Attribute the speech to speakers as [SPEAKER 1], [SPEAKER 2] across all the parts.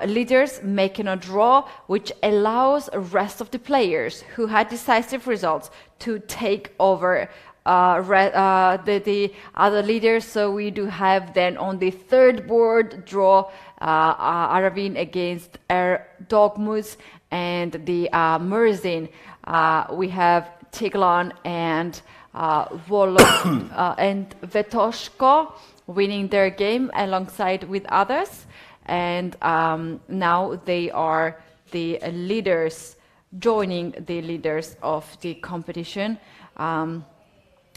[SPEAKER 1] leaders making a draw, which allows the rest of the players who had decisive results to take over the other leaders. So we do have then on the third board draw Aravin against Dogmus and the Murzin. We have Tiglan and Volok and Vetoshko winning their game alongside with others. And now they are the leaders, joining the leaders of the competition.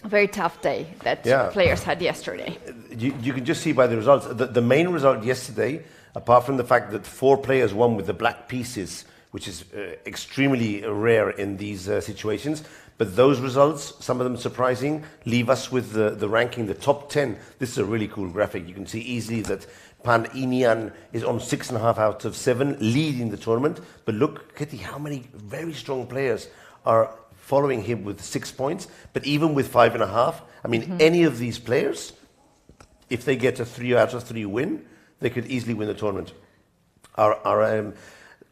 [SPEAKER 1] Very tough day that players had yesterday.
[SPEAKER 2] You can just see by the results. The main result yesterday, apart from the fact that 4 players won with the black pieces, which is extremely rare in these situations, but those results, some of them surprising, leave us with the ranking, the top 10. This is a really cool graphic. You can see easily that Pan Inian is on 6.5 out of 7, leading the tournament. But look, Kitty, how many very strong players are following him with 6 points, but even with 5.5, I mean, any of these players, if they get a 3 out of 3 win, they could easily win the tournament. Our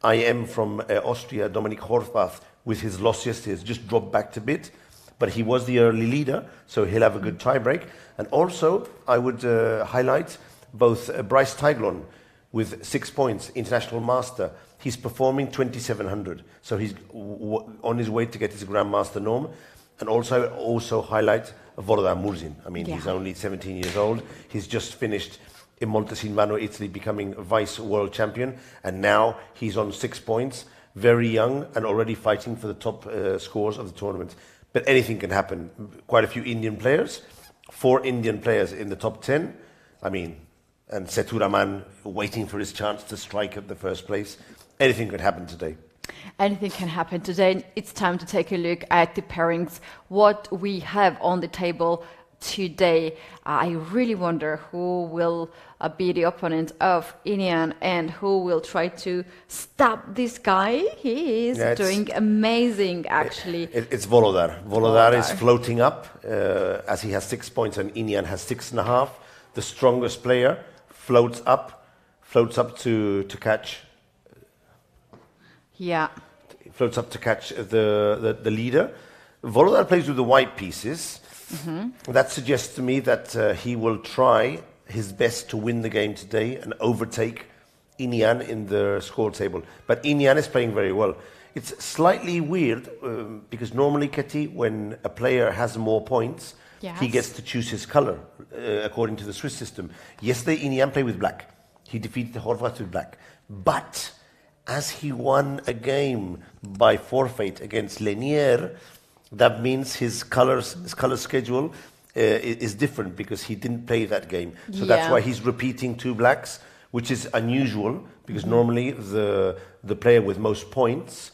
[SPEAKER 2] IM from Austria, Dominik Horvath, with his loss yesterday, has just dropped back to bit, but he was the early leader, so he'll have a good tiebreak. And also, I would highlight both Bryce Tyglon with 6 points, international master. He's performing 2700, so he's on his way to get his Grandmaster norm. And also highlight Volodar Murzin. I mean, he's only 17 years old. He's just finished in Montesilvano, Italy, becoming vice world champion. And now he's on 6 points, very young and already fighting for the top scores of the tournament. But anything can happen. Quite a few Indian players, 4 Indian players in the top 10. I mean, and Shtourman waiting for his chance to strike at the first place. Anything could happen today.
[SPEAKER 1] Anything can happen today. It's time to take a look at the pairings, what we have on the table today. I really wonder who will be the opponent of Inian and who will try to stop this guy. He is doing amazing, actually.
[SPEAKER 2] It's Volodar. Volodar is floating up as he has 6 points and Inian has 6.5. The strongest player floats up to catch.
[SPEAKER 1] Yeah.
[SPEAKER 2] Floats up to catch the leader. Volodar plays with the white pieces. That suggests to me that he will try his best to win the game today and overtake Inian in the score table. But Inian is playing very well. It's slightly weird because normally, Ketty, when a player has more points, he gets to choose his color according to the Swiss system. Yesterday, Inian played with black. He defeated Horvath with black. But as he won a game by forfeit against Lennart, that means his color schedule is different because he didn't play that game. So that's why he's repeating 2 blacks, which is unusual because normally the player with most points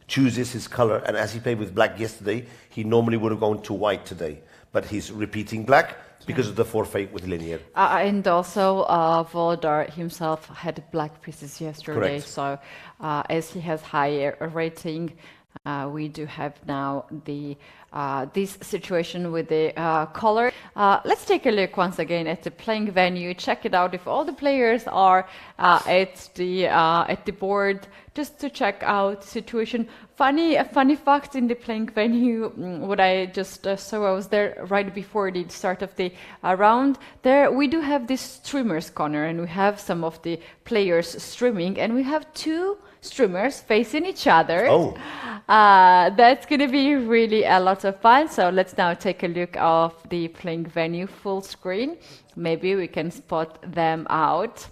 [SPEAKER 2] chooses his color. And as he played with black yesterday, he normally would have gone to white today. But he's repeating black because of the forfeit with Lennart.
[SPEAKER 1] And also Volodar himself had black pieces yesterday.
[SPEAKER 2] Correct.
[SPEAKER 1] So as he has higher rating, we do have now the this situation with the color. Let's take a look once again at the playing venue. Check it out if all the players are at the board, just to check out the situation. Funny fact in the playing venue. What I just saw, I was there right before the start of the round. There we do have this streamers corner, and we have some of the players streaming, and we have 2 streamers facing each other.
[SPEAKER 2] Oh.
[SPEAKER 1] That's going to be really a lot of fun. So let's now take a look of the playing venue full screen. Maybe we can spot them out.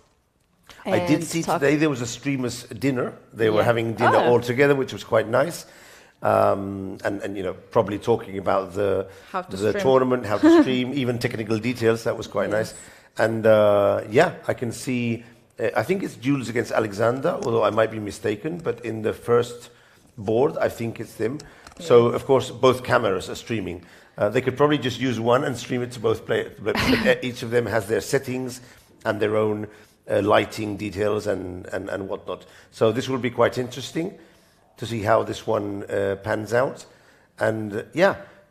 [SPEAKER 2] I did see today there was a streamers dinner. They were having dinner all together, which was quite nice. And you know, probably talking about the tournament, how to stream, even technical details. That was quite nice. And I can see. I think it's Jules against Alexander, although I might be mistaken. But in the first board, I think it's them. Yeah. So of course, both cameras are streaming. They could probably just use one and stream it to both players. But each of them has their settings and their own lighting details and whatnot. So this will be quite interesting to see how this one pans out. And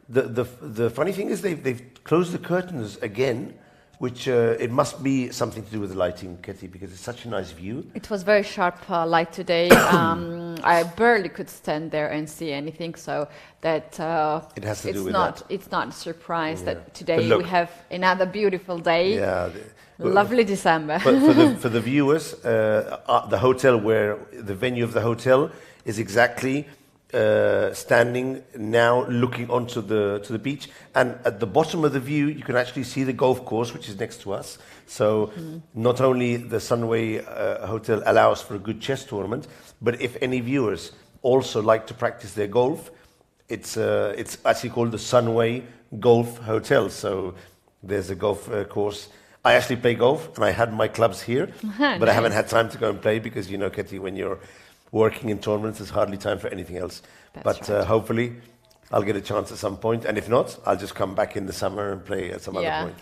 [SPEAKER 2] the funny thing is they've closed the curtains again which it must be something to do with the lighting, Ketty, because it's such a nice view.
[SPEAKER 1] It was very sharp light today. I barely could stand there and see anything, so that
[SPEAKER 2] It has to do with
[SPEAKER 1] it's not a surprise
[SPEAKER 2] Yeah.
[SPEAKER 1] that
[SPEAKER 2] But
[SPEAKER 1] today
[SPEAKER 2] look,
[SPEAKER 1] we have another beautiful day.
[SPEAKER 2] Yeah.
[SPEAKER 1] Lovely December.
[SPEAKER 2] But for the viewers, the hotel the venue of the hotel is exactly standing now looking onto the beach, and at the bottom of the view you can actually see the golf course which is next to us. So not only the Sunway hotel allows for a good chess tournament, but if any viewers also like to practice their golf, it's actually called the Sunway Golf Hotel. So there's a golf course. I actually play golf and I had my clubs here, but I haven't had time to go and play because, you know, Ketty, when you're working in tournaments, there's hardly time for anything else.
[SPEAKER 1] That's right.
[SPEAKER 2] Hopefully I'll get a chance at some point, and if not, I'll just come back in the summer and play at some other point.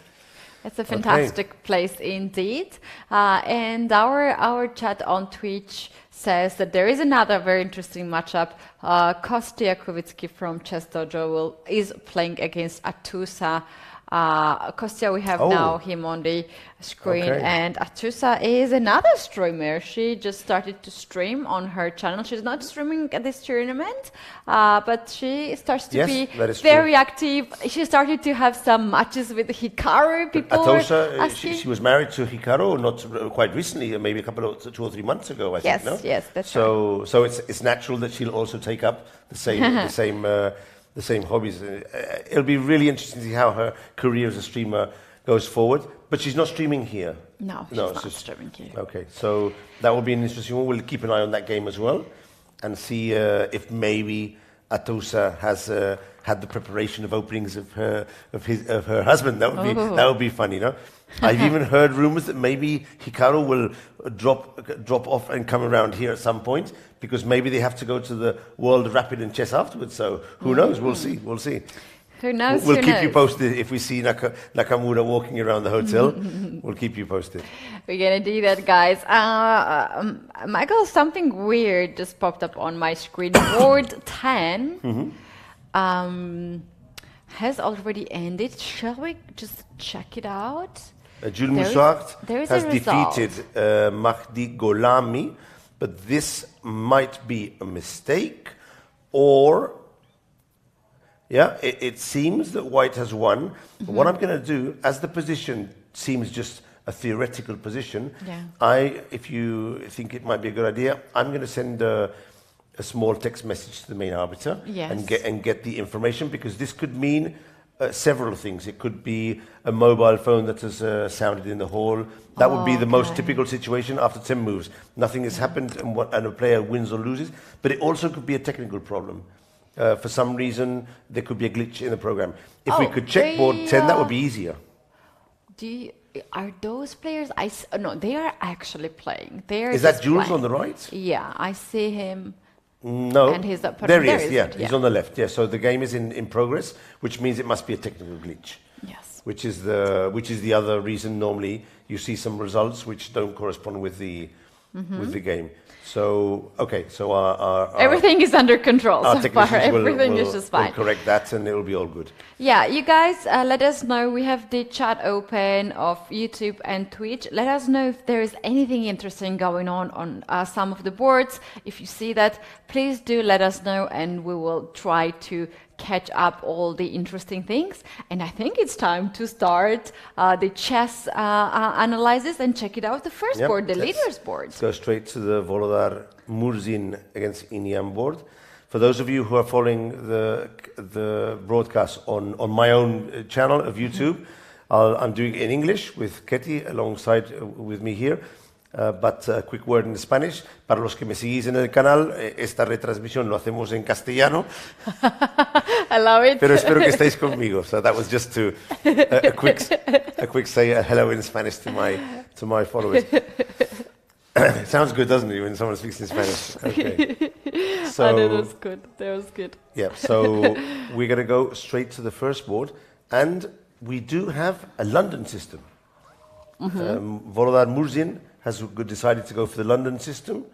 [SPEAKER 1] It's a fantastic place indeed. And our chat on Twitch says that there is another very interesting matchup. Kostya Kovitsky from Chess Dojo is playing against Atusa. Kostya, we have now him on the screen, and Atusa is another streamer. She just started to stream on her channel. She's not streaming at this tournament, but she starts to be very active. She started to have some matches with Hikaru. People
[SPEAKER 2] Atusa, she was married to Hikaru not quite recently, maybe a couple of 2 or 3 months ago, I think. No?
[SPEAKER 1] Yes, that's
[SPEAKER 2] right. So it's natural that she'll also take up the same hobbies. It'll be really interesting to see how her career as a streamer goes forward. But she's not streaming here.
[SPEAKER 1] No, she's not streaming here.
[SPEAKER 2] Okay, so that will be an interesting one. We'll keep an eye on that game as well and see if maybe Atusa has had the preparation of openings of her husband. That would be funny, no? I've even heard rumors that maybe Hikaru will drop off and come around here at some point, because maybe they have to go to the World Rapid and Chess afterwards. So who knows? We'll see.
[SPEAKER 1] Who knows?
[SPEAKER 2] We'll keep you posted if we see Nakamura walking around the hotel. We'll keep you posted.
[SPEAKER 1] We're gonna do that, guys. Michael, something weird just popped up on my screen. Board 10 has already ended. Shall we just check it out?
[SPEAKER 2] Jules Moussard has defeated Mahdi Golami, but this might be a mistake, or it seems that White has won. But what I'm going to do, as the position seems just a theoretical position, if you think it might be a good idea, I'm going to send a small text message to the main arbiter and get the information, because this could mean several things. It could be a mobile phone that has sounded in the hall. That would be the most typical situation after 10 moves. Nothing has happened and a player wins or loses. But it also could be a technical problem. For some reason, there could be a glitch in the program. If we could check board 10, that would be easier.
[SPEAKER 1] Are those players? No, they are actually playing.
[SPEAKER 2] Is that Jules on the right?
[SPEAKER 1] Yeah, I see him.
[SPEAKER 2] No,
[SPEAKER 1] and his
[SPEAKER 2] there he is, he's on the left, so the game is in progress, which means it must be a technical glitch.
[SPEAKER 1] Yes.
[SPEAKER 2] Which is the other reason normally you see some results which don't correspond with the game. So, our
[SPEAKER 1] everything is under control so far. Everything is just fine.
[SPEAKER 2] We'll correct that and it'll be all good.
[SPEAKER 1] Yeah, you guys, let us know. We have the chat open of YouTube and Twitch. Let us know if there is anything interesting going on some of the boards. If you see that, please do let us know, and we will try to catch up all the interesting things. And I think it's time to start the chess analysis and check it out. The first board, the leaders board.
[SPEAKER 2] Let's go straight to the Volodar Murzin against Iniam board. For those of you who are following the broadcast on my own channel of YouTube, I'm doing it in English with Ketty alongside with me here. But a quick word in Spanish. Para los que me seguís en el canal, esta retransmisión lo hacemos en castellano.
[SPEAKER 1] I love it.
[SPEAKER 2] Pero espero que estéis conmigo. So that was just to a quick say hello in Spanish to my followers. It sounds good, doesn't it, when someone speaks in Spanish? Okay.
[SPEAKER 1] So that was good. That was good.
[SPEAKER 2] Yeah. So we're going to go straight to the first board, and we do have a London system. Volodar Murzin has decided to go for the London system.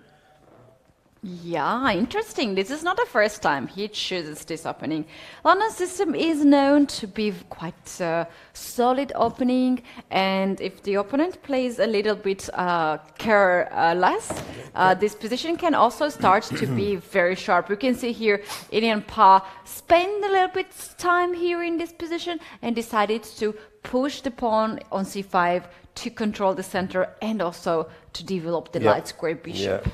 [SPEAKER 1] Yeah, interesting. This is not the first time he chooses this opening. London system is known to be quite solid opening, and if the opponent plays a little bit careless, this position can also start to be very sharp. You can see here Indian Pa spend a little bit time here in this position and decided to push the pawn on c5 to control the center and also to develop the light square bishop.
[SPEAKER 2] Yeah.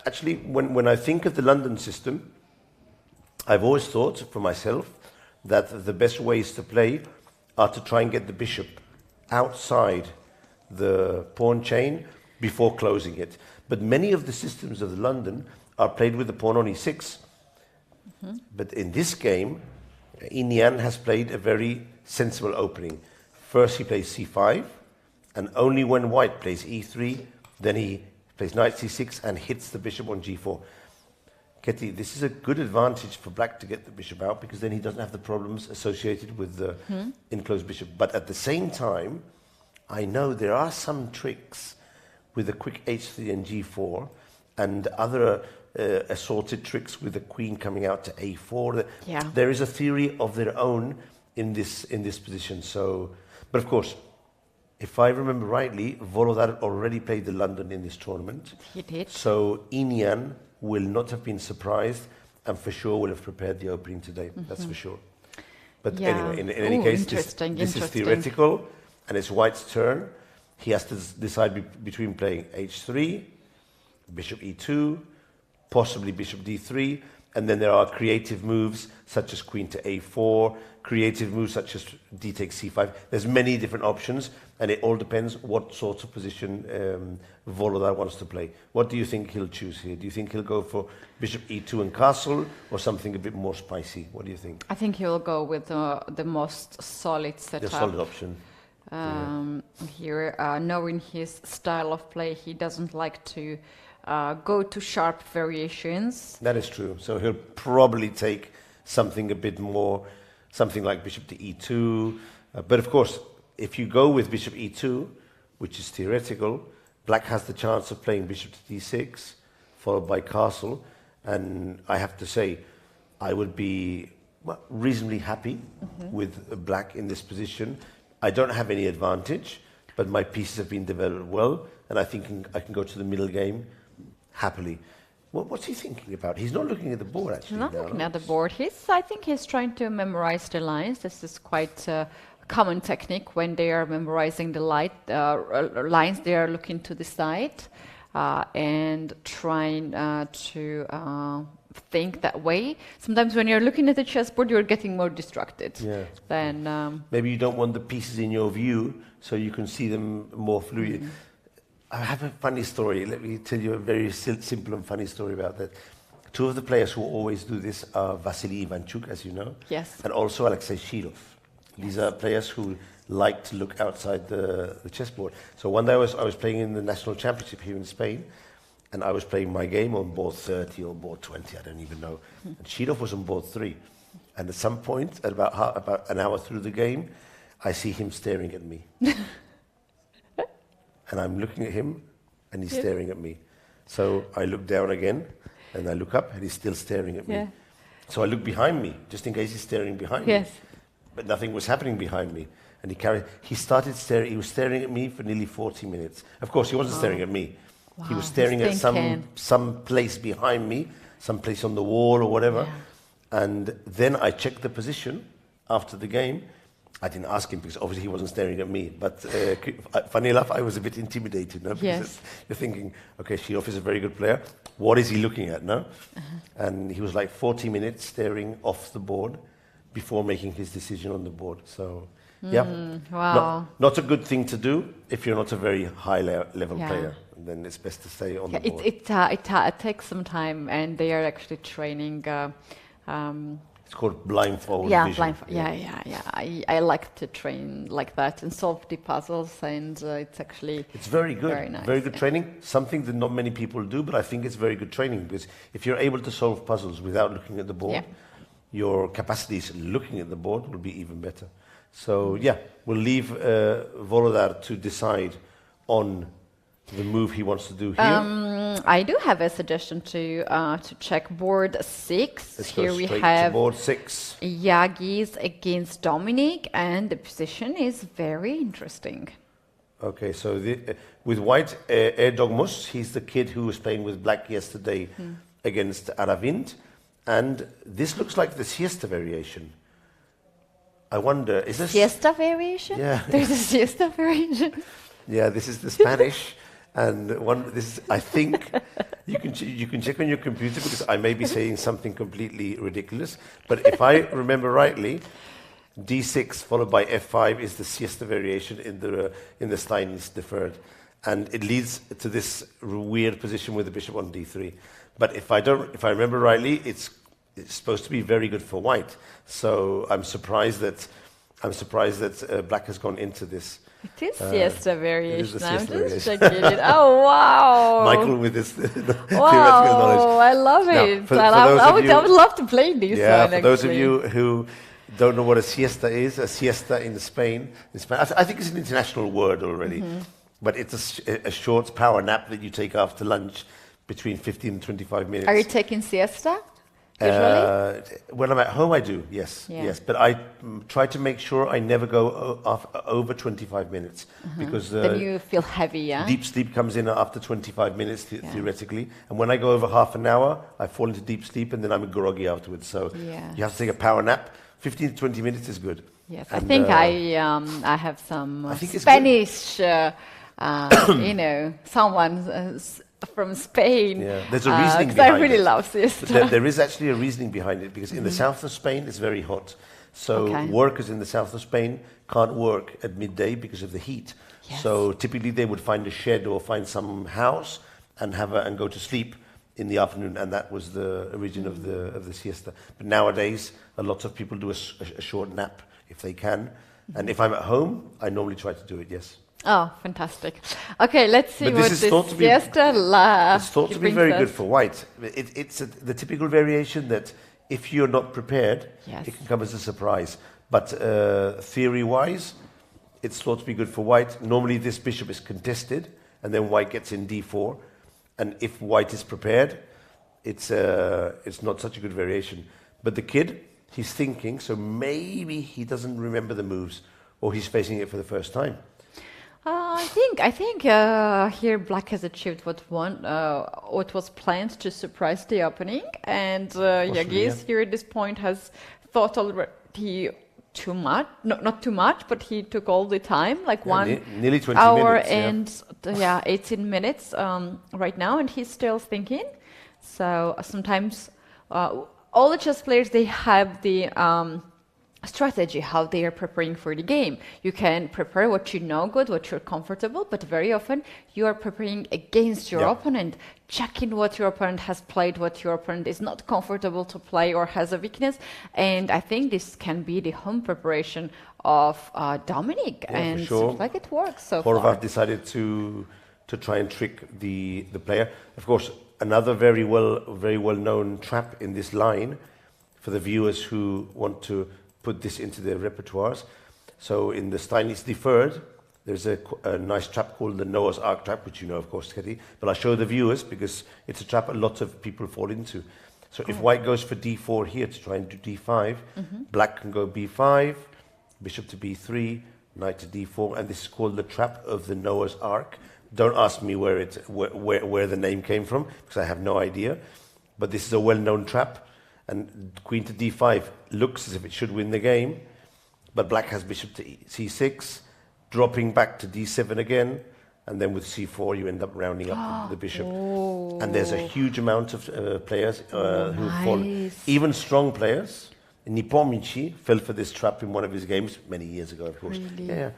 [SPEAKER 2] Actually, when I think of the London system, I've always thought for myself that the best ways to play are to try and get the bishop outside the pawn chain before closing it. But many of the systems of the London are played with the pawn on e6. But in this game, Inian has played a very sensible opening. First he plays c5, and only when white plays e3, then he plays knight c6 and hits the bishop on g4. Ketty, this is a good advantage for black to get the bishop out, because then he doesn't have the problems associated with the enclosed bishop. But at the same time, I know there are some tricks with a quick h3 and g4 and other assorted tricks with the queen coming out to a4. There is a theory of their own in this position. So, but of course, if I remember rightly, Volodar already played the London in this tournament.
[SPEAKER 1] He did.
[SPEAKER 2] So Inian will not have been surprised, and for sure will have prepared the opening today. That's for sure. But anyway, in any case, this is theoretical, and it's White's turn. He has to decide between playing h3, bishop e2, possibly bishop d3, and then there are creative moves such as queen to a4, creative moves such as d takes c5. There's many different options, and it all depends what sort of position Volodar wants to play. What do you think he'll choose here? Do you think he'll go for bishop e2 and castle, or something a bit more spicy? What do you think?
[SPEAKER 1] I think he'll go with the most solid setup.
[SPEAKER 2] The solid option.
[SPEAKER 1] Here, knowing his style of play, he doesn't like to go to sharp variations.
[SPEAKER 2] That is true. So he'll probably take something a bit more, something like bishop to e2. But of course, if you go with bishop e2, which is theoretical, black has the chance of playing bishop to d6, followed by castle. And I have to say, I would be reasonably happy with black in this position. I don't have any advantage, but my pieces have been developed well, and I think I can go to the middle game happily. What's he thinking about? He's not looking at the board, actually.
[SPEAKER 1] He's not looking at the board. I think he's trying to memorize the lines. This is quite a common technique when they are memorizing the lines. They are looking to the side and trying to think that way. Sometimes when you're looking at the chessboard, you're getting more distracted.
[SPEAKER 2] Yeah.
[SPEAKER 1] Then
[SPEAKER 2] maybe you don't want the pieces in your view, so you can see them more fluid. I have a funny story. Let me tell you a very simple and funny story about that. Two of the players who always do this are Vasily Ivanchuk, as you know, and also Alexei Shilov. These are players who like to look outside the chessboard. So one day I was playing in the national championship here in Spain, and I was playing my game on board 30 or board 20, I don't even know. And Shilov was on board 3. And at some point, at about an hour through the game, I see him staring at me. And I'm looking at him, and he's staring at me. So I look down again, and I look up, and he's still staring at me. So I look behind me, just in case he's staring behind me. But nothing was happening behind me. And he started staring. He was staring at me for nearly 40 minutes. Of course, he wasn't staring at me. Wow, he was staring at some place behind me, some place on the wall or whatever. And then I checked the position after the game. I didn't ask him because obviously he wasn't staring at me. But funny enough, I was a bit intimidated. No? Because you're thinking, okay, Shilov is a very good player. What is he looking at? No? And he was like 40 minutes staring off the board before making his decision on the board. So,
[SPEAKER 1] wow.
[SPEAKER 2] Not a good thing to do if you're not a very high level player. Then it's best to stay on the board.
[SPEAKER 1] It takes some time, and they are actually training.
[SPEAKER 2] It's called blindfold vision.
[SPEAKER 1] I like to train like that and solve the puzzles, and it's
[SPEAKER 2] very good.
[SPEAKER 1] Very nice.
[SPEAKER 2] Very good training. Something that not many people do, but I think it's very good training, because if you're able to solve puzzles without looking at the board, your capacities looking at the board will be even better. So we'll leave Volodar to decide on the move he wants to do here?
[SPEAKER 1] I do have a suggestion to check board 6.
[SPEAKER 2] Let's
[SPEAKER 1] Here
[SPEAKER 2] go
[SPEAKER 1] we
[SPEAKER 2] straight
[SPEAKER 1] have
[SPEAKER 2] to board 6.
[SPEAKER 1] Yagis against Dominic, and the position is very interesting.
[SPEAKER 2] Okay, so with white, Erdogmus, he's the kid who was playing with black yesterday against Aravind. And this looks like the siesta variation. I wonder, is this...
[SPEAKER 1] Siesta variation?
[SPEAKER 2] Yeah.
[SPEAKER 1] There's a siesta variation?
[SPEAKER 2] Yeah, this is the Spanish. And this is, I think, you can check on your computer because I may be saying something completely ridiculous. But if I remember rightly, D6 followed by F5 is the siesta variation in the Steinitz deferred, and it leads to this weird position with the bishop on D3. But if I remember rightly, it's supposed to be very good for white. So I'm surprised that black has gone into this.
[SPEAKER 1] It is siesta variation. I'm
[SPEAKER 2] siesta
[SPEAKER 1] just
[SPEAKER 2] variation.
[SPEAKER 1] checking it. Oh wow!
[SPEAKER 2] Michael with this theoretical
[SPEAKER 1] Wow,
[SPEAKER 2] knowledge.
[SPEAKER 1] I love
[SPEAKER 2] Now,
[SPEAKER 1] it.
[SPEAKER 2] for
[SPEAKER 1] I would love to play this one.
[SPEAKER 2] For those of you who don't know what a siesta in Spain, I think it's an international word already, but it's a short power nap that you take after lunch between 15 and 25 minutes.
[SPEAKER 1] Are you taking siesta usually?
[SPEAKER 2] When I'm at home, I do, yes. But I try to make sure I never go over 25 minutes because
[SPEAKER 1] Then you feel heavy, yeah?
[SPEAKER 2] deep sleep comes in after 25 minutes, theoretically. And when I go over half an hour, I fall into deep sleep and then I'm groggy afterwards. So you have to take a power nap. 15 to 20 minutes is good.
[SPEAKER 1] Yes,
[SPEAKER 2] and,
[SPEAKER 1] I think I have some
[SPEAKER 2] think
[SPEAKER 1] Spanish, someone from Spain.
[SPEAKER 2] Yeah, there's a reasoning
[SPEAKER 1] behind
[SPEAKER 2] behind
[SPEAKER 1] I really
[SPEAKER 2] it.
[SPEAKER 1] love siesta.
[SPEAKER 2] There is actually a reasoning behind it because in the south of Spain it's very hot. So workers in the south of Spain can't work at midday because of the heat.
[SPEAKER 1] Yes.
[SPEAKER 2] So typically they would find a shed or find some house and and go to sleep in the afternoon, and that was the origin of the siesta. But nowadays, a lot of people do a short nap if they can. And if I'm at home, I normally try to do it, yes.
[SPEAKER 1] Oh, fantastic. Okay, let's see what this siesta
[SPEAKER 2] It's thought to be very good for white. It's the typical variation that if you're not prepared, it can come as a surprise. But theory-wise, it's thought to be good for white. Normally this bishop is contested, and then white gets in d4. And if white is prepared, it's not such a good variation. But the kid, he's thinking, so maybe he doesn't remember the moves, or he's facing it for the first time.
[SPEAKER 1] I think here black has achieved what was planned to surprise the opening, and Yagis here at this point has thought already too much, not too much, but he took all the time, like
[SPEAKER 2] nearly 20
[SPEAKER 1] hour
[SPEAKER 2] minutes,
[SPEAKER 1] and 18 minutes right now, and he's still thinking. So sometimes all the chess players, they have the strategy, how they are preparing for the game. You can prepare what you know good, what you're comfortable, but very often you are preparing against your opponent, checking what your opponent has played, what your opponent is not comfortable to play or has a weakness. And I think this can be the home preparation of Dominic, and it seems like it works so far.
[SPEAKER 2] Horvath decided to try and trick the player. Of course, another very well known trap in this line for the viewers who want to put this into their repertoires. So in the Steinitz deferred, there's a nice trap called the Noah's Ark trap, which you know, of course, Katie. But I'll show the viewers because it's a trap a lot of people fall into. So if white goes for d4 here to try and do d5, black can go b5, bishop to b3, knight to d4, and this is called the trap of the Noah's Ark. Don't ask me where the name came from, because I have no idea. But this is a well-known trap. And queen to d5 looks as if it should win the game, but black has bishop to c6, dropping back to d7 again, and then with c4 you end up rounding up the bishop. And there's a huge amount of players who fall, even strong players. Nipomici fell for this trap in one of his games many years ago, of course.
[SPEAKER 1] Really?
[SPEAKER 2] Yeah.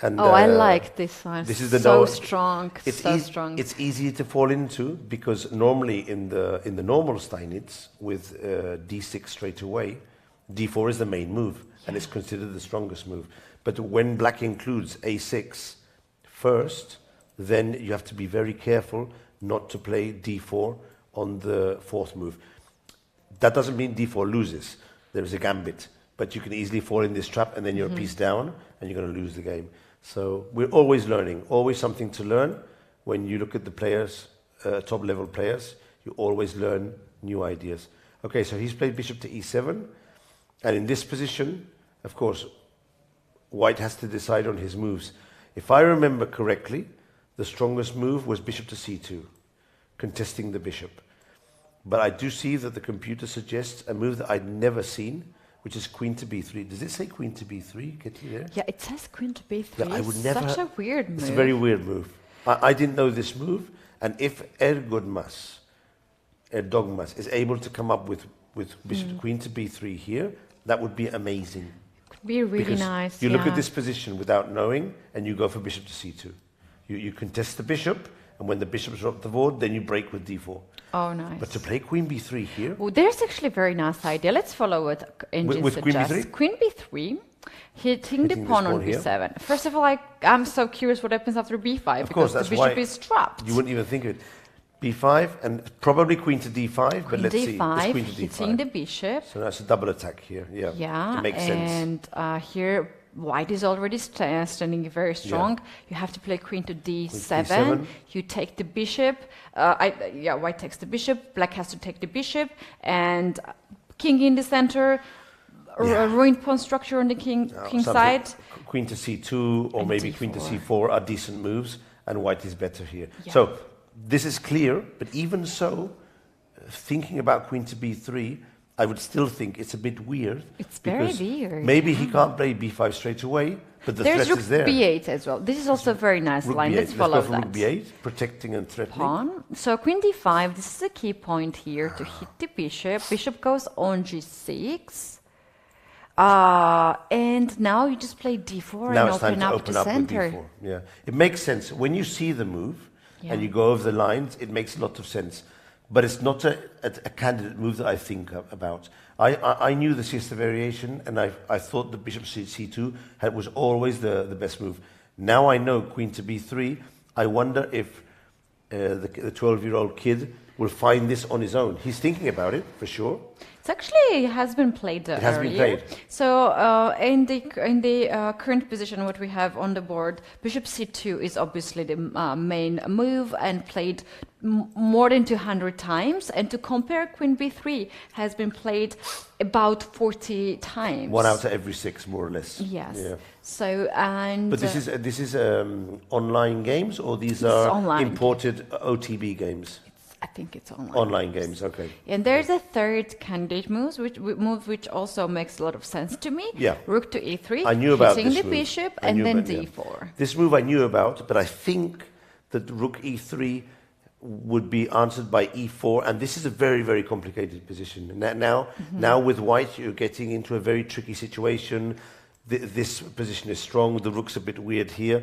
[SPEAKER 2] And,
[SPEAKER 1] I like this one.
[SPEAKER 2] This is the
[SPEAKER 1] strong. Strong.
[SPEAKER 2] It's easy to fall into because normally in the normal Steinitz with d6 straight away, d4 is the main move and it's considered the strongest move. But when black includes a6 first, then you have to be very careful not to play d4 on the fourth move. That doesn't mean d4 loses. There is a gambit, but you can easily fall in this trap and then you're a piece down and you're going to lose the game. So we're always learning, always something to learn. when you look at the players, top level players, you always learn new ideas. Okay, so he's played bishop to e7, and in this position, of course, white has to decide on his moves. If I remember correctly, the strongest move was bishop to c2, contesting the bishop. But I do see that the computer suggests a move that I'd never seen, which is queen to b3. Does it say queen to b3? Get you there?
[SPEAKER 1] Yeah, it says queen to b3.
[SPEAKER 2] Yeah, I would never.
[SPEAKER 1] Such a weird move.
[SPEAKER 2] It's a very weird move. I didn't know this move, and if Ergodmas is able to come up with bishop queen to b3 here, that would be amazing.
[SPEAKER 1] Could be really
[SPEAKER 2] Because
[SPEAKER 1] nice.
[SPEAKER 2] you look at this position without knowing, and you go for bishop to c2. You contest the bishop, and when the bishops are up the board, then you break with d4.
[SPEAKER 1] Oh, nice.
[SPEAKER 2] But to play queen b3 here...
[SPEAKER 1] Well, there's actually a very nice idea. Let's follow what engine
[SPEAKER 2] with queen
[SPEAKER 1] suggests.
[SPEAKER 2] b3?
[SPEAKER 1] Queen b3, hitting the pawn on b7. First of all, I'm so curious what happens after b5, because the bishop is trapped.
[SPEAKER 2] You wouldn't even think of it. b5, and probably queen to d5, but let's see.
[SPEAKER 1] d5,
[SPEAKER 2] It's queen to d5.
[SPEAKER 1] hitting the bishop.
[SPEAKER 2] So that's a double attack here. Yeah,
[SPEAKER 1] Yeah,
[SPEAKER 2] it makes sense.
[SPEAKER 1] And here white is already standing very strong.
[SPEAKER 2] Yeah.
[SPEAKER 1] You have to play queen to d7.
[SPEAKER 2] d7.
[SPEAKER 1] You take the bishop. White takes the bishop. Black has to take the bishop. And king in the center. Ruined pawn structure on the king side.
[SPEAKER 2] Queen to c2 or
[SPEAKER 1] And
[SPEAKER 2] maybe
[SPEAKER 1] d4.
[SPEAKER 2] queen to c4 are decent moves, and white is better here.
[SPEAKER 1] Yeah.
[SPEAKER 2] So this is clear, but even so, thinking about queen to b3, I would still think it's a bit weird.
[SPEAKER 1] It's very
[SPEAKER 2] because
[SPEAKER 1] weird.
[SPEAKER 2] Maybe he can't play b5 straight away, but the
[SPEAKER 1] There's
[SPEAKER 2] threat
[SPEAKER 1] rook
[SPEAKER 2] is there.
[SPEAKER 1] b8 as well. This is also a very nice
[SPEAKER 2] Rook
[SPEAKER 1] line.
[SPEAKER 2] b8.
[SPEAKER 1] Let's follow
[SPEAKER 2] go for
[SPEAKER 1] that.
[SPEAKER 2] rook b8, protecting and threatening.
[SPEAKER 1] Pawn. So queen d5. This is a key point here to hit the bishop. Bishop goes on g6. And now you just play d4
[SPEAKER 2] Now
[SPEAKER 1] and
[SPEAKER 2] it's time
[SPEAKER 1] open
[SPEAKER 2] to
[SPEAKER 1] up
[SPEAKER 2] open
[SPEAKER 1] the
[SPEAKER 2] up with
[SPEAKER 1] center.
[SPEAKER 2] d4. Yeah, it makes sense when you see the move
[SPEAKER 1] Yeah.
[SPEAKER 2] and you go over the lines. It makes a lot of sense, but it's not a candidate move that I think about. I knew the siesta variation, and I thought the bishop c2 was always the best move. Now I know queen to b3. I wonder if the 12-year-old kid will find this on his own. He's thinking about it for sure.
[SPEAKER 1] It actually has been played earlier.
[SPEAKER 2] It has been played.
[SPEAKER 1] So in the current position, what we have on the board, bishop c2 is obviously the main move and played more than 200 times. And to compare, queen b3 has been played about 40 times.
[SPEAKER 2] 1 out of every 6, more or less.
[SPEAKER 1] Yes.
[SPEAKER 2] Yeah.
[SPEAKER 1] So and
[SPEAKER 2] But this is online games, or these are
[SPEAKER 1] online.
[SPEAKER 2] imported OTB games?
[SPEAKER 1] I think it's online.
[SPEAKER 2] Online games, okay.
[SPEAKER 1] And there's a third candidate move, which also makes a lot of sense to me.
[SPEAKER 2] Yeah.
[SPEAKER 1] Rook to e3,
[SPEAKER 2] I knew about
[SPEAKER 1] hitting
[SPEAKER 2] this
[SPEAKER 1] the
[SPEAKER 2] move.
[SPEAKER 1] bishop,
[SPEAKER 2] I
[SPEAKER 1] and
[SPEAKER 2] knew
[SPEAKER 1] then
[SPEAKER 2] about- yeah.
[SPEAKER 1] d4.
[SPEAKER 2] This move I knew about, but I think that rook e3 would be answered by e4, and this is a very, very complicated position. And now with white, you're getting into a very tricky situation. This position is strong. The rook's a bit weird here.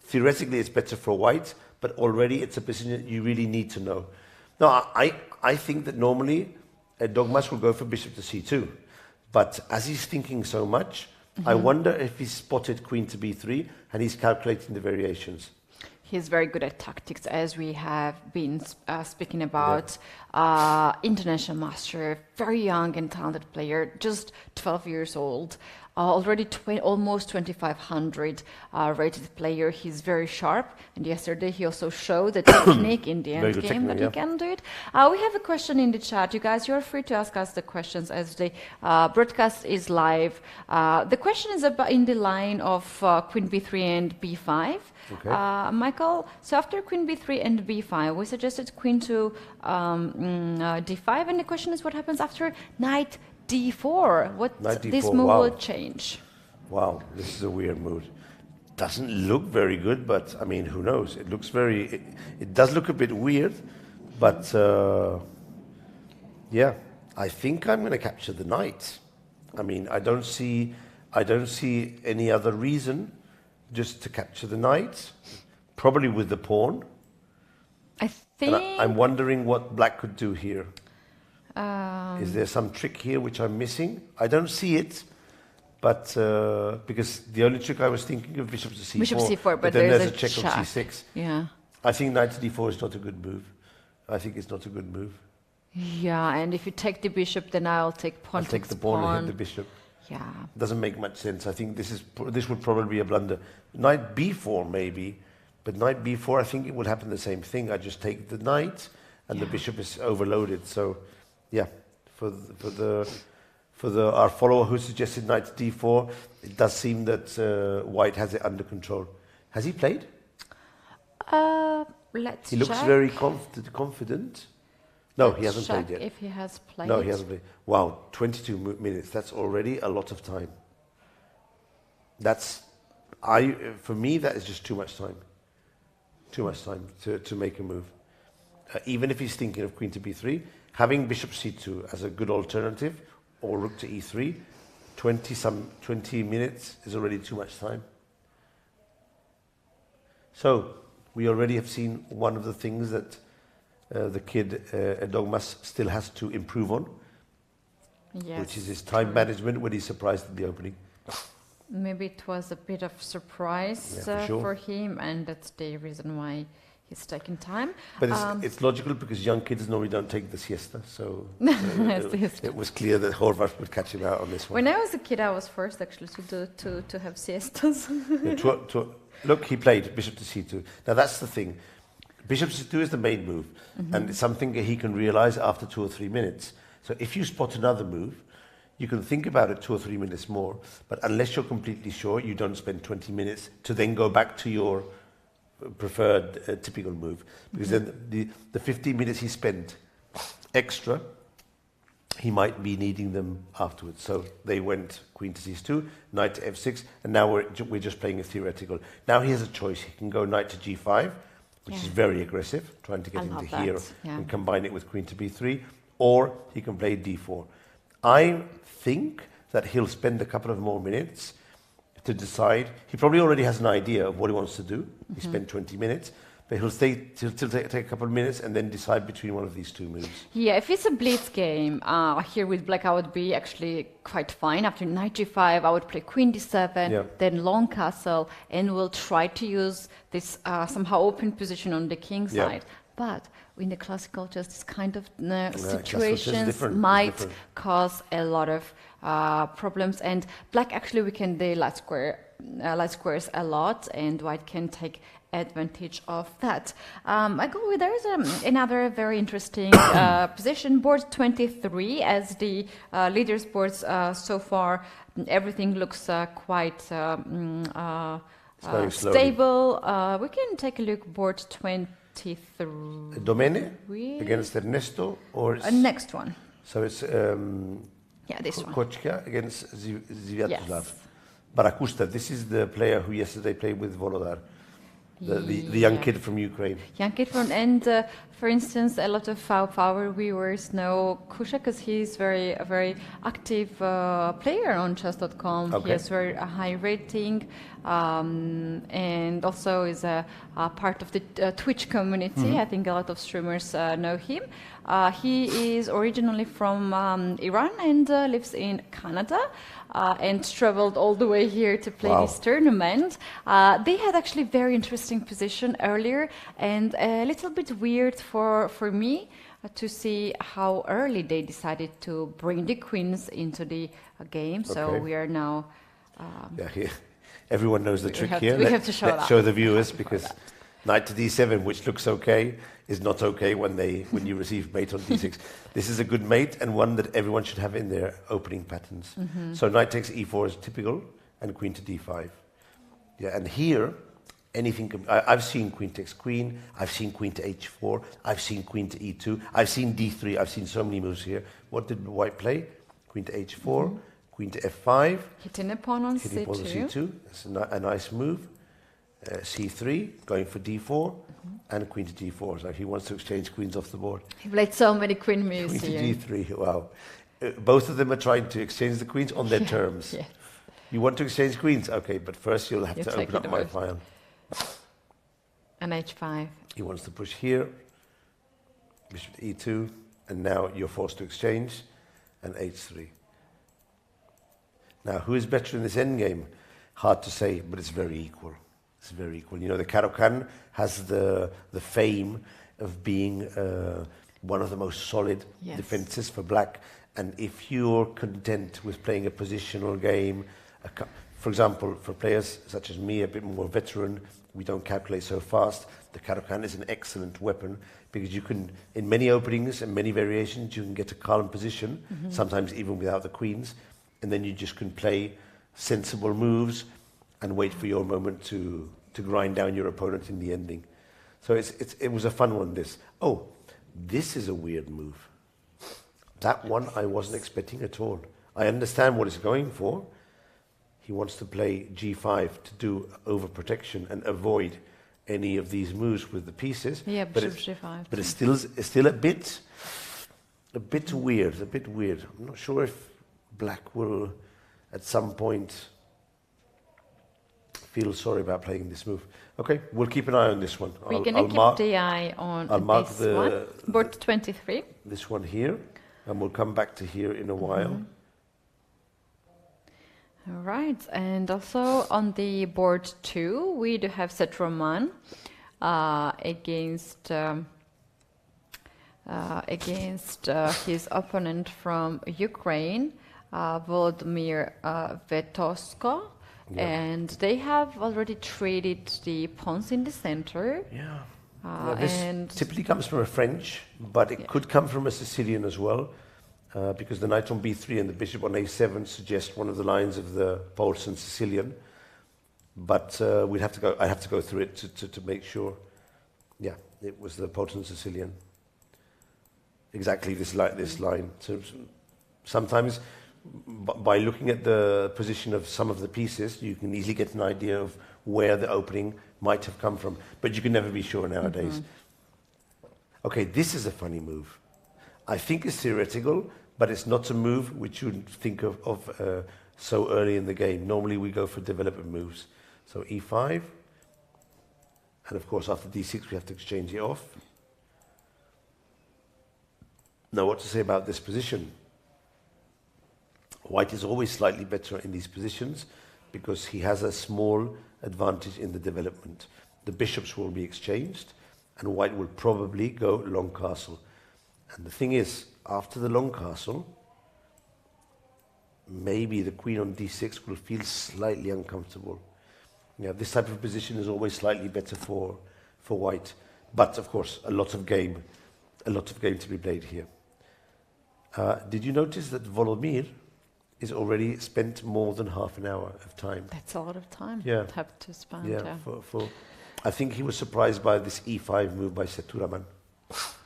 [SPEAKER 2] Theoretically, it's better for white, but already it's a position that you really need to know. Now, I think that normally Dogmas will go for bishop to c2, but as he's thinking so much, I wonder if he's spotted queen to b3 and he's calculating the variations.
[SPEAKER 1] He's very good at tactics, as we have been speaking about. International master, very young and talented player, just 12 years old. Already almost 2,500 rated player. He's very sharp, and yesterday he also showed the technique in the end game that he can do it. We have a question in the chat. You guys, you're free to ask us the questions as the broadcast is live. The question is about in the line of queen b3 and b5.
[SPEAKER 2] Okay.
[SPEAKER 1] Michael, so after queen b3 and b5, we suggested queen to d5, and the question is what happens after knight d4? What
[SPEAKER 2] Knight d4,
[SPEAKER 1] this move
[SPEAKER 2] wow.
[SPEAKER 1] will change?
[SPEAKER 2] Wow, this is a weird move. Doesn't look very good, but I mean, who knows? It looks very. It does look a bit weird, but yeah, I think I'm going to capture the knight. I mean, I don't see any other reason just to capture the knight. Probably with the pawn.
[SPEAKER 1] I think.
[SPEAKER 2] And I'm wondering what black could do here. Is there some trick here which I'm missing? I don't see it, but because the only trick I was thinking of bishop to c4.
[SPEAKER 1] Bishop c4, but
[SPEAKER 2] then
[SPEAKER 1] there's
[SPEAKER 2] there's
[SPEAKER 1] a
[SPEAKER 2] a check
[SPEAKER 1] check.
[SPEAKER 2] on c6.
[SPEAKER 1] Yeah.
[SPEAKER 2] I think knight to d4 is not a good move. I think it's not a good move.
[SPEAKER 1] Yeah, and if you take the bishop, then I'll take pawn.
[SPEAKER 2] I'll take the pawn and hit the bishop.
[SPEAKER 1] Yeah.
[SPEAKER 2] Doesn't make much sense. I think this would probably be a blunder. Knight b4 maybe, But knight b4, I think it would happen the same thing. I just take the knight, and the bishop is overloaded. So, yeah, for our follower who suggested knight d4, it does seem that White has it under control. Has he played?
[SPEAKER 1] Let's
[SPEAKER 2] He looks
[SPEAKER 1] check.
[SPEAKER 2] very confident. No, he hasn't played yet.
[SPEAKER 1] If he has played.
[SPEAKER 2] No, he hasn't played. Wow, 22 minutes. That's already a lot of time. For me, that is just too much time. Too much time to make a move. Even if he's thinking of queen to b3, having bishop c2 as a good alternative, or rook to e3, 20 minutes is already too much time. So, we already have seen one of the things that the kid Dogmas still has to improve on, which is his time management when he's surprised at the opening.
[SPEAKER 1] Maybe it was a bit of surprise for him, and that's the reason why he's taking time.
[SPEAKER 2] But it's logical because young kids normally don't take the siesta, so it was clear that Horvath would catch him out on this one.
[SPEAKER 1] When I was a kid, I was forced actually to have siestas.
[SPEAKER 2] Look, he played bishop to c2. Now that's the thing. Bishop to c2 is the main move, and it's something that he can realize after 2 or 3 minutes. So if you spot another move, you can think about it 2 or 3 minutes more, but unless you're completely sure, you don't spend 20 minutes to then go back to your preferred typical move. Because then the 15 minutes he spent extra, he might be needing them afterwards. So they went queen to c2, knight to f6, and now we're just playing a theoretical. Now he has a choice. He can go knight to g5, which is very aggressive, trying to get into here and combine it with queen to b3, or he can play d4. I think that he'll spend a couple of more minutes to decide. He probably already has an idea of what he wants to do. He spent 20 minutes, but he'll take a couple of minutes and then decide between one of these two moves.
[SPEAKER 1] Yeah, if it's a blitz game, here with black, I would be actually quite fine. After knight g5, I would play queen d7, then long castle, and we'll try to use this somehow open position on the king side. But in the classical chess, this kind of situations might cause a lot of problems. And black actually weakened the light squares a lot, and white can take advantage of that. I go with there is another very interesting position, board 23, as the leaders boards so far. Everything looks quite stable. We can take a look board 23.
[SPEAKER 2] Domene against Ernesto, or
[SPEAKER 1] next one.
[SPEAKER 2] So it's
[SPEAKER 1] this one.
[SPEAKER 2] Kochka against Zviatoslav. Barakusta, this is the player who yesterday played with Volodar. The young kid from Ukraine.
[SPEAKER 1] Young kid from, and for instance, a lot of our viewers know Kusha because he's a very active player on chess.com. He has very high rating, and also is a part of the Twitch community. I think a lot of streamers know him. He is originally from Iran and lives in Canada. And traveled all the way here to play this tournament. They had actually very interesting position earlier, and a little bit weird for me to see how early they decided to bring the queens into the game. So we are now...
[SPEAKER 2] Everyone knows the trick here.
[SPEAKER 1] We have to show that.
[SPEAKER 2] Show the viewers, because knight to d7, which looks okay, is not okay when you receive mate on d6. This is a good mate and one that everyone should have in their opening patterns. So knight takes e4 is typical, and queen to d5. Yeah, and here anything can. I've seen queen takes queen. I've seen queen to h4. I've seen queen to e2. I've seen d3. I've seen so many moves here. What did white play? Queen to h4. Queen to f5.
[SPEAKER 1] Hitting a pawn on
[SPEAKER 2] hitting pawn on c2. That's a nice move. c3, going for d4, and queen to d4. So he wants to exchange queens off the board.
[SPEAKER 1] He played so many queen moves
[SPEAKER 2] here.
[SPEAKER 1] Queen
[SPEAKER 2] to d3, wow. Both of them are trying to exchange the queens on their terms.
[SPEAKER 1] Yes.
[SPEAKER 2] You want to exchange queens? Okay, but first you'll have to open up my file.
[SPEAKER 1] And h5.
[SPEAKER 2] He wants to push here, bishop to e2, and now you're forced to exchange, and h3. Now, who is better in this endgame? Hard to say, but it's very equal. It's very equal. You know, the Caro-Kann has the fame of being one of the most solid defenses for black. And if you're content with playing a positional game, for example, for players such as me, a bit more veteran, we don't calculate so fast. The caro-can is an excellent weapon because you can, in many openings and many variations, you can get a calm position, sometimes even without the queens, and then you just can play sensible moves and wait for your moment to grind down your opponent in the ending. So it was a fun one, this. Oh, this is a weird move. That one I wasn't expecting at all. I understand what it's going for. He wants to play g5 to do overprotection and avoid any of these moves with the pieces.
[SPEAKER 1] Yeah, bishop g5.
[SPEAKER 2] But it's still a bit weird, a bit weird. I'm not sure if black will at some point feel sorry about playing this move. Okay, we'll keep an eye on this one.
[SPEAKER 1] We're going to keep the eye on this one. Board 23.
[SPEAKER 2] This one here, and we'll come back to here in a while.
[SPEAKER 1] All right, and also on the board 2, we do have Shtourman against his opponent from Ukraine, Volodymyr Vetosko. Yeah. And they have already traded the pawns in the center.
[SPEAKER 2] Yeah. This typically comes from a French, but it could come from a Sicilian as well, because the knight on b3 and the bishop on a7 suggest one of the lines of the Polish Sicilian. But I'd have to go through it to make sure. Yeah, it was the Polish Sicilian. Exactly this line. So sometimes, by looking at the position of some of the pieces, you can easily get an idea of where the opening might have come from. But you can never be sure nowadays. Okay, this is a funny move. I think it's theoretical, but it's not a move which you'd think of so early in the game. Normally we go for development moves. So e5, and of course after d6 we have to exchange it off. Now what to say about this position? White is always slightly better in these positions because he has a small advantage in the development. The bishops will be exchanged and white will probably go long castle. And the thing is, after the long castle, maybe the queen on d6 will feel slightly uncomfortable. Yeah, this type of position is always slightly better for white. But of course, a lot of game to be played here. Did you notice that Volodymyr is already spent more than half an hour of time?
[SPEAKER 1] That's a lot of time.
[SPEAKER 2] Yeah.
[SPEAKER 1] Have to spend.
[SPEAKER 2] Yeah. I think he was surprised by this e5 move by Shtourman.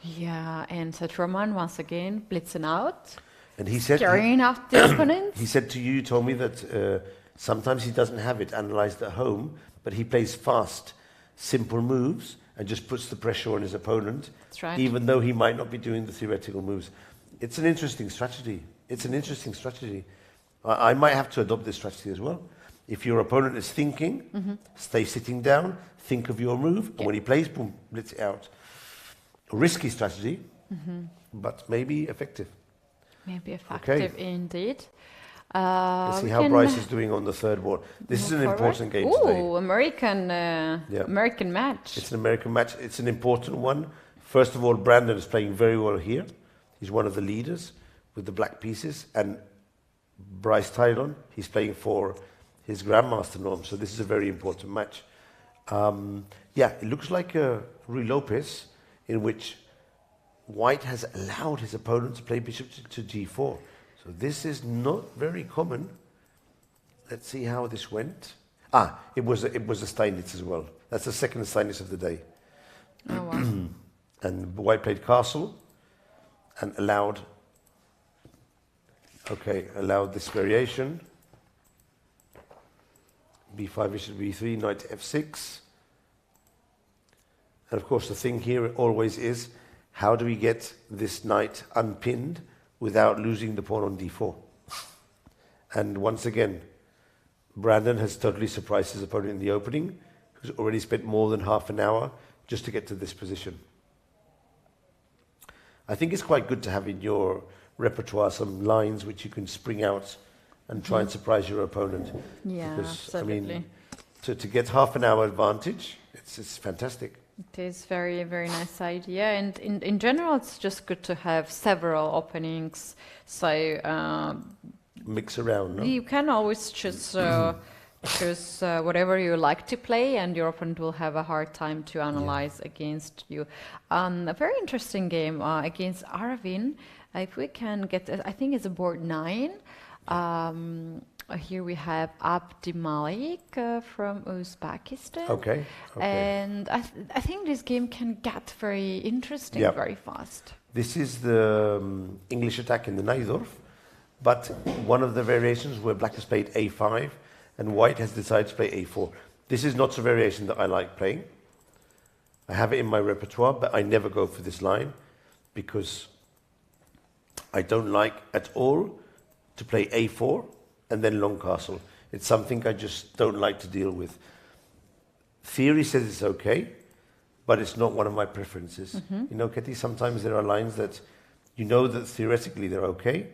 [SPEAKER 1] Yeah, and Shtourman once again blitzing out,
[SPEAKER 2] and he said
[SPEAKER 1] scaring out the opponent.
[SPEAKER 2] He said to you, told me that sometimes he doesn't have it analyzed at home, but he plays fast, simple moves and just puts the pressure on his opponent.
[SPEAKER 1] That's right.
[SPEAKER 2] Even though he might not be doing the theoretical moves. It's an interesting strategy. I might have to adopt this strategy as well. If your opponent is thinking, stay sitting down, think of your move, and when he plays, boom, blitz it out. A risky strategy, but maybe effective.
[SPEAKER 1] Maybe effective indeed.
[SPEAKER 2] Let's see how Bryce is doing on the third board. This is an important game today.
[SPEAKER 1] American match.
[SPEAKER 2] It's an American match. It's an important one. First of all, Brandon is playing very well here. He's one of the leaders with the black pieces. And Bryce Tylon, he's playing for his Grandmaster norm. So this is a very important match. It looks like Ruy Lopez, in which White has allowed his opponent to play bishop to g4. So this is not very common. Let's see how this went. It was a Steinitz as well. That's the second Steinitz of the day.
[SPEAKER 1] Oh, wow.
[SPEAKER 2] And White played castle and allowed this variation. b5, bishop b3, knight to f6. And of course the thing here always is, how do we get this knight unpinned without losing the pawn on d4? And once again, Brandon has totally surprised his opponent in the opening, who's already spent more than half an hour just to get to this position. I think it's quite good to have in your repertoire some lines which you can spring out and try and surprise your opponent.
[SPEAKER 1] Yeah,
[SPEAKER 2] because,
[SPEAKER 1] absolutely.
[SPEAKER 2] I mean, to get half an hour advantage, it's fantastic.
[SPEAKER 1] It is very, very nice idea. And in general, it's just good to have several openings. So
[SPEAKER 2] mix around, no?
[SPEAKER 1] you can always just choose whatever you like to play, and your opponent will have a hard time to analyze against you. A very interesting game against Arvin. If we can get, I think it's a board 9. Here we have Abdi Malik from Uzbekistan.
[SPEAKER 2] Okay.
[SPEAKER 1] And I think this game can get very interesting very fast.
[SPEAKER 2] This is the English attack in the Najdorf, but one of the variations where black has played a5 and white has decided to play a4. This is not a variation that I like playing. I have it in my repertoire, but I never go for this line because I don't like at all to play a4 and then long castle. It's something I just don't like to deal with. Theory says it's okay, but it's not one of my preferences. You know, Ketty, sometimes there are lines that you know that theoretically they're okay,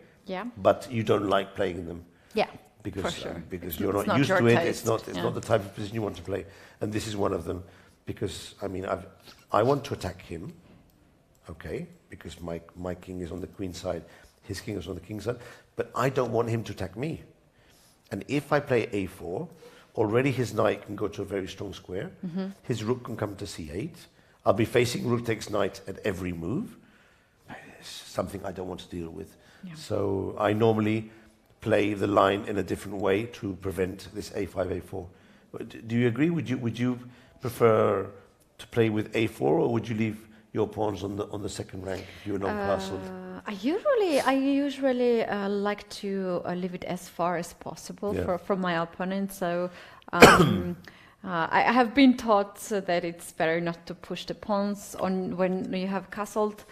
[SPEAKER 2] but you don't like playing them.
[SPEAKER 1] Yeah,
[SPEAKER 2] because,
[SPEAKER 1] for sure.
[SPEAKER 2] Because you're not used to it. It's not the type of position you want to play. And this is one of them. Because, I mean, I want to attack him, okay, because my king is on the queen side, his king is on the king side, but I don't want him to attack me. And if I play a4, already his knight can go to a very strong square. His rook can come to c8. I'll be facing rook takes knight at every move. It's something I don't want to deal with. So I normally play the line in a different way to prevent this a5, a4. Do you agree? Would you prefer to play with a4, or would you leave your pawns on the second rank if you're non-castled?
[SPEAKER 1] I usually like to leave it as far as possible from my opponent. So I have been taught that it's better not to push the pawns on when you have castled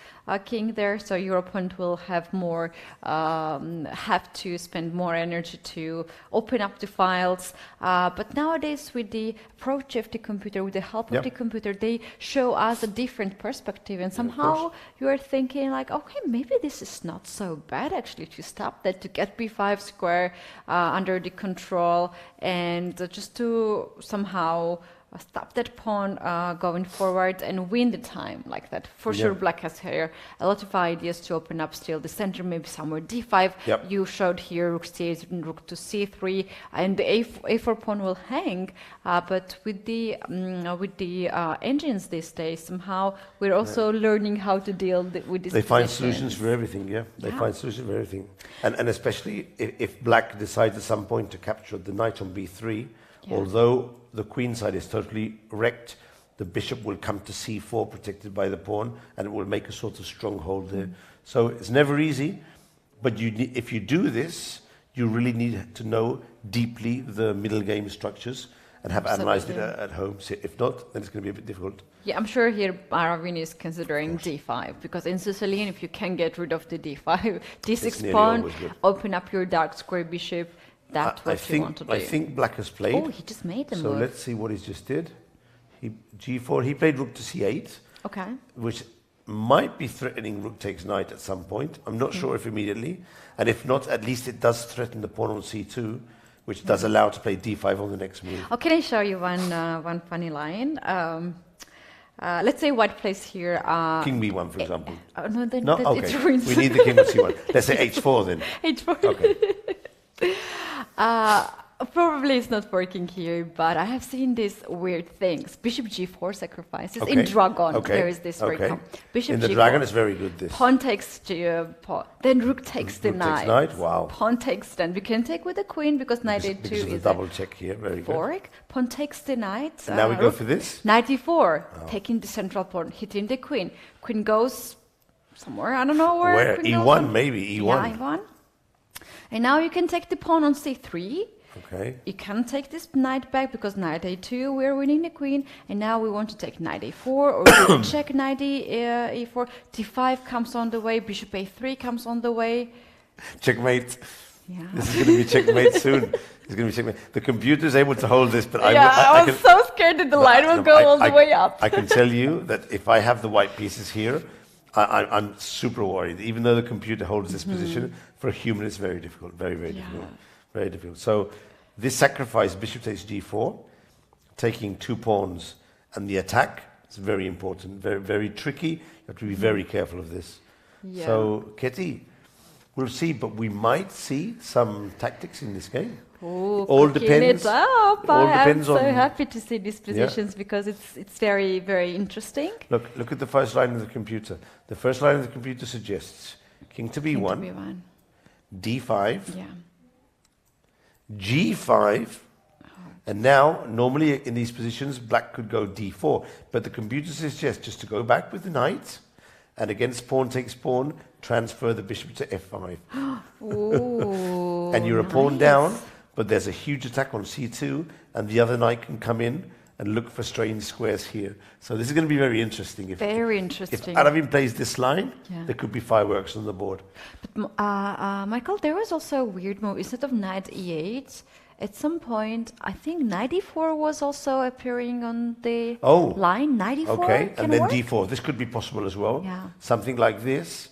[SPEAKER 1] king there. So your opponent will have more, have to spend more energy to open up the files. But nowadays, with the approach of the computer, with the help of the computer, they show us a different perspective. And somehow you are thinking like, okay, maybe this is not so bad actually to stop that, to get b5 square under the control, and just to somehow stop that pawn going forward and win the time like that. For sure, black has here a lot of ideas to open up still the center, maybe somewhere d5. You showed here rook c8 and rook to c3, and the a4 pawn will hang. But with the engines these days, somehow we're also learning how to deal with this.
[SPEAKER 2] They find solutions for everything, They find solutions for everything. And especially if black decides at some point to capture the knight on b3, although the queen side is totally wrecked, the bishop will come to c4 protected by the pawn, and it will make a sort of stronghold there. So it's never easy, but if you do this, you really need to know deeply the middle game structures and have analyzed it at home. So if not, then it's going to be a bit difficult. Yeah,
[SPEAKER 1] I'm sure here Aravin is considering d5, because in Sicilian, if you can get rid of the d5, d6 pawn, open up your dark square bishop. That's what you want to do.
[SPEAKER 2] I think black has played.
[SPEAKER 1] Oh, he just made the move.
[SPEAKER 2] So let's see what he just did. G4, he played rook to c8.
[SPEAKER 1] Okay.
[SPEAKER 2] Which might be threatening rook takes knight at some point. I'm not sure if immediately. And if not, at least it does threaten the pawn on c2, which does allow to play d5 on the next move.
[SPEAKER 1] Oh, can I show you one funny line? Let's say white plays here.
[SPEAKER 2] King b1, for example.
[SPEAKER 1] No,
[SPEAKER 2] okay.
[SPEAKER 1] It's ruined.
[SPEAKER 2] We need the king on c1. Let's say h4 then.
[SPEAKER 1] h4.
[SPEAKER 2] Okay.
[SPEAKER 1] Probably it's not working here, but I have seen these weird things. Bishop g4 sacrifices. In Dragon, there is this very common. Bishop
[SPEAKER 2] in the
[SPEAKER 1] g4.
[SPEAKER 2] Dragon, it's very good, this.
[SPEAKER 1] Pawn takes pawn. Then rook takes the knight.
[SPEAKER 2] Knight, wow.
[SPEAKER 1] Pawn takes then. We can take with the queen because knight a2 is
[SPEAKER 2] a double check here, very
[SPEAKER 1] fork. Good. Pawn takes the knight.
[SPEAKER 2] And now we go for this?
[SPEAKER 1] Knight e4, taking the central pawn, hitting the queen. Queen goes somewhere, I don't know where.
[SPEAKER 2] Where? E1, maybe, E1.
[SPEAKER 1] Yeah, E1. And now you can take the pawn on c3.
[SPEAKER 2] Okay.
[SPEAKER 1] You can take this knight back because knight a2, we're winning the queen. And now we want to take knight a4 or check knight e4. d5 comes on the way, bishop a3 comes on the way.
[SPEAKER 2] Checkmate.
[SPEAKER 1] Yeah.
[SPEAKER 2] This is going to be checkmate soon. It's going to be checkmate. The computer is able to hold this, but
[SPEAKER 1] I was so scared that the line will go all the way up.
[SPEAKER 2] I can tell you that if I have the white pieces here, I'm super worried. Even though the computer holds this position, for a human it's very difficult, very, very difficult. Very difficult. So this sacrifice, bishop takes g4, taking 2 pawns, and the attack is very important, very, very tricky. You have to be very careful of this. So, Ketty, we'll see, but we might see some tactics in this game.
[SPEAKER 1] Oh,
[SPEAKER 2] All
[SPEAKER 1] cooking
[SPEAKER 2] depends.
[SPEAKER 1] it up.
[SPEAKER 2] All
[SPEAKER 1] I'm
[SPEAKER 2] depends
[SPEAKER 1] so
[SPEAKER 2] on.
[SPEAKER 1] happy to see these positions because it's very, very interesting.
[SPEAKER 2] Look at the first line of the computer. The first line of the computer suggests king to
[SPEAKER 1] King to
[SPEAKER 2] b1,
[SPEAKER 1] B1.
[SPEAKER 2] d5,
[SPEAKER 1] Yeah.
[SPEAKER 2] g5, and now, normally in these positions, black could go d4, but the computer suggests just to go back with the knight, and against pawn takes pawn, transfer the bishop to f5.
[SPEAKER 1] Ooh,
[SPEAKER 2] And you're a pawn
[SPEAKER 1] nice.
[SPEAKER 2] down, but there's a huge attack on c2, and the other knight can come in and look for strange squares here. So this is going to be very interesting.
[SPEAKER 1] Very
[SPEAKER 2] If
[SPEAKER 1] interesting.
[SPEAKER 2] Aravin plays this line,
[SPEAKER 1] Yeah.
[SPEAKER 2] there could be fireworks on the board.
[SPEAKER 1] But Michael, there was also a weird move. Instead of knight e8, at some point, I think knight e4 was also appearing on the line. Knight e4
[SPEAKER 2] Okay,
[SPEAKER 1] can
[SPEAKER 2] and then
[SPEAKER 1] work?
[SPEAKER 2] d4. This could be possible as well.
[SPEAKER 1] Yeah.
[SPEAKER 2] Something like this.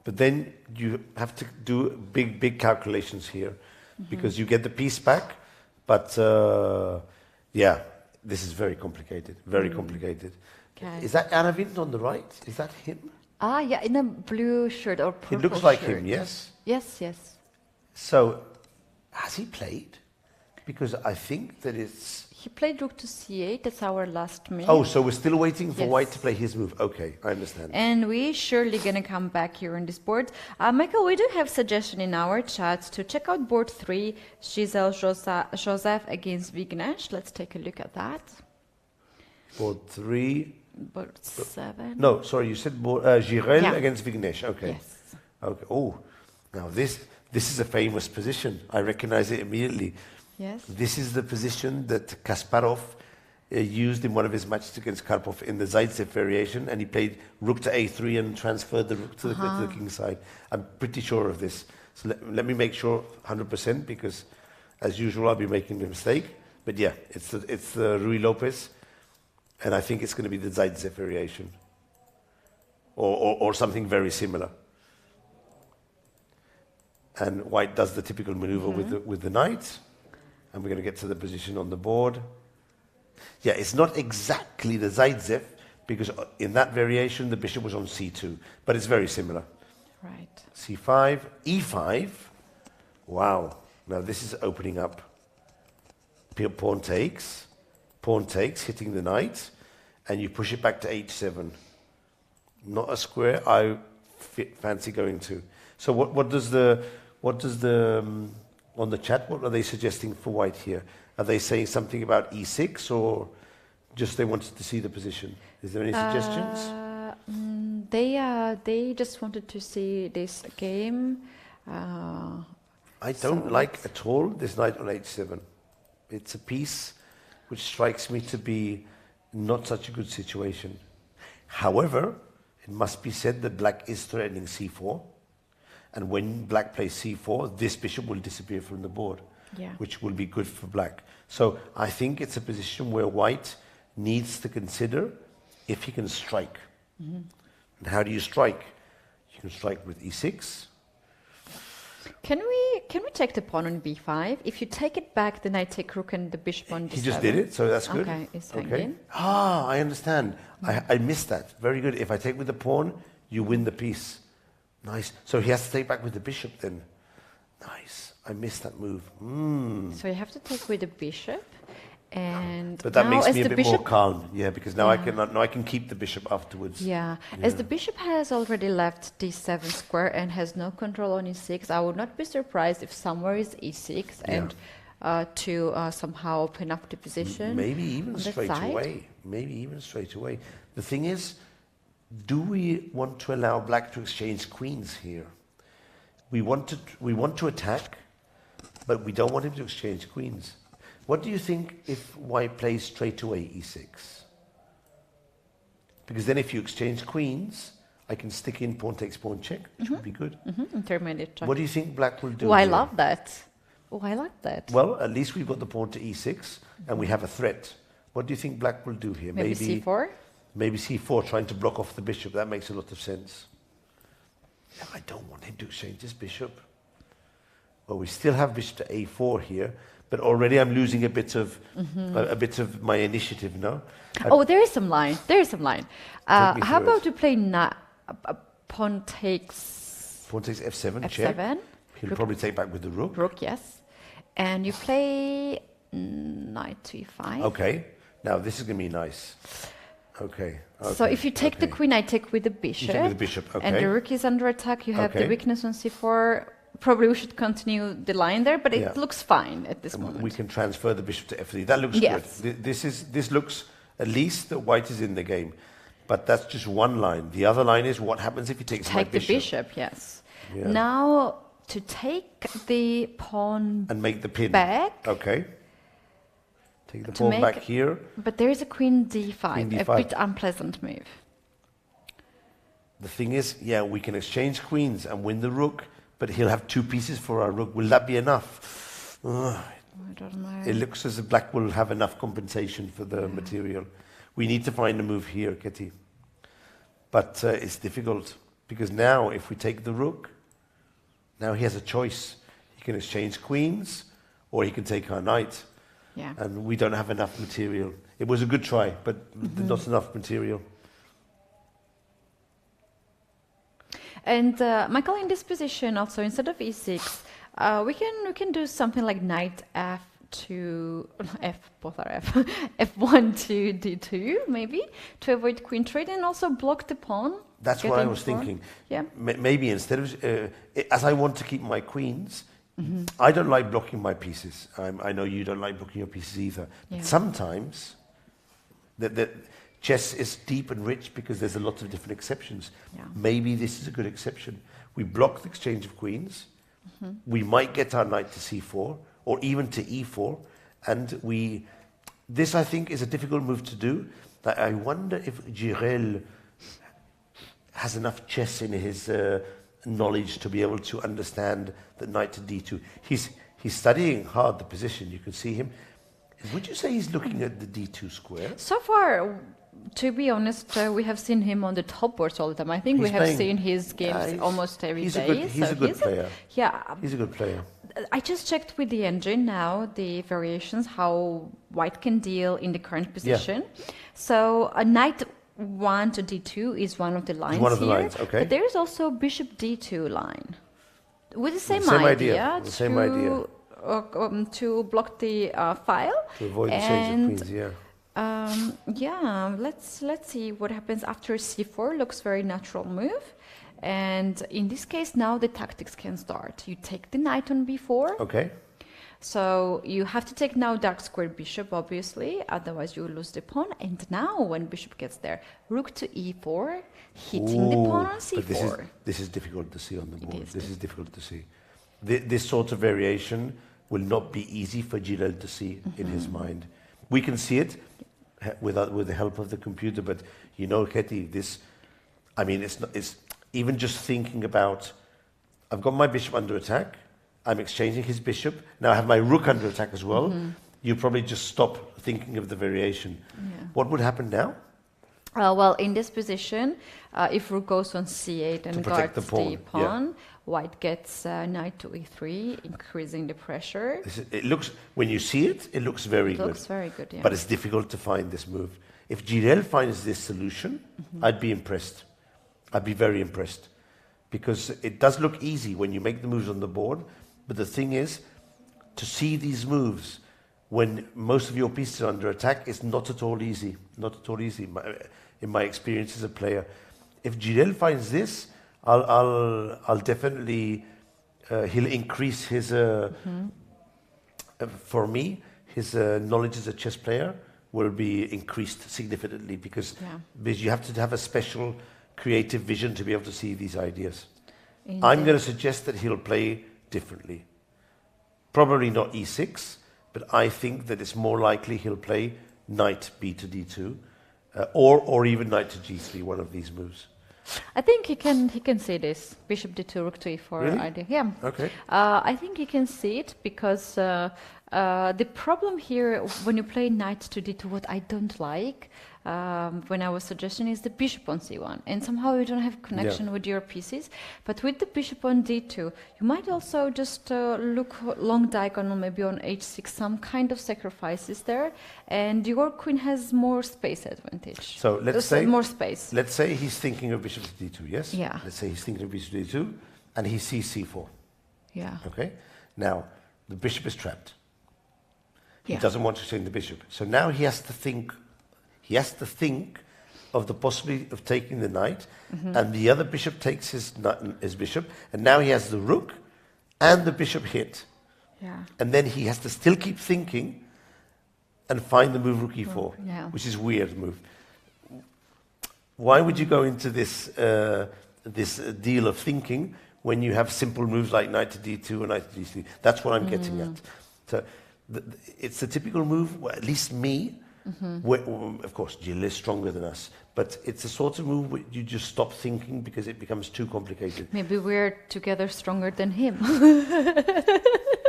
[SPEAKER 2] But then you have to do big calculations here because you get the piece back. But yeah, this is very complicated. Very complicated.
[SPEAKER 1] Okay.
[SPEAKER 2] Is that Aravin on the right? Is that him?
[SPEAKER 1] Ah, yeah, in a blue shirt or purple
[SPEAKER 2] It looks like
[SPEAKER 1] shirt.
[SPEAKER 2] him, yes?
[SPEAKER 1] Yes, yes.
[SPEAKER 2] So, has he played? Because I think that it's...
[SPEAKER 1] He played rook to c8. That's our last move.
[SPEAKER 2] Oh, so we're still waiting for
[SPEAKER 1] Yes.
[SPEAKER 2] white to play his move. Okay, I understand.
[SPEAKER 1] And we surely gonna come back here on this board. Michael, we do have suggestion in our chat to check out board 3, Giselle Joseph against Vignesh. Let's take a look at that.
[SPEAKER 2] Board 3...
[SPEAKER 1] Board 7.
[SPEAKER 2] No, sorry, you said Girel
[SPEAKER 1] Yeah.
[SPEAKER 2] against Vignesh. Okay.
[SPEAKER 1] Yes.
[SPEAKER 2] Okay. Oh, now this is a famous position. I recognize it immediately.
[SPEAKER 1] Yes.
[SPEAKER 2] This is the position that Kasparov used in one of his matches against Karpov in the Zaitsev variation, and he played rook to a3 and transferred the rook to the king side. I'm pretty sure of this. So let me make sure 100% because, as usual, I'll be making a mistake. But yeah, it's the Rui Lopez. And I think it's going to be the Zaitsev variation. Or something very similar. And white does the typical maneuver with the knight. And we're going to get to the position on the board. Yeah, it's not exactly the Zaitsev, because in that variation the bishop was on c2. But it's very similar.
[SPEAKER 1] Right.
[SPEAKER 2] c5, e5. Wow. Now this is opening up. Pawn takes, hitting the knight, and you push it back to h7. Not a square I fancy going to. So what does the on the chat, what are they suggesting for white here? Are they saying something about e6 or just they wanted to see the position? Is there any suggestions?
[SPEAKER 1] They just wanted to see this game.
[SPEAKER 2] I don't like at all this knight on h7. It's a piece which strikes me to be not such a good situation. However, it must be said that black is threatening c4. And when black plays c4, this bishop will disappear from the board, which will be good for black. So I think it's a position where white needs to consider if he can strike. And how do you strike? You can strike with e6.
[SPEAKER 1] Can we take the pawn on b5? If you take it back, the knight take rook and the bishop on d7.
[SPEAKER 2] He just did it, so that's good.
[SPEAKER 1] Okay, it's hanging.
[SPEAKER 2] Ah, I understand. I missed that. Very good. If I take with the pawn, you win the piece. Nice. So he has to take back with the bishop then. Nice. I missed that move.
[SPEAKER 1] So you have to take with the bishop. And
[SPEAKER 2] But that
[SPEAKER 1] now
[SPEAKER 2] makes
[SPEAKER 1] as
[SPEAKER 2] me a
[SPEAKER 1] the
[SPEAKER 2] bit more
[SPEAKER 1] bishop,
[SPEAKER 2] calm. Yeah, because now I can keep the bishop afterwards.
[SPEAKER 1] as the bishop has already left d7 square and has no control on e6, I would not be surprised if somewhere is e6 and to somehow open up the position.
[SPEAKER 2] Maybe even
[SPEAKER 1] on that
[SPEAKER 2] straight
[SPEAKER 1] side.
[SPEAKER 2] away. Maybe even straight away. The thing is, do we want to allow black to exchange queens here? We want to attack, but we don't want him to exchange queens. What do you think if white plays straight away e6? Because then if you exchange queens, I can stick in pawn takes pawn check, which would be good.
[SPEAKER 1] Intermediate check.
[SPEAKER 2] What do you think black will do?
[SPEAKER 1] Oh, I
[SPEAKER 2] here?
[SPEAKER 1] love that. Oh, I like that.
[SPEAKER 2] Well, at least we've got the pawn to e6, and we have a threat. What do you think black will do here?
[SPEAKER 1] Maybe c4?
[SPEAKER 2] Maybe c4, trying to block off the bishop. That makes a lot of sense. No, I don't want him to exchange this bishop. Well, we still have bishop to a4 here, but already I'm losing a bit of my initiative, no?
[SPEAKER 1] Oh, there is some line. There is some line.
[SPEAKER 2] Take me
[SPEAKER 1] How
[SPEAKER 2] through
[SPEAKER 1] about
[SPEAKER 2] it.
[SPEAKER 1] to play pawn takes
[SPEAKER 2] Pawn takes f7,
[SPEAKER 1] f7?
[SPEAKER 2] check. He'll probably take back with the rook.
[SPEAKER 1] Rook, yes. And you play knight to e5.
[SPEAKER 2] Okay. Now this is going to be nice. Okay.
[SPEAKER 1] So if you take the queen, I take with the bishop.
[SPEAKER 2] You take with the bishop, okay.
[SPEAKER 1] And the rook is under attack. You have the weakness on c4. Probably we should continue the line there, but it looks fine at this moment.
[SPEAKER 2] We can transfer the bishop to f3. That looks good. This looks, at least that white is in the game. But that's just one line. The other line is what happens if he takes my bishop.
[SPEAKER 1] Take the bishop, yes. Yeah. Now to take the pawn
[SPEAKER 2] and make the pin
[SPEAKER 1] back.
[SPEAKER 2] Okay. Take the pawn back here.
[SPEAKER 1] But there is a queen d5,
[SPEAKER 2] queen d5,
[SPEAKER 1] a bit unpleasant move.
[SPEAKER 2] The thing is, we can exchange queens and win the rook, but he'll have 2 pieces for our rook. Will that be enough?
[SPEAKER 1] I don't know.
[SPEAKER 2] It looks as if black will have enough compensation for the material. We need to find a move here, Ketty. But it's difficult, because now if we take the rook, now he has a choice. He can exchange queens, or he can take our knight.
[SPEAKER 1] Yeah.
[SPEAKER 2] And we don't have enough material. It was a good try, but not enough material.
[SPEAKER 1] And Michael, in this position also, instead of e6, we can do something like knight f2, f1 to d2, maybe, to avoid queen trade and also block the pawn.
[SPEAKER 2] That's what I was thinking.
[SPEAKER 1] Yeah.
[SPEAKER 2] Maybe instead of, as I want to keep my queens, I don't like blocking my pieces. I know you don't like blocking your pieces either. But sometimes, the chess is deep and rich because there's a lot of different exceptions. Yeah. Maybe this is a good exception. We block the exchange of queens. We might get our knight to c4 or even to e4. And this I think is a difficult move to do. I wonder if Jirel has enough chess in his knowledge to be able to understand that knight to d2. He's studying hard the position. You can see him. Would you say he's looking at the d2 square?
[SPEAKER 1] So far, to be honest, we have seen him on the top boards all the time. I think we have seen his games almost every day.
[SPEAKER 2] He's a good player. He's a good player.
[SPEAKER 1] I just checked with the engine now, the variations, how white can deal in the current position. So a knight 1 to d2 is one of the lines
[SPEAKER 2] one of the
[SPEAKER 1] here.
[SPEAKER 2] lines, okay.
[SPEAKER 1] But there is also bishop d2 line with the same idea.
[SPEAKER 2] The same idea.
[SPEAKER 1] To block the file.
[SPEAKER 2] To avoid the change of queens,
[SPEAKER 1] let's see what happens after c4. Looks very natural move. And in this case, now the tactics can start. You take the knight on b4.
[SPEAKER 2] Okay.
[SPEAKER 1] So you have to take now dark square bishop, obviously, otherwise you will lose the pawn. And now when bishop gets there, rook to e4, hitting the pawn on c4.
[SPEAKER 2] But this is difficult to see on the board. This is difficult to see. This sort of variation will not be easy for Jirel to see in his mind. We can see it with the help of the computer, but you know, Ketty, it's even just thinking about, I've got my bishop under attack, I'm exchanging his bishop, now I have my rook under attack as well. You probably just stop thinking of the variation. What would happen now?
[SPEAKER 1] Well, in this position, if rook goes on c8 and guards the pawn, white gets knight to e3, increasing the pressure.
[SPEAKER 2] It looks, when you see it, it looks very good.
[SPEAKER 1] It looks very good, yeah.
[SPEAKER 2] But it's difficult to find this move. If Jirel finds this solution, I'd be impressed. I'd be very impressed. Because it does look easy when you make the moves on the board, but the thing is, to see these moves when most of your pieces are under attack is not at all easy. Not at all easy, in my experience as a player. If Jirel finds this, I'll definitely, he'll increase his, for me, his knowledge as a chess player will be increased significantly because you have to have a special creative vision to be able to see these ideas. Indeed. I'm going to suggest that he'll play differently. Probably not e6, but I think that it's more likely he'll play knight b to d2, or even knight to g3, one of these moves.
[SPEAKER 1] I think he can see this bishop d2, rook to e4 idea. Yeah. Okay. I think he can see it because the problem here when you play knight to d2, what I don't like when I was suggesting is the bishop on c1, and somehow you don't have connection with your pieces. But with the bishop on d2, you might also just look long diagonal, maybe on h6, some kind of sacrifices there, and your queen has more space advantage.
[SPEAKER 2] So let's say
[SPEAKER 1] more space.
[SPEAKER 2] Let's say he's thinking of bishop to d2. Yes.
[SPEAKER 1] Yeah.
[SPEAKER 2] Let's say he's thinking of bishop to d2, and he sees c4.
[SPEAKER 1] Yeah.
[SPEAKER 2] Okay. Now, The bishop is trapped. He
[SPEAKER 1] Yeah.
[SPEAKER 2] doesn't want to exchange the bishop. So now he has to think. He has to think of the possibility of taking the knight, and the other bishop takes his bishop, and now he has the rook and the bishop hit.
[SPEAKER 1] Yeah.
[SPEAKER 2] And then he has to still keep thinking and find the move rook e4,
[SPEAKER 1] Yeah.
[SPEAKER 2] which is weird move. Why would you go into this deal of thinking when you have simple moves like knight to d2 or knight to d3? That's what I'm getting at. So it's a typical move, well, at least me, where, of course, Jill is stronger than us, but it's a sort of move where you just stop thinking because it becomes too complicated.
[SPEAKER 1] Maybe we're together stronger than him.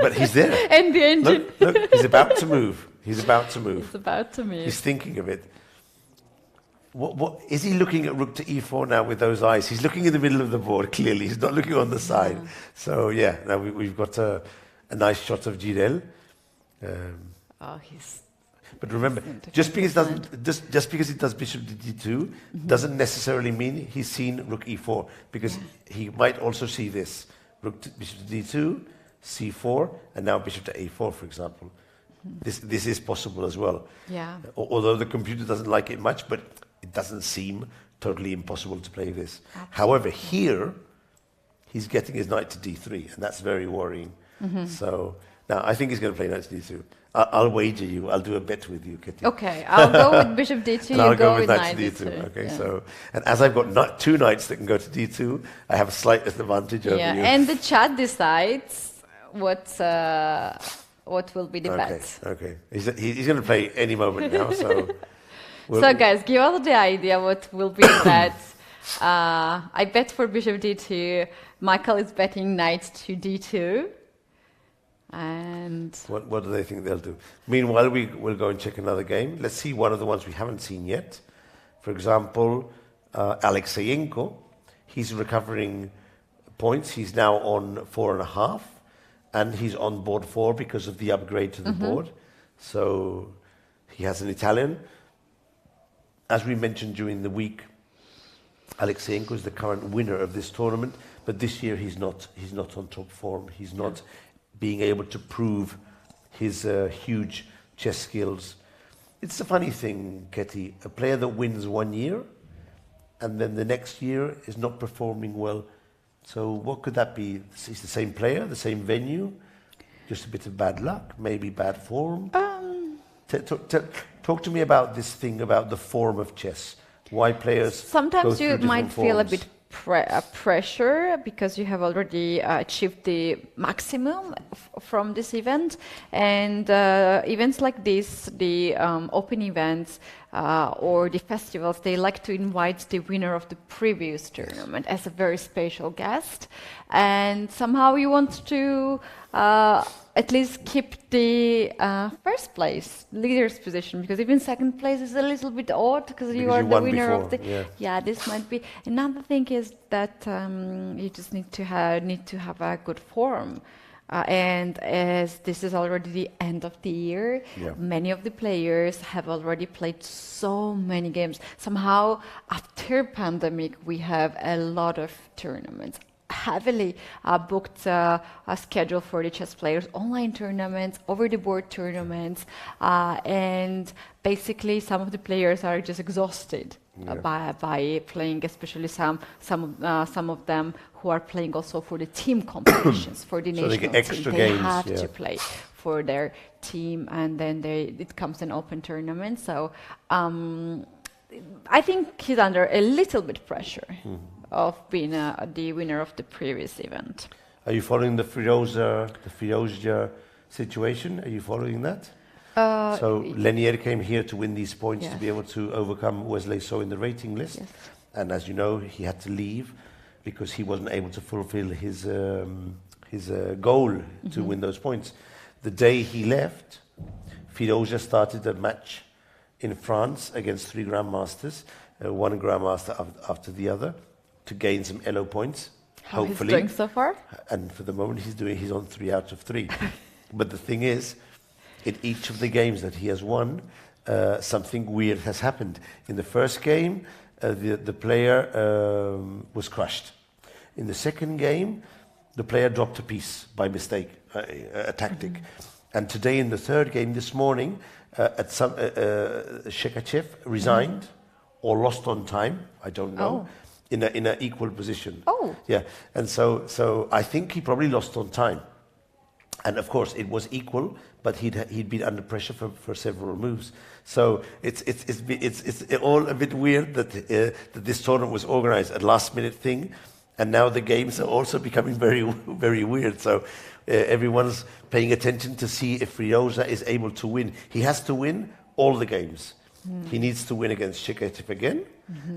[SPEAKER 2] But he's there.
[SPEAKER 1] And the engine.
[SPEAKER 2] Look, he's about to move. He's about to move.
[SPEAKER 1] It's about to move.
[SPEAKER 2] He's thinking of it. What is he looking at rook to e4 now with those eyes? He's looking in the middle of the board, clearly. He's not looking on the side. So, yeah, now we've got a nice shot of Jirel. But remember, just because he does bishop to d2 doesn't necessarily mean he's seen rook e4, because he might also see this. Bishop to d2, c4, and now bishop to a4, for example. This is possible as well.
[SPEAKER 1] Yeah.
[SPEAKER 2] Although the computer doesn't like it much, but it doesn't seem totally impossible to play this.
[SPEAKER 1] Absolutely.
[SPEAKER 2] However, here, he's getting his knight to d3, and that's very worrying. So now I think he's going to play knight to d2. I'll wager you. I'll do a bet with you, Kitty.
[SPEAKER 1] Okay, I'll go with bishop d2,
[SPEAKER 2] And I'll
[SPEAKER 1] you go
[SPEAKER 2] with
[SPEAKER 1] with
[SPEAKER 2] knight
[SPEAKER 1] knight
[SPEAKER 2] to d2.
[SPEAKER 1] d2.
[SPEAKER 2] Okay,
[SPEAKER 1] Yeah.
[SPEAKER 2] so and as I've got two knights that can go to d2, I have a slight advantage over you.
[SPEAKER 1] And the chat decides what will be the bet.
[SPEAKER 2] Okay. He's going to play any moment now, so...
[SPEAKER 1] So guys, give us the idea what will be the bet. I bet for bishop d2. Michael is betting knight to d2. And
[SPEAKER 2] what do they think they'll do? Meanwhile, we'll go and check another game. Let's see one of the ones we haven't seen yet. For example, Alexeyenko. He's recovering points. He's now on 4.5, and he's on board 4 because of the upgrade to the board. So he has an Italian. As we mentioned during the week, Alexeyenko is the current winner of this tournament, but this year he's not on top form. He's not being able to prove his huge chess skills. It's a funny thing, Ketty, a player that wins 1 year and then the next year is not performing well. So what could that be? It's the same player, the same venue, just a bit of bad luck, maybe bad form? Talk to me about this thing, about the form of chess. Why players
[SPEAKER 1] sometimes
[SPEAKER 2] go
[SPEAKER 1] you
[SPEAKER 2] through
[SPEAKER 1] might
[SPEAKER 2] different
[SPEAKER 1] feel a
[SPEAKER 2] forms.
[SPEAKER 1] bit pressure because you have already achieved the maximum from this event, and events like this, the open events or the festivals, they like to invite the winner of the previous tournament as a very special guest, and somehow you want to at least keep the first place, leader's position, because even second place is a little bit odd because you are the winner of the. Yeah, this might be. Another thing is that you just need to have a good form. And as this is already the end of the year, many of the players have already played so many games. Somehow, after pandemic, we have a lot of tournaments. Heavily booked a schedule for the chess players, online tournaments, over-the-board tournaments, and basically some of the players are just exhausted by playing, especially some of them who are playing also for the team competitions, for the national team.
[SPEAKER 2] Extra
[SPEAKER 1] they
[SPEAKER 2] games,
[SPEAKER 1] have to play for their team, and then it comes an open tournament. So I think he's under a little bit pressure of being the winner of the previous event.
[SPEAKER 2] Are you following the Firozja situation? Are you following that? So Lennart came here to win these points to be able to overcome Wesley So in the rating list. And as you know, he had to leave because he wasn't able to fulfill his goal to win those points. The day he left, Firozja started a match in France against 3 grandmasters, one grandmaster after the other, to gain some ELO points.
[SPEAKER 1] How
[SPEAKER 2] hopefully.
[SPEAKER 1] he's doing so far?
[SPEAKER 2] And for the moment, he's on 3 out of 3. But the thing is, in each of the games that he has won, something weird has happened. In the first game, the player was crushed. In the second game, the player dropped a piece by mistake, a tactic. And today in the third game this morning, Shekachev resigned or lost on time, I don't know, in an equal position.
[SPEAKER 1] Oh.
[SPEAKER 2] Yeah, and so I think he probably lost on time. And of course it was equal, but he'd been under pressure for several moves. So it's all a bit weird that this tournament was organized at last minute thing, and now the games are also becoming very very weird. So everyone's paying attention to see if Rioja is able to win. He has to win all the games. He needs to win against Shekachev again,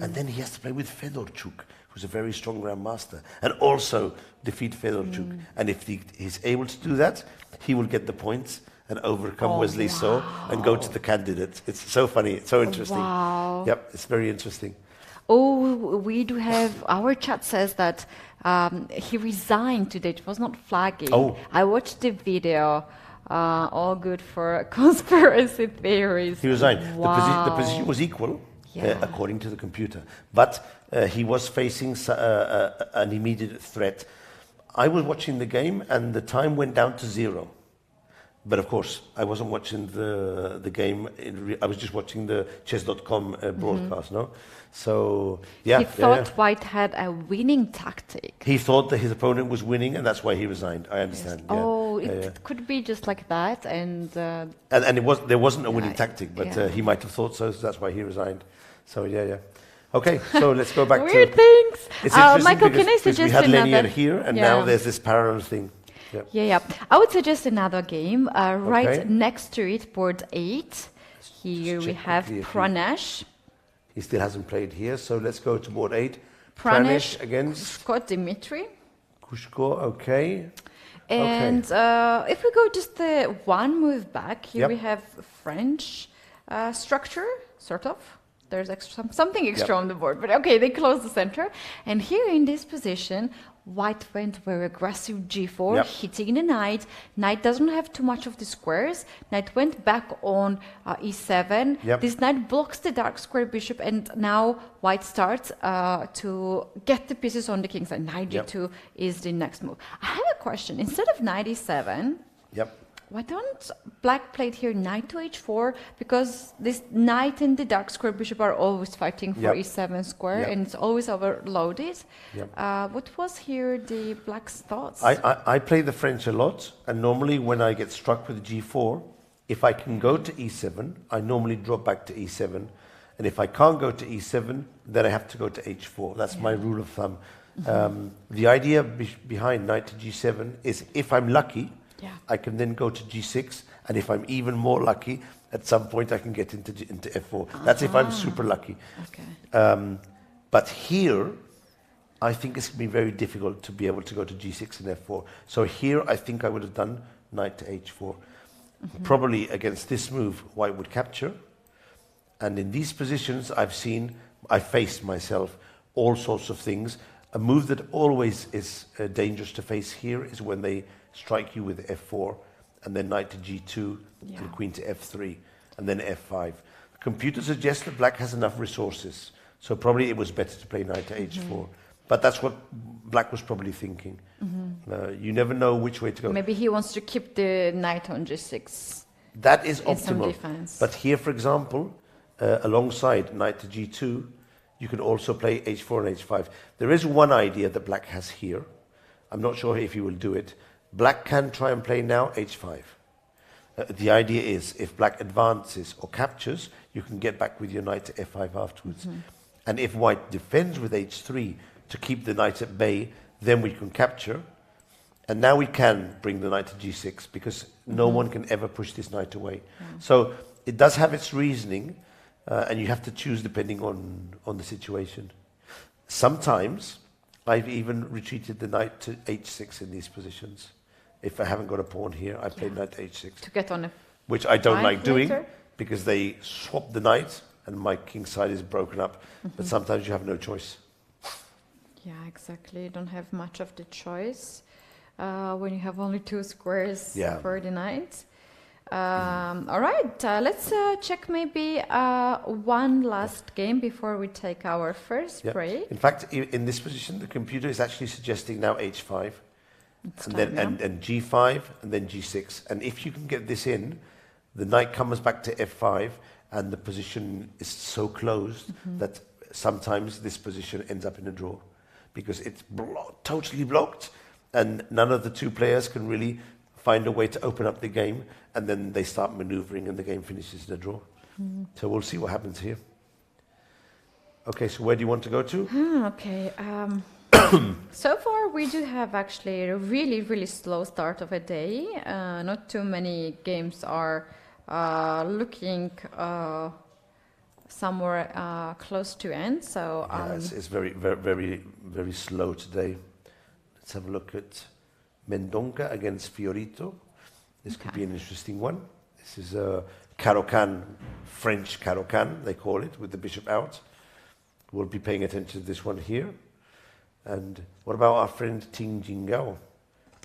[SPEAKER 2] and then he has to play with Fedorchuk, who's a very strong grandmaster, and also defeat Fedorchuk. And if he's able to do that, he will get the points and overcome Wesley So and go to the candidates. It's so funny, it's so interesting.
[SPEAKER 1] Wow.
[SPEAKER 2] Yep, it's very interesting.
[SPEAKER 1] Oh, we do have, our chat says that he resigned today. It was not flagging.
[SPEAKER 2] Oh.
[SPEAKER 1] I watched the video. All good for conspiracy theories.
[SPEAKER 2] He resigned.
[SPEAKER 1] Wow.
[SPEAKER 2] The position was equal,
[SPEAKER 1] Yeah.
[SPEAKER 2] according to the computer. But he was facing an immediate threat. I was watching the game and the time went down to 0. But of course, I wasn't watching the game. I was just watching the chess.com broadcast, no? So, yeah.
[SPEAKER 1] He thought White had a winning tactic.
[SPEAKER 2] He thought that his opponent was winning, and that's why he resigned. I understand.
[SPEAKER 1] Yes.
[SPEAKER 2] Yeah.
[SPEAKER 1] Oh, it could be just like that, and
[SPEAKER 2] there wasn't a winning tactic, but
[SPEAKER 1] yeah.
[SPEAKER 2] he might have thought so that's why he resigned. So, yeah. Okay, so let's go back
[SPEAKER 1] weird
[SPEAKER 2] to...
[SPEAKER 1] things.
[SPEAKER 2] It's interesting
[SPEAKER 1] Michael,
[SPEAKER 2] because,
[SPEAKER 1] can I
[SPEAKER 2] because
[SPEAKER 1] suggest
[SPEAKER 2] we had
[SPEAKER 1] another?
[SPEAKER 2] linear here, and now there's this parallel thing.
[SPEAKER 1] Yeah. I would suggest another game right
[SPEAKER 2] Okay.
[SPEAKER 1] next to it, board 8. Here we
[SPEAKER 2] check
[SPEAKER 1] have
[SPEAKER 2] quickly if
[SPEAKER 1] Pranesh.
[SPEAKER 2] He still hasn't played here, so let's go to board 8.
[SPEAKER 1] Pranesh
[SPEAKER 2] against
[SPEAKER 1] Scott Dimitri.
[SPEAKER 2] Kushko, okay.
[SPEAKER 1] And if we go just the one move back, here
[SPEAKER 2] Yep.
[SPEAKER 1] we have French structure, sort of. There's something extra on the board, but okay, they close the center. And here in this position, White went very aggressive G4, hitting the knight. Knight doesn't have too much of the squares. Knight went back on E7. This knight blocks the dark square bishop, and now White starts to get the pieces on the king side. Knight G2 is the next move. I have a question. Instead of knight E7, why don't Black play here knight to H4? Because this knight and the dark square bishop are always fighting for E7 square, and it's always overloaded. What was here the Black's thoughts?
[SPEAKER 2] I play the French a lot, and normally when I get struck with G4, if I can go to E7, I normally drop back to E7. And if I can't go to E7, then I have to go to H4. That's my rule of thumb. The idea behind knight to G7 is if I'm lucky, I can then go to G6, and if I'm even more lucky, at some point I can get into F4. That's if I'm super lucky.
[SPEAKER 1] Okay.
[SPEAKER 2] But here, I think it's going to be very difficult to be able to go to G6 and F4. So here, I think I would have done knight to H4. Probably against this move, White would capture. And in these positions, I faced myself all sorts of things. A move that always is dangerous to face here is when they strike you with F4, and then knight to G2, and queen to F3, and then F5. The computer suggests that Black has enough resources, so probably it was better to play knight to H4. But that's what Black was probably thinking. You never know which way to go.
[SPEAKER 1] Maybe he wants to keep the knight on G6.
[SPEAKER 2] That is
[SPEAKER 1] in some
[SPEAKER 2] optimal.
[SPEAKER 1] defense.
[SPEAKER 2] But here, for example, alongside knight to G2, you can also play H4 and H5. There is one idea that Black has here. I'm not sure if he will do it. Black can try and play now H5. The idea is if Black advances or captures, you can get back with your knight to F5 afterwards. And if White defends with H3 to keep the knight at bay, then we can capture. And now we can bring the knight to G6 because no one can ever push this knight away. So it does have its reasoning, and you have to choose depending on the situation. Sometimes I've even retreated the knight to H6 in these positions. If I haven't got a pawn here, I play knight to H6.
[SPEAKER 1] To get on a
[SPEAKER 2] which I don't like doing
[SPEAKER 1] later?
[SPEAKER 2] because they swap the knight and my king side is broken up. But sometimes you have no choice.
[SPEAKER 1] Yeah, exactly. You don't have much of the choice when you have only 2 squares for the knight. All right, let's check maybe one last game before we take our first break.
[SPEAKER 2] In fact, in this position, the computer is actually suggesting now H5. and then and G5 and then G6. And if you can get this in, the knight comes back to F5 and the position is so closed that sometimes this position ends up in a draw because it's totally blocked and none of the two players can really find a way to open up the game, and then they start maneuvering and the game finishes in a draw. So we'll see what happens here. Okay, so where do you want to go to?
[SPEAKER 1] Okay. So far, we do have actually a really, really slow start of a day. Not too many games are looking somewhere close to end. So
[SPEAKER 2] it's very, very, very, very slow today. Let's have a look at Mendonca against Fiorito. This could be an interesting one. This is a Caro-Kann, French Caro-Kann, they call it, with the bishop out. We'll be paying attention to this one here. And what about our friend Ting Jingao?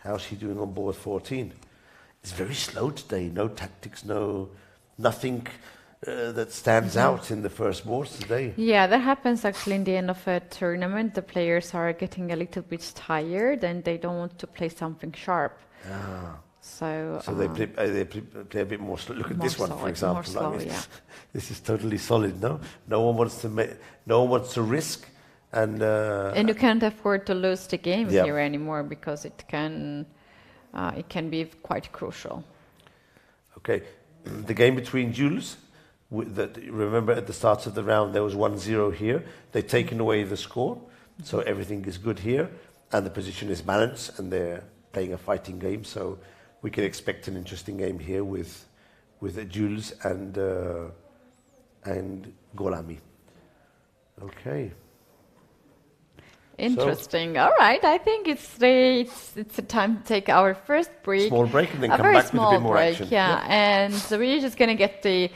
[SPEAKER 2] How's she doing on board 14? It's very slow today. No tactics, nothing that stands out in the first boards today.
[SPEAKER 1] Yeah, that happens actually in the end of a tournament. The players are getting a little bit tired and they don't want to play something sharp. So
[SPEAKER 2] they play a bit more slow. Look at this one, for example.
[SPEAKER 1] Slow,
[SPEAKER 2] this is totally solid. No one wants to risk, and
[SPEAKER 1] you can't afford to lose the game here anymore because it can be quite crucial.
[SPEAKER 2] Okay, the game between Jules. Remember at the start of the round there was 1-0 here. They've taken away the score, so everything is good here, and the position is balanced, and they're playing a fighting game. So we can expect an interesting game here with Jules and Golami. Okay.
[SPEAKER 1] Interesting. So, all right. I think it's a time to take our first break.
[SPEAKER 2] Small break and then come back with a bit more action.
[SPEAKER 1] Yeah. And so we're just gonna get the.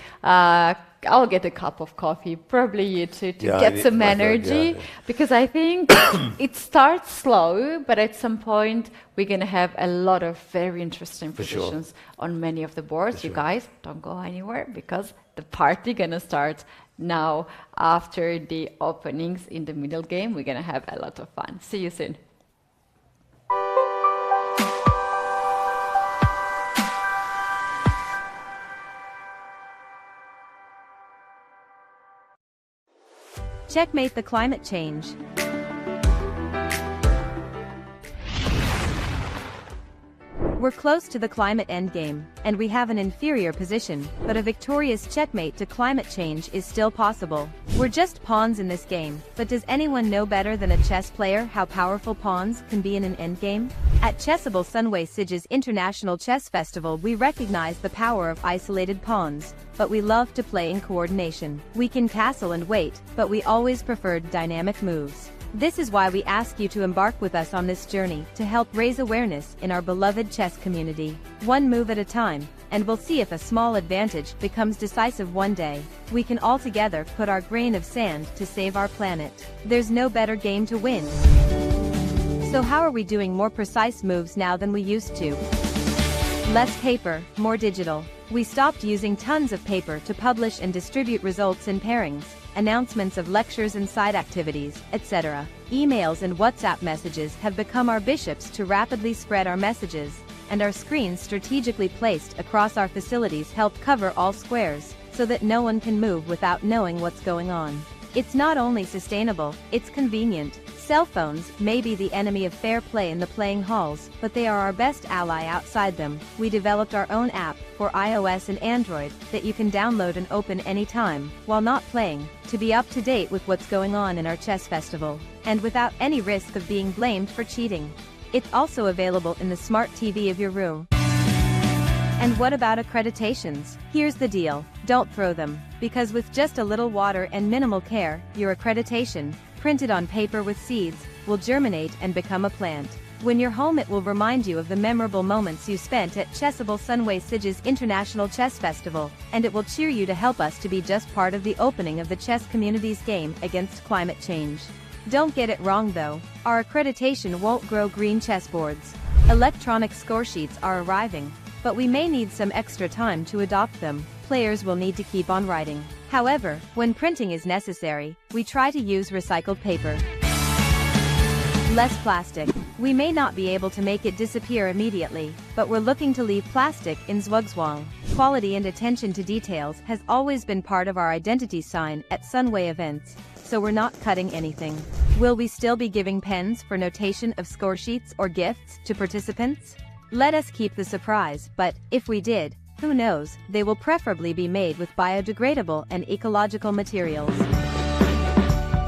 [SPEAKER 1] I'll get a cup of coffee, probably you too, to get some energy, because I think it starts slow, but at some point we're gonna have a lot of very interesting positions on many of the boards. You guys don't go anywhere because the party gonna start now. After the openings in the middle game, we're gonna have a lot of fun. See you soon.
[SPEAKER 3] Checkmate the climate change. We're close to the climate endgame, and we have an inferior position, but a victorious checkmate to climate change is still possible. We're just pawns in this game, but does anyone know better than a chess player how powerful pawns can be in an endgame? At Chessable Sunway Sige's International Chess Festival, we recognize the power of isolated pawns, but we love to play in coordination. We can castle and wait, but we always preferred dynamic moves. This is why we ask you to embark with us on this journey to help raise awareness in our beloved chess community. One move at a time, and we'll see if a small advantage becomes decisive one day. We can all together put our grain of sand to save our planet. There's no better game to win. So how are we doing more precise moves now than we used to? Less paper, more digital. We stopped using tons of paper to publish and distribute results in pairings, announcements of lectures and side activities, etc. Emails and WhatsApp messages have become our bishops to rapidly spread our messages, and our screens strategically placed across our facilities help cover all squares, so that no one can move without knowing what's going on. It's not only sustainable, it's convenient. Cell phones may be the enemy of fair play in the playing halls, but they are our best ally outside them. We developed our own app for iOS and Android that you can download and open anytime, while not playing, to be up to date with what's going on in our chess festival, and without any risk of being blamed for cheating. It's also available in the smart TV of your room. And what about accreditations? Here's the deal, don't throw them, because with just a little water and minimal care, your accreditation, printed on paper with seeds, will germinate and become a plant. When you're home, it will remind you of the memorable moments you spent at Chessable Sunway Sige's International Chess Festival, and it will cheer you to help us to be just part of the opening of the chess community's game against climate change. Don't get it wrong though, our accreditation won't grow green chessboards. Electronic score sheets are arriving, but we may need some extra time to adopt them. Players will need to keep on writing. However, when printing is necessary, we try to use recycled paper. Less plastic. We may not be able to make it disappear immediately, but we're looking to leave plastic in Zhuangzhuang. Quality and attention to details has always been part of our identity sign at Sunway events, so we're not cutting anything. Will we still be giving pens for notation of score sheets or gifts to participants? Let us keep the surprise, but if we did, who knows, they will preferably be made with biodegradable and ecological materials.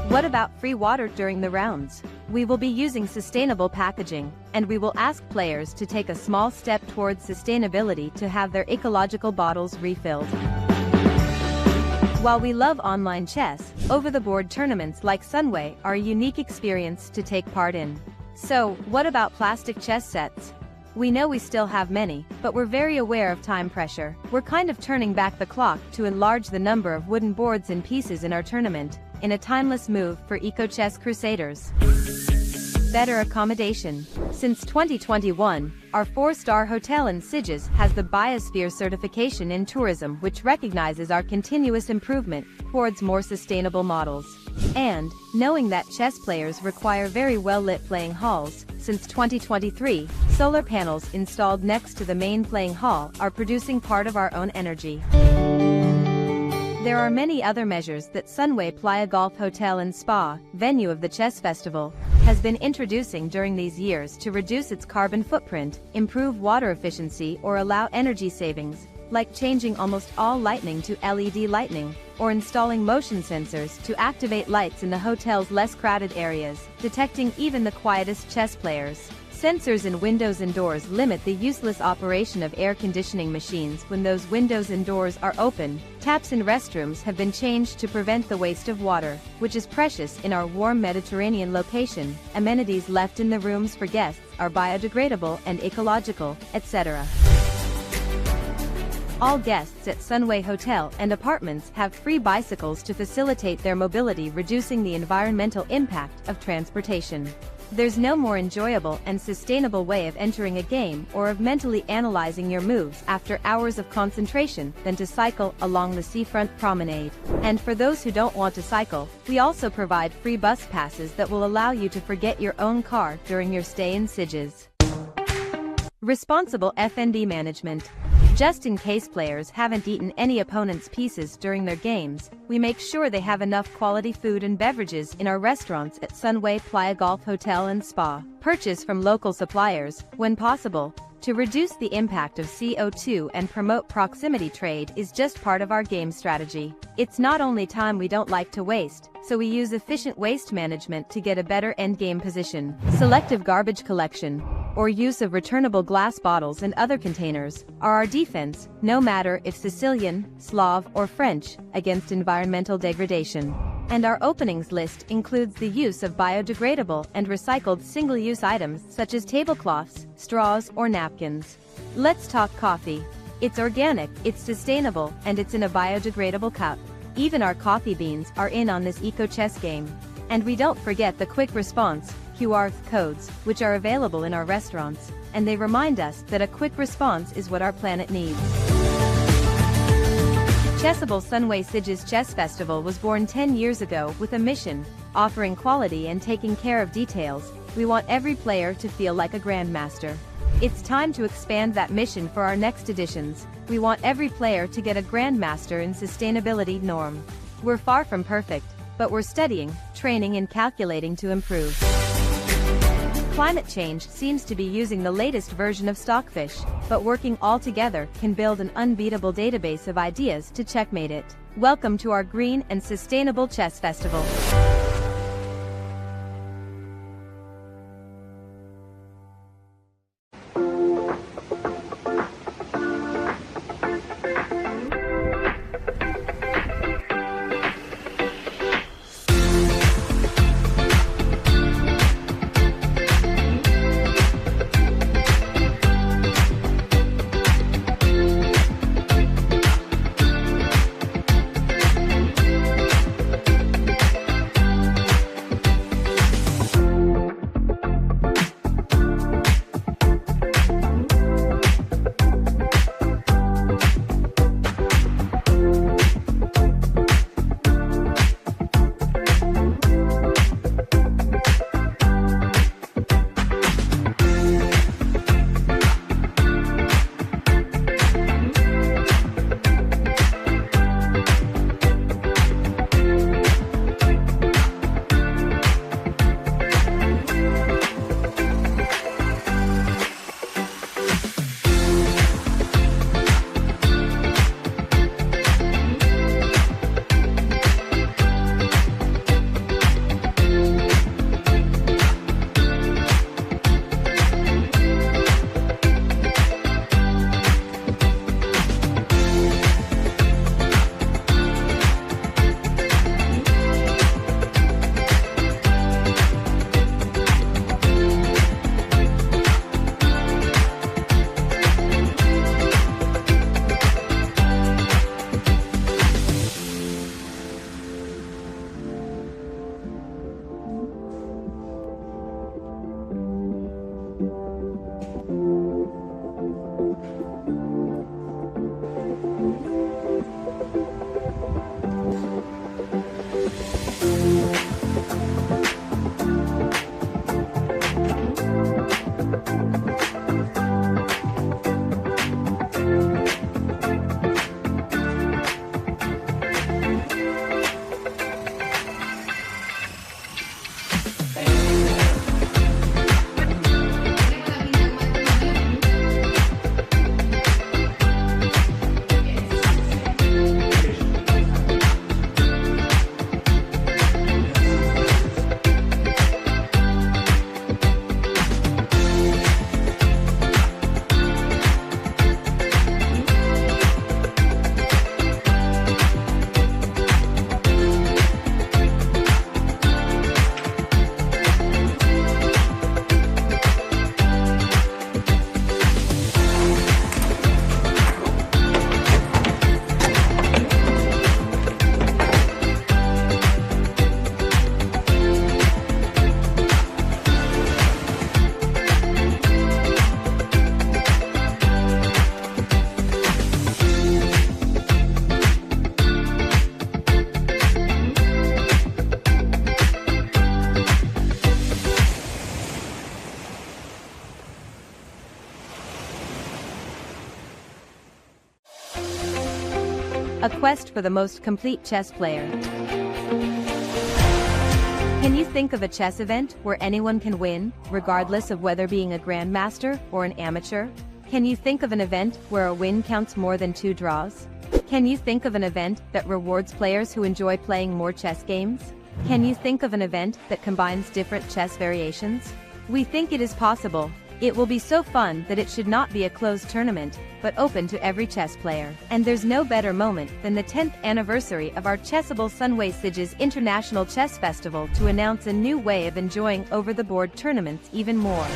[SPEAKER 3] What about free water during the rounds? We will be using sustainable packaging, and we will ask players to take a small step towards sustainability to have their ecological bottles refilled. While we love online chess, over-the-board tournaments like Sunway are a unique experience to take part in. So, what about plastic chess sets? We know we still have many, but we're very aware of time pressure. We're kind of turning back the clock to enlarge the number of wooden boards and pieces in our tournament, in a timeless move for eco-chess crusaders. Better accommodation. Since 2021, our 4-star hotel in Sitges has the Biosphere certification in tourism, which recognizes our continuous improvement towards more sustainable models. And, knowing that chess players require very well-lit playing halls, since 2023, solar panels installed next to the main playing hall are producing part of our own energy. There are many other measures that Sunway Playa Golf Hotel and Spa, venue of the Chess Festival, has been introducing during these years to reduce its carbon footprint, improve water efficiency or allow energy savings, like changing almost all lighting to LED lighting, or installing motion sensors to activate lights in the hotel's less crowded areas, detecting even the quietest chess players. Sensors in windows and doors limit the useless operation of air conditioning machines when those windows and doors are open. Taps in restrooms have been changed to prevent the waste of water, which is precious in our warm Mediterranean location. Amenities left in the rooms for guests are biodegradable and ecological, etc. All guests at Sunway Hotel and Apartments have free bicycles to facilitate their mobility, reducing the environmental impact of transportation. There's no more enjoyable and sustainable way of entering a game or of mentally analyzing your moves after hours of concentration than to cycle along the seafront promenade. And for those who don't want to cycle, we also provide free bus passes that will allow you to forget your own car during your stay in Sitges. Responsible F&B management. Just in case players haven't eaten any opponent's pieces during their games, we make sure they have enough quality food and beverages in our restaurants at Sunway Playa Golf Hotel and Spa. Purchase from local suppliers, when possible, to reduce the impact of CO2 and promote proximity trade is just part of our game strategy. It's not only time we don't like to waste, so we use efficient waste management to get a better endgame position. Selective garbage collection, or use of returnable glass bottles and other containers, are our defense, no matter if Sicilian, Slav or French, against environmental degradation. And our openings list includes the use of biodegradable and recycled single-use items such as tablecloths, straws or napkins. Let's talk coffee. It's organic, it's sustainable, and it's in a biodegradable cup. Even our coffee beans are in on this eco-chess game. And we don't forget the quick response QR codes, which are available in our restaurants, and they remind us that a quick response is what our planet needs. Chessable Sunway Sitges Chess Festival was born 10 years ago with a mission, offering quality and taking care of details. We want every player to feel like a grandmaster. It's time to expand that mission for our next editions. We want every player to get a grandmaster in sustainability norm. We're far from perfect, but we're studying, training and calculating to improve. Climate change seems to be using the latest version of Stockfish, but working all together can build an unbeatable database of ideas to checkmate it. Welcome to our Green and Sustainable Chess Festival. A quest for the most complete chess player. Can you think of a chess event where anyone can win, regardless of whether being a grandmaster or an amateur? Can you think of an event where a win counts more than 2 draws? Can you think of an event that rewards players who enjoy playing more chess games? Can you think of an event that combines different chess variations? We think it is possible. It will be so fun that it should not be a closed tournament, but open to every chess player. And there's no better moment than the 10th anniversary of our Chessable Sunway Sieges International Chess Festival to announce a new way of enjoying over-the-board tournaments even more.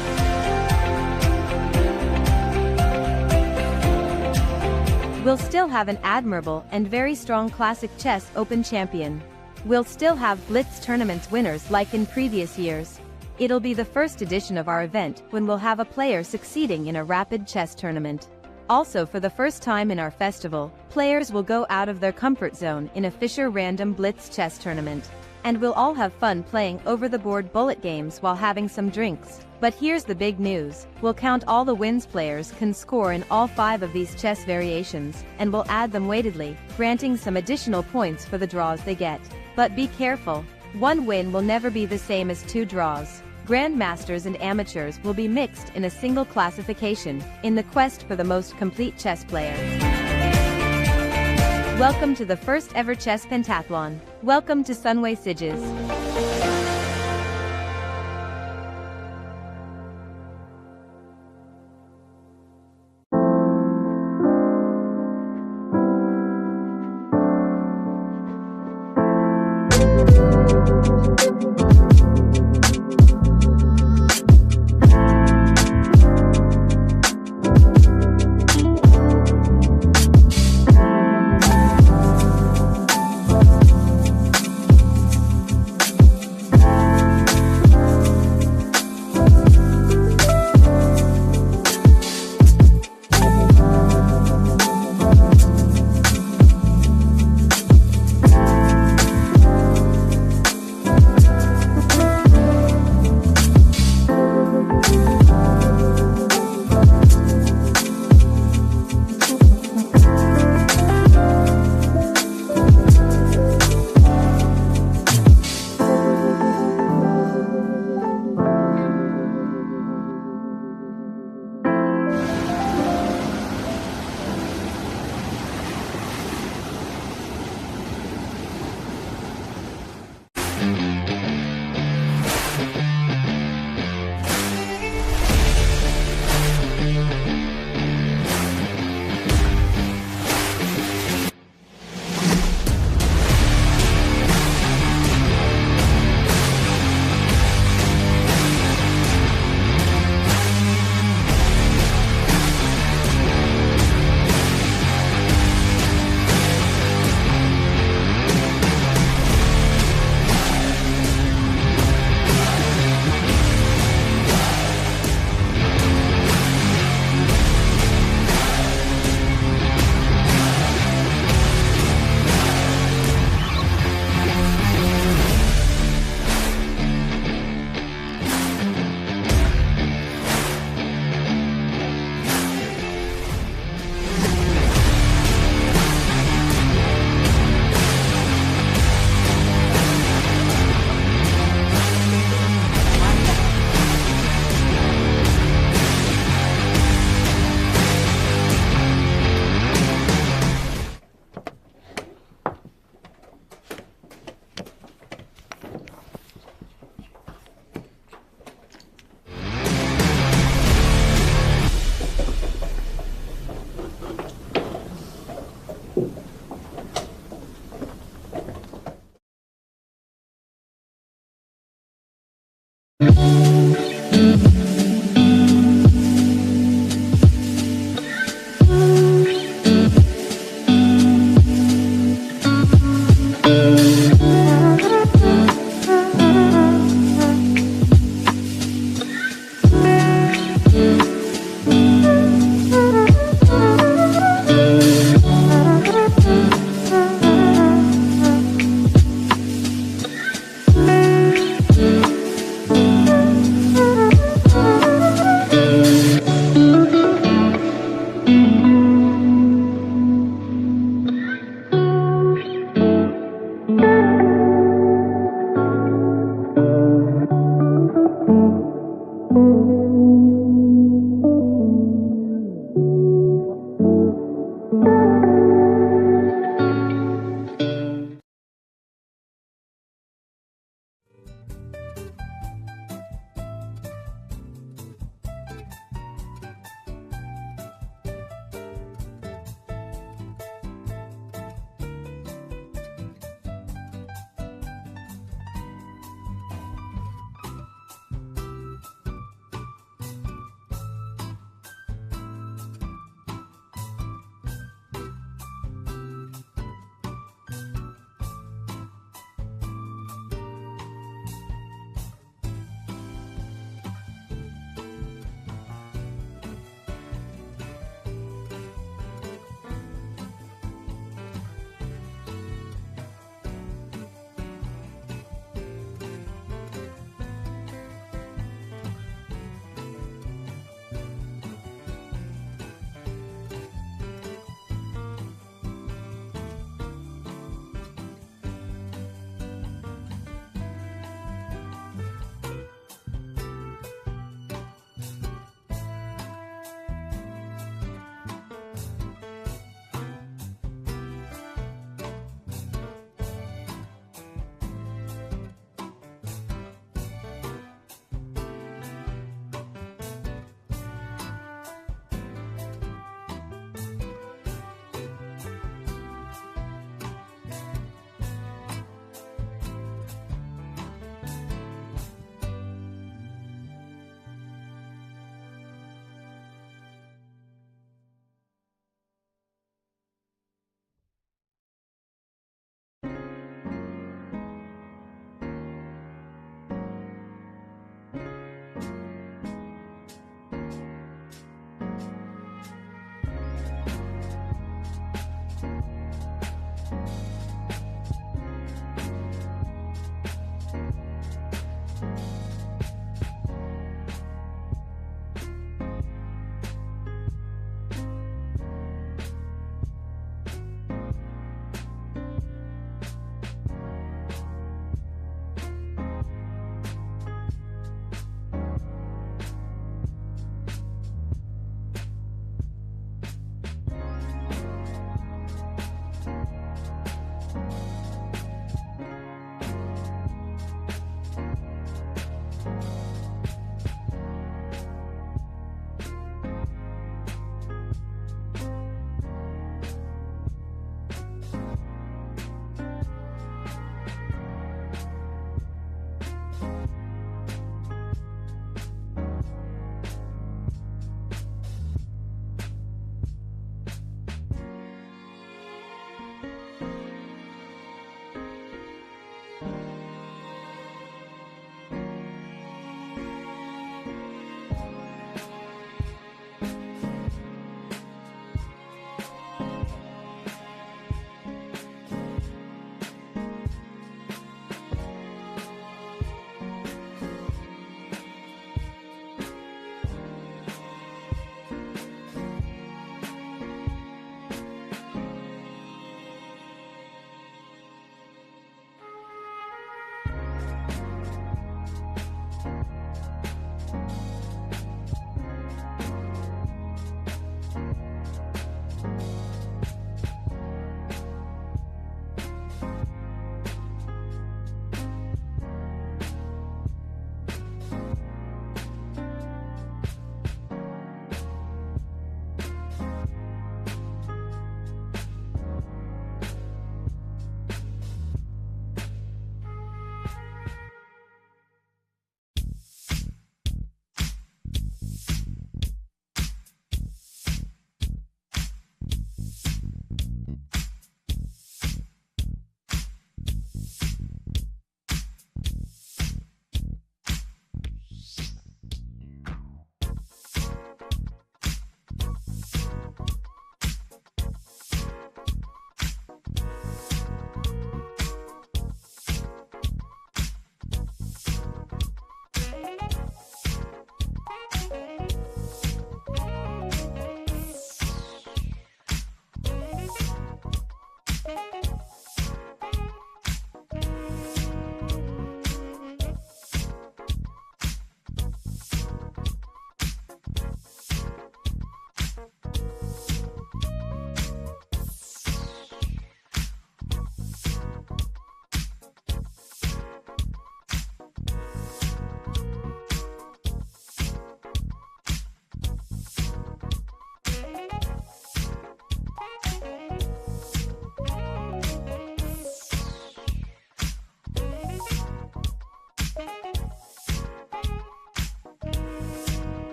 [SPEAKER 3] We'll still have an admirable and very strong Classic Chess Open champion. We'll still have Blitz tournaments winners like in previous years. It'll be the first edition of our event when we'll have a player succeeding in a rapid chess tournament. Also, for the first time in our festival, players will go out of their comfort zone in a Fischer Random Blitz chess tournament. And we'll all have fun playing over-the-board bullet games while having some drinks. But here's the big news. We'll count all the wins players can score in all 5 of these chess variations, and we'll add them weightedly, granting some additional points for the draws they get. But be careful. 1 win will never be the same as 2 draws. Grandmasters and amateurs will be mixed in a single classification, in the quest for the most complete chess player. Welcome to the first ever chess pentathlon. Welcome to Sunway Sieges.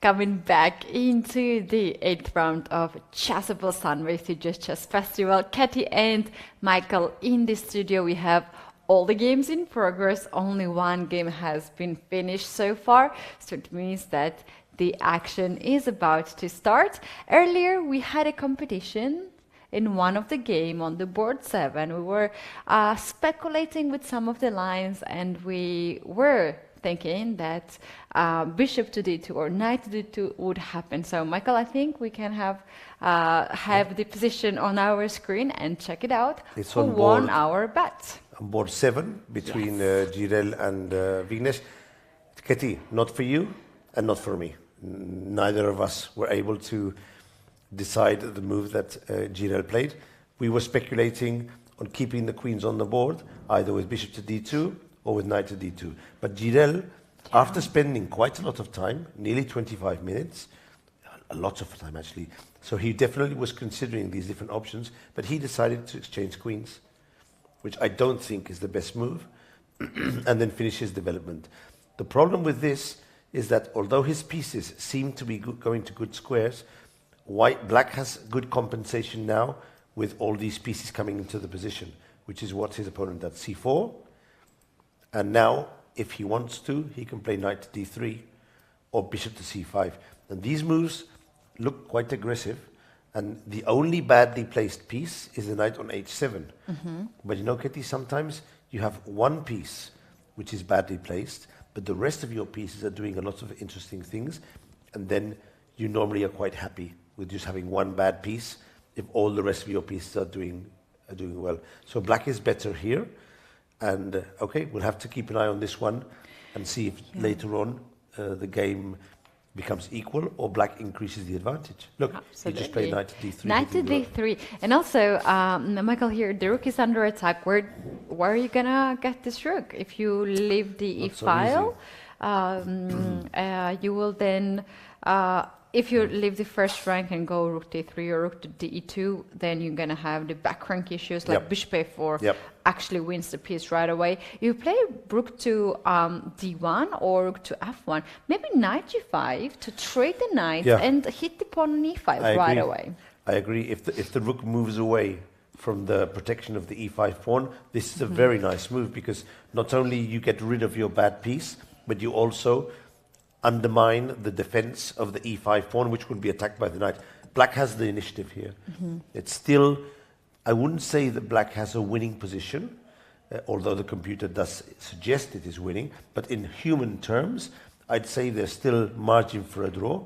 [SPEAKER 1] Coming back into the 8th round of Chessable Sunway Studios Chess Festival. Katie and Michael in the studio. We have all the games in progress. Only one game has been finished so far, so it means that the action is about to start. Earlier we had a competition in one of the game on the board 7. We were speculating with some of the lines, and we were thinking that bishop to d2 or knight to d2 would happen. So Michael, I think we can have the position on our screen and check it out.
[SPEAKER 2] It's
[SPEAKER 1] who
[SPEAKER 2] on
[SPEAKER 1] won
[SPEAKER 2] board,
[SPEAKER 1] our bet.
[SPEAKER 2] on board 7 between Jirel and Vignesh. Katie, not for you and not for me. Neither of us were able to decide the move that Jirel played. We were speculating on keeping the queens on the board, either with bishop to d2 or with knight to d2. But Jirel, after spending quite a lot of time, nearly 25 minutes, a lot of time actually, so he definitely was considering these different options, but he decided to exchange queens, which I don't think is the best move, and then finish his development. The problem with this is that although his pieces seem to be going to good squares, black has good compensation now with all these pieces coming into the position, which is what his opponent does. c4, and now, if he wants to, he can play knight to d3 or bishop to c5. And these moves look quite aggressive, and the only badly placed piece is the knight on h7. But you know, Kitty, sometimes you have one piece which is badly placed, but the rest of your pieces are doing a lot of interesting things, and then you normally are quite happy with just having one bad piece if all the rest of your pieces are doing well. So black is better here. And okay, we'll have to keep an eye on this one and see if later on the game becomes equal or black increases the advantage. Look,
[SPEAKER 1] Absolutely.
[SPEAKER 2] he just played knight to d3.
[SPEAKER 1] Knight to d3. And also, Michael, here, the rook is under attack. Where are you going to get this rook? If you leave the e file, you will then... if you leave the first rank and go rook d3 or rook to d2, then you're going to have the back rank issues like bishop a4 actually wins the piece right away. You play rook to d1 or rook to f1, maybe knight g5 to trade the knight and hit the pawn on e5 right away.
[SPEAKER 2] I agree. If the rook moves away from the protection of the e5 pawn, this is a very nice move, because not only you get rid of your bad piece, but you also undermine the defense of the e5 pawn, which will be attacked by the knight. Black has the initiative here. It's still, I wouldn't say that black has a winning position, although the computer does suggest it is winning, but in human terms, I'd say there's still margin for a draw.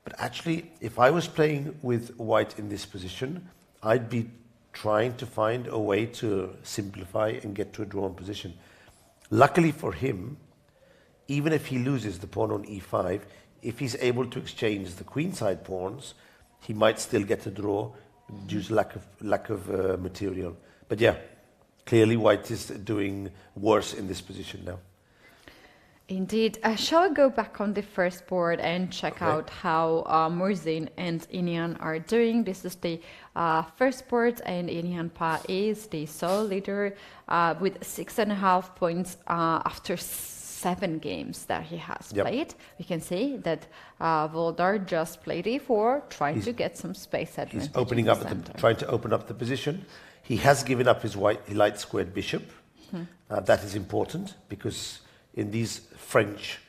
[SPEAKER 2] But actually, if I was playing with white in this position, I'd be trying to find a way to simplify and get to a drawn position. Luckily for him, even if he loses the pawn on e5, if he's able to exchange the queenside pawns, he might still get a draw due to lack of material. But yeah, clearly white is doing worse in this position now.
[SPEAKER 1] Indeed. Shall we go back on the first board and check out how Murzin and Inian are doing? This is the first board, and Inian Pa is the sole leader with 6.5 points after 7 games that he has played. We can see that Voldar just played e4, trying to get some space advantage.
[SPEAKER 2] He's opening up, trying to open up the position. He has given up his light squared bishop. That is important, because in these French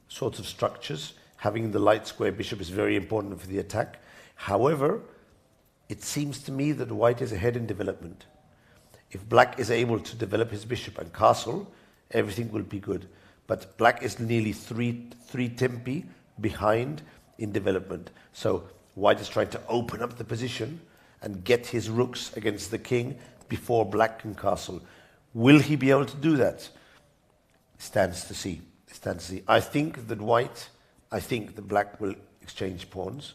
[SPEAKER 2] sorts of structures, having the light square bishop is very important for the attack. However, it seems to me that white is ahead in development. If black is able to develop his bishop and castle, everything will be good. But black is nearly three tempi behind in development. So white is trying to open up the position and get his rooks against the king before black can castle. Will he be able to do that? Stands to see. Stands to see. I think that black will exchange pawns.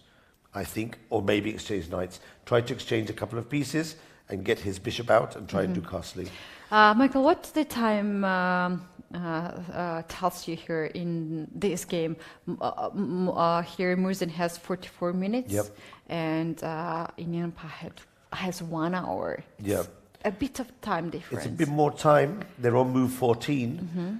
[SPEAKER 2] I think, or maybe exchange knights. Try to exchange a couple of pieces and get his bishop out and try and do castling.
[SPEAKER 1] Michael, what's the time tells you here in this game? Here Murzin has 44 minutes, and Emilianova has 1 hour. It's a bit of time difference.
[SPEAKER 2] It's a bit more time. They're on move 14.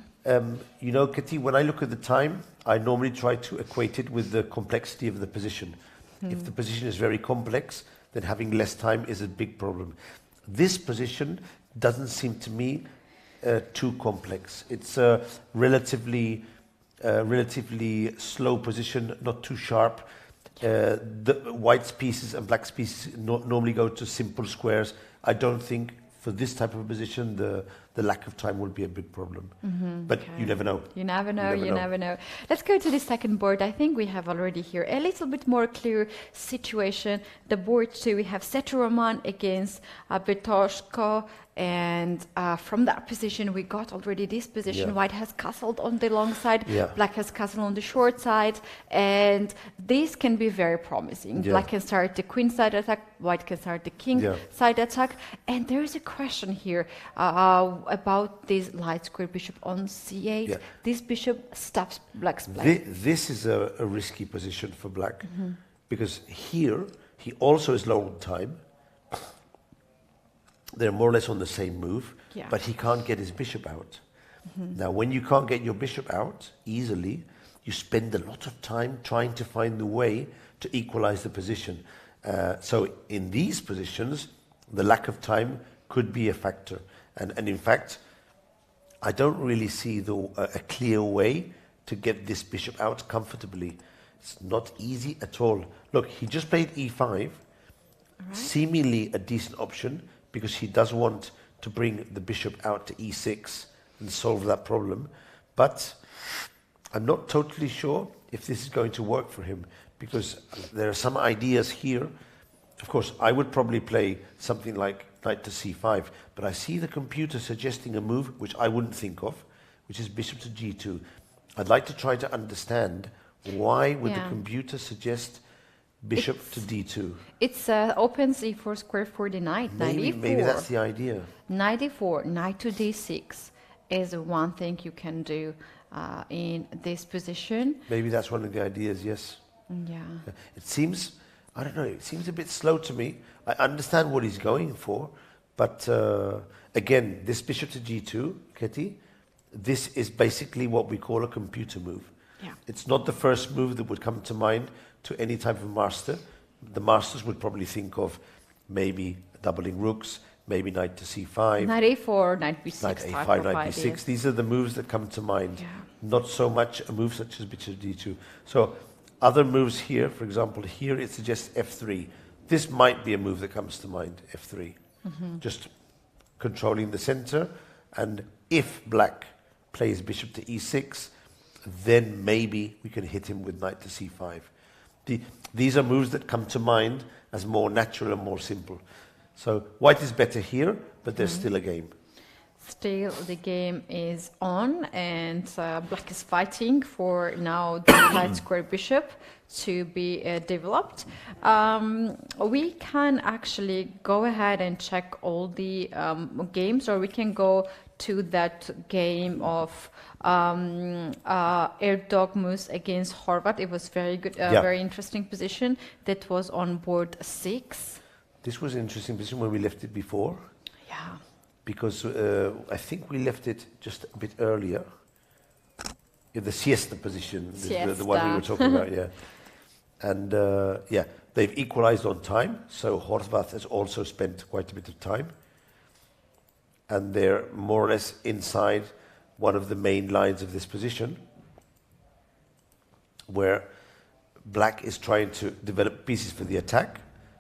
[SPEAKER 2] You know, Katie, when I look at the time, I normally try to equate it with the complexity of the position. If the position is very complex, then having less time is a big problem. This position doesn't seem to me too complex. It's a relatively slow position, not too sharp. The white's pieces and black's pieces normally go to simple squares. I don't think for this type of a position the lack of time will be a big problem. But you never know.
[SPEAKER 1] You never know. Let's go to the second board. I think we have already here a little bit more clear situation. The board 2, we have Shtourman against Betoshko. And from that position, we got already this position. White has castled on the long side, black has castled on the short side, and this can be very promising. Black can start the queen side attack, white can start the king side attack. And there is a question here about this light square bishop on c8. This bishop stops black's play.
[SPEAKER 2] This is a risky position for black, because here he also is low on time. They're more or less on the same move, but he can't get his bishop out. Now, when you can't get your bishop out easily, you spend a lot of time trying to find the way to equalize the position. So in these positions, the lack of time could be a factor. And in fact, I don't really see a clear way to get this bishop out comfortably. It's not easy at all. Look, he just played e5, seemingly a decent option, because he does want to bring the bishop out to e6 and solve that problem. But I'm not totally sure if this is going to work for him, because there are some ideas here. Of course, I would probably play something like knight to c5, but I see the computer suggesting a move which I wouldn't think of, which is bishop to g2. I'd like to try to understand why would the computer suggest bishop to d2.
[SPEAKER 1] It's opens e4 square for the knight.
[SPEAKER 2] Maybe that's the idea.
[SPEAKER 1] Knight e4, knight to d6 is one thing you can do in this position.
[SPEAKER 2] Maybe that's one of the ideas, yes. It seems, I don't know, it seems a bit slow to me. I understand what he's going for, but again, this bishop to g2, Ketty, this is basically what we call a computer move. It's not the first move that would come to mind to any type of master. The masters would probably think of maybe doubling rooks, maybe knight to c5.
[SPEAKER 1] Knight a4, knight b6.
[SPEAKER 2] Knight a5, knight b6. These are the moves that come to mind. Not so much a move such as bishop d2. So other moves here, for example, here it suggests f3. This might be a move that comes to mind, f3. Just controlling the center. And if black plays bishop to e6, then maybe we can hit him with knight to c5. These are moves that come to mind as more natural and more simple. So white is better here, but there's still a game.
[SPEAKER 1] Still, the game is on, and black is fighting for now the light square bishop to be developed. We can actually go ahead and check all the games, or we can go to that game of Erdogmus against Horvat. It was very good, very interesting position. That was on board 6.
[SPEAKER 2] This was an interesting position when we left it before. Because I think we left it just a bit earlier. In the siesta position, the one we were talking about, And they've equalized on time, so Horvat has also spent quite a bit of time. And they're more or less inside one of the main lines of this position, where black is trying to develop pieces for the attack,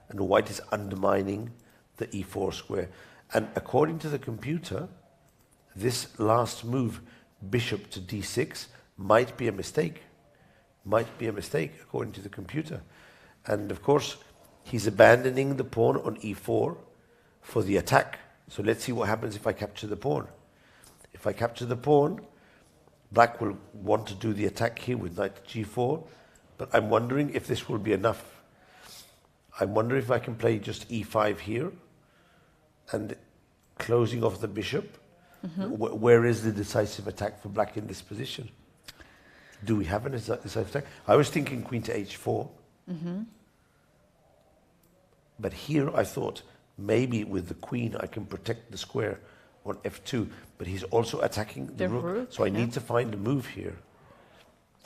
[SPEAKER 2] and white is undermining the e4 square. And according to the computer, this last move, bishop to d6, might be a mistake. Might be a mistake, according to the computer. And of course, he's abandoning the pawn on e4 for the attack. So let's see what happens if I capture the pawn. If I capture the pawn, black will want to do the attack here with knight to g4, but I'm wondering if this will be enough. I'm wondering if I can play just e5 here and closing off the bishop. Where is the decisive attack for black in this position? Do we have an decisive attack? I was thinking queen to h4. But here I thought maybe with the queen I can protect the square on f2, but he's also attacking the rook, so I need to find a move here.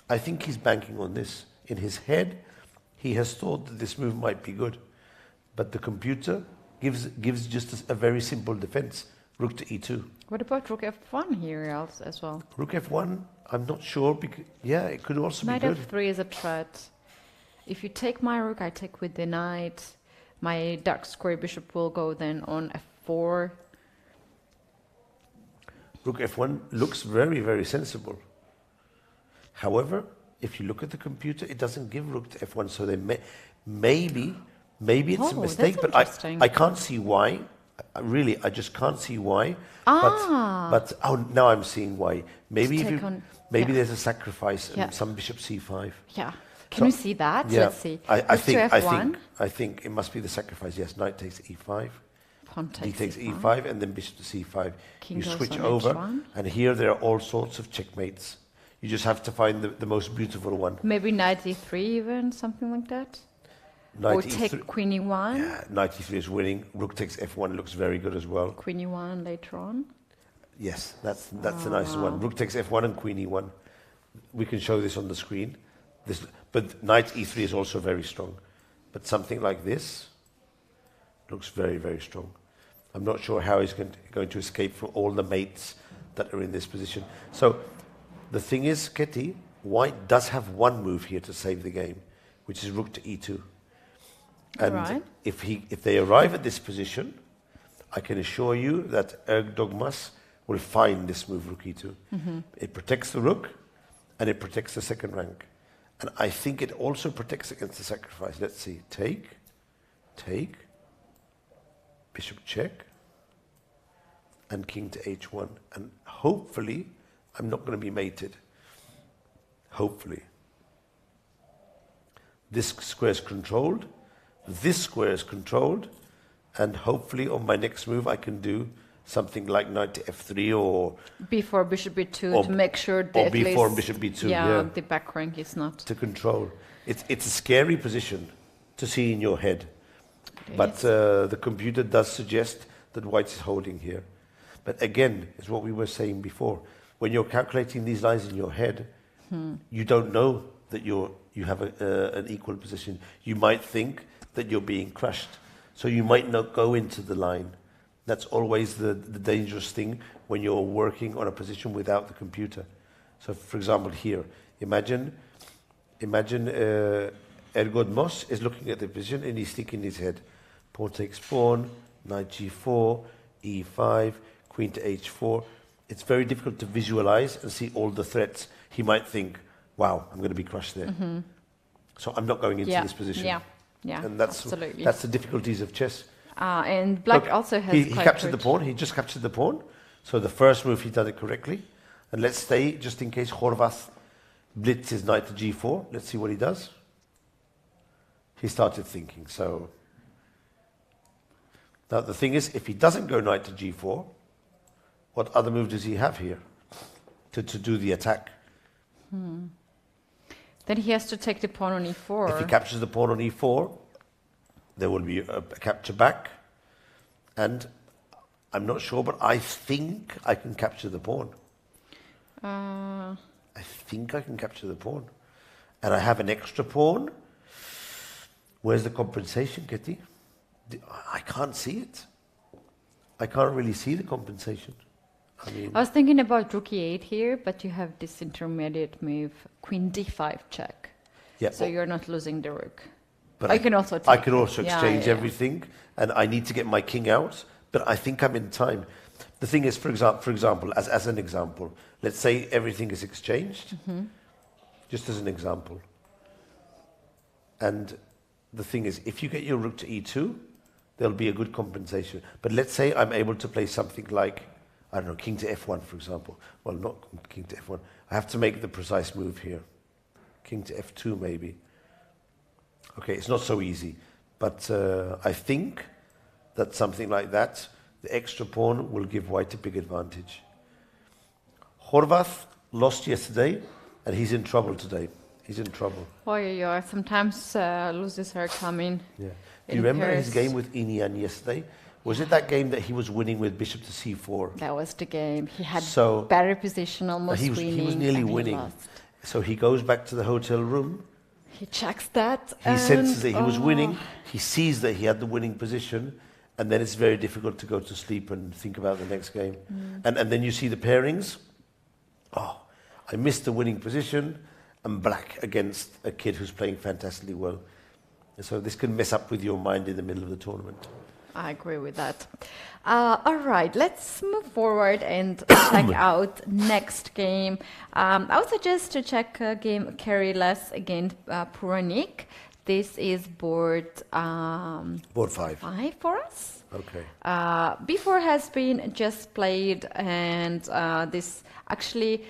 [SPEAKER 2] I think he's banking on this. In his head, he has thought that this move might be good, but the computer gives just a very simple defense, rook to e2.
[SPEAKER 1] What about rook f1 here as well?
[SPEAKER 2] Rook f1, I'm not sure, because, yeah, it could also be good.
[SPEAKER 1] Knight f3 is a threat. If you take my rook, I take with the knight. My dark square bishop will go then on f4.
[SPEAKER 2] Rook f1 looks very, very sensible. However, if you look at the computer, it doesn't give rook to f1, so they maybe it's a mistake, but I can't see why. Really, I just can't see why. But now I'm seeing why. Maybe there's a sacrifice and some bishop c5.
[SPEAKER 1] Yeah. Can we see that?
[SPEAKER 2] Yeah.
[SPEAKER 1] Let's see.
[SPEAKER 2] I think it must be the sacrifice. Yes, knight takes e5.
[SPEAKER 1] Pawn takes
[SPEAKER 2] takes e5 and then bishop to c5.
[SPEAKER 1] King
[SPEAKER 2] you
[SPEAKER 1] goes
[SPEAKER 2] switch
[SPEAKER 1] on
[SPEAKER 2] over,
[SPEAKER 1] h1.
[SPEAKER 2] and here there are all sorts of checkmates. You just have to find the most beautiful one.
[SPEAKER 1] Maybe knight e3 even, something like that?
[SPEAKER 2] Knight
[SPEAKER 1] or
[SPEAKER 2] e3.
[SPEAKER 1] take queen e1?
[SPEAKER 2] Yeah, knight e3 is winning. Rook takes f1 looks very good as well.
[SPEAKER 1] Queen e1 later on?
[SPEAKER 2] Yes, that's the nice one. Rook takes f1 and queen e1. We can show this on the screen. But knight e3 is also very strong. But something like this looks very, very strong. I'm not sure how he's going to escape from all the mates that are in this position. So the thing is, Ketty, white does have one move here to save the game, which is rook to e2. And if they arrive at this position, I can assure you that Erg Dogmas will find this move, rook e2. It protects the rook, and it protects the second rank. And I think it also protects against the sacrifice. Let's see. Take, bishop check, and king to h1. And hopefully, I'm not going to be mated. Hopefully. This square is controlled. This square is controlled. And hopefully, on my next move, I can do something like knight to f3 or...
[SPEAKER 1] Before bishop b2 to make sure that
[SPEAKER 2] or before bishop b2,
[SPEAKER 1] the back rank is not...
[SPEAKER 2] To control. It's a scary position to see in your head. But the computer does suggest that white is holding here. But again, it's what we were saying before. When you're calculating these lines in your head, you don't know that you have an equal position. You might think that you're being crushed. So you might not go into the line. That's always the dangerous thing when you're working on a position without the computer. So, for example, here, imagine Ergod Moss is looking at the position and he's thinking in his head, pawn takes pawn, knight g4, e5, queen to h4. It's very difficult to visualize and see all the threats. He might think, wow, I'm going to be crushed there. So I'm not going into this position.
[SPEAKER 1] Yeah,
[SPEAKER 2] and that's the difficulties of chess.
[SPEAKER 1] And black also has
[SPEAKER 2] he captured the pawn. He just captured the pawn. So the first move, he did it correctly. And let's stay, just in case Horvath blitzes knight to g4. Let's see what he does. He started thinking. So now the thing is, if he doesn't go knight to g4, what other move does he have here to do the attack?
[SPEAKER 1] Then he has to take the pawn on e4.
[SPEAKER 2] If he captures the pawn on e4, there will be a capture back. And I'm not sure, but I think I can capture the pawn. I think I can capture the pawn. And I have an extra pawn. Where's the compensation, Kitty? I can't see it. I can't really see the compensation.
[SPEAKER 1] I was thinking about rook e8 here, but you have this intermediate move, queen d5 check.
[SPEAKER 2] Yeah,
[SPEAKER 1] so you're not losing the rook.
[SPEAKER 2] But
[SPEAKER 1] I can also take
[SPEAKER 2] I can also exchange everything, and I need to get my king out, but I think I'm in time. The thing is, for example, as an example, let's say everything is exchanged, just as an example. And the thing is, if you get your rook to e2, there'll be a good compensation. But let's say I'm able to play something like, I don't know, king to f1, for example. Well, not king to f1. I have to make the precise move here. King to f2, maybe. Okay, it's not so easy. But I think that something like that, the extra pawn will give white a big advantage. Horvath lost yesterday, and he's in trouble today. He's in trouble.
[SPEAKER 1] Oh, yeah. Sometimes losers are coming.
[SPEAKER 2] Yeah. Do you remember his game with Inian yesterday? Was it that game that he was winning with bishop to c4?
[SPEAKER 1] That was the game. He had better position, almost winning.
[SPEAKER 2] He was nearly winning. So he goes back to the hotel room.
[SPEAKER 1] He checks that.
[SPEAKER 2] He senses that he was winning. He sees that he had the winning position. And then it's very difficult to go to sleep and think about the next game. And then you see the pairings. Oh, I missed the winning position. I'm black against a kid who's playing fantastically well. And so this can mess up with your mind in the middle of the tournament.
[SPEAKER 1] I agree with that. All right, let's move forward and check out next game. I would suggest to check game Carry-less against Puranik. This is board
[SPEAKER 2] 5
[SPEAKER 1] for us.
[SPEAKER 2] Okay.
[SPEAKER 1] Before has been just played, and this actually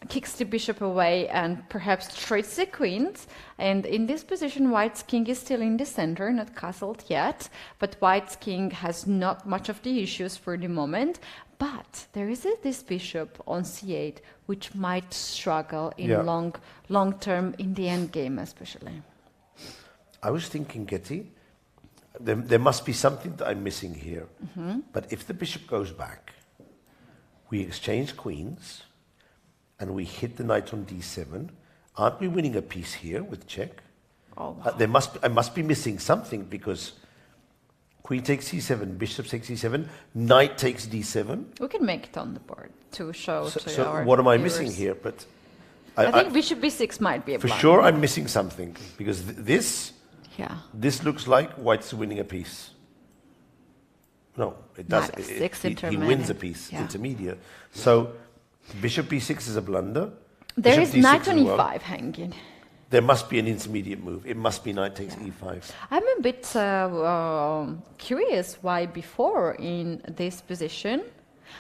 [SPEAKER 1] kicks the bishop away and perhaps trades the queens. And in this position, white's king is still in the center, not castled yet. But white's king has not much of the issues for the moment. But there is this bishop on c8, which might struggle in long term in the end game, especially.
[SPEAKER 2] I was thinking, Getty, there must be something that I'm missing here. But if the bishop goes back, we exchange queens, and we hit the knight on d7. Aren't we winning a piece here with check?
[SPEAKER 1] Oh.
[SPEAKER 2] I must be missing something, because queen takes c7, bishop takes c7, knight takes d7.
[SPEAKER 1] We can make it on the board to show to our
[SPEAKER 2] So what am I
[SPEAKER 1] viewers.
[SPEAKER 2] missing here? But
[SPEAKER 1] I think bishop b6 might be a
[SPEAKER 2] for
[SPEAKER 1] blunder.
[SPEAKER 2] sure I'm missing something, because this looks like white's winning a piece. No, it does. He wins a piece, intermediate. So bishop b6 is a blunder.
[SPEAKER 1] There is knight on e5 hanging.
[SPEAKER 2] There must be an intermediate move. It must be knight takes e5.
[SPEAKER 1] I'm a bit curious why before in this position.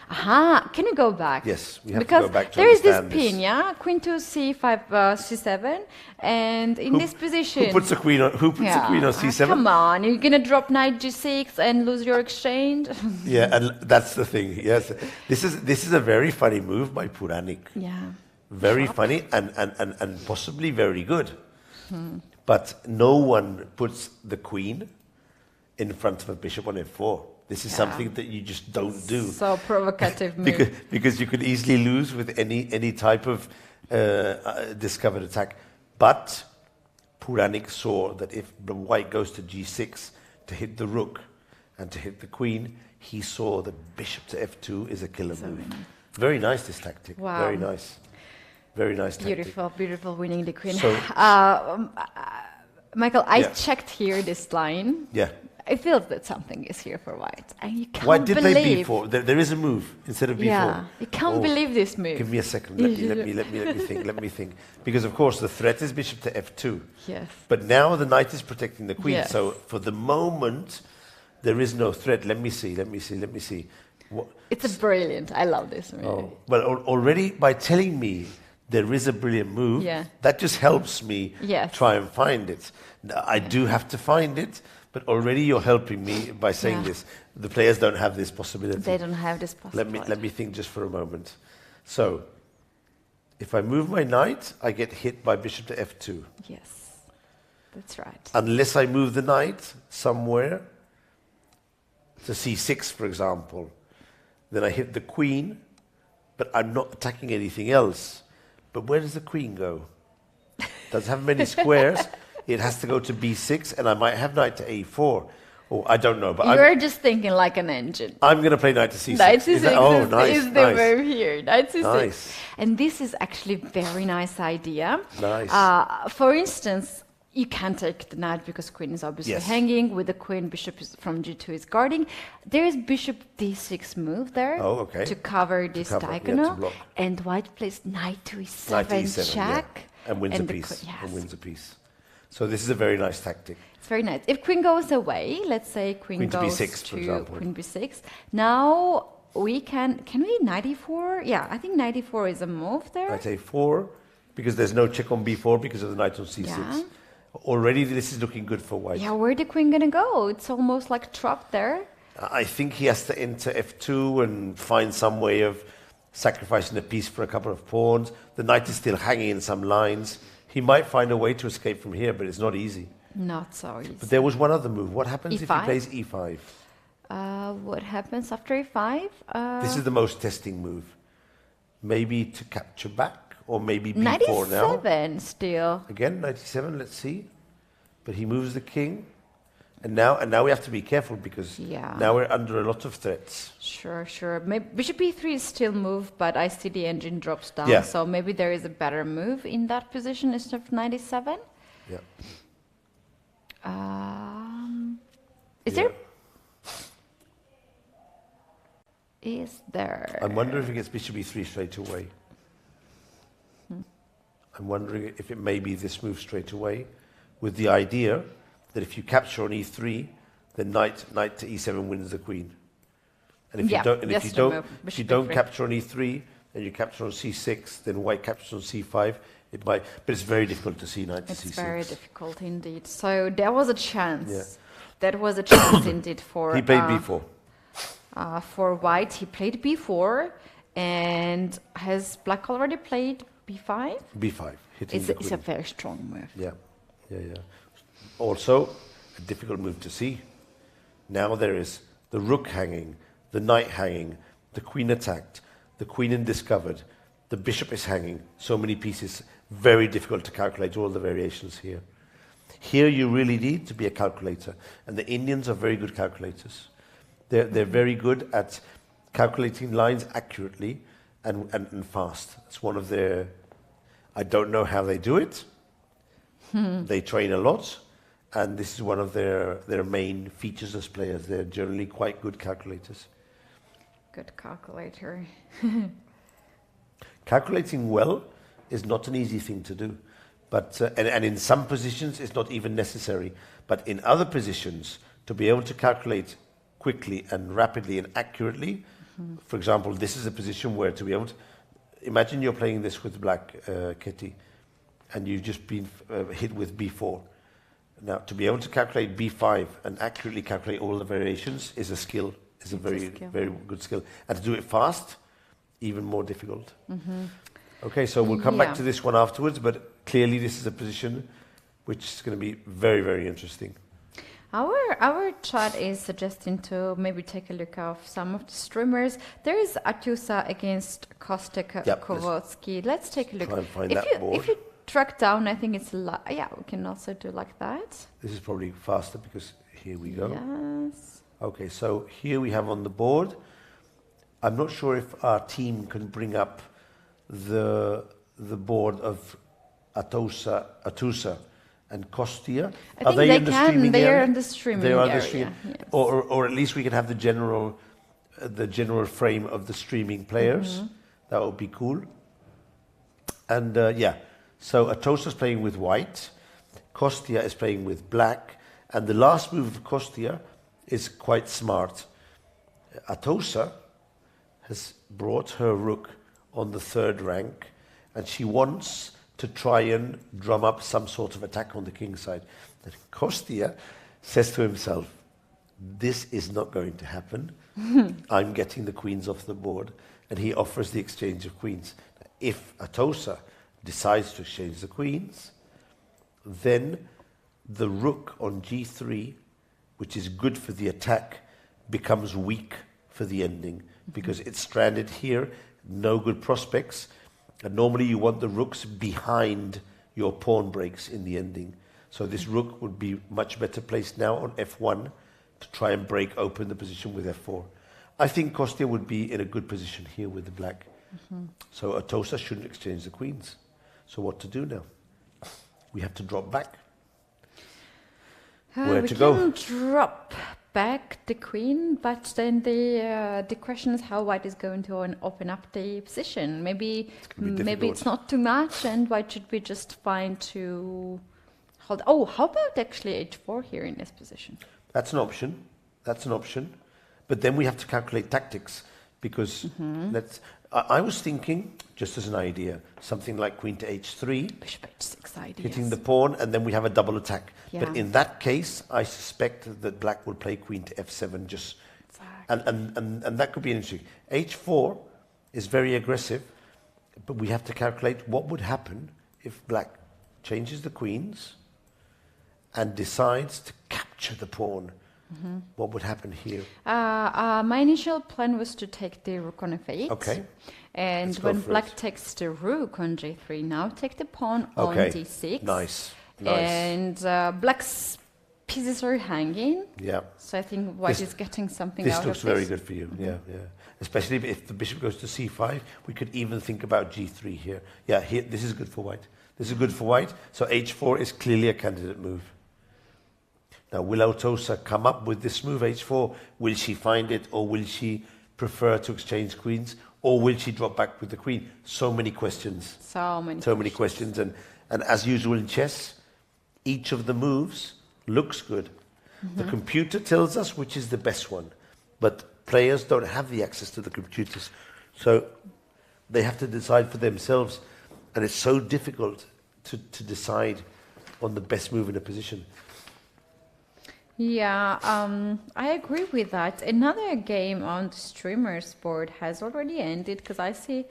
[SPEAKER 1] Can you go back?
[SPEAKER 2] Yes, we have
[SPEAKER 1] because
[SPEAKER 2] to go back to
[SPEAKER 1] there is this
[SPEAKER 2] understand
[SPEAKER 1] pin, yeah? Queen to c5, c7, and in this position...
[SPEAKER 2] Who puts a queen on, a queen on c7?
[SPEAKER 1] Come on, you're going to drop knight g6 and lose your exchange?
[SPEAKER 2] Yeah, and that's the thing, yes. This is a very funny move by Puranik.
[SPEAKER 1] Yeah.
[SPEAKER 2] Very funny and possibly very good. But no one puts the queen in front of a bishop on f4. This is something that you just don't do.
[SPEAKER 1] So provocative move.
[SPEAKER 2] Because you could easily lose with any type of discovered attack. But Puranik saw that if the white goes to g6 to hit the rook and to hit the queen, he saw that bishop to f2 is a killer move. Very nice, this tactic.
[SPEAKER 1] Wow.
[SPEAKER 2] Very nice. Very nice tactic.
[SPEAKER 1] Beautiful, beautiful winning the queen.
[SPEAKER 2] So,
[SPEAKER 1] Michael, I checked here this line.
[SPEAKER 2] Yeah.
[SPEAKER 1] I feel that something is here for white. And you can't
[SPEAKER 2] White did
[SPEAKER 1] believe...
[SPEAKER 2] play b4. There is a move instead of b4.
[SPEAKER 1] Yeah, you can't believe this move.
[SPEAKER 2] Give me a second. Let me think. Because of course the threat is bishop to f2.
[SPEAKER 1] Yes.
[SPEAKER 2] But now the knight is protecting the queen.
[SPEAKER 1] Yes.
[SPEAKER 2] So for the moment, there is no threat. Let me see.
[SPEAKER 1] It's a brilliant. I love this move.
[SPEAKER 2] Oh, well, already by telling me there is a brilliant move, that just helps me try and find it. I do have to find it. But already you're helping me by saying this. The players don't have this possibility.
[SPEAKER 1] They don't have this possibility.
[SPEAKER 2] Let me think just for a moment. So, if I move my knight, I get hit by bishop to f2.
[SPEAKER 1] Yes, that's right.
[SPEAKER 2] Unless I move the knight somewhere to c6, for example, then I hit the queen, but I'm not attacking anything else. But where does the queen go? Doesn't have many squares. It has to go to b6, and I might have knight to a4. Oh, I don't know. But
[SPEAKER 1] you're just thinking like an engine.
[SPEAKER 2] I'm going to play knight to c6.
[SPEAKER 1] Knight to c6
[SPEAKER 2] nice,
[SPEAKER 1] is the move here. Knight to c6.
[SPEAKER 2] Nice.
[SPEAKER 1] And this is actually a very nice idea.
[SPEAKER 2] Nice.
[SPEAKER 1] For instance, you can't take the knight because queen is obviously hanging. With the queen, bishop is from g2 is guarding. There is bishop d6 move there to cover this diagonal. And white plays knight to e7, check.
[SPEAKER 2] And wins a piece. And wins a piece. So this is a very nice tactic.
[SPEAKER 1] It's very nice. If queen goes away, let's say queen
[SPEAKER 2] Queen to
[SPEAKER 1] goes
[SPEAKER 2] b6, for example.
[SPEAKER 1] queen b6. Now we can we knight e4? Yeah, I think knight e4 is a move there.
[SPEAKER 2] Knight a4, because there's no check on b4 because of the knight on c6.
[SPEAKER 1] Yeah.
[SPEAKER 2] Already this is looking good for white.
[SPEAKER 1] Yeah, where the queen gonna go? It's almost like trapped there.
[SPEAKER 2] I think he has to enter f2 and find some way of sacrificing a piece for a couple of pawns. The knight is still hanging in some lines. He might find a way to escape from here, but it's not easy.
[SPEAKER 1] Not so easy.
[SPEAKER 2] But there was one other move. What happens if he
[SPEAKER 1] E5?
[SPEAKER 2] plays e5?
[SPEAKER 1] What happens after e5?
[SPEAKER 2] This is the most testing move. Maybe to capture back, or maybe b4
[SPEAKER 1] knight
[SPEAKER 2] now.
[SPEAKER 1] e7 still.
[SPEAKER 2] Again, 97, let's see. But he moves the king. And now we have to be careful because now we're under a lot of threats.
[SPEAKER 1] Sure, sure. Maybe bishop e3 is still moved, but I see the engine drops down. So maybe there is a better move in that position instead of 97.
[SPEAKER 2] Yeah.
[SPEAKER 1] Is there? Is there?
[SPEAKER 2] I'm wondering if he gets bishop e3 straight away. I'm wondering if it may be this move straight away, with the idea that if you capture on e3, then knight to e7 wins the queen. And if you don't capture on e3 and you capture on c6, then white captures on c5. It might, but it's very difficult to see knight to c6.
[SPEAKER 1] It's very difficult indeed. So there was a chance. Yeah. That was a chance indeed for.
[SPEAKER 2] He played b4.
[SPEAKER 1] For white, he played b4, and has black already played b5?
[SPEAKER 2] b5.
[SPEAKER 1] It's a very strong move.
[SPEAKER 2] Yeah. Also, a difficult move to see. Now there is the rook hanging, the knight hanging, the queen attacked, the queen undiscovered, the bishop is hanging, so many pieces. Very difficult to calculate all the variations here. Here you really need to be a calculator, and the Indians are very good calculators. They're very good at calculating lines accurately and fast. It's one of their... I don't know how they do it. They train a lot, and this is one of their main features as players. They're generally quite good calculators.
[SPEAKER 1] Good calculator.
[SPEAKER 2] Calculating well is not an easy thing to do, but and in some positions it's not even necessary. But in other positions, to be able to calculate quickly and rapidly and accurately, for example, this is a position where to be able to imagine you're playing this with black, Kitty, and you've just been hit with b4. Now, to be able to calculate b5 and accurately calculate all the variations is a skill. It's a very good skill, and to do it fast, even more difficult. Okay, so we'll come back to this one afterwards, but clearly this is a position which is going to be very, very interesting.
[SPEAKER 1] Our chat is suggesting to maybe take a look at some of the streamers. There is Atusa against Kovatsky. Let's take a look.
[SPEAKER 2] Try and find that board.
[SPEAKER 1] If you track down, I think it's we can also do like that.
[SPEAKER 2] This is probably faster because here we go.
[SPEAKER 1] Yes.
[SPEAKER 2] Okay, so here we have on the board. I'm not sure if our team can bring up the board of Atusa and Kostia.
[SPEAKER 1] Are they in the streaming area? They are in the streaming area. Yes.
[SPEAKER 2] Or at least we can have the general frame of the streaming players. That would be cool. And so Atosa's playing with white, Kostia is playing with black, and the last move of Kostia is quite smart. Atosa has brought her rook on the third rank, and she wants to try and drum up some sort of attack on the king's side. And Kostia says to himself, this is not going to happen. I'm getting the queens off the board. And he offers the exchange of queens. If Atosa decides to exchange the queens, then the rook on g3, which is good for the attack, becomes weak for the ending, because it's stranded here, no good prospects. And normally you want the rooks behind your pawn breaks in the ending. So this rook would be much better placed now on f1 to try and break open the position with f4. I think Kostia would be in a good position here with the black. So Atosa shouldn't exchange the queens. So what to do now? We have to drop back. Where to go?
[SPEAKER 1] We can drop back the queen, but then the question is how white is going to open up the position. Maybe it's not too much, and white should be just fine to hold. Oh, how about actually h4 here in this position?
[SPEAKER 2] That's an option. That's an option. But then we have to calculate tactics because I was thinking, just as an idea, something like queen to h3,
[SPEAKER 1] Bishop h6 idea.
[SPEAKER 2] hitting the pawn, and then we have a double attack.
[SPEAKER 1] Yeah.
[SPEAKER 2] But in that case, I suspect that black will play queen to f7 just... And that could be interesting. h4 is very aggressive, but we have to calculate what would happen if black changes the queens and decides to capture the pawn. What would happen here?
[SPEAKER 1] My initial plan was to take the rook on f8.
[SPEAKER 2] Okay.
[SPEAKER 1] And when black takes the rook on g3, now take the pawn on d6.
[SPEAKER 2] Nice.
[SPEAKER 1] And black's pieces are hanging.
[SPEAKER 2] Yeah.
[SPEAKER 1] So I think white is getting something out of this.
[SPEAKER 2] This looks very good for you. Yeah, yeah. Especially if the bishop goes to c5, we could even think about g3 here. Yeah, here, this is good for white. This is good for white. So h4 is clearly a candidate move. Now, will Otosa come up with this move, h4? Will she find it, or will she prefer to exchange queens, or will she drop back with the queen? So many questions.
[SPEAKER 1] So many
[SPEAKER 2] questions. And as usual in chess, each of the moves looks good. The computer tells us which is the best one, but players don't have the access to the computers. So they have to decide for themselves, and it's so difficult to decide on the best move in a position.
[SPEAKER 1] Yeah, I agree with that. Another game on the streamers board has already ended because I see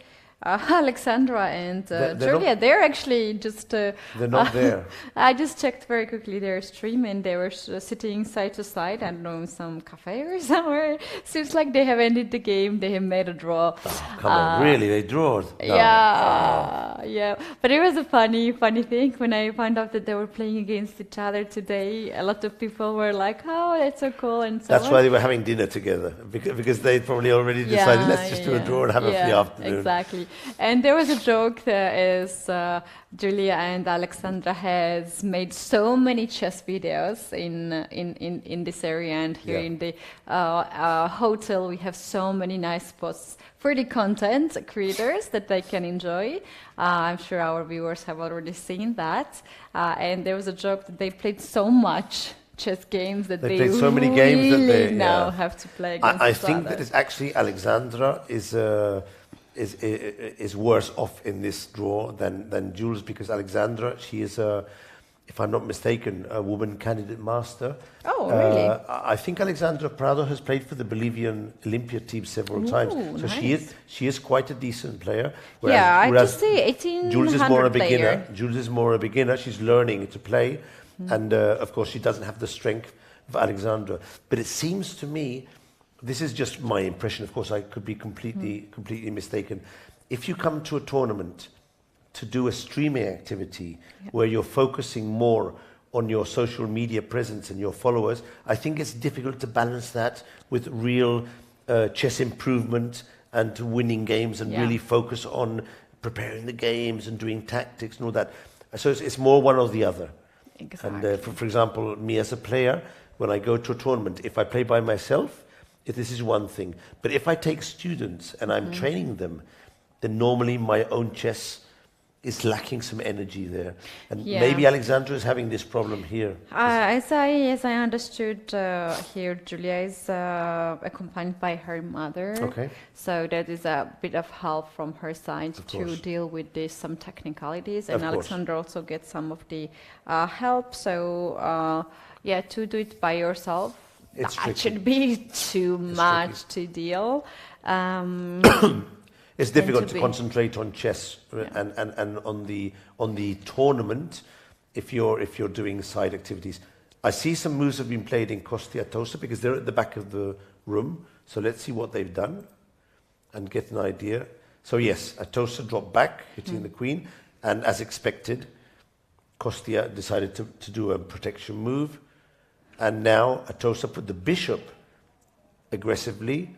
[SPEAKER 1] Alexandra and Julia, they're actually just...
[SPEAKER 2] they're not there.
[SPEAKER 1] I just checked very quickly their stream and they were sitting side to side, I don't know, in some cafe or somewhere. Seems like they have ended the game, they have made a draw.
[SPEAKER 2] Oh, come on, really? They drew? No.
[SPEAKER 1] Yeah, yeah. But it was a funny thing when I found out that they were playing against each other today. A lot of people were like, oh, that's so cool and so
[SPEAKER 2] That's
[SPEAKER 1] on.
[SPEAKER 2] why they were having dinner together, because they probably already decided, let's just do a draw and have a free afternoon.
[SPEAKER 1] Exactly. And there was a joke that is Julia and Alexandra has made so many chess videos in this area, and here in the hotel we have so many nice spots for the content creators that they can enjoy. I'm sure our viewers have already seen that. And there was a joke that they played so much chess games that they
[SPEAKER 2] played so many games that they
[SPEAKER 1] now have to play against
[SPEAKER 2] I
[SPEAKER 1] each
[SPEAKER 2] think
[SPEAKER 1] other.
[SPEAKER 2] that it's actually Alexandra is worse off in this draw than Jules, because Alexandra, she is if I'm not mistaken, a woman candidate master.
[SPEAKER 1] Oh, really?
[SPEAKER 2] I think Alexandra Prado has played for the Bolivian Olympia team several times, so
[SPEAKER 1] nice.
[SPEAKER 2] she is quite a decent player.
[SPEAKER 1] I just see 1800
[SPEAKER 2] Jules is more a beginner.
[SPEAKER 1] player.
[SPEAKER 2] Jules is more a beginner. She's learning to play, and of course she doesn't have the strength of Alexandra. But it seems to me, this is just my impression, of course I could be completely mistaken. If you come to a tournament to do a streaming activity where you're focusing more on your social media presence and your followers, I think it's difficult to balance that with real chess improvement and winning games and really focus on preparing the games and doing tactics and all that. So it's more one or the other.
[SPEAKER 1] Exactly.
[SPEAKER 2] And for example, me as a player, when I go to a tournament, if I play by myself, this is one thing. But if I take students and I'm training them, then normally my own chess is lacking some energy there. And maybe Alexandra is having this problem here.
[SPEAKER 1] As I understood here, Julia is accompanied by her mother.
[SPEAKER 2] Okay.
[SPEAKER 1] So that is a bit of help from her side to deal with some technicalities. And Alexandra also gets some of the help. So to do it by yourself, that should be too much to deal.
[SPEAKER 2] It's difficult to concentrate on chess and on the tournament if you're doing side activities. I see some moves have been played in Kostia Tosa because they're at the back of the room. So let's see what they've done and get an idea. So yes, Atosa dropped back, hitting the queen, and as expected, Kostia decided to do a protection move, and now Atosa put the bishop aggressively,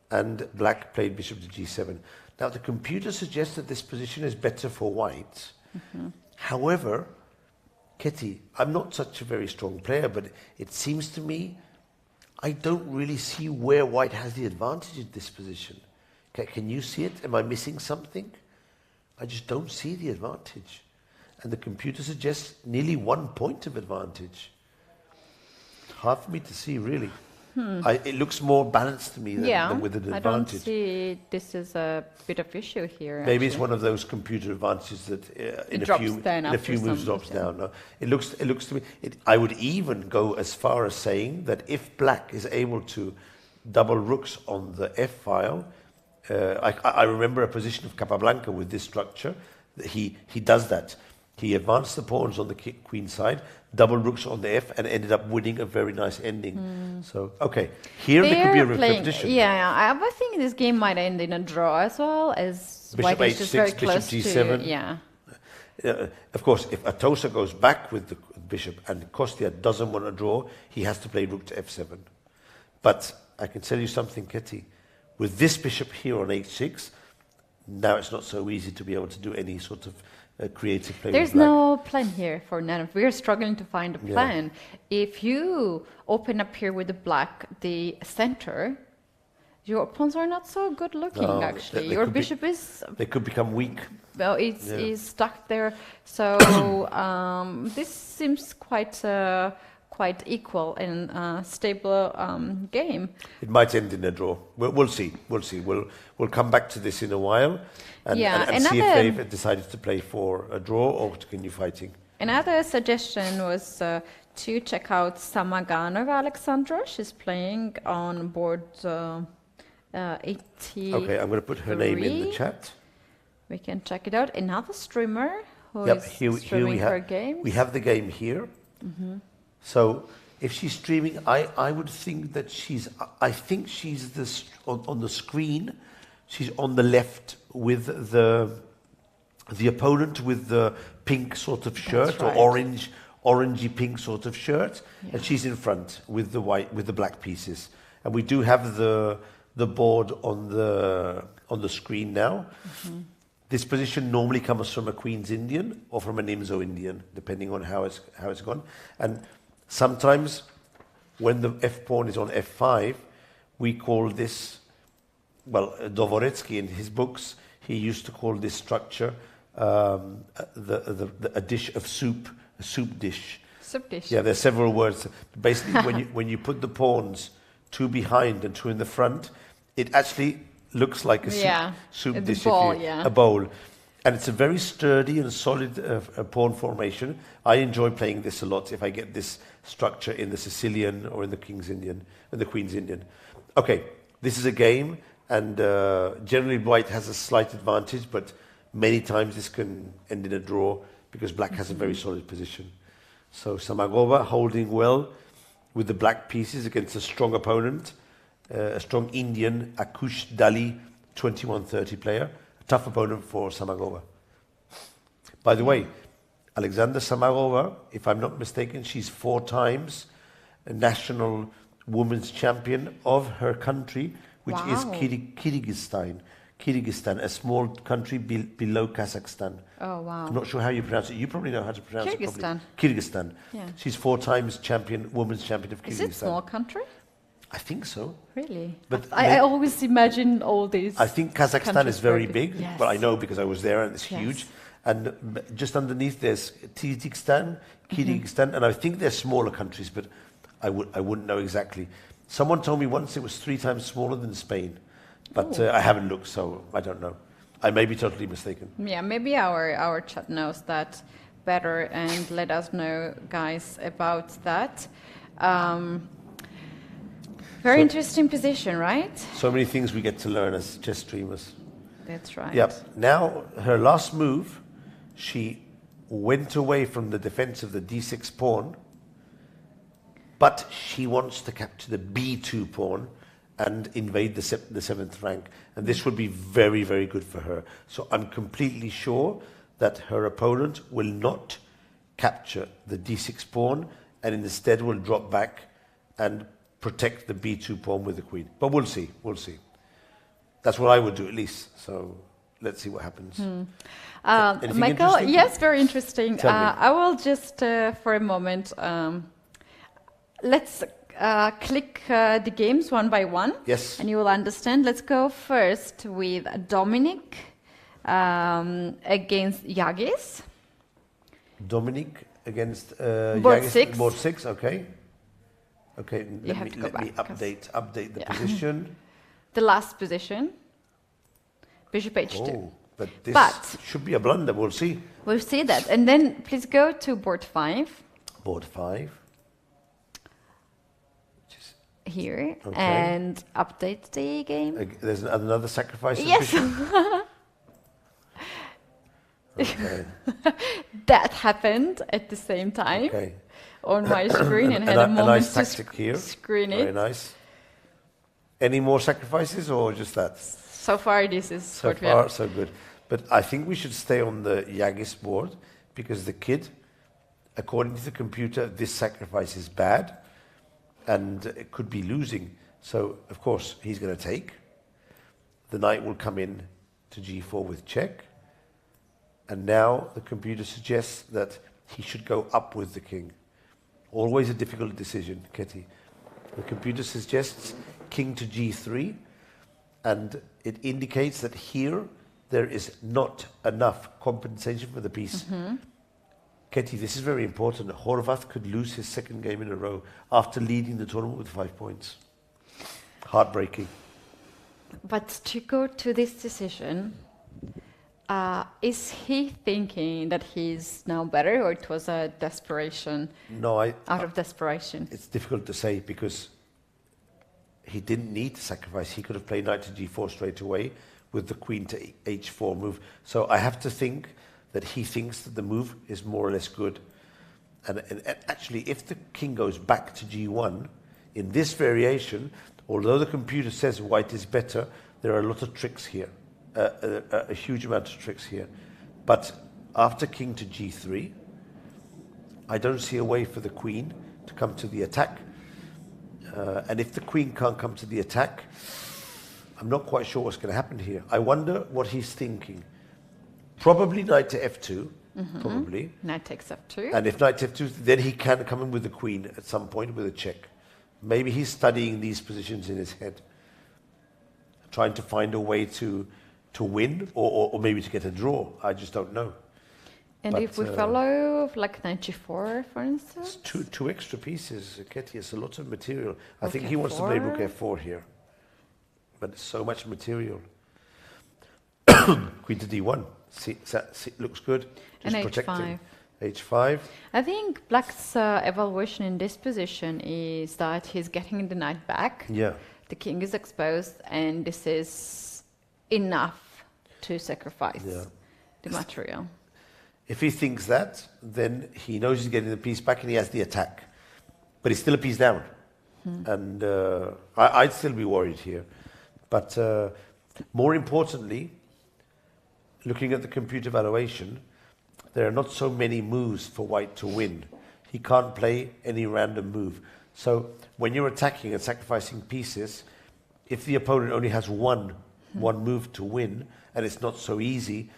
[SPEAKER 2] and black played bishop to g7. Now the computer suggests that this position is better for white. However, Ketty, I'm not such a very strong player, but it seems to me I don't really see where white has the advantage in this position. Can you see it? Am I missing something? I just don't see the advantage. and the computer suggests nearly 1 point of advantage. Hard for me to see, really. It looks more balanced to me than with an advantage.
[SPEAKER 1] I don't see this is a bit of issue here.
[SPEAKER 2] Maybe it's one of those computer advantages that in a few moves drops down. No, it looks to me. I would even go as far as saying that if black is able to double rooks on the F file, I remember a position of Capablanca with this structure. He does that. He advanced the pawns on the queen side, double rooks on the F, and ended up winning a very nice ending. So, okay, here there could be a repetition.
[SPEAKER 1] Yeah, I think this game might end in a draw as well, as
[SPEAKER 2] Bishop
[SPEAKER 1] White is just very
[SPEAKER 2] Bishop
[SPEAKER 1] close
[SPEAKER 2] G7.
[SPEAKER 1] to... Yeah.
[SPEAKER 2] Of course, if Atosa goes back with the bishop and Kostia doesn't want to draw, he has to play rook to F7. But I can tell you something, Ketty. With this bishop here on H6, now it's not so easy to be able to do any sort of creative play.
[SPEAKER 1] There's no plan here for none of. We're struggling to find a plan. If you open up here with the black, the center, your pawns are not so good looking, actually. Your bishop is...
[SPEAKER 2] They could become weak.
[SPEAKER 1] Well, it's stuck there. So this seems quite equal and stable game.
[SPEAKER 2] It might end in a draw. We'll see. We'll come back to this in a while and see if they've decided to play for a draw or to continue fighting.
[SPEAKER 1] Another suggestion was to check out Samaganova Alexandra. She's playing on board 80.
[SPEAKER 2] Okay, I'm going to put her name in the chat.
[SPEAKER 1] We can check it out. Another streamer who is streaming her games.
[SPEAKER 2] We have the game here. So if she's streaming, I would think that I think she's on the screen. She's on the left with the opponent with the pink sort of shirt or orangey pink sort of shirt, and she's in front with the black pieces. And we do have the board on the screen now. This position normally comes from a Queen's Indian or from an Imzo Indian, depending on how it's gone. And sometimes, when the F pawn is on F5, we call this, well, Dvoretsky in his books, he used to call this structure a dish of soup, a soup dish.
[SPEAKER 1] Soup dish.
[SPEAKER 2] Yeah, there are several words. Basically, when you put the pawns two behind and two in the front, it actually looks like a soup dish, a bowl. And it's a very sturdy and solid pawn formation. I enjoy playing this a lot if I get this structure in the Sicilian or in the King's Indian, and the Queen's Indian. Okay, this is a game, and generally White has a slight advantage, but many times this can end in a draw because Black has a very solid position. So Samagova holding well with the black pieces against a strong opponent, a strong Indian, Akush Dali, 21-30 player. Tough opponent for Samagova. By the way, Alexander Samagova, if I'm not mistaken, she's 4 times a national women's champion of her country, which is Kyrgyzstan. Kyrgyzstan, a small country below Kazakhstan.
[SPEAKER 1] Oh, wow.
[SPEAKER 2] I'm not sure how you pronounce it. You probably know how to pronounce
[SPEAKER 1] Kyrgyzstan.
[SPEAKER 2] it. Kyrgyzstan.
[SPEAKER 1] Yeah.
[SPEAKER 2] She's 4 times women's champion of Kyrgyzstan.
[SPEAKER 1] Is it a small country?
[SPEAKER 2] I think so.
[SPEAKER 1] Really?
[SPEAKER 2] But
[SPEAKER 1] I always imagine all these.
[SPEAKER 2] I think Kazakhstan is very big,
[SPEAKER 1] yes.
[SPEAKER 2] but I know because I was there and it's huge. And just underneath there's Tajikistan, Kyrgyzstan, and I think they're smaller countries, but I wouldn't know exactly. Someone told me once it was 3 times smaller than Spain, but I haven't looked, so I don't know. I may be totally mistaken.
[SPEAKER 1] Yeah, maybe our chat knows that better and let us know, guys, about that. Very interesting position, right?
[SPEAKER 2] So many things we get to learn as chess streamers.
[SPEAKER 1] That's right.
[SPEAKER 2] Yep. Now, her last move, she went away from the defense of the d6 pawn, but she wants to capture the b2 pawn and invade the 7th rank. And this would be very, very good for her. So I'm completely sure that her opponent will not capture the d6 pawn and instead will drop back and protect the b2 pawn with the queen. But we'll see. That's what I would do at least. So let's see what happens.
[SPEAKER 1] Michael, yes, very interesting. I will just, for a moment, let's click the games one by one.
[SPEAKER 2] Yes.
[SPEAKER 1] And you will understand. Let's go first with Dominic against Yagis.
[SPEAKER 2] Dominic against
[SPEAKER 1] Board
[SPEAKER 2] Jagis,
[SPEAKER 1] 6.
[SPEAKER 2] board 6, okay. Okay,
[SPEAKER 1] You
[SPEAKER 2] let
[SPEAKER 1] have
[SPEAKER 2] me,
[SPEAKER 1] to go
[SPEAKER 2] let me
[SPEAKER 1] back, 'cause-
[SPEAKER 2] update the
[SPEAKER 1] Yeah.
[SPEAKER 2] position.
[SPEAKER 1] The last position, bishop h2.
[SPEAKER 2] Oh, but this
[SPEAKER 1] But-
[SPEAKER 2] should be a blunder, we'll see.
[SPEAKER 1] We'll see that. And then please go to board 5
[SPEAKER 2] Board 5.
[SPEAKER 1] here
[SPEAKER 2] Okay.
[SPEAKER 1] and update the game.
[SPEAKER 2] There's another sacrifice of
[SPEAKER 1] Yes.
[SPEAKER 2] bishop. Okay,
[SPEAKER 1] That happened at the same time
[SPEAKER 2] okay.
[SPEAKER 1] on my screen and had a
[SPEAKER 2] a
[SPEAKER 1] moment
[SPEAKER 2] nice
[SPEAKER 1] to
[SPEAKER 2] tactic here.
[SPEAKER 1] screen
[SPEAKER 2] Very
[SPEAKER 1] it.
[SPEAKER 2] nice. Any more sacrifices or just that?
[SPEAKER 1] So far, this is
[SPEAKER 2] So
[SPEAKER 1] what we
[SPEAKER 2] far,
[SPEAKER 1] have.
[SPEAKER 2] so good. But I think we should stay on the Jagis board because the kid, according to the computer, this sacrifice is bad and it could be losing. So, of course, he's going to take. The knight will come in to g4 with check. And now the computer suggests that he should go up with the king. Always a difficult decision, Ketty. The computer suggests king to g3, and it indicates that here there is not enough compensation for the piece. Ketty, this is very important. Horvath could lose his second game in a row after leading the tournament with 5 points. Heartbreaking.
[SPEAKER 1] But to go to this decision, is he thinking that he's now better, or it was a desperation,
[SPEAKER 2] No,
[SPEAKER 1] out of desperation?
[SPEAKER 2] it's difficult to say because he didn't need to sacrifice. He could have played knight to g4 straight away with the queen to h4 move. So I have to think that he thinks that the move is more or less good. And actually, if the king goes back to g1, in this variation, although the computer says white is better, there are a lot of tricks here, a huge amount of tricks here. But after king to g3, I don't see a way for the queen to come to the attack. And if the queen can't come to the attack, I'm not quite sure what's going to happen here. I wonder what he's thinking. Probably knight to f2, probably.
[SPEAKER 1] Knight takes f2.
[SPEAKER 2] And if knight to f2, then he can come in with the queen at some point with a check. Maybe he's studying these positions in his head, trying to find a way to win or maybe to get a draw. I just don't know.
[SPEAKER 1] And
[SPEAKER 2] but,
[SPEAKER 1] if we follow like knight g4, for instance?
[SPEAKER 2] It's two extra pieces, Ketty. It's a lot of material. I
[SPEAKER 1] Rook
[SPEAKER 2] think he wants to play rook
[SPEAKER 1] f4.
[SPEAKER 2] f4 here. But it's so much material. Queen to d1. See, looks good.
[SPEAKER 1] And
[SPEAKER 2] Just
[SPEAKER 1] h5.
[SPEAKER 2] protecting. h5.
[SPEAKER 1] I think Black's evaluation in this position is that he's getting the knight back.
[SPEAKER 2] Yeah.
[SPEAKER 1] The king is exposed, and this is enough to sacrifice
[SPEAKER 2] Yeah.
[SPEAKER 1] the material.
[SPEAKER 2] If he thinks that, then he knows he's getting the piece back and he has the attack. But he's still a piece down. And I'd still be worried here. But more importantly, looking at the computer evaluation, there are not so many moves for white to win. He can't play any random move. So when you're attacking and sacrificing pieces, if the opponent only has one move to win, and it's not so easy,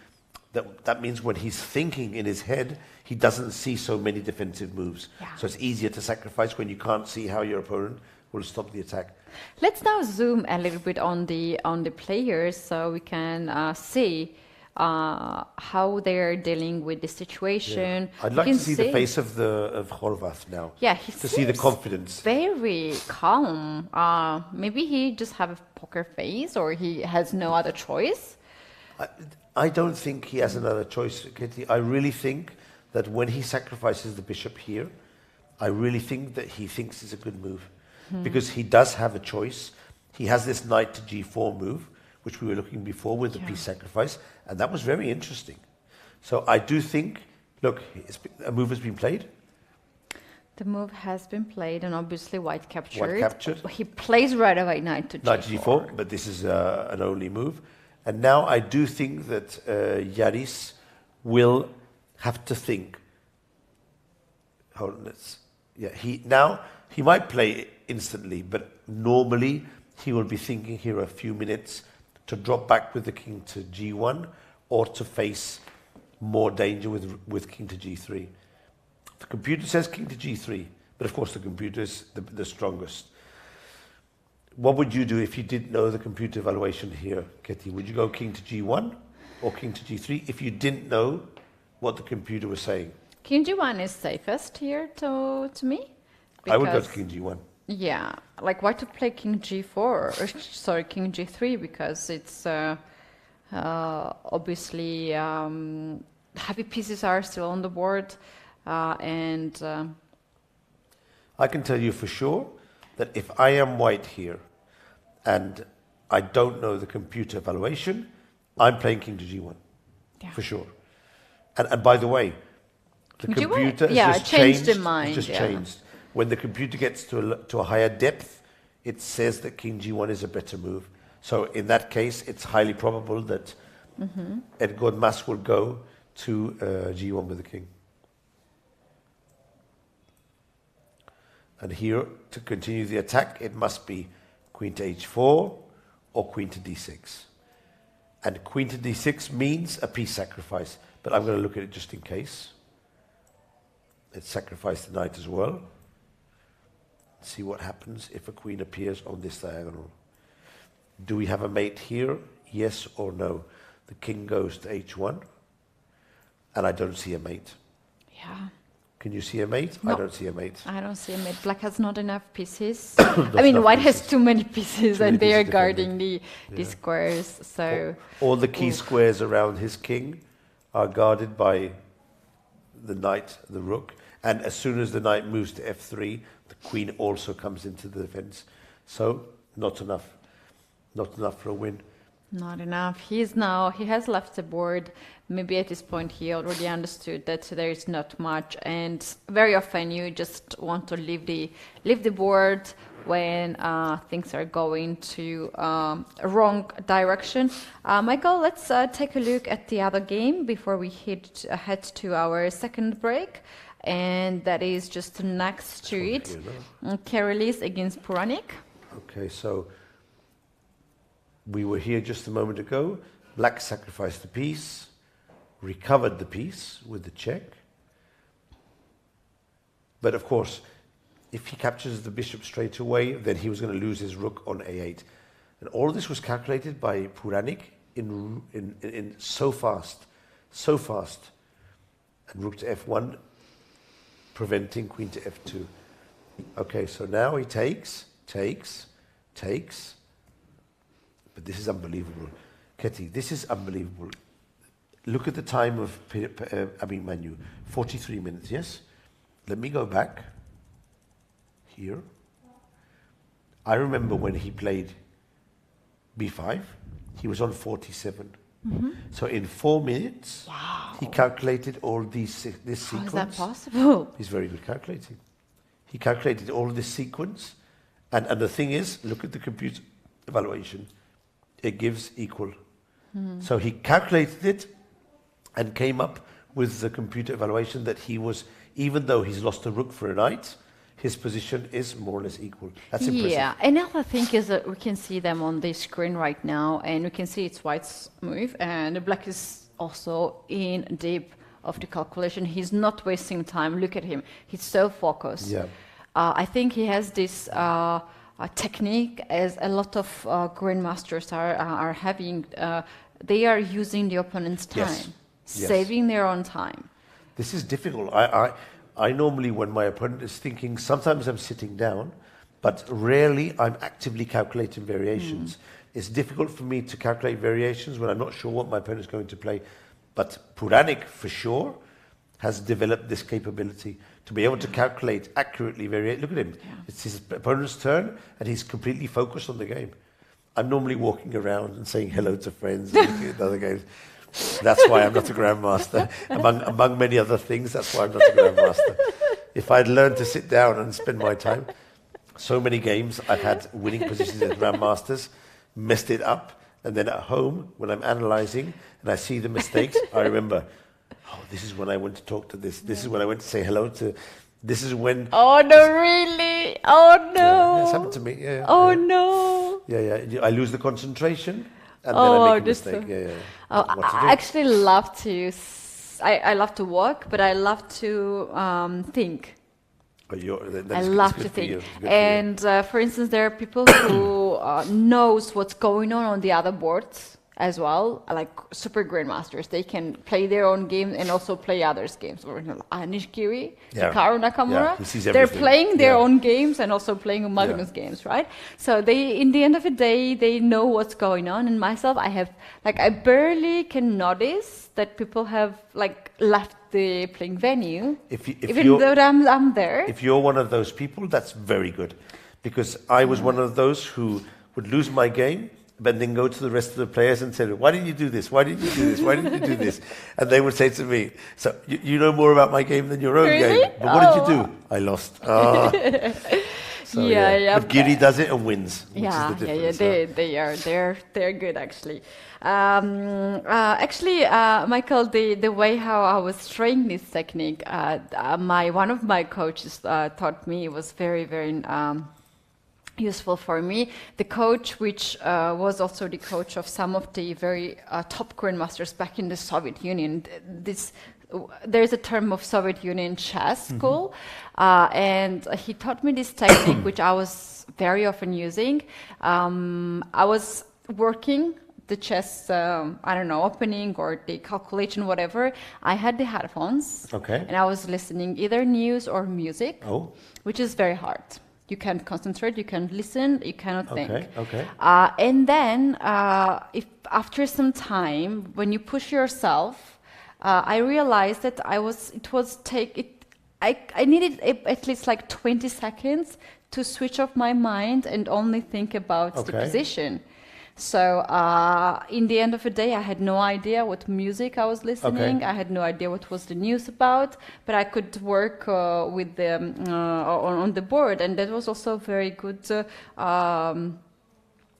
[SPEAKER 2] that means when he's thinking in his head, he doesn't see so many defensive moves.
[SPEAKER 1] Yeah.
[SPEAKER 2] So it's easier to sacrifice when you can't see how your opponent will stop the attack.
[SPEAKER 1] Let's now zoom a little bit on the players so we can see how they're dealing with the situation.
[SPEAKER 2] I'd
[SPEAKER 1] You
[SPEAKER 2] like
[SPEAKER 1] can
[SPEAKER 2] to see the face of Horvath now.
[SPEAKER 1] Yeah, he
[SPEAKER 2] to see the
[SPEAKER 1] seems
[SPEAKER 2] confidence.
[SPEAKER 1] very calm. Maybe he just have a poker face, or he has no other choice.
[SPEAKER 2] I don't think he has another choice, Kitty. I really think that when he sacrifices the bishop here, I really think that he thinks it's a good move. Because he does have a choice. He has this knight to g4 move, which we were looking before with the piece sacrifice, and that was very interesting. So I do think, look, a move has been played.
[SPEAKER 1] The move has been played, and obviously white captured.
[SPEAKER 2] White captured.
[SPEAKER 1] He plays right away knight to g4.
[SPEAKER 2] Knight to g4, but this is an only move. And now I do think that Yaris will have to think. Hold on, he might play instantly, but normally he will be thinking here a few minutes to drop back with the king to g1 or to face more danger with king to g3. The computer says king to g3, but of course the computer is the strongest. What would you do if you didn't know the computer evaluation here, Ketty? Would you go king to g1 or king to g3 if you didn't know what the computer was saying?
[SPEAKER 1] King G1 is safest here to me.
[SPEAKER 2] I would go to
[SPEAKER 1] because-
[SPEAKER 2] King G1.
[SPEAKER 1] Yeah, like why to play King G4? Or, sorry, King G3 because it's obviously heavy pieces are still on the board, and
[SPEAKER 2] I can tell you for sure that if I am white here and I don't know the computer evaluation, I'm playing King to G1,
[SPEAKER 1] Yeah.
[SPEAKER 2] for sure. And by the way, the
[SPEAKER 1] King G1?
[SPEAKER 2] computer has
[SPEAKER 1] Yeah,
[SPEAKER 2] just
[SPEAKER 1] changed the
[SPEAKER 2] changed.
[SPEAKER 1] mind,
[SPEAKER 2] It's just
[SPEAKER 1] yeah.
[SPEAKER 2] changed. When the computer gets to a higher depth, it says that King G1 is a better move. So in that case, it's highly probable that Edgar Mas will go to G1 with the king. And here, to continue the attack, it must be queen to h4 or queen to d6. And queen to d6 means a piece sacrifice, but I'm going to look at it just in case. Let's sacrifice the knight as well. See what happens if a queen appears on this diagonal. Do we have a mate here? Yes or no? The king goes to h1, and I don't see a mate.
[SPEAKER 1] yeah.
[SPEAKER 2] Can you see a mate?
[SPEAKER 1] No.
[SPEAKER 2] I don't see a mate.
[SPEAKER 1] I don't see a mate. Black has not enough pieces. I mean,
[SPEAKER 2] enough
[SPEAKER 1] white has
[SPEAKER 2] pieces.
[SPEAKER 1] too many pieces,
[SPEAKER 2] Too many
[SPEAKER 1] and they are
[SPEAKER 2] pieces
[SPEAKER 1] guarding
[SPEAKER 2] defending.
[SPEAKER 1] the squares. So
[SPEAKER 2] All the key squares around his king are guarded by the knight, the rook, and as soon as the knight moves to f3, the queen also comes into the defense. So, not enough. Not enough for a win.
[SPEAKER 1] not enough. He has left the board. Maybe at this point he already understood that there is not much, and very often you just want to leave the board when things are going to a wrong direction. Michael, let's take a look at the other game before we head to our second break, and that is just next to it. Kerelis against Puranik.
[SPEAKER 2] Okay, so we were here just a moment ago. Black sacrificed the piece, recovered the piece with the check. But of course, if he captures the bishop straight away, then he was going to lose his rook on a8. And all of this was calculated by Puranik in so fast. And rook to f1, preventing queen to f2. Okay, so now he takes. But this is unbelievable. Ketty, this is unbelievable. Look at the time of Manu. 43 minutes, yes? Let me go back. Here. I remember when he played b5, he was on 47. So in 4 minutes, he calculated all this sequence.
[SPEAKER 1] How is that possible?
[SPEAKER 2] He's very good calculating. He calculated all this sequence. And the thing is, look at the computer evaluation. It gives equal. So he calculated it and came up with the computer evaluation that he was, even though he's lost a rook for a knight, his position is more or less equal. That's impressive.
[SPEAKER 1] Yeah, another thing is that we can see them on the screen right now, and we can see it's white's move, and black is also in deep of the calculation. He's not wasting time. Look at him. He's so focused.
[SPEAKER 2] Yeah.
[SPEAKER 1] I think he has this technique, as a lot of grandmasters are having. They are using the opponent's time,
[SPEAKER 2] Yes. Yes.
[SPEAKER 1] saving their own time.
[SPEAKER 2] This is difficult. I normally, when my opponent is thinking, sometimes I'm sitting down, but rarely I'm actively calculating variations. It's difficult for me to calculate variations when I'm not sure what my opponent is going to play. But Puranik, for sure, has developed this capability to be able to calculate accurately variation. Look at him.
[SPEAKER 1] Yeah.
[SPEAKER 2] It's his opponent's turn, and he's completely focused on the game. I'm normally walking around and saying hello to friends and looking at other games. That's why I'm not a grandmaster. Among many other things, that's why I'm not a grandmaster. If I'd learned to sit down and spend my time, so many games I've had winning positions as grandmasters, messed it up, and then at home, when I'm analysing and I see the mistakes, I remember, oh, this is when I went to talk to this. This is when I went to say hello to. This is when.
[SPEAKER 1] Oh no! Really? Oh no!
[SPEAKER 2] Yeah, it's happened to me. Yeah.
[SPEAKER 1] Oh
[SPEAKER 2] yeah.
[SPEAKER 1] no!
[SPEAKER 2] Yeah. I lose the concentration, and then
[SPEAKER 1] Oh,
[SPEAKER 2] I make a
[SPEAKER 1] this
[SPEAKER 2] mistake.
[SPEAKER 1] so-
[SPEAKER 2] Yeah.
[SPEAKER 1] Oh,
[SPEAKER 2] What to
[SPEAKER 1] I
[SPEAKER 2] do?
[SPEAKER 1] actually love to. I love to walk, but I love to think.
[SPEAKER 2] But
[SPEAKER 1] I love to think. And for instance, there are people who knows what's going on the other boards, as well, like super grandmasters. They can play their own game and also play others' games. Or Nishikori, Hikaru Nakamura,
[SPEAKER 2] he sees
[SPEAKER 1] they're
[SPEAKER 2] everything.
[SPEAKER 1] playing their own games and also playing Magnus games, right? So they, in the end of the day, they know what's going on. And myself, I barely can notice that people have like left the playing venue, even though I'm there.
[SPEAKER 2] If you're one of those people, that's very good, because I was one of those who would lose my game, but then go to the rest of the players and say, why didn't you do this? Why didn't you do this? Why didn't you do this? And they would say to me, so you know more about my game than your own game. But what did you do? I lost. So, But Giri does it and wins. Which is the difference.
[SPEAKER 1] They're good actually. Michael, the way how I was training this technique, one of my coaches taught me, it was very, very useful for me. The coach, which was also the coach of some of the very top grandmasters back in the Soviet Union. There's a term of Soviet Union chess school, and he taught me this technique, which I was very often using. I was working the chess, opening or the calculation, whatever. I had the headphones, and I was listening either news or music, which is very hard. You can't concentrate, you can't listen, you cannot think. And then, if after some time, when you push yourself, I realized that I needed at least like 20 seconds to switch off my mind and only think about the position. So in the end of the day, I had no idea what music I was listening. I had no idea what was the news about, but I could work with them on the board, and that was also very good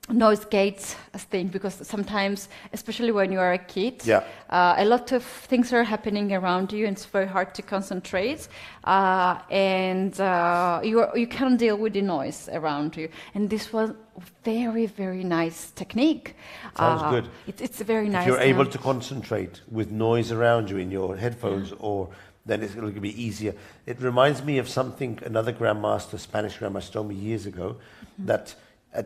[SPEAKER 1] noise gate thing, because sometimes, especially when you are a kid, a lot of things are happening around you, and it's very hard to concentrate, and you can't deal with the noise around you. And this was very, very nice technique.
[SPEAKER 2] Sounds good.
[SPEAKER 1] It's very nice.
[SPEAKER 2] If you're able to concentrate with noise around you in your headphones, then it's going to be easier. It reminds me of something another grandmaster, Spanish grandmaster, told me years ago, that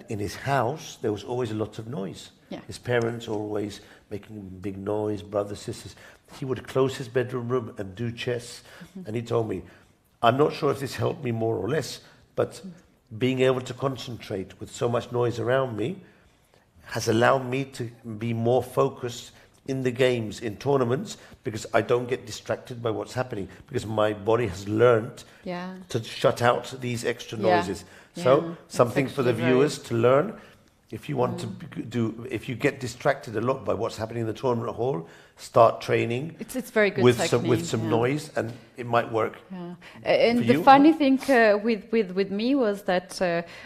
[SPEAKER 2] in his house, there was always a lot of noise. His parents always making big noise, brothers, sisters. He would close his bedroom room and do chess. And he told me, I'm not sure if this helped me more or less, but being able to concentrate with so much noise around me has allowed me to be more focused in the games, in tournaments, because I don't get distracted by what's happening, because my body has learned to shut out these extra noises. So something for the viewers to learn. If you want to if you get distracted a lot by what's happening in the tournament hall, start training.
[SPEAKER 1] It's very good
[SPEAKER 2] with
[SPEAKER 1] technique,
[SPEAKER 2] some noise, and it might work.
[SPEAKER 1] And the funny thing with me was that,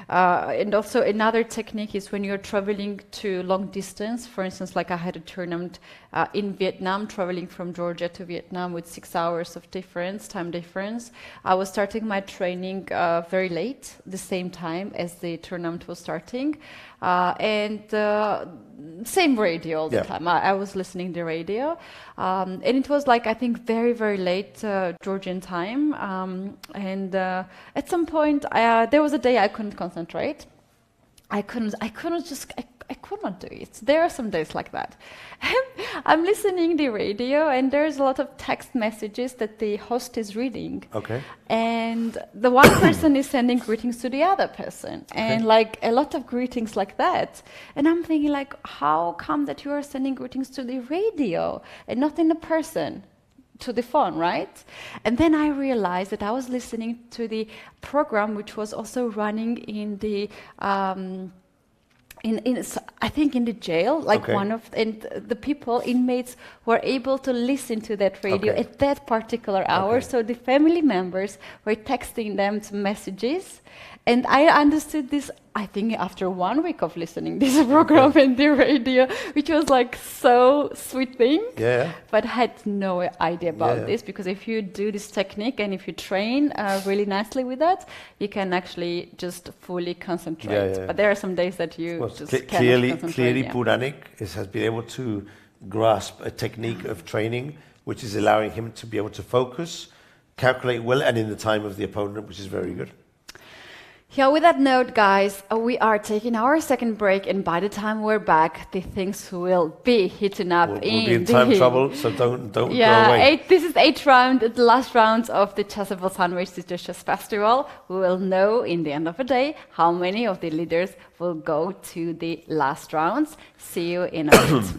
[SPEAKER 1] and also another technique is when you're traveling to long distance. For instance, like I had a tournament in Vietnam, traveling from Georgia to Vietnam with 6 hours of time difference. I was starting my training very late, the same time as the tournament was starting, and same radio all the time. I was listening to the radio, and it was like, I think, very, very late Georgian time, and at some point there was a day I couldn't concentrate. I could not do it. There are some days like that. I'm listening the radio, and there's a lot of text messages that the host is reading. And the one person is sending greetings to the other person, and like a lot of greetings like that. And I'm thinking, like, how come that you are sending greetings to the radio and not in the person? To the phone, right? And then I realized that I was listening to the program, which was also running in the I think in the jail, like and the people, inmates, were able to listen to that radio at that particular hour. So the family members were texting them some messages, and I understood this, I think, after 1 week of listening this program in the radio, which was like so sweet thing. But I had no idea about this, because if you do this technique and if you train really nicely with that, you can actually just fully concentrate. But there are some days that you just cannot concentrate.
[SPEAKER 2] Clearly, Puranik has been able to grasp a technique of training, which is allowing him to be able to focus, calculate well, and in the time of the opponent, which is very good.
[SPEAKER 1] Yeah, with that note, guys, we are taking our second break, and by the time we're back, the things will be heating up.
[SPEAKER 2] We'll be in time trouble, so don't go away.
[SPEAKER 1] This is eighth round, the last round of the Chessable Sunway Chess Festival. We will know in the end of the day how many of the leaders will go to the last rounds. See you in a minute.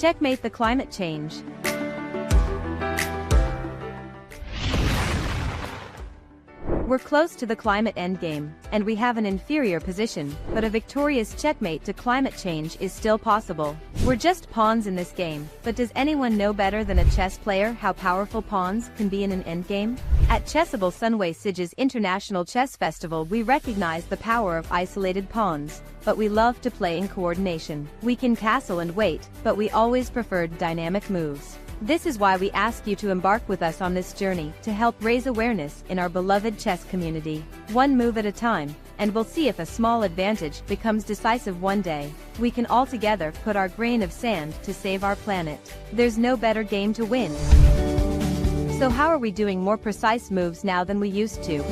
[SPEAKER 3] Checkmate the climate change. We're close to the climate endgame, and we have an inferior position, but a victorious checkmate to climate change is still possible. We're just pawns in this game, but does anyone know better than a chess player how powerful pawns can be in an endgame? At Chessable Sunway Sige's International Chess Festival we recognize the power of isolated pawns, but we love to play in coordination. We can castle and wait, but we always preferred dynamic moves. This is why we ask you to embark with us on this journey to help raise awareness in our beloved chess community. One move at a time, and we'll see if a small advantage becomes decisive one day. We can all together put our grain of sand to save our planet. There's no better game to win. So how are we doing more precise moves now than we used to?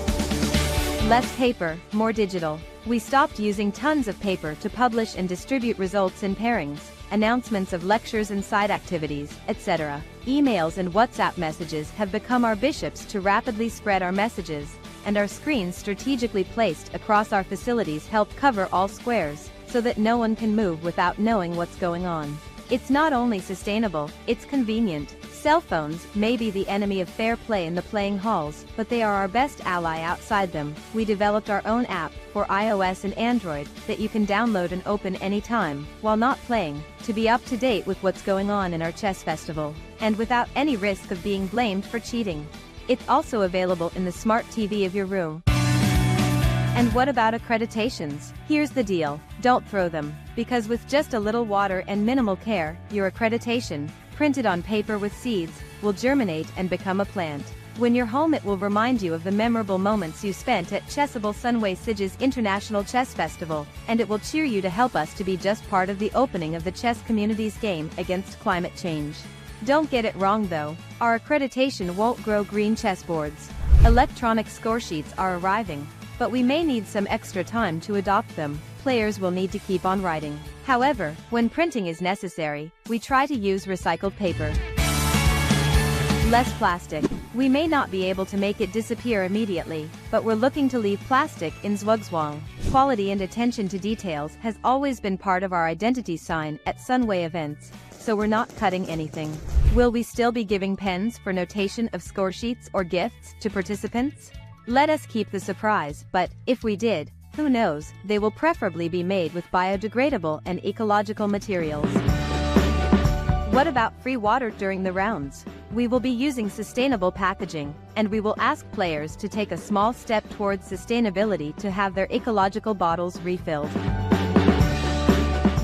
[SPEAKER 3] Less paper, more digital. We stopped using tons of paper to publish and distribute results in pairings. announcements of lectures and side activities, etc. Emails and WhatsApp messages have become our bishops to rapidly spread our messages, and our screens strategically placed across our facilities help cover all squares, so that no one can move without knowing what's going on. It's not only sustainable, it's convenient. Cell phones may be the enemy of fair play in the playing halls, but they are our best ally outside them. We developed our own app for iOS and Android that you can download and open anytime, while not playing, to be up to date with what's going on in our chess festival, and without any risk of being blamed for cheating. It's also available in the smart TV of your room. And what about accreditations? Here's the deal, don't throw them, because with just a little water and minimal care, your accreditation, printed on paper with seeds, will germinate and become a plant. When you're home, it will remind you of the memorable moments you spent at Chessable Sunway Sige's International Chess Festival, and it will cheer you to help us to be just part of the opening of the chess community's game against climate change. Don't get it wrong though, our accreditation won't grow green chessboards. Electronic score sheets are arriving, but we may need some extra time to adopt them. Players will need to keep on writing. However, when printing is necessary, we try to use recycled paper. Less plastic. We may not be able to make it disappear immediately, but we're looking to leave plastic in Zhuangzhuang. Quality and attention to details has always been part of our identity sign at Sunway events, so we're not cutting anything. Will we still be giving pens for notation of score sheets or gifts to participants? Let us keep the surprise, but if we did, who knows, they will preferably be made with biodegradable and ecological materials. What about free water during the rounds? We will be using sustainable packaging, and we will ask players to take a small step towards sustainability to have their ecological bottles refilled.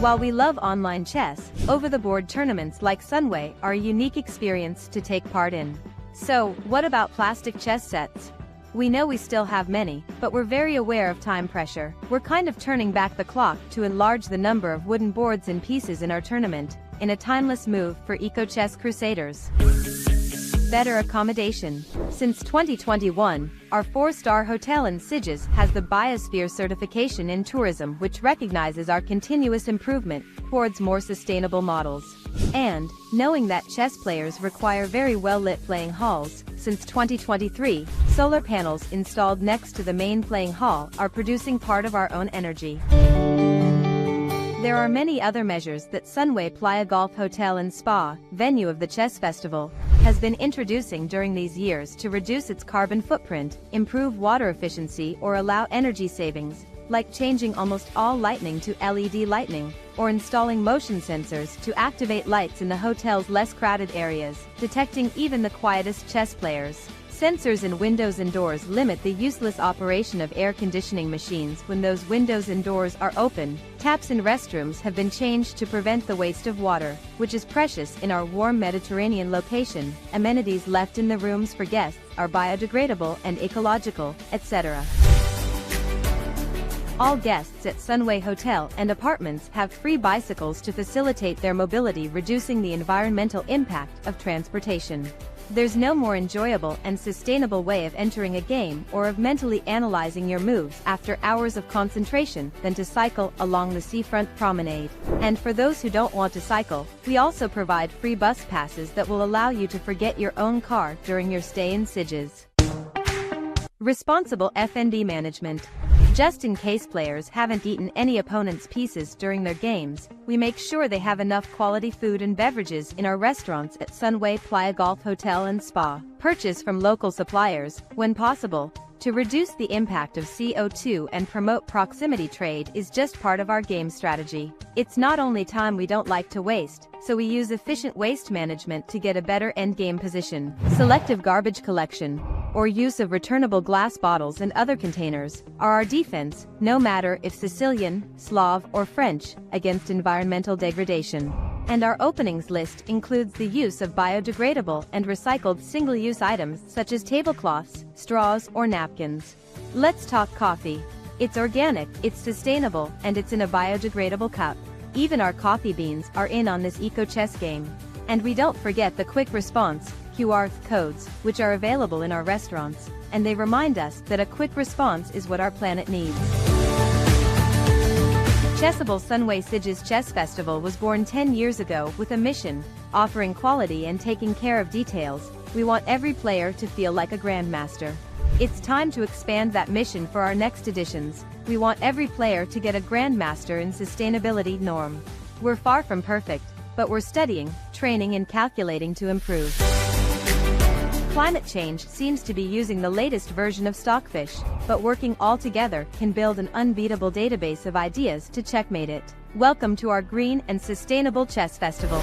[SPEAKER 3] While we love online chess, over-the-board tournaments like Sunway are a unique experience to take part in. So, what about plastic chess sets? We know we still have many, but we're very aware of time pressure. We're kind of turning back the clock to enlarge the number of wooden boards and pieces in our tournament, in a timeless move for eco-chess crusaders. Better accommodation. Since 2021, our 4-star hotel in Siges has the Biosphere certification in tourism, which recognizes our continuous improvement towards more sustainable models. And, knowing that chess players require very well-lit playing halls, since 2023, solar panels installed next to the main playing hall are producing part of our own energy. There are many other measures that Sunway Playa Golf Hotel and Spa, venue of the Chess Festival, has been introducing during these years to reduce its carbon footprint, improve water efficiency or allow energy savings, like changing almost all lighting to LED lighting, or installing motion sensors to activate lights in the hotel's less crowded areas, detecting even the quietest chess players. Sensors in windows and doors limit the useless operation of air conditioning machines when those windows and doors are open. Taps in restrooms have been changed to prevent the waste of water, which is precious in our warm Mediterranean location. Amenities left in the rooms for guests are biodegradable and ecological, etc. All guests at Sunway Hotel and Apartments have free bicycles to facilitate their mobility, reducing the environmental impact of transportation. There's no more enjoyable and sustainable way of entering a game or of mentally analyzing your moves after hours of concentration than to cycle along the seafront promenade. And for those who don't want to cycle, we also provide free bus passes that will allow you to forget your own car during your stay in Siges. Responsible F&B management. Just in case players haven't eaten any opponent's pieces during their games, we make sure they have enough quality food and beverages in our restaurants at Sunway Playa Golf Hotel and Spa. Purchase from local suppliers, when possible, to reduce the impact of CO2 and promote proximity trade is just part of our game strategy. It's not only time we don't like to waste, so we use efficient waste management to get a better endgame position. Selective garbage collection, or use of returnable glass bottles and other containers, are our defense, no matter if Sicilian, Slav or French, against environmental degradation. And our openings list includes the use of biodegradable and recycled single-use items such as tablecloths, straws or napkins. Let's talk coffee. It's organic, it's sustainable, and it's in a biodegradable cup. Even our coffee beans are in on this eco-chess game. And we don't forget the quick response QR codes, which are available in our restaurants, and they remind us that a quick response is what our planet needs. Chessable Sunway Sige's Chess Festival was born 10 years ago with a mission, offering quality and taking care of details. We want every player to feel like a grandmaster. It's time to expand that mission for our next editions. We want every player to get a grandmaster in sustainability norm. We're far from perfect, but we're studying, training and calculating to improve. Climate change seems to be using the latest version of Stockfish, but working all together can build an unbeatable database of ideas to checkmate it. Welcome to our Green and Sustainable Chess Festival.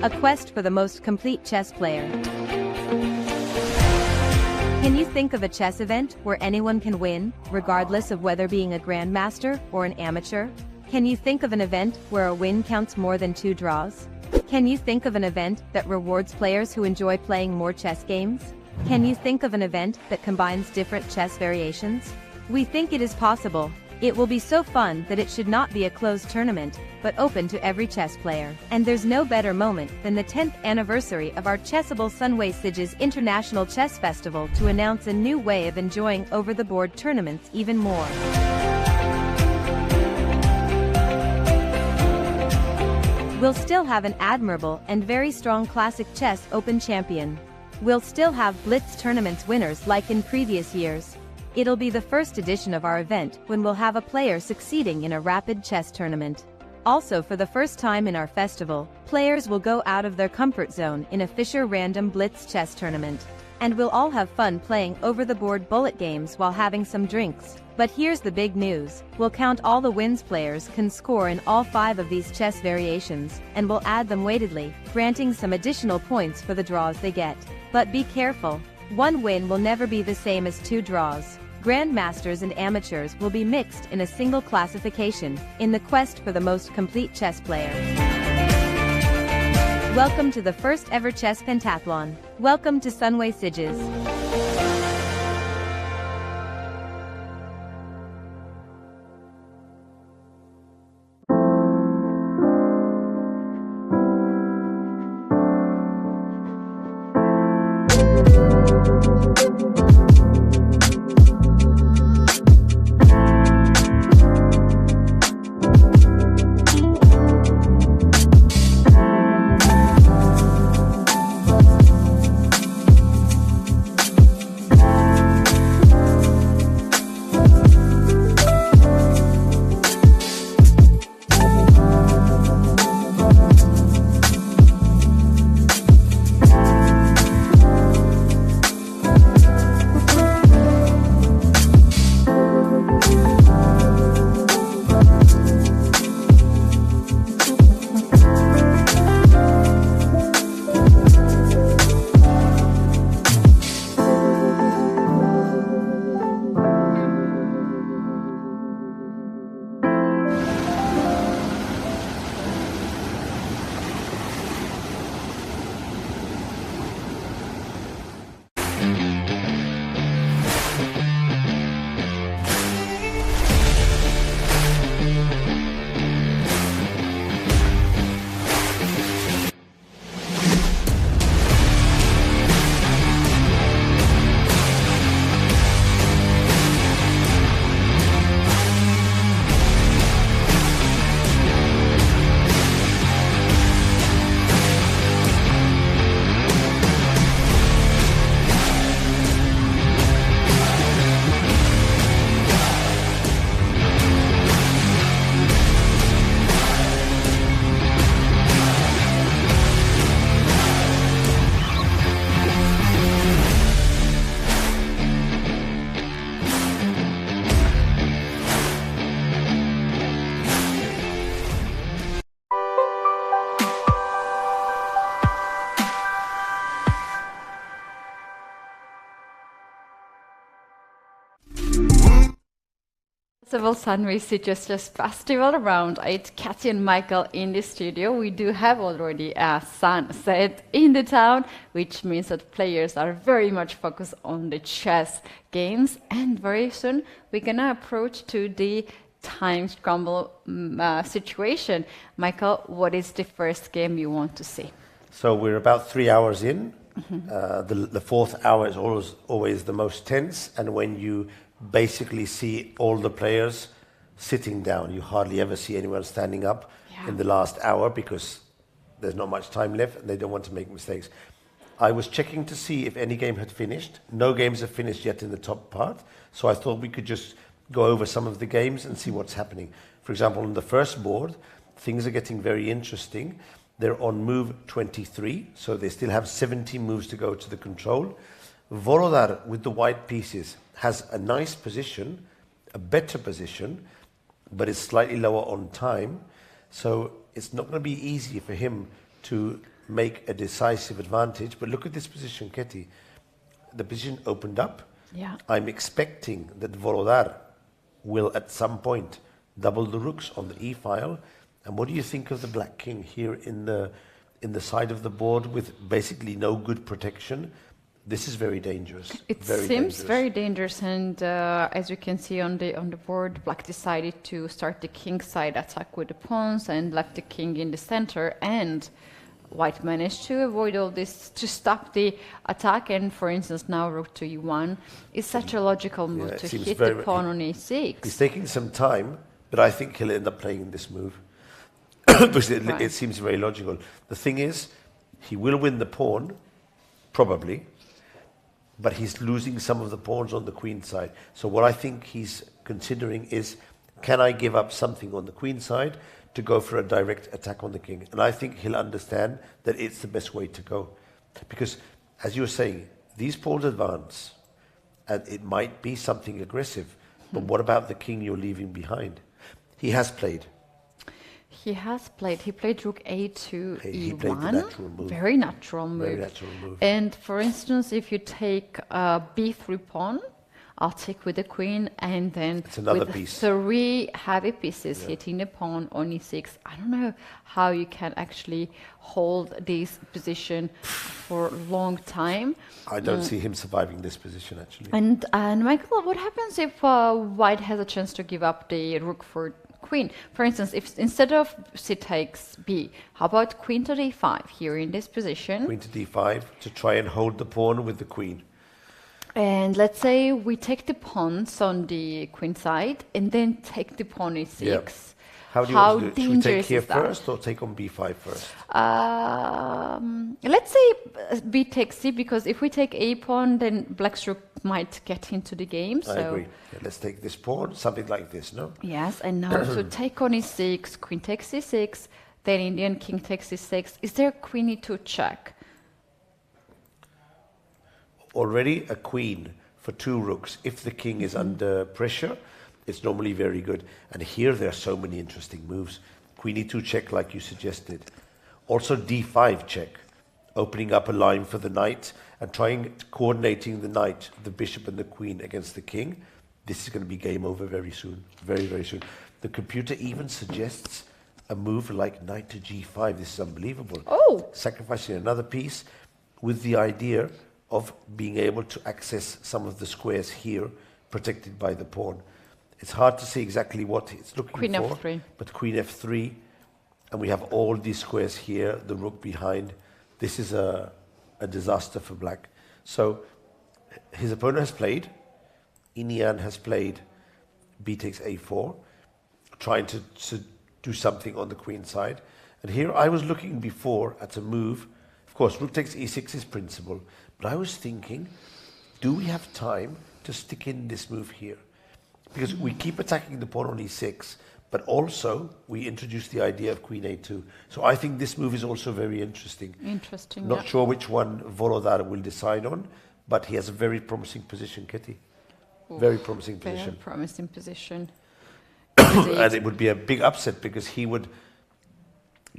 [SPEAKER 3] A quest for the most complete chess player. Can you think of a chess event where anyone can win, regardless of whether being a grandmaster or an amateur? Can you think of an event where a win counts more than 2 draws? Can you think of an event that rewards players who enjoy playing more chess games? Can you think of an event that combines different chess variations? We think it is possible. It will be so fun that it should not be a closed tournament, but open to every chess player. And there's no better moment than the 10th anniversary of our Chessable Sunway Sige's International Chess Festival to announce a new way of enjoying over-the-board tournaments even more. We'll still have an admirable and very strong Classic Chess Open champion. We'll still have Blitz tournaments winners like in previous years. It'll be the first edition of our event when we'll have a player succeeding in a rapid chess tournament. Also, for the first time in our festival, players will go out of their comfort zone in a Fischer Random Blitz chess tournament. And we'll all have fun playing over-the-board bullet games while having some drinks. But here's the big news. We'll count all the wins players can score in all 5 of these chess variations, and we'll add them weightedly, granting some additional points for the draws they get. But be careful. 1 win will never be the same as 2 draws. Grandmasters and amateurs will be mixed in a single classification, in the quest for the most complete chess player. Welcome to the first ever chess pentathlon. Welcome to Sunway Sieges.
[SPEAKER 1] Chessable Sunway just festival around. It's Kathy and Michael in the studio. We do have already a sunset in the town, which means that players are very much focused on the chess games. And very soon we're gonna approach to the time scramble situation. Michael, what is the first game you want to see?
[SPEAKER 2] So we're about 3 hours in. The 4th hour is always the most tense, and when you basically see all the players sitting down. You hardly ever see anyone standing up in the last hour because there's not much time left and they don't want to make mistakes. I was checking to see if any game had finished. No games have finished yet in the top part, so I thought we could just go over some of the games and see what's happening. For example, on the first board, things are getting very interesting. They're on move 23, so they still have 70 moves to go to the control. Volodar with the white pieces has a nice position, a better position, but it's slightly lower on time. So it's not going to be easy for him to make a decisive advantage. But look at this position, Ketty. The position opened up.
[SPEAKER 1] Yeah.
[SPEAKER 2] I'm expecting that Volodar will at some point double the rooks on the e-file. And what do you think of the black king here in the side of the board with basically no good protection? This is very dangerous.
[SPEAKER 1] It seems very dangerous, and as you can see on the board, Black decided to start the king side attack with the pawns and left the king in the center, and White managed to avoid all this to stop the attack. And for instance, now rook to e1 is such a logical move to hit the pawn on e6.
[SPEAKER 2] He's taking some time, but I think he'll end up playing this move because it seems very logical. The thing is, he will win the pawn, probably. But he's losing some of the pawns on the queen side. So what I think he's considering is can I give up something on the queen side to go for a direct attack on the king? And I think he'll understand that it's the best way to go. Because, as you were saying, these pawns advance, and it might be something aggressive. But what about the king you're leaving behind? He has played.
[SPEAKER 1] He has played. He played rook a2,
[SPEAKER 2] He
[SPEAKER 1] e1.
[SPEAKER 2] played the natural move.
[SPEAKER 1] Very natural move.
[SPEAKER 2] Very natural move.
[SPEAKER 1] And for instance, if you take b3 pawn, I'll take with the queen, and then
[SPEAKER 2] It's another
[SPEAKER 1] with
[SPEAKER 2] piece.
[SPEAKER 1] 3 heavy pieces hitting the pawn on e6. I don't know how you can actually hold this position for a long time.
[SPEAKER 2] I don't see him surviving this position, actually.
[SPEAKER 1] And Michael, what happens if white has a chance to give up the rook for queen? For instance, if instead of c takes b, how about queen to d5 here in this position?
[SPEAKER 2] Queen to d5 to try and hold the pawn with the queen.
[SPEAKER 1] And let's say we take the pawns on the queen side and then take the pawn e6.
[SPEAKER 2] Yeah. How do you want to do it? Should we take
[SPEAKER 1] dangerous
[SPEAKER 2] here
[SPEAKER 1] is that?
[SPEAKER 2] first or take on b5 first?
[SPEAKER 1] Let's say b takes c, because if we take a pawn, then black's rook might get into the game.
[SPEAKER 2] I agree. Yeah, let's take this pawn, something like this, no?
[SPEAKER 1] Yes, and now to take on e6, queen takes e6, then Indian king takes e6. Is there queen e2 check?
[SPEAKER 2] Already a queen for 2 rooks. If the king is under pressure, it's normally very good. And here there are so many interesting moves. Queen e2 check, like you suggested. Also d5 check, opening up a line for the knight and coordinating the knight, the bishop and the queen against the king. This is going to be game over very soon, very, very soon. The computer even suggests a move like knight to g5. This is unbelievable.
[SPEAKER 1] Oh!
[SPEAKER 2] Sacrificing another piece with the idea of being able to access some of the squares here, protected by the pawn. It's hard to see exactly what it's looking
[SPEAKER 1] Queen
[SPEAKER 2] for.
[SPEAKER 1] f3.
[SPEAKER 2] But queen f3, and we have all these squares here, the rook behind. This is a disaster for black. So his opponent has played, Inian has played b takes a4, trying to do something on the queen side. And here I was looking before at a move. Of course, rook takes e6 is principle, but I was thinking, do we have time to stick in this move here? Because we keep attacking the pawn on e6, but also we introduce the idea of queen a2. So I think this move is also very interesting.
[SPEAKER 1] Interesting.
[SPEAKER 2] Not sure which one Volodar will decide on, but he has a very promising position, Kitty. Very promising
[SPEAKER 1] Very
[SPEAKER 2] position.
[SPEAKER 1] promising position.
[SPEAKER 2] And it would be a big upset because he would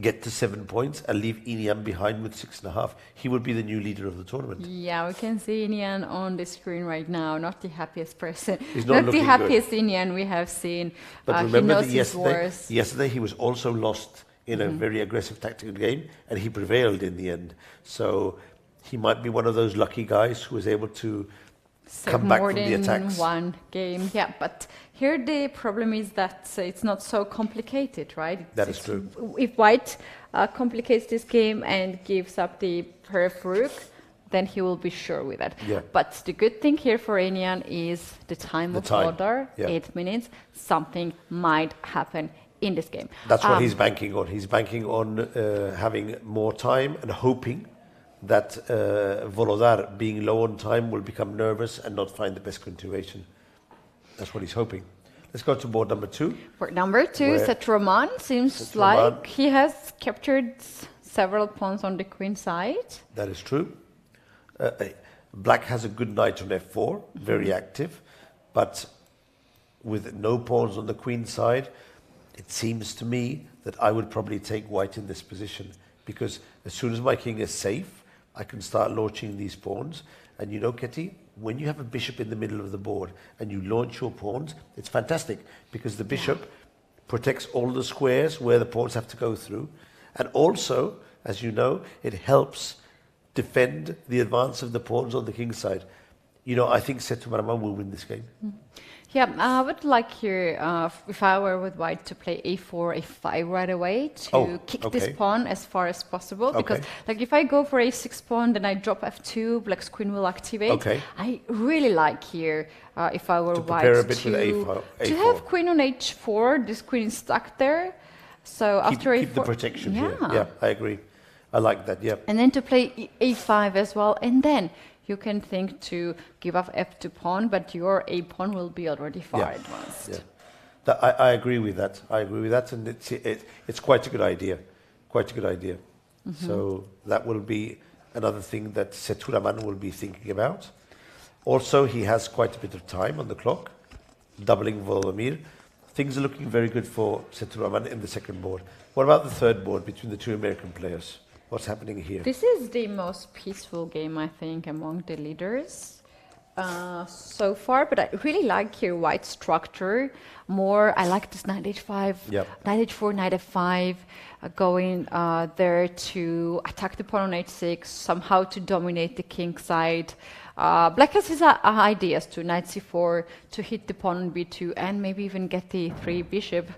[SPEAKER 2] get to 7 points and leave Inian behind with 6.5. He would be the new leader of the tournament.
[SPEAKER 1] Yeah, we can see Inian on the screen right now. Not the happiest person.
[SPEAKER 2] He's not
[SPEAKER 1] the
[SPEAKER 2] looking
[SPEAKER 1] happiest Inian we have seen.
[SPEAKER 2] But
[SPEAKER 1] he
[SPEAKER 2] remember
[SPEAKER 1] knows
[SPEAKER 2] that
[SPEAKER 1] his wars.
[SPEAKER 2] yesterday he was also lost in a very aggressive tactical game, and he prevailed in the end. So he might be one of those lucky guys who is able to come back
[SPEAKER 1] more
[SPEAKER 2] from the
[SPEAKER 1] than
[SPEAKER 2] attacks.
[SPEAKER 1] one game. Yeah, but here the problem is that it's not so complicated, right?
[SPEAKER 2] That is true.
[SPEAKER 1] If white complicates this game and gives up the perf rook, then he will be sure with that.
[SPEAKER 2] Yeah.
[SPEAKER 1] But the good thing here for Enian is the time of order,
[SPEAKER 2] yeah.
[SPEAKER 1] 8 minutes. Something might happen in this game.
[SPEAKER 2] That's what he's banking on. He's banking on having more time and hoping that Volodar, being low on time, will become nervous and not find the best continuation. That's what he's hoping. Let's go to board number 2.
[SPEAKER 1] Board number 2,
[SPEAKER 2] Where
[SPEAKER 1] Shtourman seems
[SPEAKER 2] Shtourman.
[SPEAKER 1] like he has captured several pawns on the queen side.
[SPEAKER 2] That is true. Black has a good knight on f4, very active, but with no pawns on the queen side, it seems to me that I would probably take white in this position, because as soon as my king is safe, I can start launching these pawns. And you know, Ketty, when you have a bishop in the middle of the board and you launch your pawns, it's fantastic, because the bishop protects all the squares where the pawns have to go through. And also, as you know, it helps defend the advance of the pawns on the king's side. You know, I think Shtourman will win this game.
[SPEAKER 1] Yeah, I would like here, if I were with white, to play a4, a5 right away to kick this pawn as far as possible. Because, like, if I go for a6 pawn, then I drop f2, black's queen will activate. I really like here, if I were white, to have queen on h4. This queen is stuck there. So after a4,
[SPEAKER 2] keep the protection here. Yeah, I agree. I like that. Yeah.
[SPEAKER 1] And then to play a5 as well, and then you can think to give up f2 pawn, but your a pawn will be already far advanced.
[SPEAKER 2] Yeah. I agree with that. I agree with that, and it's quite a good idea. Quite a good idea. So that will be another thing that Shtourman will be thinking about. Also, he has quite a bit of time on the clock, doubling Volodymyr. Things are looking very good for Shtourman in the second board. What about the third board between the two American players? What's happening here?
[SPEAKER 1] This is the most peaceful game, I think, among the leaders so far, but I really like your white structure more. I like this knight h5, knight h4, knight f5, going there to attack the pawn on h6, somehow to dominate the king side. Black has his ideas to knight c4, to hit the pawn on b2, and maybe even get the 3 bishop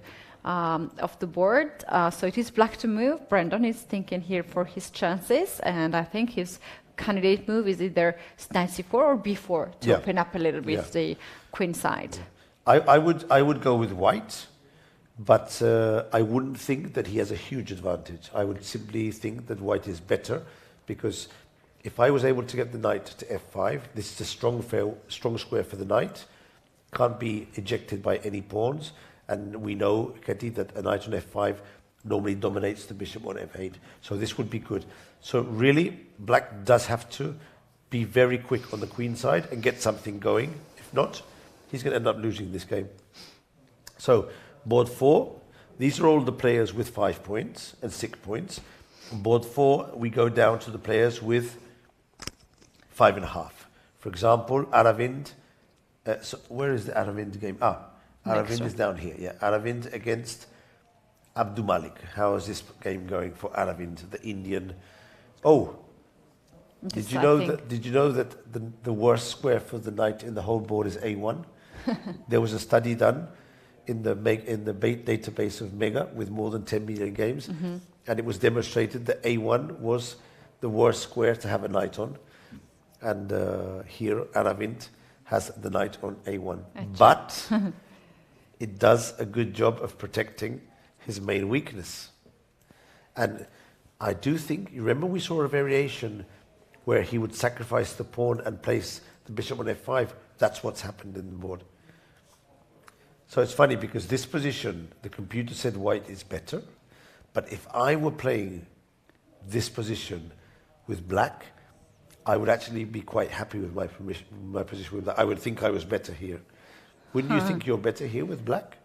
[SPEAKER 1] of the board. So it is black to move. Brandon is thinking here for his chances, and I think his candidate move is either knight c4 or b4 to open up a little bit the queen side.
[SPEAKER 2] I would go with white, but I wouldn't think that he has a huge advantage. I would simply think that white is better, because if I was able to get the knight to f5, this is a strong square for the knight, can't be ejected by any pawns, and we know, Katie, that a knight on f5 normally dominates the bishop on f8, so this would be good. So really, black does have to be very quick on the queen side and get something going. If not, he's going to end up losing this game. So, board 4, these are all the players with 5 points and 6 points. On board 4, we go down to the players with 5.5. For example, Aravind, so where is the Aravind game? Aravind is down here, Aravind against Abdumalik. How is this game going for Aravind, the Indian? Oh, did you know that the worst square for the knight in the whole board is A1? There was a study done in the database of Mega with more than 10 million games, and it was demonstrated that A1 was the worst square to have a knight on. And here Aravind has the knight on A1. But it does a good job of protecting his main weakness. And I do think, you remember we saw a variation where he would sacrifice the pawn and place the bishop on f5. That's what's happened in the board. So it's funny because this position, the computer said white is better. But if I were playing this position with black, I would actually be quite happy with my position with that. I would think I was better here. Wouldn't you think you're better here with black?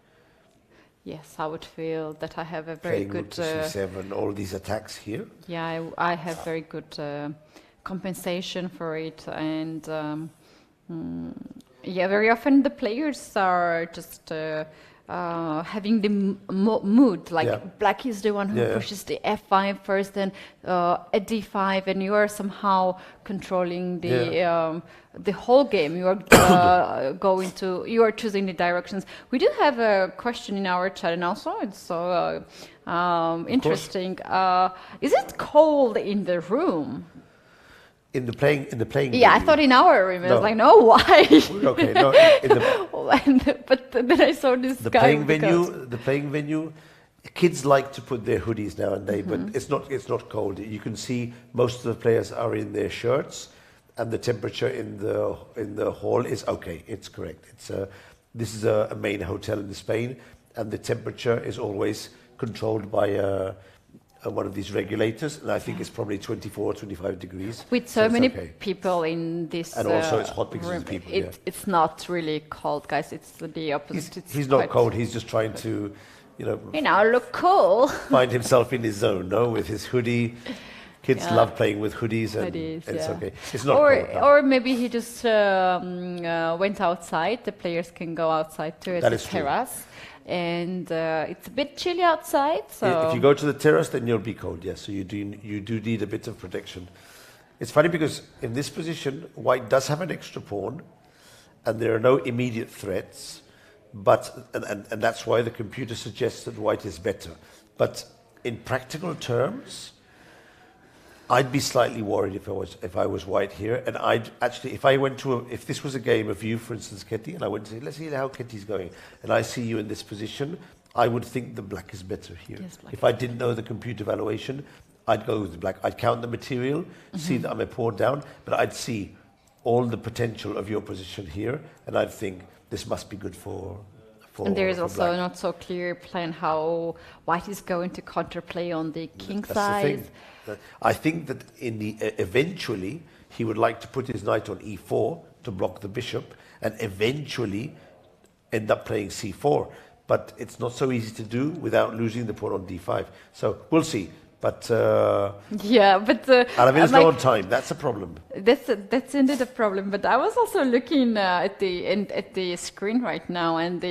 [SPEAKER 1] Yes, I would feel that I have a very good...
[SPEAKER 2] c7, all these attacks here.
[SPEAKER 1] Yeah, I have very good compensation for it. And yeah, very often the players are just having the mood, like black is the one who pushes the f5 first, then a d5, and you are somehow controlling the whole game. You are you are choosing the directions. We do have a question in our chat, and also it's so interesting. Is it cold in the room?
[SPEAKER 2] In the playing
[SPEAKER 1] Yeah, I thought in our room. I was like, no, why?
[SPEAKER 2] Okay, no.
[SPEAKER 1] But then I saw this
[SPEAKER 2] the
[SPEAKER 1] guy.
[SPEAKER 2] The playing venue. Kids like to put their hoodies now and then, but it's not cold. You can see most of the players are in their shirts, and the temperature in the hall is okay. It's correct. This is a main hotel in Spain, and the temperature is always controlled by one of these regulators, and I think it's probably 24 or 25 degrees.
[SPEAKER 1] With so many people in this
[SPEAKER 2] and also it's hot because
[SPEAKER 1] room,
[SPEAKER 2] of people.
[SPEAKER 1] It's not really cold, guys. It's the opposite.
[SPEAKER 2] He's not cold. He's just trying to,
[SPEAKER 1] look cool.
[SPEAKER 2] Find himself in his zone, with his hoodie. Kids love playing with hoodies, and it's okay. It's not cold.
[SPEAKER 1] Or maybe he just went outside. The players can go outside to the terrace. And it's a bit chilly outside. So
[SPEAKER 2] if you go to the terrace, then you'll be cold. Yes, so you do need a bit of protection. It's funny because in this position, white does have an extra pawn, and there are no immediate threats. But and that's why the computer suggests that white is better. But in practical terms, I'd be slightly worried if I was white here, and I'd actually, if this was a game of you, for instance, Ketty, and I went to say, let's see how Ketty's going, and I see you in this position, I would think the black is better here.
[SPEAKER 1] Yes,
[SPEAKER 2] if I didn't know the computer valuation, I'd go with the black. I'd count the material, see that I'm a pawn down, but I'd see all the potential of your position here, and I'd think this must be good for
[SPEAKER 1] And there is also
[SPEAKER 2] black.
[SPEAKER 1] not so clear plan how white is going to counterplay on the king
[SPEAKER 2] That's
[SPEAKER 1] side.
[SPEAKER 2] the thing. I think that in the eventually he would like to put his knight on e4 to block the bishop, and eventually end up playing c4. But it's not so easy to do without losing the pawn on d5. So we'll see. But
[SPEAKER 1] yeah, but
[SPEAKER 2] Aravin's no on time. That's a problem.
[SPEAKER 1] That's indeed a problem. But I was also looking at the screen right now, and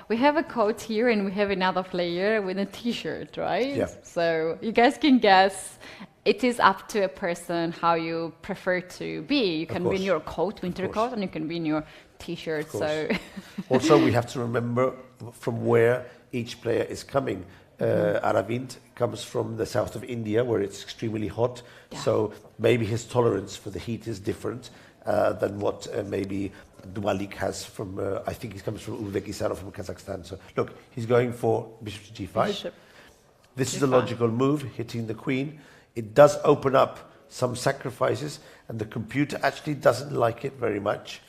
[SPEAKER 1] we have a quote here, and we have another player with a T-shirt, right?
[SPEAKER 2] Yeah.
[SPEAKER 1] So you guys can guess. It is up to a person how you prefer to be. You can be in your coat, winter coat, and you can be in your T-shirt. So
[SPEAKER 2] also, we have to remember from where each player is coming. Aravind comes from the south of India, where it's extremely hot. Yeah. So maybe his tolerance for the heat is different than what maybe Malik has from. I think he comes from Uzbekistan or from Kazakhstan. So look, he's going for bishop to g5. Bishop. This is a logical move, hitting the queen. It does open up some sacrifices, and the computer actually doesn't like it very much.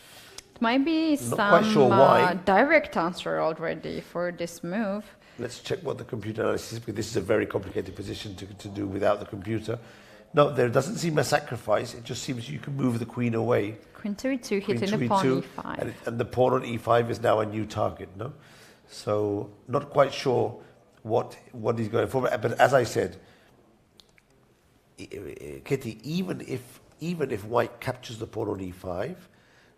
[SPEAKER 1] It might be
[SPEAKER 2] Not quite sure why.
[SPEAKER 1] Direct answer already for this move.
[SPEAKER 2] Let's check what the computer analysis is, because this is a very complicated position to do without the computer. No, there doesn't seem a sacrifice. It just seems you can move the queen away.
[SPEAKER 1] Queen to e2, hitting the pawn e5.
[SPEAKER 2] And the pawn on e5 is now a new target, no? So not quite sure what he's going for. But as I said, Kitty, even if white captures the pawn on e5,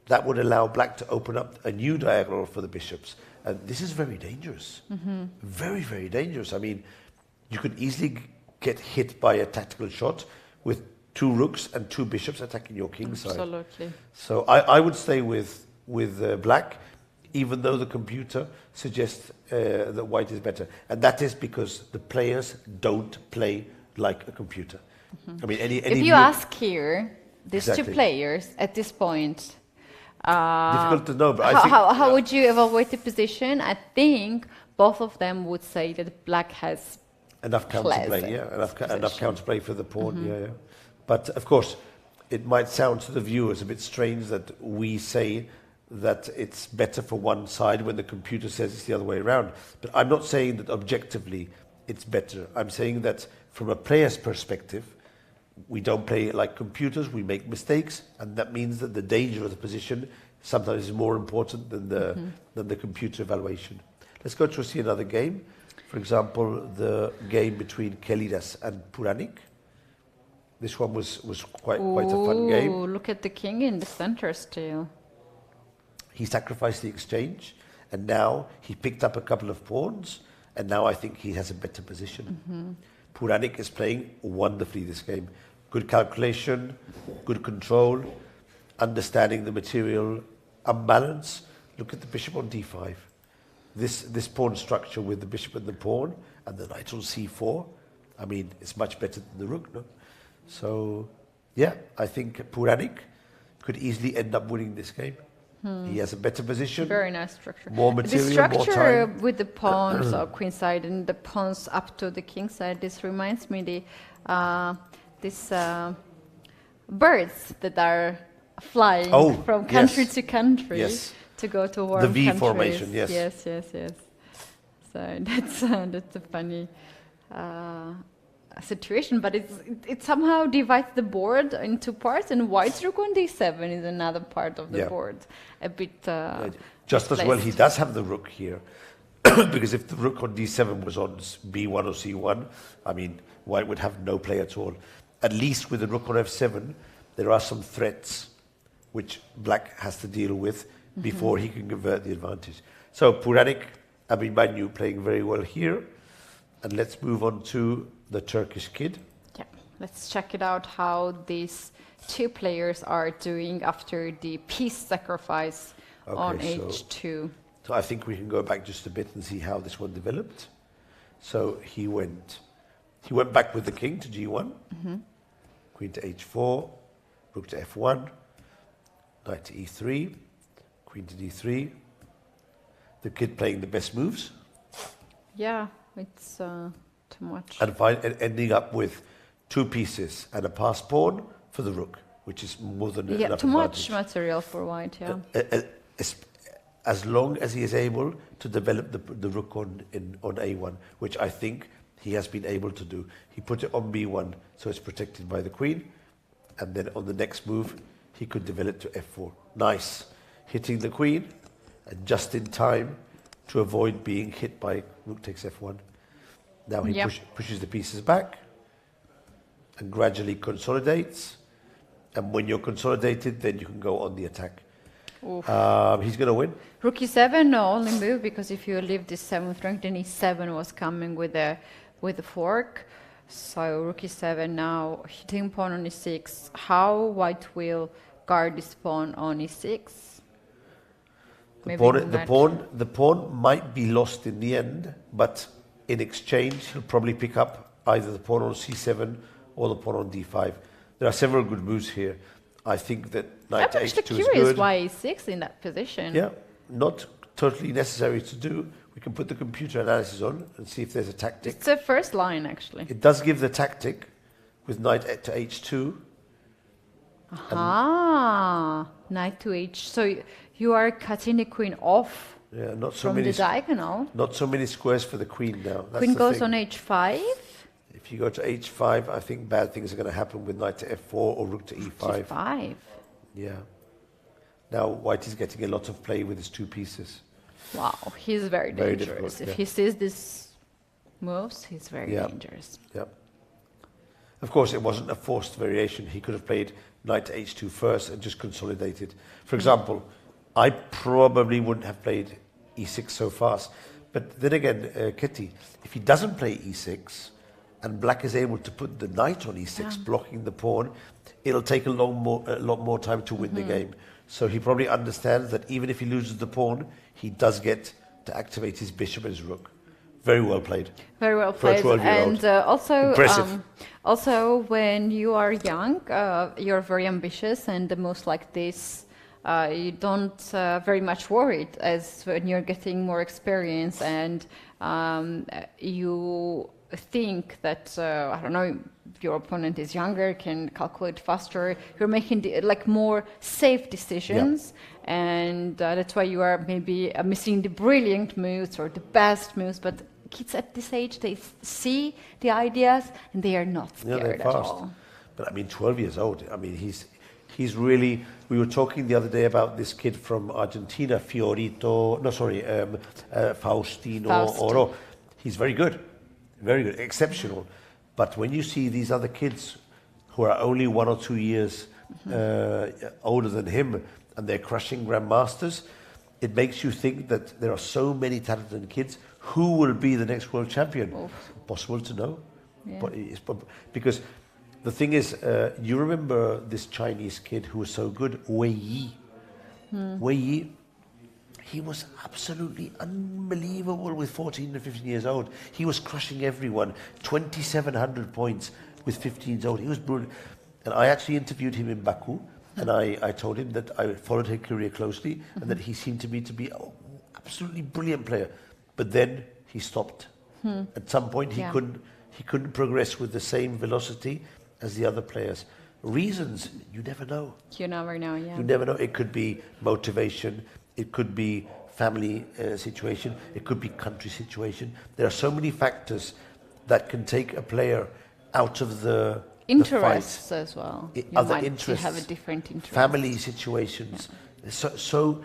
[SPEAKER 2] that would allow black to open up a new diagonal for the bishops. And this is very dangerous. Very, very dangerous. I mean, you could easily get hit by a tactical shot with 2 rooks and 2 bishops attacking your king side.
[SPEAKER 1] Absolutely.
[SPEAKER 2] So I would stay with black, even though the computer suggests that white is better. And that is because the players don't play like a computer. I mean, any
[SPEAKER 1] if you ask here, these two players at this point,
[SPEAKER 2] difficult to know, but
[SPEAKER 1] I think how would you evaluate the position? I think both of them would say that black has
[SPEAKER 2] enough counterplay, enough counterplay for the pawn, But of course, it might sound to the viewers a bit strange that we say that it's better for one side when the computer says it's the other way around. But I'm not saying that objectively it's better. I'm saying that from a player's perspective, we don't play like computers, we make mistakes, and that means that the danger of the position sometimes is more important than the computer evaluation. Let's go to see another game. For example, the game between Kelidas and Puranik. This one was quite a fun game.
[SPEAKER 1] Look at the king in the center still.
[SPEAKER 2] He sacrificed the exchange, and now he picked up a couple of pawns, and now I think he has a better position. Puranik is playing wonderfully this game. Good calculation, good control, understanding the material unbalance. Look at the bishop on d5. This pawn structure with the bishop and the pawn and the knight on c4, I mean, it's much better than the rook, no? So, yeah, I think Puranik could easily end up winning this game. He has a better position.
[SPEAKER 1] Very nice structure.
[SPEAKER 2] More material,
[SPEAKER 1] the structure
[SPEAKER 2] more time.
[SPEAKER 1] with the pawns or queen side and the pawns up to the king side, this reminds me these birds that are flying from country to country to go to warm countries.
[SPEAKER 2] The V formation, yes.
[SPEAKER 1] Yes. So that's a funny situation, but it somehow divides the board into parts, and white's rook on d7 is another part of the board. A bit
[SPEAKER 2] just as well he does have the rook here, because if the rook on d7 was on b1 or c1, I mean, white would have no play at all. At least with the rook on f7, there are some threats which black has to deal with before he can convert the advantage. So Puranik, Abhimanyu playing very well here. And let's move on to the Turkish kid.
[SPEAKER 1] Yeah, let's check it out how these two players are doing after the piece sacrifice on h2.
[SPEAKER 2] So I think we can go back just a bit and see how this one developed. So he went back with the king to g1, queen to h4, rook to f1, knight to e3, queen to d3. The kid playing the best moves.
[SPEAKER 1] Yeah, it's too much.
[SPEAKER 2] And ending up with 2 pieces and a passed pawn for the rook, which is more than enough
[SPEAKER 1] too
[SPEAKER 2] advantage.
[SPEAKER 1] much material for white,
[SPEAKER 2] as long as he is able to develop the rook on A1, which I think he has been able to do. He put it on B1, so it's protected by the queen, and then on the next move, he could develop to F4. Nice. Hitting the queen, and just in time to avoid being hit by rook takes F1. Now he pushes the pieces back and gradually consolidates. And when you're consolidated, then you can go on the attack. He's going to win.
[SPEAKER 1] Rook E7, no, only move, because if you leave this 7th rank, then E7 was coming with the fork. So rook E7 now, hitting pawn on E6. How white will guard this pawn on E6?
[SPEAKER 2] The pawn might be lost in the end, but in exchange, he'll probably pick up either the pawn on C7 or the pawn on D5. There are several good moves here. I think that knight to H2 is good.
[SPEAKER 1] I'm actually curious why E6 in that position.
[SPEAKER 2] Yeah, not totally necessary to do. We can put the computer analysis on and see if there's a tactic.
[SPEAKER 1] It's the first line, actually.
[SPEAKER 2] It does give the tactic with knight to H2.
[SPEAKER 1] Aha, knight to H. So you are cutting the queen off from the diagonal.
[SPEAKER 2] Not so many squares for the queen now. That's
[SPEAKER 1] queen goes on H5.
[SPEAKER 2] If you go to H5, I think bad things are going to happen with knight to F4 or rook to E5.
[SPEAKER 1] G5.
[SPEAKER 2] Yeah. Now white is getting a lot of play with his two pieces.
[SPEAKER 1] Wow, he's very dangerous. If he sees these moves, he's very dangerous.
[SPEAKER 2] Yeah. Of course, it wasn't a forced variation. He could have played knight to H2 first and just consolidated. For example, I probably wouldn't have played E6 so fast. But then again, Kitty, if he doesn't play E6, and black is able to put the knight on E6, blocking the pawn, it'll take a lot more time to win the game. So he probably understands that even if he loses the pawn, he does get to activate his bishop and his rook. Very well played.
[SPEAKER 1] Very well played.
[SPEAKER 2] For a 12-year-old.
[SPEAKER 1] And
[SPEAKER 2] impressive.
[SPEAKER 1] Also, when you are young, you're very ambitious, and the moves like this, you don't very much worry as when you're getting more experience and you think that I don't know, your opponent is younger, can calculate faster. You're making more safe decisions, and that's why you are maybe missing the brilliant moves or the best moves. But kids at this age, they see the ideas and they are not scared at all.
[SPEAKER 2] But I mean, 12 years old. I mean, he's really. We were talking the other day about this kid from Argentina, Faustino Oro. He's very good. Very good, exceptional. But when you see these other kids who are only 1 or 2 years older than him and they're crushing grandmasters, it makes you think that there are so many talented kids. Who will be the next world champion? Possible to know. But because the thing is, you remember this Chinese kid who was so good, Wei Yi. Wei Yi. He was absolutely unbelievable with 14 and 15 years old. He was crushing everyone. 2,700 points with 15 years old. He was brilliant. And I actually interviewed him in Baku, and I told him that I followed his career closely and that he seemed to me to be an absolutely brilliant player. But then he stopped. At some point, he couldn't progress with the same velocity as the other players. Reasons, you never know.
[SPEAKER 1] You never know,
[SPEAKER 2] You never know. It could be motivation. It could be family situation. It could be country situation. There are so many factors that can take a player out of the
[SPEAKER 1] interests
[SPEAKER 2] fight.
[SPEAKER 1] As well.
[SPEAKER 2] Other interests.
[SPEAKER 1] You have a different interest.
[SPEAKER 2] Family situations. So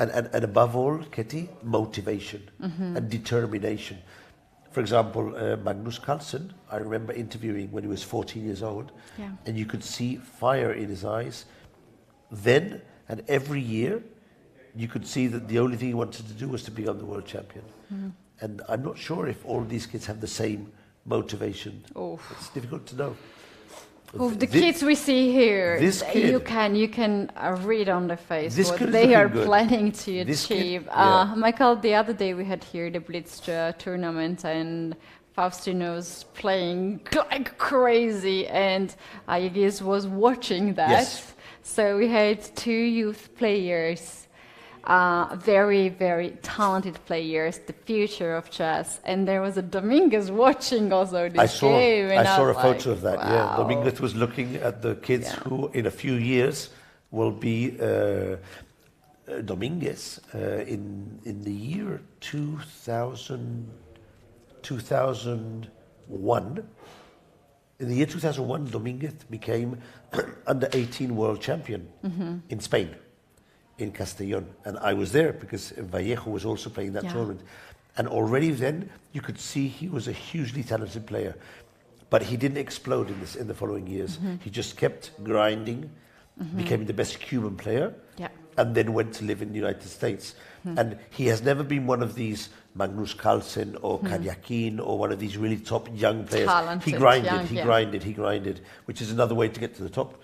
[SPEAKER 2] and above all, Ketty, motivation and determination. For example, Magnus Carlsen, I remember interviewing when he was 14 years old, and you could see fire in his eyes. Then and every year, you could see that the only thing he wanted to do was to become the world champion. And I'm not sure if all these kids have the same motivation. It's difficult to know.
[SPEAKER 1] The kids we see here, you can read on their face what they are planning to achieve. Michael, the other day we had here the Blitz tournament, and Faustino's playing like crazy, and Yegis was watching that.
[SPEAKER 2] Yes.
[SPEAKER 1] So we had 2 youth players, very, very talented players, the future of chess. And there was a Dominguez watching also this game. And
[SPEAKER 2] I saw a photo of that, Dominguez was looking at the kids who in a few years will be Dominguez in the year 2001. In the year 2001, Dominguez became under 18 world champion in Spain, in Castellón. And I was there because Vallejo was also playing that tournament. And already then, you could see he was a hugely talented player. But he didn't explode in the following years. He just kept grinding, became the best Cuban player, and then went to live in the United States. And he has never been one of these Magnus Carlsen or Karjakin or one of these really top young players.
[SPEAKER 1] Talented,
[SPEAKER 2] he grinded, which is another way to get to the top.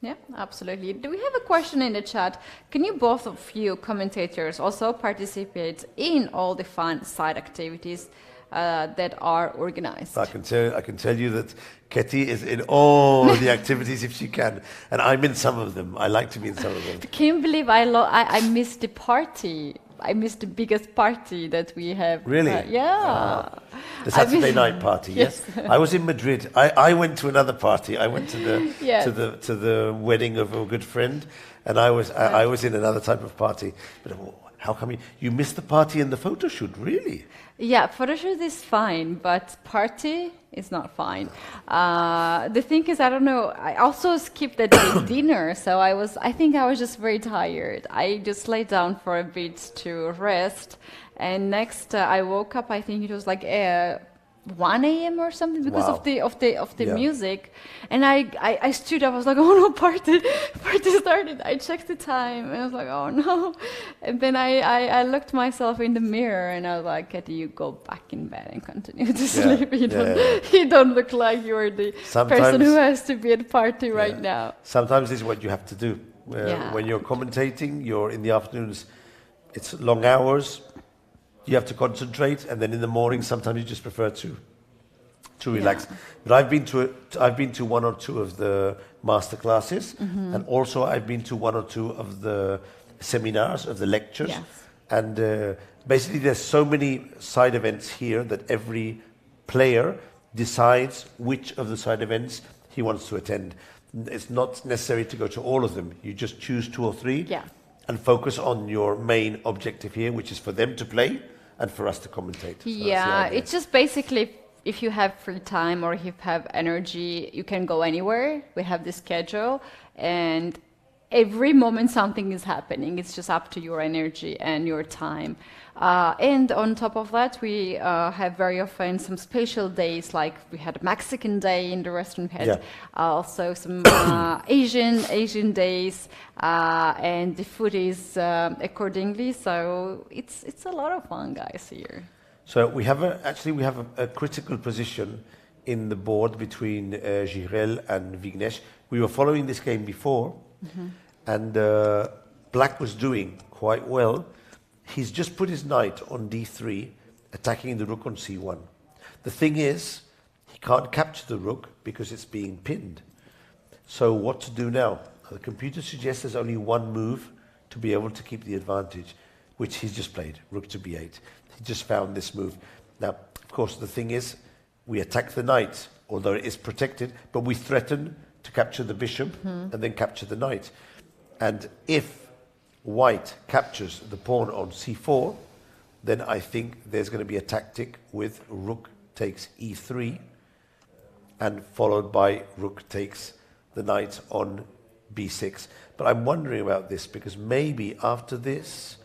[SPEAKER 1] Yeah, absolutely. Do we have a question in the chat? Can you both of you commentators also participate in all the fun side activities that are organized?
[SPEAKER 2] I can tell you that Ketty is in all the activities if she can, and I'm in some of them. I like to be in some of them.
[SPEAKER 1] Can you believe I missed the party? I missed the biggest party that we have.
[SPEAKER 2] Really? The Saturday night party. Yes. I was in Madrid. I went to another party. I went to the wedding of a good friend, and I was in another type of party. But how come you missed the party and the photo shoot? Really?
[SPEAKER 1] Yeah, photo shoot is fine, but party is not fine. The thing is, I don't know. I also skipped the day dinner, so I think I was just very tired. I just laid down for a bit to rest, and next I woke up. I think it was like 1 a.m. or something because of the music, and I stood up. I was like, oh no, party started. I checked the time and I was like, oh no, and then I looked myself in the mirror and I was like, Katie, you go back in bed and continue to sleep. You don't look like you're the person who has to be at the party right now.
[SPEAKER 2] Sometimes this is what you have to do. When you're commentating, you're in the afternoons, it's long hours. You have to concentrate, and then in the morning, sometimes you just prefer to relax. But I've been to one or two of the master classes, and also I've been to one or two of the seminars, of the lectures. Yes. And basically, there's so many side events here that every player decides which of the side events he wants to attend. It's not necessary to go to all of them. You just choose 2 or 3 and focus on your main objective here, which is for them to play and for us to commentate. So
[SPEAKER 1] it's just basically if you have free time or if you have energy, you can go anywhere. We have the schedule, and every moment something is happening. It's just up to your energy and your time. And on top of that, we have very often some special days, like we had a Mexican day in the restaurant. We had also some Asian days, and the food is accordingly. So it's a lot of fun, guys, here.
[SPEAKER 2] So we have a critical position in the board between Girel and Vignesh. We were following this game before, and Black was doing quite well. He's just put his knight on d3, attacking the rook on c1. The thing is, he can't capture the rook because it's being pinned. So what to do now? The computer suggests there's only one move to be able to keep the advantage, which he's just played, rook to b8. He just found this move. Now, of course, the thing is, we attack the knight, although it is protected, but we threaten to capture the bishop and then capture the knight. And if White captures the pawn on c4, then I think there's going to be a tactic with rook takes e3 and followed by rook takes the knight on b6. But I'm wondering about this because maybe after this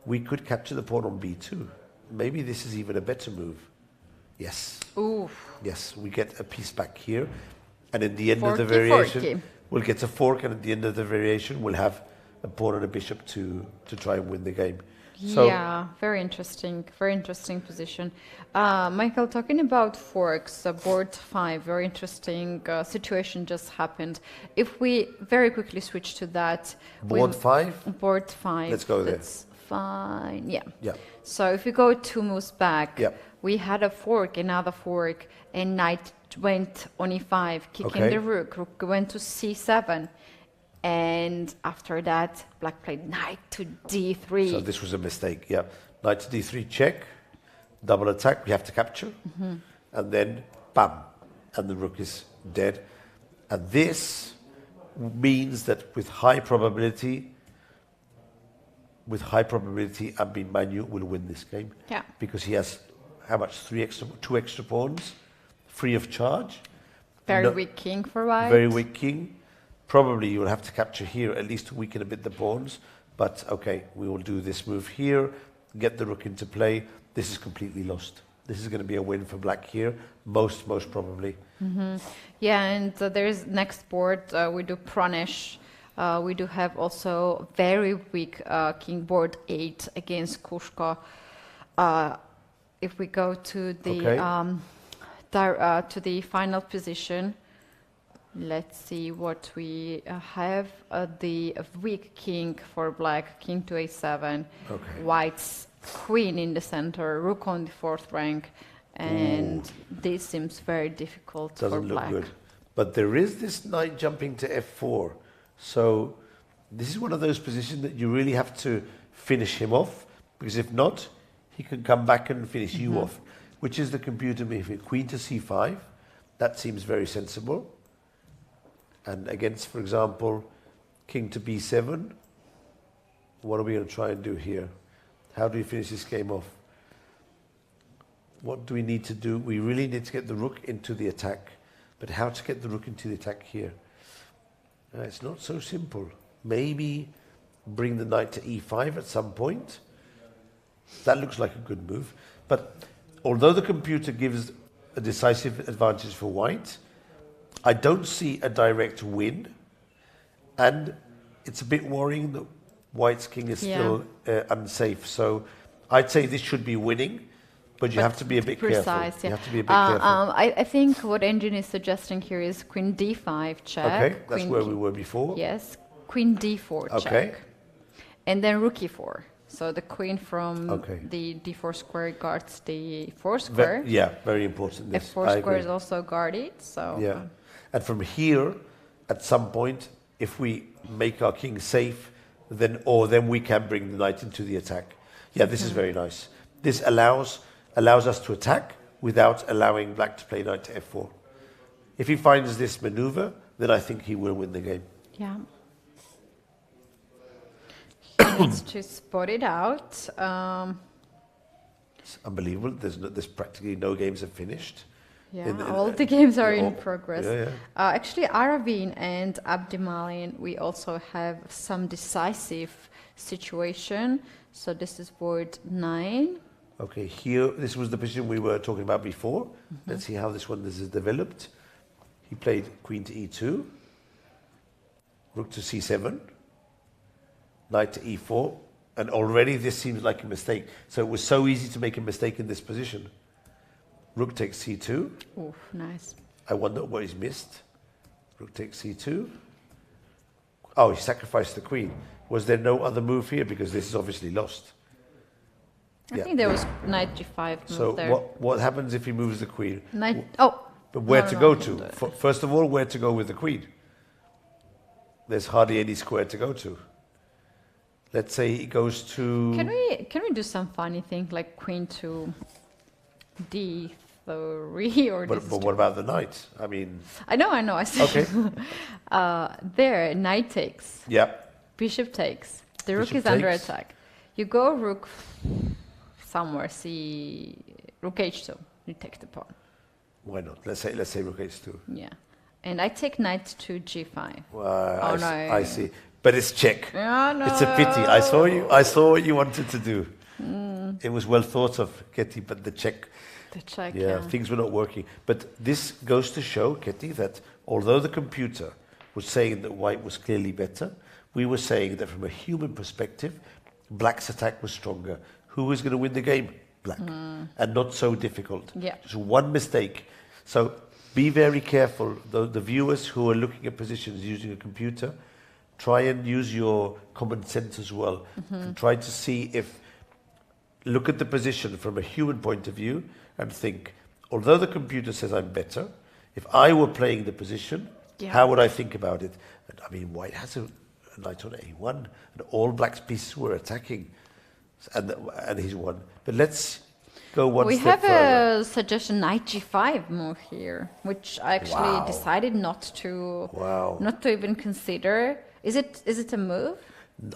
[SPEAKER 2] we could capture the pawn on b2. Maybe this is even a better move. Yes.
[SPEAKER 1] Oof.
[SPEAKER 2] Yes, we get a piece back here, and at the end of the variation we'll get a fork, and at the end of the variation we'll have a pawn and a bishop to try and win the game. So
[SPEAKER 1] very interesting position. Michael, talking about forks, board 5, very interesting situation just happened. If we very quickly switch to that.
[SPEAKER 2] Board 5?
[SPEAKER 1] Board 5.
[SPEAKER 2] Let's go there.
[SPEAKER 1] That's fine, yeah. So if we go 2 moves back, we had a fork, another fork, and knight went on e5, kicking the rook. Rook went to c7. And after that, Black played knight to d3.
[SPEAKER 2] So this was a mistake, Knight to d3 check, double attack, we have to capture, and then bam, and the rook is dead. And this means that with high probability, with high probability, Manu will win this game.
[SPEAKER 1] Yeah.
[SPEAKER 2] Because he has, how much? Two extra pawns, free of charge.
[SPEAKER 1] Very weak king for white.
[SPEAKER 2] Very weak king. Probably you will have to capture here, at least to weaken a bit the pawns. But okay, we will do this move here, get the rook into play. This is completely lost. This is going to be a win for black here, most probably.
[SPEAKER 1] Yeah, and there's next board, we do Pranesh. We do have also very weak king board 8 against Kushko. If we go to the to the final position, let's see what we have. The weak king for black, king to a7, white's queen in the center, rook on the 4th rank, and this seems very difficult for black.
[SPEAKER 2] Doesn't look good. But there is this knight jumping to f4. So this is one of those positions that you really have to finish him off, because if not, he can come back and finish you off, which is the computer move. Queen to c5, that seems very sensible. And against, for example, king to b7, what are we going to try and do here? How do we finish this game off? What do we need to do? We really need to get the rook into the attack. But how to get the rook into the attack here? It's not so simple. Maybe bring the knight to e5 at some point. That looks like a good move. But although the computer gives a decisive advantage for white, I don't see a direct win. And it's a bit worrying that white's king is still unsafe. So I'd say this should be winning, but you have to be a bit careful.
[SPEAKER 1] Yeah.
[SPEAKER 2] You have to be a bit careful.
[SPEAKER 1] I think what Engine is suggesting here is queen d5 check.
[SPEAKER 2] Okay, that's where we were before.
[SPEAKER 1] Yes, queen d4 check. And then rook e4. So the queen from the d4 square guards the 4 square.
[SPEAKER 2] Very important. This.
[SPEAKER 1] f4 square is also guarded. So
[SPEAKER 2] yeah, and from here, at some point, if we make our king safe, then we can bring the knight into the attack. Yeah, this is very nice. This allows us to attack without allowing black to play knight to f4. If he finds this maneuver, then I think he will win the game.
[SPEAKER 1] Yeah. He needs to spot it out.
[SPEAKER 2] It's unbelievable. There's practically no games have finished.
[SPEAKER 1] Yeah, all the games are in progress.
[SPEAKER 2] Yeah.
[SPEAKER 1] Actually, Aravin and Abdimalin, we also have some decisive situation. So this is board 9.
[SPEAKER 2] Okay, here, this was the position we were talking about before. Let's see how this is developed. He played queen to e2, rook to c7, knight to e4, and already this seems like a mistake. So it was so easy to make a mistake in this position. Rook takes c2.
[SPEAKER 1] Oh, nice.
[SPEAKER 2] I wonder what he's missed. Rook takes c2. Oh, he sacrificed the queen. Was there no other move here? Because this is obviously lost.
[SPEAKER 1] I think there was knight g5 move
[SPEAKER 2] so
[SPEAKER 1] there.
[SPEAKER 2] what happens if he moves the queen? But where to go to? First of all, where to go with the queen? There's hardly any square to go to. Let's say he goes to...
[SPEAKER 1] Can we do some funny thing like queen to d3 or
[SPEAKER 2] But what about the knight? I mean...
[SPEAKER 1] I know. I see.
[SPEAKER 2] Okay.
[SPEAKER 1] There, knight takes.
[SPEAKER 2] Yeah.
[SPEAKER 1] Bishop takes. The rook is under attack. You go rook somewhere, rook h2. You take the pawn.
[SPEAKER 2] Why not? Let's say rook h2.
[SPEAKER 1] Yeah. And I take knight to g5.
[SPEAKER 2] No. I see. But it's check.
[SPEAKER 1] Oh, no.
[SPEAKER 2] It's a pity. I saw what you wanted to do. It was well thought of, Ketty, but the check. Things were not working. But this goes to show, Ketty, that although the computer was saying that white was clearly better, we were saying that from a human perspective, black's attack was stronger. Who was going to win the game? Black. And not so difficult.
[SPEAKER 1] Yeah.
[SPEAKER 2] Just one mistake. So be very careful. The viewers who are looking at positions using a computer, try and use your common sense as well. And try to see look at the position from a human point of view and think, although the computer says I'm better, if I were playing the position, how would I think about it? And, I mean, white has a knight on a1, and all black's pieces were attacking, and he's won. But let's go one step further.
[SPEAKER 1] We have a suggestion, knight g5 move here, which I actually decided not to even consider. Is it a move?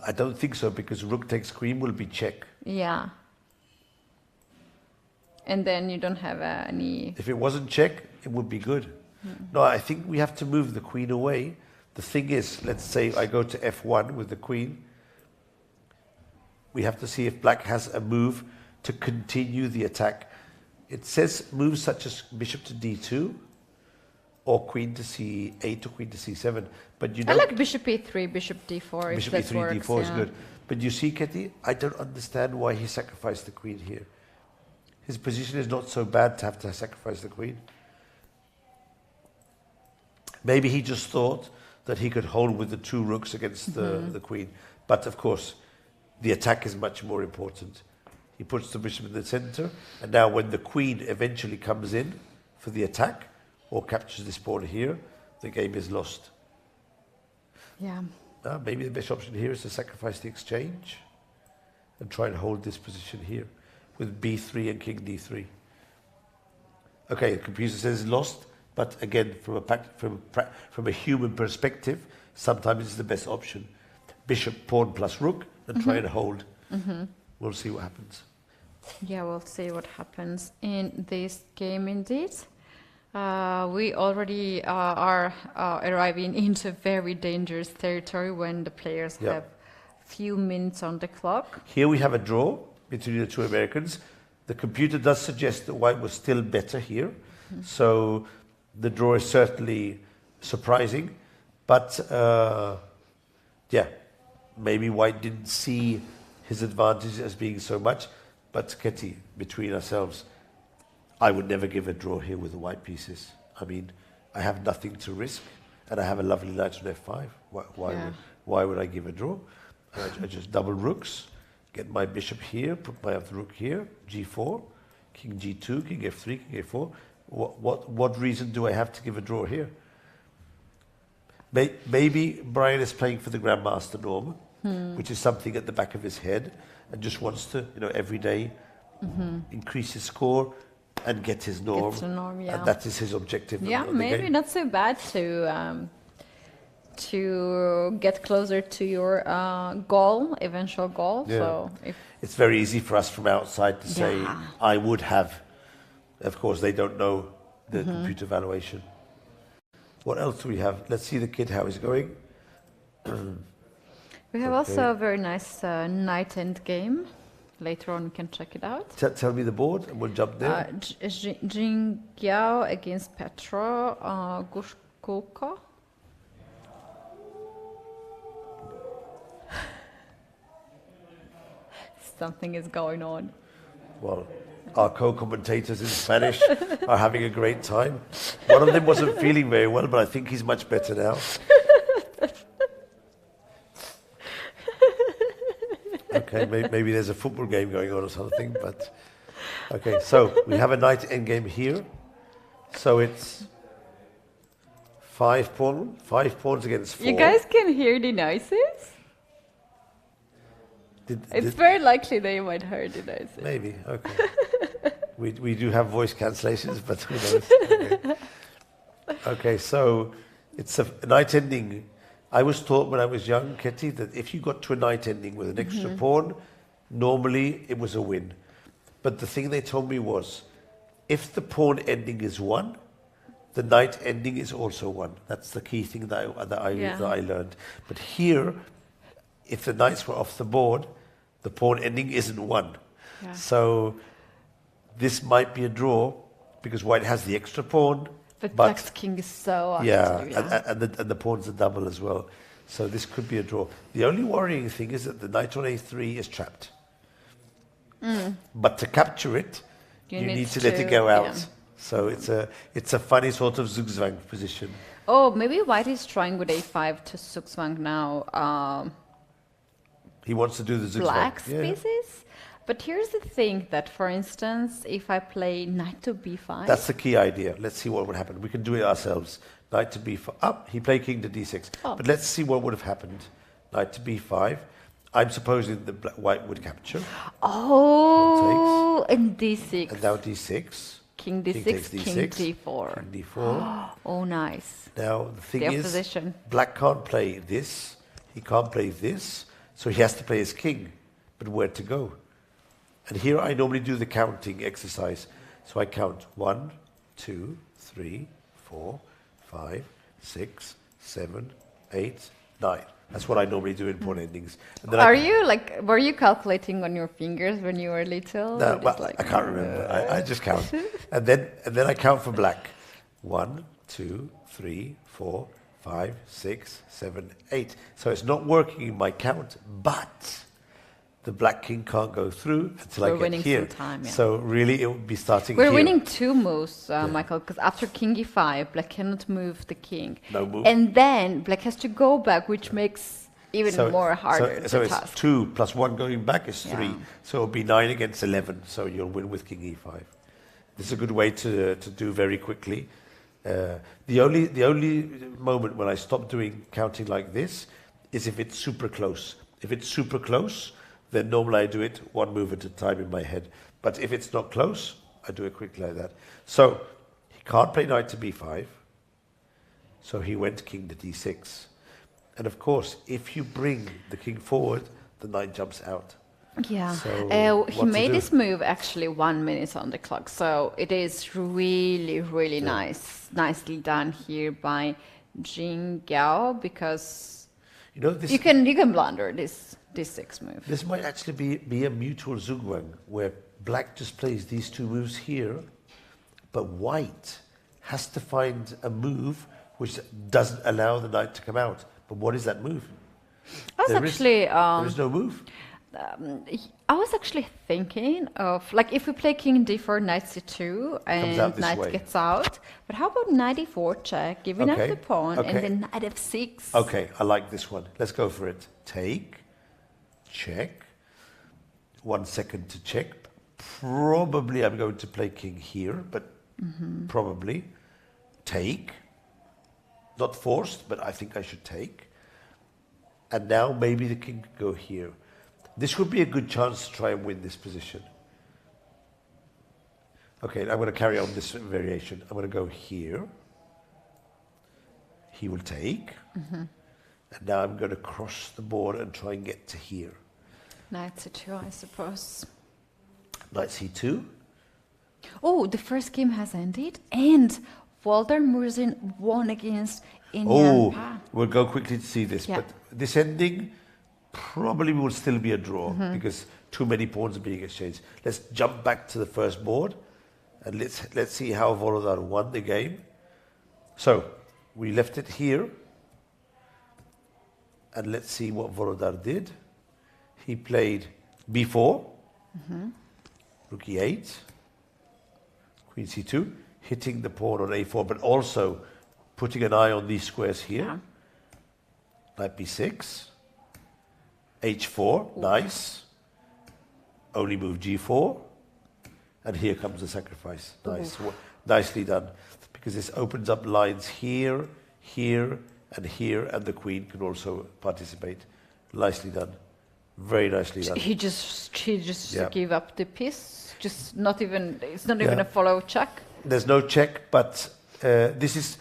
[SPEAKER 2] I don't think so, because rook takes queen will be check.
[SPEAKER 1] Yeah. And then you don't have any...
[SPEAKER 2] If it wasn't check, it would be good. No, I think we have to move the queen away. The thing is, let's say I go to f1 with the queen. We have to see if black has a move to continue the attack. It says moves such as bishop to d2 or queen to c8 or queen to c7. But you know,
[SPEAKER 1] I like bishop e3, bishop d4.
[SPEAKER 2] bishop
[SPEAKER 1] if that
[SPEAKER 2] e3,
[SPEAKER 1] works,
[SPEAKER 2] d4 is good. But you see, Ketty, I don't understand why he sacrificed the queen here. His position is not so bad to have to sacrifice the queen. Maybe he just thought that he could hold with the two rooks against the queen. But of course, the attack is much more important. He puts the bishop in the center, and now when the queen eventually comes in for the attack or captures this pawn here, the game is lost.
[SPEAKER 1] Yeah.
[SPEAKER 2] Maybe the best option here is to sacrifice the exchange and try and hold this position here with b3 and king d3. Okay, the computer says it's lost, but again, from a human perspective, sometimes it's the best option. Bishop, pawn plus rook, and try and hold. We'll see what happens.
[SPEAKER 1] Yeah, we'll see what happens in this game indeed. We already are arriving into very dangerous territory when the players have few minutes on the clock.
[SPEAKER 2] Here we have a draw between the two Americans. The computer does suggest that white was still better here. So the draw is certainly surprising. But yeah, maybe white didn't see his advantage as being so much. But Ketty, between ourselves, I would never give a draw here with the white pieces. I mean, I have nothing to risk, and I have a lovely knight on f5. Why would I give a draw? I just double rooks, get my bishop here, put my other rook here, g4, king g2, king f3, king a4. What reason do I have to give a draw here? Maybe Brian is playing for the Grandmaster norm, which is something at the back of his head, and just wants to, every day increase his score and get his norm.
[SPEAKER 1] Get the norm, yeah.
[SPEAKER 2] And that is his objective.
[SPEAKER 1] Yeah, maybe not so bad to get closer to your eventual goal.
[SPEAKER 2] Yeah.
[SPEAKER 1] So
[SPEAKER 2] it's very easy for us from outside to say, I would have. Of course, they don't know the computer valuation. What else do we have? Let's see the kid, how he's going.
[SPEAKER 1] We have also a very nice knight end game. Later on, we can check it out.
[SPEAKER 2] Tell me the board, and we'll jump there.
[SPEAKER 1] Jing Giao against Petro Gushkulko. Something is going on.
[SPEAKER 2] Well, our co-commentators in Spanish are having a great time. One of them wasn't feeling very well, but I think he's much better now. Okay, maybe there's a football game going on or something, but... Okay, so we have a knight endgame here. So it's 5 pawns against 4.
[SPEAKER 1] You guys can hear the noises? It's very likely that you might hear the noises.
[SPEAKER 2] Maybe, okay. we do have voice cancellations, but who knows? Okay, so it's a knight ending. I was taught when I was young, Ketty, that if you got to a knight ending with an extra pawn, normally it was a win. But the thing they told me was, if the pawn ending is 1, the knight ending is also 1. That's the key thing that I learned. But here, if the knights were off the board, the pawn ending isn't 1. Yeah. So this might be a draw because white has the extra pawn.
[SPEAKER 1] But black's king is so active.
[SPEAKER 2] And the pawn's a double as well. So this could be a draw. The only worrying thing is that the knight on a3 is trapped. But to capture it, you need to let it go out. Yeah. So it's a funny sort of zugzwang position.
[SPEAKER 1] Oh, maybe white is trying with a5 to zugzwang now.
[SPEAKER 2] He wants to do the zugzwang.
[SPEAKER 1] Black's pieces? But here's the thing that, for instance, if I play knight to b5...
[SPEAKER 2] That's the key idea. Let's see what would happen. We can do it ourselves. Knight to b5. He played king to d6. Oh. But let's see what would have happened. Knight to b5. I'm supposing the white would capture.
[SPEAKER 1] Oh, and d6.
[SPEAKER 2] And now d6.
[SPEAKER 1] King d6, king d4.
[SPEAKER 2] King d4.
[SPEAKER 1] Oh, nice.
[SPEAKER 2] Now, the thing is,
[SPEAKER 1] position.
[SPEAKER 2] black can't play this. He can't play this. So he has to play his king, but where to go? And here I normally do the counting exercise. So I count 1, 2, 3, 4, 5, 6, 7, 8, 9. That's what I normally do in pawn endings. And then
[SPEAKER 1] were you calculating on your fingers when you were little?
[SPEAKER 2] No, well, I can't remember. I just count. and then I count for black. 1, 2, 3, 4, 5, 6, 7, 8. So it's not working in my count, but the black king can't go through until I get here.
[SPEAKER 1] Some time, yeah.
[SPEAKER 2] So really it would be starting
[SPEAKER 1] We're
[SPEAKER 2] here.
[SPEAKER 1] winning 2 moves, Michael, because after king e5, black cannot move the king.
[SPEAKER 2] No move.
[SPEAKER 1] And then black has to go back, which makes even more harder
[SPEAKER 2] So
[SPEAKER 1] the
[SPEAKER 2] it's
[SPEAKER 1] task.
[SPEAKER 2] 2 plus 1 going back is 3.
[SPEAKER 1] Yeah.
[SPEAKER 2] So it'll be 9 against 11. So you'll win with king e5. This is a good way to do very quickly. The only moment when I stop doing counting like this is if it's super close. If it's super close, then normally I do it 1 move at a time in my head. But if it's not close, I do it quickly like that. So he can't play knight to b5. So he went king to d6. And of course, if you bring the king forward, the knight jumps out.
[SPEAKER 1] Yeah,
[SPEAKER 2] So
[SPEAKER 1] he
[SPEAKER 2] what to
[SPEAKER 1] made
[SPEAKER 2] do?
[SPEAKER 1] this move actually 1 minute on the clock, so it is really, really nicely done here by Jing Gao, because
[SPEAKER 2] You know, this
[SPEAKER 1] you can blunder this 6 move.
[SPEAKER 2] This might actually be a mutual zugzwang, where black just plays these 2 moves here, but white has to find a move which doesn't allow the knight to come out. But what is that move? There is no move.
[SPEAKER 1] I was actually thinking of, like, if we play king d4, knight c2, and
[SPEAKER 2] out this
[SPEAKER 1] knight
[SPEAKER 2] way.
[SPEAKER 1] gets out. But how about knight e4 check, giving up the pawn, and then knight f6?
[SPEAKER 2] Okay, I like this one. Let's go for it. Take, check. 1 second to check. Probably I'm going to play king here, but probably. Take. Not forced, but I think I should take. And now maybe the king could go here. This would be a good chance to try and win this position. Okay, I'm going to carry on this variation. I'm going to go here. He will take. And now I'm going to cross the board and try and get to here.
[SPEAKER 1] Knight c2, I suppose.
[SPEAKER 2] Knight c2.
[SPEAKER 1] Oh, the first game has ended, and Walter Murzin won against Inyan Pa.
[SPEAKER 2] We'll go quickly to see this.
[SPEAKER 1] Yeah.
[SPEAKER 2] But this ending probably will still be a draw because too many pawns are being exchanged. Let's jump back to the first board and let's see how Volodar won the game. So we left it here, and let's see what Volodar did. He played b4, rook e8, queen c2, hitting the pawn on a4, but also putting an eye on these squares here.
[SPEAKER 1] Yeah.
[SPEAKER 2] Knight b6, h4, nice. Only move g4, and here comes the sacrifice. Nice, nicely done. Because this opens up lines here, here, and here, and the queen can also participate. Nicely done. Very nicely done.
[SPEAKER 1] He just gave up the piece. Just not even. It's not even a follow check.
[SPEAKER 2] There's no check, but this is,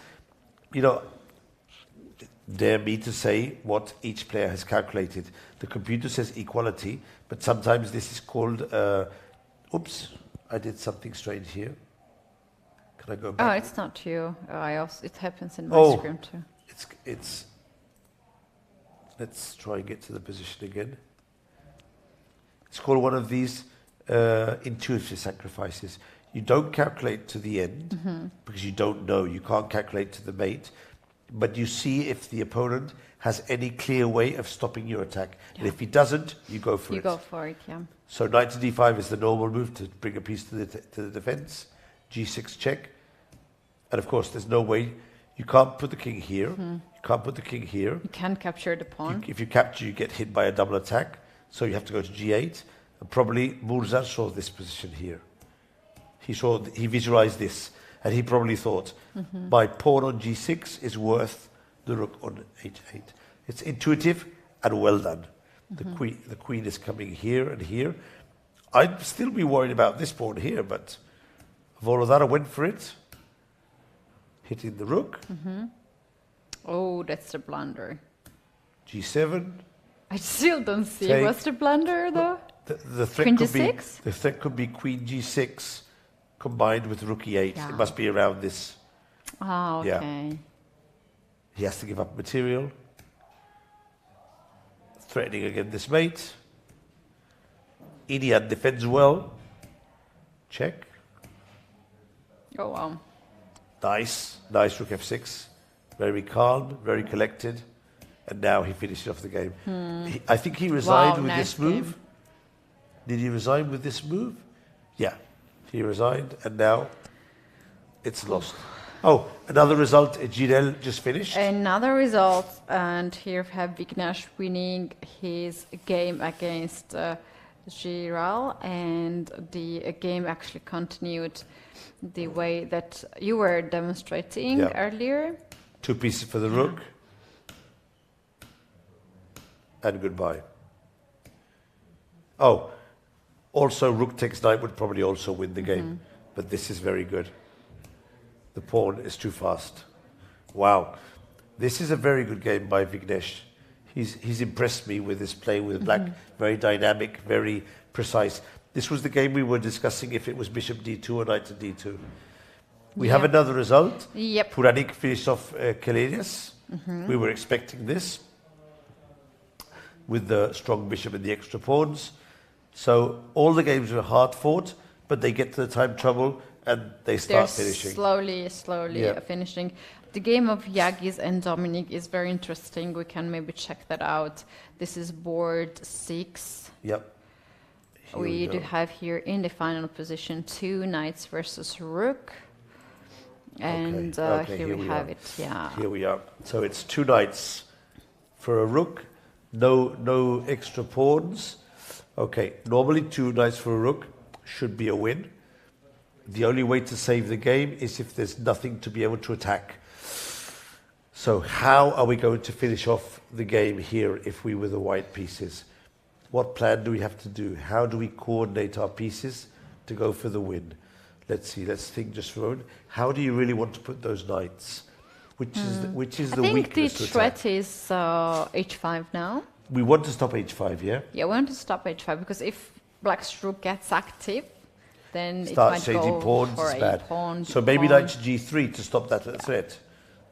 [SPEAKER 2] dare me to say what each player has calculated. The computer says equality, but sometimes this is called. Oops, I did something strange here. Can I go back?
[SPEAKER 1] Oh, it's not you. It happens in my screen too.
[SPEAKER 2] It's. Let's try and get to the position again. It's called one of these intuitive sacrifices. You don't calculate to the end because you don't know. You can't calculate to the mate, but you see if the opponent has any clear way of stopping your attack. Yeah. And if he doesn't, you go for it.
[SPEAKER 1] You go for it, yeah.
[SPEAKER 2] So knight to d5 is the normal move to bring a piece to the defense. g6 check. And of course, there's no way. You can't put the king here. You can't put the king here.
[SPEAKER 1] You can't capture the pawn.
[SPEAKER 2] If you capture, you get hit by a double attack. So you have to go to g8. And probably Murzar saw this position here. He visualized this, and he probably thought, my pawn on g6 is worth the rook on h8. It's intuitive and well done. The queen is coming here and here. I'd still be worried about this pawn here, but Volodara went for it, hitting the rook.
[SPEAKER 1] Oh, that's a blunder.
[SPEAKER 2] g7.
[SPEAKER 1] I still don't see.
[SPEAKER 2] Take.
[SPEAKER 1] What's the blunder, though?
[SPEAKER 2] The threat
[SPEAKER 1] Queen
[SPEAKER 2] could be
[SPEAKER 1] G6?
[SPEAKER 2] the threat could be Queen G6 combined with Rook E8.
[SPEAKER 1] Yeah.
[SPEAKER 2] It must be around this.
[SPEAKER 1] Ah,
[SPEAKER 2] Yeah.
[SPEAKER 1] okay.
[SPEAKER 2] He has to give up material. Threatening again this mate. Iliad defends well. Check.
[SPEAKER 1] Oh, wow.
[SPEAKER 2] Nice. Nice Rook F6. Very calm, very collected. And now he finishes off the game. I think he resigned with
[SPEAKER 1] nice
[SPEAKER 2] this move.
[SPEAKER 1] game.
[SPEAKER 2] Did he resign with this move? Yeah. He resigned, and now it's lost. Oh, another result. Ginel just finished.
[SPEAKER 1] Another result, and here we have Vignesh winning his game against Giral, and the game actually continued the way that you were demonstrating earlier.
[SPEAKER 2] 2 pieces for the rook. And goodbye. Oh, also rook takes knight would probably also win the game, but this is very good. The pawn is too fast. Wow. This is a very good game by Vignesh. He's impressed me with his play with black. Very dynamic, very precise. This was the game we were discussing if it was bishop d2 or knight to d2. We have another result.
[SPEAKER 1] Yep.
[SPEAKER 2] Puranik finished off Kalenius. We were expecting this with the strong bishop and the extra pawns. So all the games were hard fought, but they get to the time trouble and they start finishing.
[SPEAKER 1] Slowly finishing. The game of Yagis and Dominic is very interesting. We can maybe check that out. This is board 6.
[SPEAKER 2] Yep. Here
[SPEAKER 1] We
[SPEAKER 2] go.
[SPEAKER 1] do have here in the final position 2 knights versus rook. And
[SPEAKER 2] Okay,
[SPEAKER 1] here we have it. Yeah.
[SPEAKER 2] Here we are. So it's 2 knights for a rook. No extra pawns. Okay, normally 2 knights for a rook should be a win. The only way to save the game is if there's nothing to be able to attack. So how are we going to finish off the game here if we were the white pieces? What plan do we have to do? How do we coordinate our pieces to go for the win? Let's see, let's think just for a moment. How do you really want to put those knights? Which is the
[SPEAKER 1] I think
[SPEAKER 2] weakness
[SPEAKER 1] the
[SPEAKER 2] to attack?
[SPEAKER 1] threat is h5 now.
[SPEAKER 2] We want to stop h5, yeah?
[SPEAKER 1] Yeah, we want to stop h5 because if black's rook gets active, then
[SPEAKER 2] Start
[SPEAKER 1] it might
[SPEAKER 2] changing
[SPEAKER 1] go
[SPEAKER 2] pawns,
[SPEAKER 1] for
[SPEAKER 2] it's
[SPEAKER 1] a
[SPEAKER 2] bad.
[SPEAKER 1] pawn.
[SPEAKER 2] So maybe
[SPEAKER 1] pawn.
[SPEAKER 2] knight to g3 to stop that threat.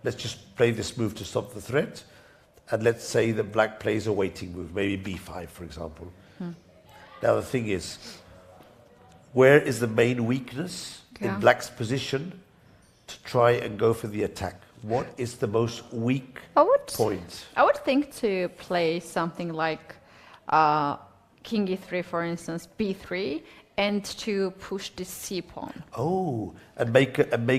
[SPEAKER 2] Let's just play this move to stop the threat. And let's say that black plays a waiting move, maybe b5, for example. Now the thing is, where is the main weakness in black's position to try and go for the attack? What is the most weak point?
[SPEAKER 1] I would think to play something like king e3, for instance, b3, and to push the c pawn.
[SPEAKER 2] Oh, and make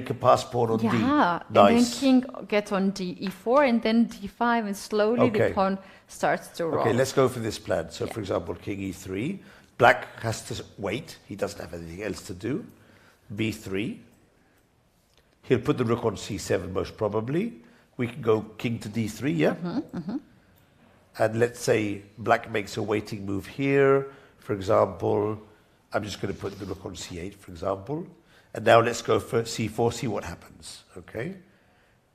[SPEAKER 2] a pass pawn on d.
[SPEAKER 1] Yeah,
[SPEAKER 2] Nice.
[SPEAKER 1] and then king gets on d e4, and then d5, and slowly the pawn starts to roll.
[SPEAKER 2] Okay, let's go for this plan. So, for example, king e3. Black has to wait. He doesn't have anything else to do. b3. He'll put the rook on c7 most probably. We can go king to d3, yeah? And let's say black makes a waiting move here. For example, I'm just going to put the rook on c8, for example. And now let's go for c4, see what happens. Okay?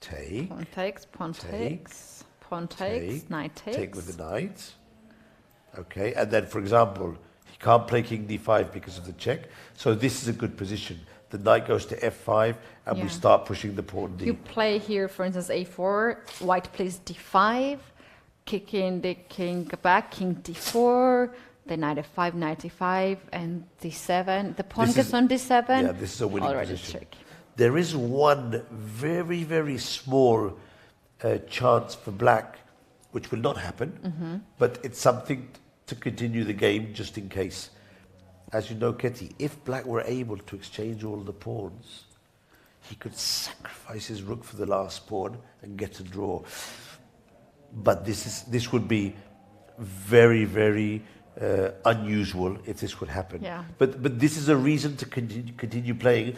[SPEAKER 2] Take.
[SPEAKER 1] Pawn takes, pawn takes, pawn takes, knight takes.
[SPEAKER 2] Take with the knight. Okay, and then, for example, he can't play king d5 because of the check. So this is a good position. The knight goes to f5, and we start pushing the pawn d.
[SPEAKER 1] You play here, for instance, a4, white plays d5, kicking the king back, king d4, then knight f5, knight e5, and d7. The pawn gets on d7.
[SPEAKER 2] Yeah, this is a winning
[SPEAKER 1] already
[SPEAKER 2] position.
[SPEAKER 1] tricky.
[SPEAKER 2] There is one very, very small chance for black, which will not happen, but it's something to continue the game just in case. As you know, Ketty, if black were able to exchange all the pawns, he could sacrifice his rook for the last pawn and get a draw. But this would be very, very unusual if this would happen.
[SPEAKER 1] Yeah.
[SPEAKER 2] But this is a reason to continue playing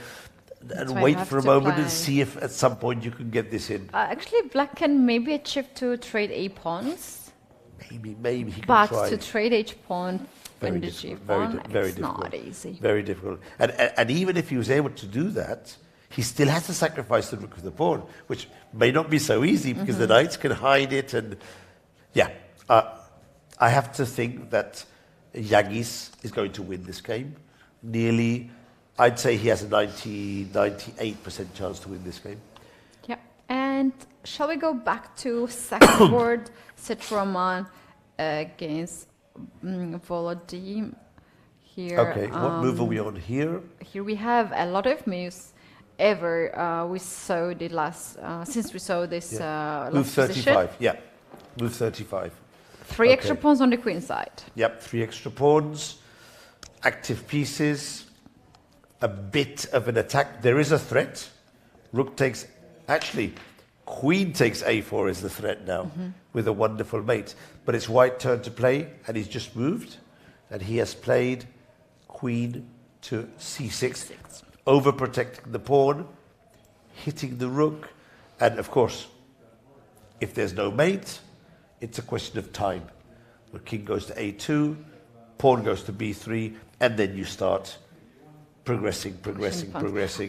[SPEAKER 2] and wait for a moment and see if at some point you can get this in.
[SPEAKER 1] Actually, black can maybe achieve to trade a pawns,
[SPEAKER 2] Maybe he can
[SPEAKER 1] but
[SPEAKER 2] try.
[SPEAKER 1] to trade h pawn and the g pawn,
[SPEAKER 2] very
[SPEAKER 1] it's
[SPEAKER 2] difficult.
[SPEAKER 1] not easy.
[SPEAKER 2] Very difficult. And even if he was able to do that, he still has to sacrifice the rook of the pawn, which may not be so easy because the knights can hide it. And yeah, I have to think that Yagis is going to win this game. Nearly, I'd say he has a 98% chance to win this game.
[SPEAKER 1] Yeah. And shall we go back to second board, Shtourman against Volodym here.
[SPEAKER 2] Okay, what move are we on here?
[SPEAKER 1] Here we have a lot of moves ever we saw the last, since we saw this last
[SPEAKER 2] move 35,
[SPEAKER 1] position.
[SPEAKER 2] yeah. Move 35.
[SPEAKER 1] Three extra pawns on the queen side.
[SPEAKER 2] Yep, 3 extra pawns, active pieces, a bit of an attack. There is a threat. Rook takes, actually, queen takes a4 is the threat now, with a wonderful mate. But it's white turn to play, and he's just moved, and he has played queen to c6, overprotecting the pawn, hitting the rook, and of course, if there's no mate, it's a question of time. The king goes to a2, pawn goes to b3, and then you start progressing.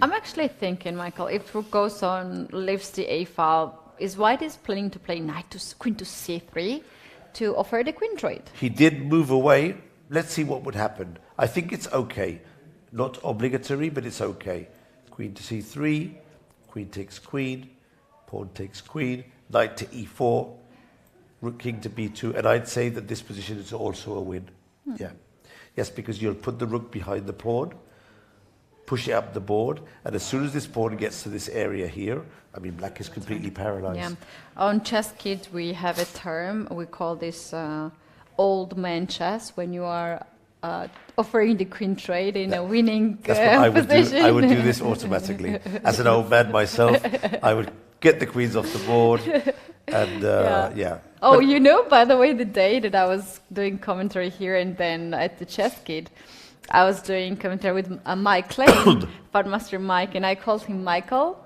[SPEAKER 1] I'm actually thinking, Michael, if rook goes on, leaves the a file, is white is planning to play knight to queen to c3 to offer the queen trade?
[SPEAKER 2] He did move away. Let's see what would happen. I think it's okay. Not obligatory, but it's okay. Queen to c3, queen takes queen, pawn takes queen, knight to e4, rook king to b2, and I'd say that this position is also a win. Yeah. Yes, because you'll put the rook behind the pawn, push it up the board, and as soon as this pawn gets to this area here, I mean, black is completely paralyzed.
[SPEAKER 1] Yeah. On Chess Kids, we have a term, we call this old man chess, when you are offering the queen trade in a winning position.
[SPEAKER 2] I would do this automatically. As an old man myself, I would get the queens off the board, and yeah.
[SPEAKER 1] Oh, but you know, by the way, the day that I was doing commentary here and then at the Chess Kid, I was doing commentary with Mike Clay, Podmaster Mike, and I called him Michael.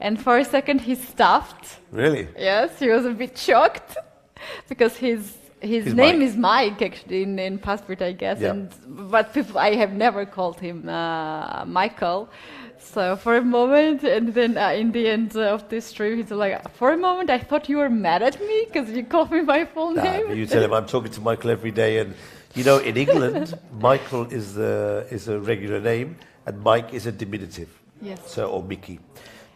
[SPEAKER 1] And for a second, he stopped.
[SPEAKER 2] Really?
[SPEAKER 1] Yes, he was a bit shocked because his name is Mike, actually, in passport, I guess.
[SPEAKER 2] Yeah.
[SPEAKER 1] But I have never called him Michael. So for a moment, and then in the end of this stream, he's like, for a moment, I thought you were mad at me because you called me my full name.
[SPEAKER 2] You tell him I'm talking to Michael every day, and you know, in England, Michael is a regular name, and Mike is a diminutive.
[SPEAKER 1] Yes.
[SPEAKER 2] So, or Mickey.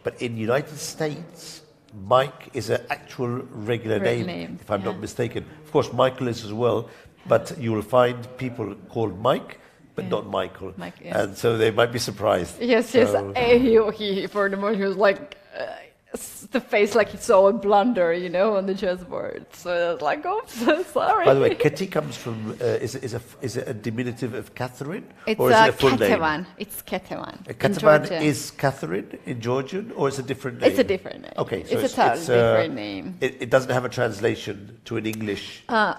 [SPEAKER 2] But in United States, Mike is an actual regular name, if I'm not mistaken. Of course, Michael is as well, but you will find people called Mike, but not Michael.
[SPEAKER 1] Mike, yes.
[SPEAKER 2] And so they might be surprised.
[SPEAKER 1] Yes, yes. He for the moment, he was like, the face like he saw a blunder, you know, on the chessboard. So I was like, oh, so sorry.
[SPEAKER 2] By the way, Ketty comes from, is it a diminutive of Catherine?
[SPEAKER 1] It's
[SPEAKER 2] or is it a full
[SPEAKER 1] Ketevan.
[SPEAKER 2] name?
[SPEAKER 1] It's Ketevan.
[SPEAKER 2] Ketevan is Catherine in Georgian, or is it a different name?
[SPEAKER 1] It's a different name.
[SPEAKER 2] Okay, so
[SPEAKER 1] it's a totally different name.
[SPEAKER 2] It doesn't have a translation to an English name.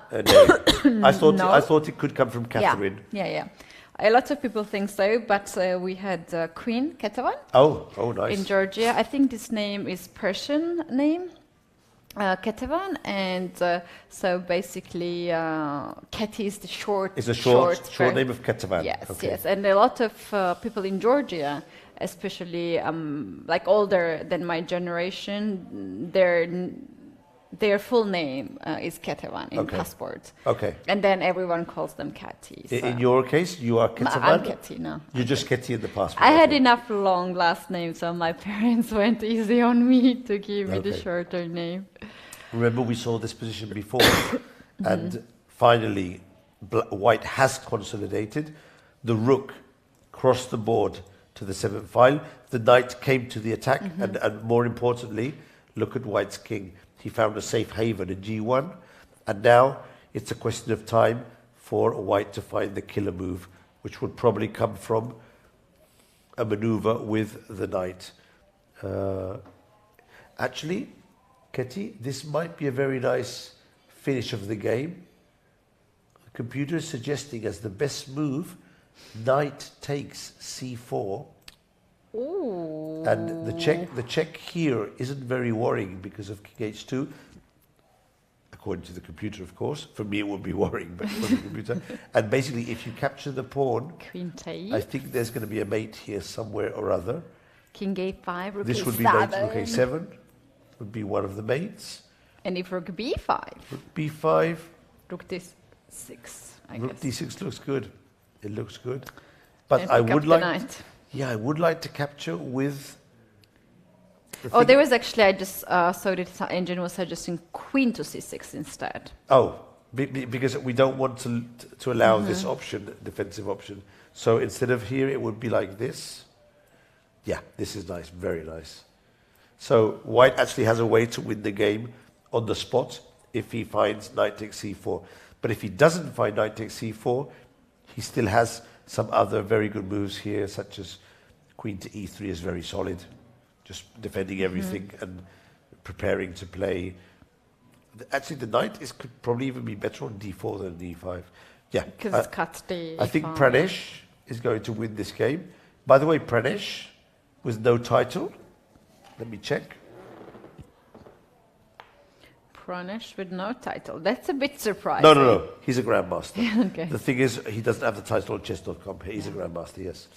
[SPEAKER 2] I thought it could come from Catherine.
[SPEAKER 1] Yeah. A lot of people think so, but we had Queen Ketevan.
[SPEAKER 2] Oh, nice.
[SPEAKER 1] In Georgia. I think this name is Persian name, Ketevan, and so basically Keti is the short.
[SPEAKER 2] It's a short name of Ketevan.
[SPEAKER 1] Yes,
[SPEAKER 2] okay.
[SPEAKER 1] yes, and a lot of people in Georgia, especially like older than my generation, their full name is Ketevan in passport.
[SPEAKER 2] Okay.
[SPEAKER 1] And then everyone calls them Kati. So.
[SPEAKER 2] In your case, you are Ketevan?
[SPEAKER 1] I'm Keti, no.
[SPEAKER 2] You're just Keti in the passport.
[SPEAKER 1] I had enough long last name, so my parents went easy on me to give me the shorter name.
[SPEAKER 2] Remember, we saw this position before, and finally, white has consolidated. The rook crossed the board to the 7th file. The knight came to the attack, and more importantly, look at white's king. He found a safe haven in g1, and now it's a question of time for white to find the killer move, which would probably come from a maneuver with the knight. Actually, Ketty, this might be a very nice finish of the game. The computer is suggesting as the best move, knight takes c4.
[SPEAKER 1] Ooh.
[SPEAKER 2] And the check here isn't very worrying because of king h2, according to the computer, of course. For me, it would be worrying, but for the computer. And basically, if you capture the pawn,
[SPEAKER 1] Queen takes.
[SPEAKER 2] I think there's going to be a mate here somewhere or other.
[SPEAKER 1] King a5, rook
[SPEAKER 2] This
[SPEAKER 1] a7.
[SPEAKER 2] would be mate rook a7, would be one of the mates.
[SPEAKER 1] And if rook b5.
[SPEAKER 2] Rook b5.
[SPEAKER 1] Rook this. 6, I
[SPEAKER 2] Rook
[SPEAKER 1] guess.
[SPEAKER 2] d6 looks good. It looks good. But
[SPEAKER 1] And
[SPEAKER 2] I
[SPEAKER 1] pick up
[SPEAKER 2] would
[SPEAKER 1] the
[SPEAKER 2] like...
[SPEAKER 1] knight.
[SPEAKER 2] Yeah, I would like to capture with...
[SPEAKER 1] Oh, there was actually, I just saw that the engine was suggesting queen to c6 instead.
[SPEAKER 2] Oh, because we don't want to allow this option, defensive option. So instead of here, it would be like this. Yeah, this is nice, very nice. So white actually has a way to win the game on the spot if he finds knight takes c4. But if he doesn't find knight takes c4, he still has some other very good moves here, such as queen to e3 is very solid. Just defending everything and preparing to play. Actually, the knight could probably even be better on d4 than d5. Yeah.
[SPEAKER 1] Because it's cut the
[SPEAKER 2] I think Pranesh is going to win this game. By the way, Pranesh, with no title. Let me check.
[SPEAKER 1] Pranesh with no title. That's a bit surprising.
[SPEAKER 2] No. He's a grandmaster.
[SPEAKER 1] Okay.
[SPEAKER 2] The thing is, he doesn't have the title on chess.com. He's a grandmaster, yes.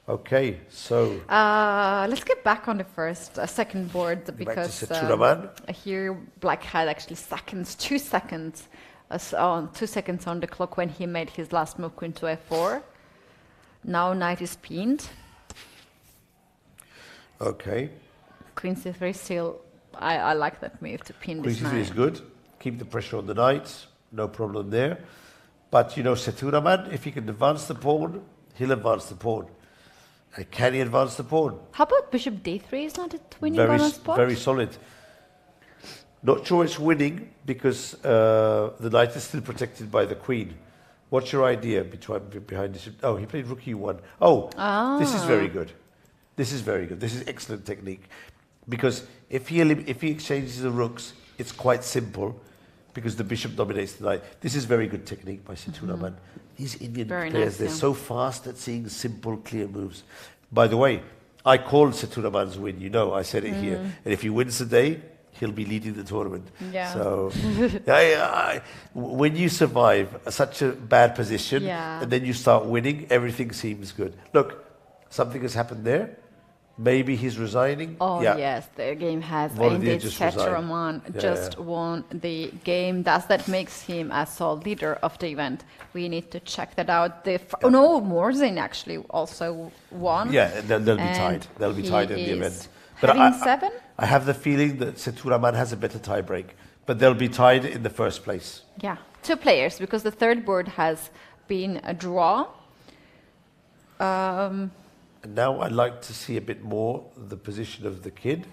[SPEAKER 2] Okay, so...
[SPEAKER 1] let's get back on the second board because
[SPEAKER 2] Shtourman.
[SPEAKER 1] Here Black had actually 2 seconds, 2 seconds on the clock when he made his last move, queen to f4. Now knight is pinned.
[SPEAKER 2] Okay.
[SPEAKER 1] Queen c3 still, I like that move to pin
[SPEAKER 2] Queen
[SPEAKER 1] this
[SPEAKER 2] c3
[SPEAKER 1] knight.
[SPEAKER 2] is good. Keep the pressure on the knight. No problem there. But, you know, Shtourman, if he can advance the pawn, he'll advance the pawn. Can he advance the pawn?
[SPEAKER 1] How about bishop d3? Is not it winning on a spot?
[SPEAKER 2] Very solid. Not sure it's winning because the knight is still protected by the queen. What's your idea behind this? Oh, he played rook e1. Oh, this is very good. This is very good. This is excellent technique. Because if he exchanges the rooks, it's quite simple because the bishop dominates the knight. This is very good technique by Shtourman. These Indian players, they're so fast at seeing simple, clear moves. By the way, I called Shtourman's win, you know, I said it here. And if he wins today, he'll be leading the tournament.
[SPEAKER 1] Yeah.
[SPEAKER 2] So when you survive such a bad position and then you start winning, everything seems good. Look, something has happened there. Maybe he's resigning.
[SPEAKER 1] Oh, yes, the game has ended. Shtourman just won the game. Does that makes him a sole leader of the event? We need to check that out. No, Morzin actually also won.
[SPEAKER 2] Yeah, they'll be tied. They'll be tied in the event.
[SPEAKER 1] But having 7?
[SPEAKER 2] I have the feeling that Shtourman has a better tie break, but they'll be tied in the first place.
[SPEAKER 1] Yeah, 2 players, because the third board has been a draw.
[SPEAKER 2] And now I'd like to see a bit more the position of the kid.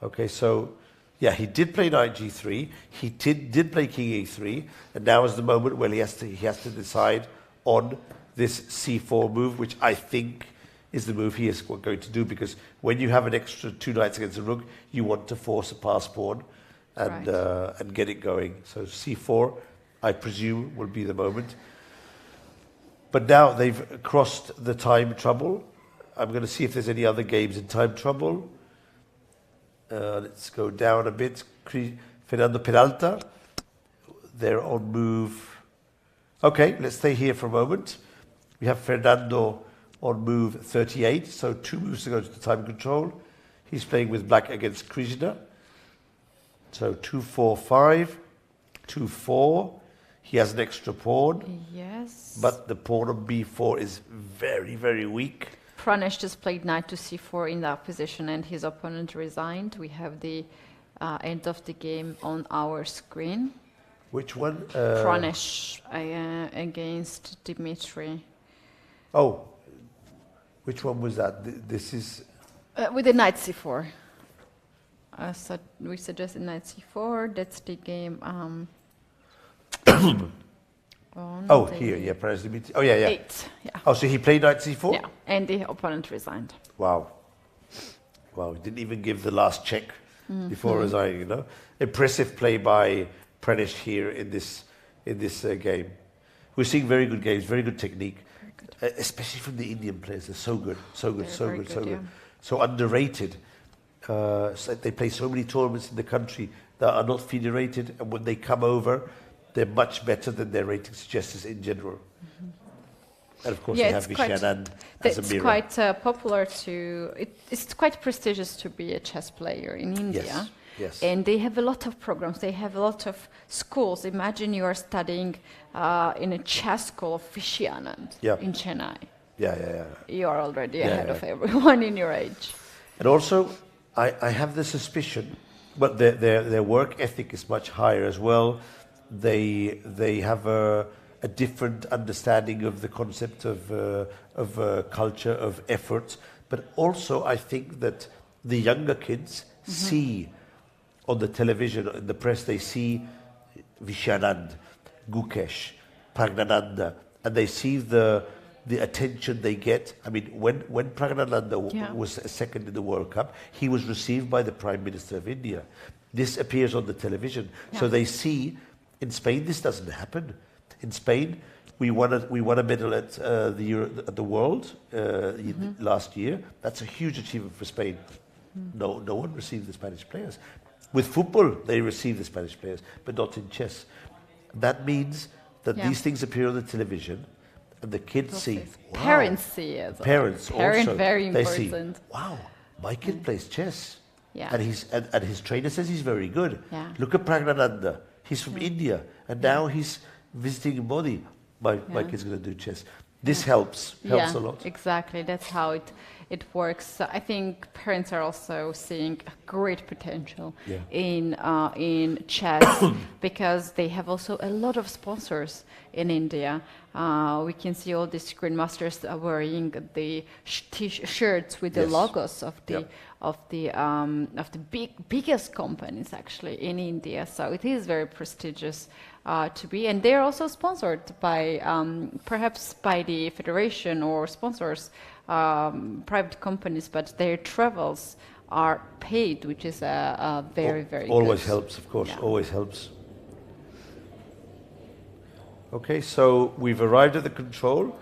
[SPEAKER 2] Okay, so yeah, he did play knight g3. He did play king e3, and now is the moment where he has to decide on this c4 move, which I think is the move he is going to do, because when you have an extra 2 knights against a rook, you want to force a pass pawn and get it going. So c4, I presume, will be the moment. But now they've crossed the time trouble. I'm going to see if there's any other games in time trouble. Let's go down a bit. Fernando Peralta, they're on move. Okay, let's stay here for a moment. We have Fernando on move 38, so 2 moves to go to the time control. He's playing with black against Krishna. So 2-4-5, 2-4. He has an extra pawn.
[SPEAKER 1] Yes.
[SPEAKER 2] But the pawn on b4 is very, very weak.
[SPEAKER 1] Pranesh just played knight to c4 in that position and his opponent resigned. We have the end of the game on our screen.
[SPEAKER 2] Which one?
[SPEAKER 1] Pranesh against Dmitry.
[SPEAKER 2] Oh, which one was that? This is...
[SPEAKER 1] with the knight c4. So we suggested knight c4. That's the game...
[SPEAKER 2] here, yeah, Pranesh Dmitry. Oh, yeah.
[SPEAKER 1] 8, yeah.
[SPEAKER 2] Oh, so he played knight c4?
[SPEAKER 1] Yeah, and the opponent resigned.
[SPEAKER 2] Wow, he didn't even give the last check before resigning, you know. Impressive play by Pranesh here in this game. We're seeing very good games, very good technique, especially from the Indian players. They're so good. So underrated. They play so many tournaments in the country that are not federated, and when they come over, they're much better than their rating suggests in general. And of course, they have Vishanand as a mirror.
[SPEAKER 1] It's quite popular it's quite prestigious to be a chess player in India.
[SPEAKER 2] Yes. Yes.
[SPEAKER 1] And they have a lot of programs. They have a lot of schools. Imagine you are studying in a chess school of Siciliana in Chennai.
[SPEAKER 2] Yeah.
[SPEAKER 1] You are already ahead of everyone in your age.
[SPEAKER 2] And also, I have the suspicion, but their work ethic is much higher as well. They have a different understanding of the concept of culture, of effort. But also, I think that the younger kids see on the television, in the press, they see Vishanand, Gukesh, Pragnananda, and they see the attention they get. I mean, when Pragnananda was second in the World Cup, he was received by the Prime Minister of India. This appears on the television. So they see, in Spain, this doesn't happen. In Spain, we won a medal at the World last year. That's a huge achievement for Spain. No one received the Spanish players. With football, they receive the Spanish players, but not in chess. That means that these things appear on the television, and the kids see. Wow.
[SPEAKER 1] Parents see it.
[SPEAKER 2] Parents also.
[SPEAKER 1] Very
[SPEAKER 2] they
[SPEAKER 1] important.
[SPEAKER 2] see, wow, my kid plays chess.
[SPEAKER 1] Yeah.
[SPEAKER 2] And his trainer says he's very good.
[SPEAKER 1] Yeah.
[SPEAKER 2] Look at Pragnananda. He's from India, and now he's visiting Modi. My kid's going to do chess. This helps a lot.
[SPEAKER 1] Exactly. That's how it works. So I think parents are also seeing a great potential in chess because they have also a lot of sponsors in India. We can see all these grandmasters are wearing the shirts with the logos of the biggest companies actually in India. So it is very prestigious to be, and they're also sponsored by perhaps by the federation or sponsors, private companies, but their travels are paid, which is a very
[SPEAKER 2] always
[SPEAKER 1] good.
[SPEAKER 2] Helps, of course. Always helps. Okay, so we've arrived at the control.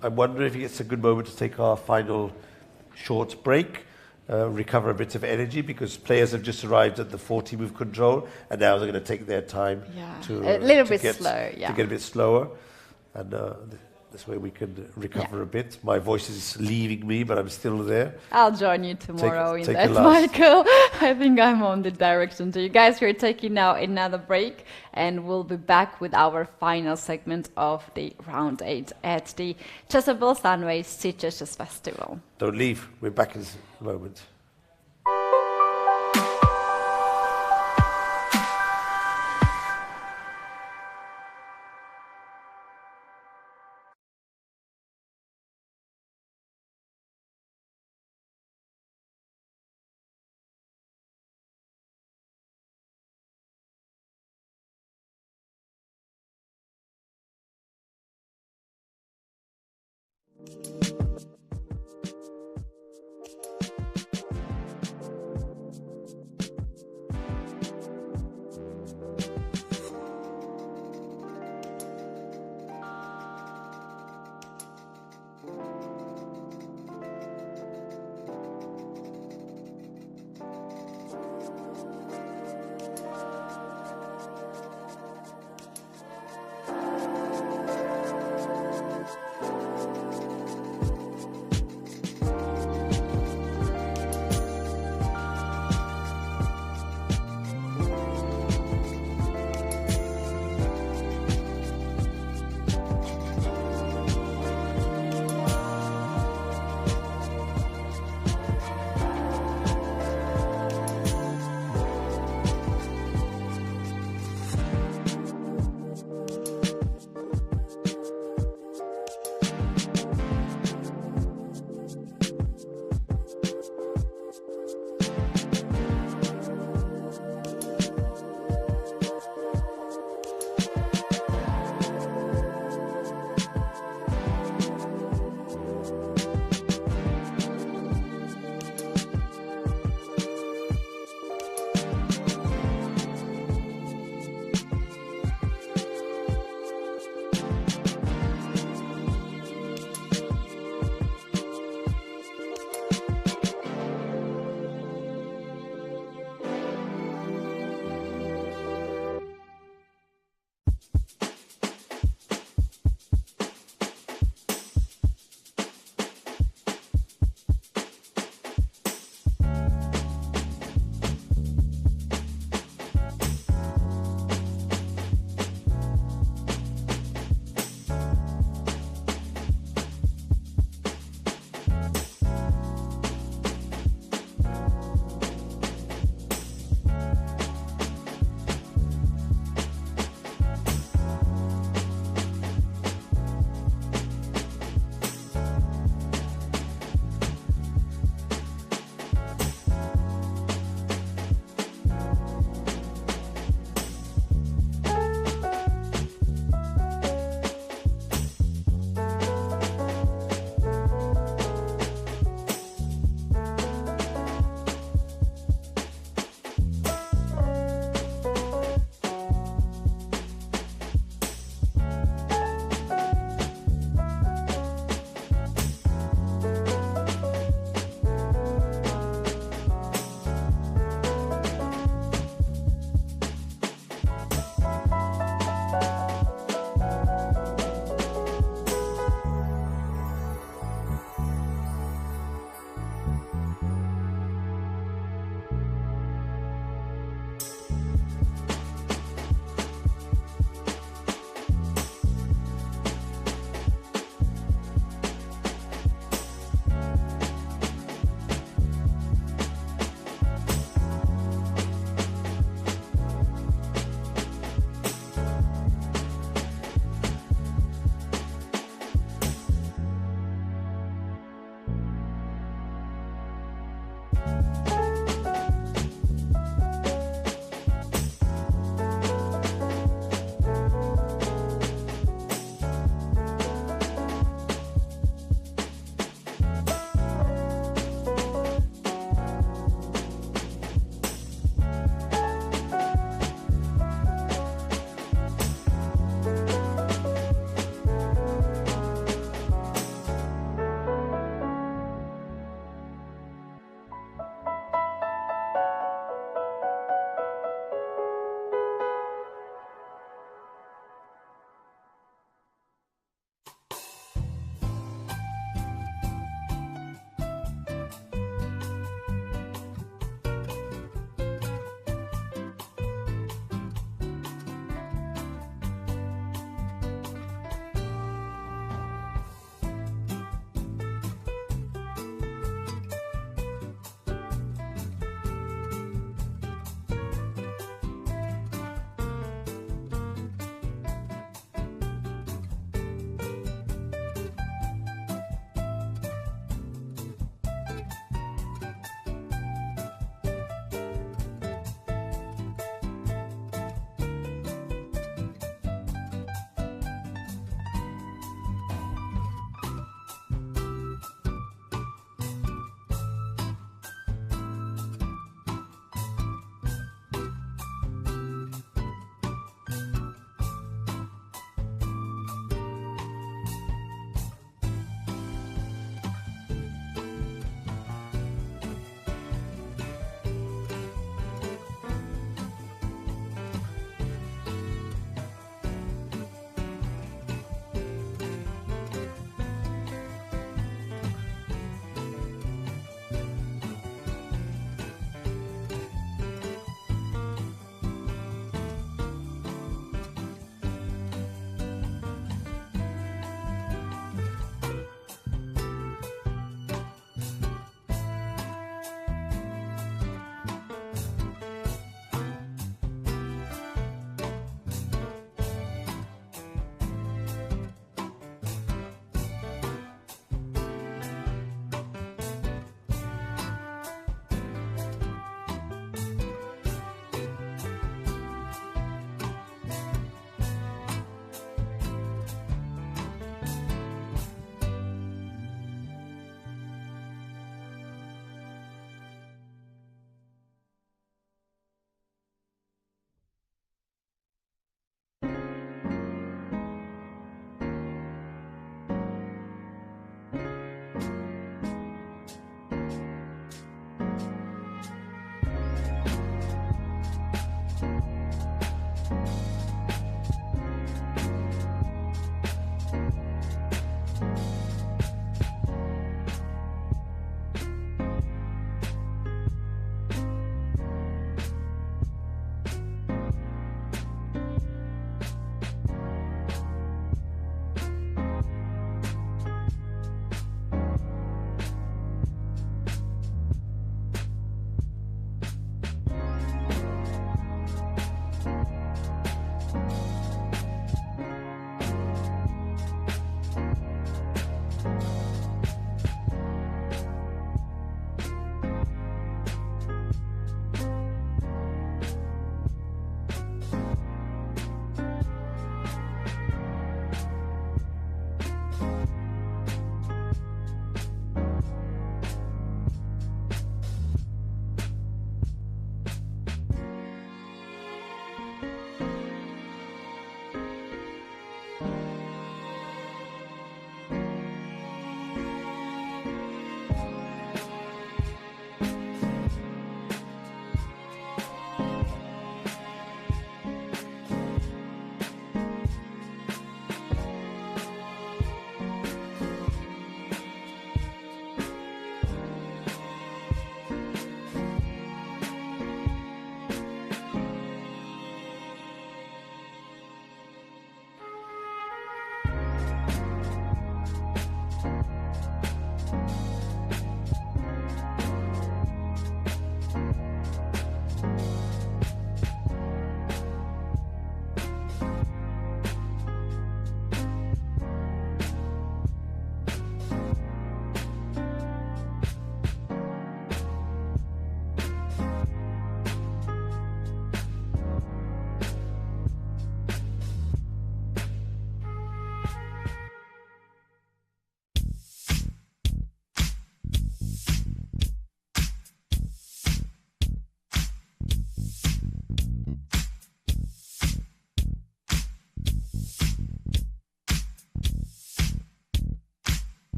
[SPEAKER 2] I wonder if it's a good moment to take our final short break, recover a bit of energy, because players have just arrived at the 40-move control, and now they're going to take their time to
[SPEAKER 1] a little bit
[SPEAKER 2] get,
[SPEAKER 1] slow,
[SPEAKER 2] to get a bit slower, and this way we can recover a bit. My voice is leaving me, but I'm still there.
[SPEAKER 1] I'll join you tomorrow in
[SPEAKER 2] take
[SPEAKER 1] that,
[SPEAKER 2] a
[SPEAKER 1] Michael. I think I'm on the direction. So you guys, we're taking now another break, and we'll be back with our final segment of the round 8 at the Chessable Sunway Chess Festival.
[SPEAKER 2] Don't leave. We're back in a moment.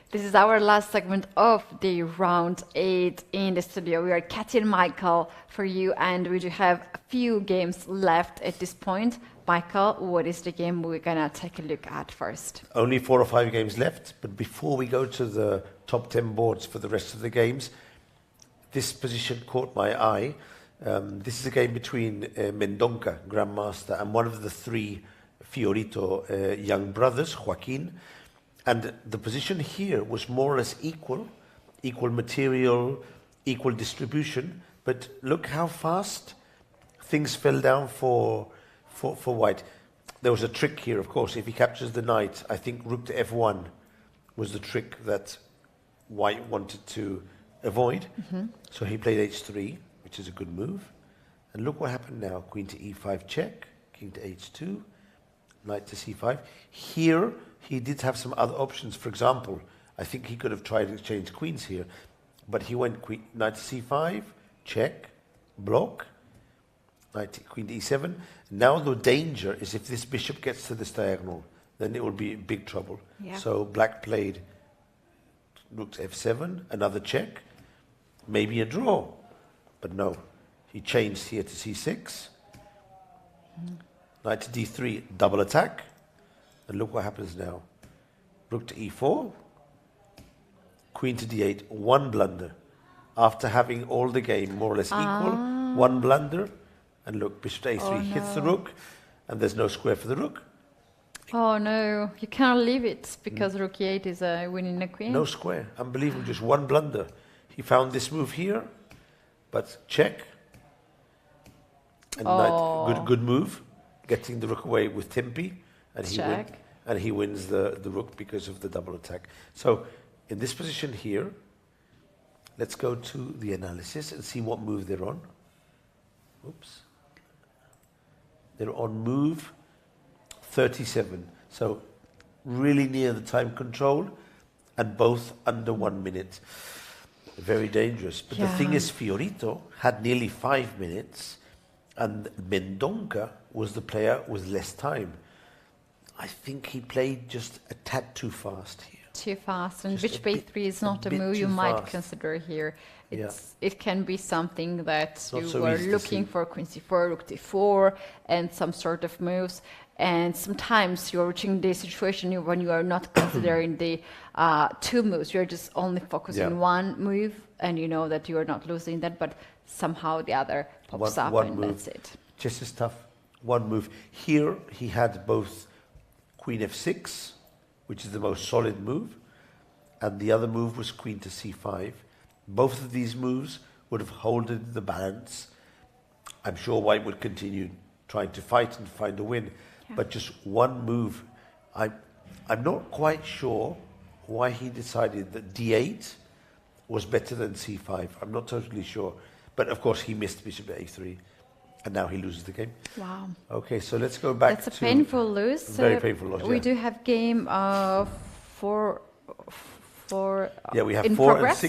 [SPEAKER 1] This is our last segment of the round 8 in the studio. We are Katy and Michael for you, and we do have a few games left at this point. Michael, what is the game we're gonna take a look at first?
[SPEAKER 2] Only 4 or 5 games left, but before we go to the top 10 boards for the rest of the games, this position caught my eye. This is a game between Mendonca, Grandmaster, and one of the 3 Fiorito young brothers, Joaquin. And the position here was more or less equal material, equal distribution. But look how fast things fell down for White. There was a trick here, of course. If he captures the knight, I think rook to f1 was the trick that White wanted to avoid. So he played h3, which is a good move. And look what happened now. Queen to e5 check, king to h2, knight to c5. Here, he did have some other options. For example, I think he could have tried to exchange queens here, but he went knight to c5, check, block, queen to e7. Now the danger is if this bishop gets to this diagonal, then it will be in big trouble. Yeah. So black played rook to f7, another check, maybe a draw, but no. He changed here to c6, knight to d3, double attack. And look what happens now. Rook to e4, queen to d8, 1 blunder. After having all the game more or less equal, 1 blunder. And look, bishop to a3 hits the rook, and there's no square for the rook.
[SPEAKER 1] Oh no, you can't leave it because rook e8 is winning the queen.
[SPEAKER 2] No square, unbelievable, just 1 blunder. He found this move here, but check. And knight, good move, getting the rook away with Tempi. And he wins the rook because of the double attack. So in this position here, let's go to the analysis and see what move they're on. Oops. They're on move 37. So really near the time control and both under 1 minute. Very dangerous. But the thing is, Fiorito had nearly 5 minutes and Mendonca was the player with less time. I think he played just a tad too fast here.
[SPEAKER 1] Too fast, and bishop a3 is not a move you might consider here. It can be something that you were looking for, queen c4, rook d4, and some sort of moves. And sometimes you're reaching the situation when you are not considering the 2 moves. You're just only focusing on 1 move, and you know that you are not losing that, but somehow the other pops up, and that's it.
[SPEAKER 2] Chess is tough. 1 move. Here he had both queen f6, which is the most solid move, and the other move was queen to c5. Both of these moves would have holded the balance. I'm sure White would continue trying to fight and find a win, but just 1 move. I'm not quite sure why he decided that d8 was better than c5. I'm not totally sure, but of course he missed bishop a3. And now he loses the game.
[SPEAKER 1] Wow.
[SPEAKER 2] Okay, so let's go back to...
[SPEAKER 1] That's a painful lose.
[SPEAKER 2] Very painful loss,
[SPEAKER 1] We do have game 4
[SPEAKER 2] we have
[SPEAKER 1] in
[SPEAKER 2] 4
[SPEAKER 1] progress.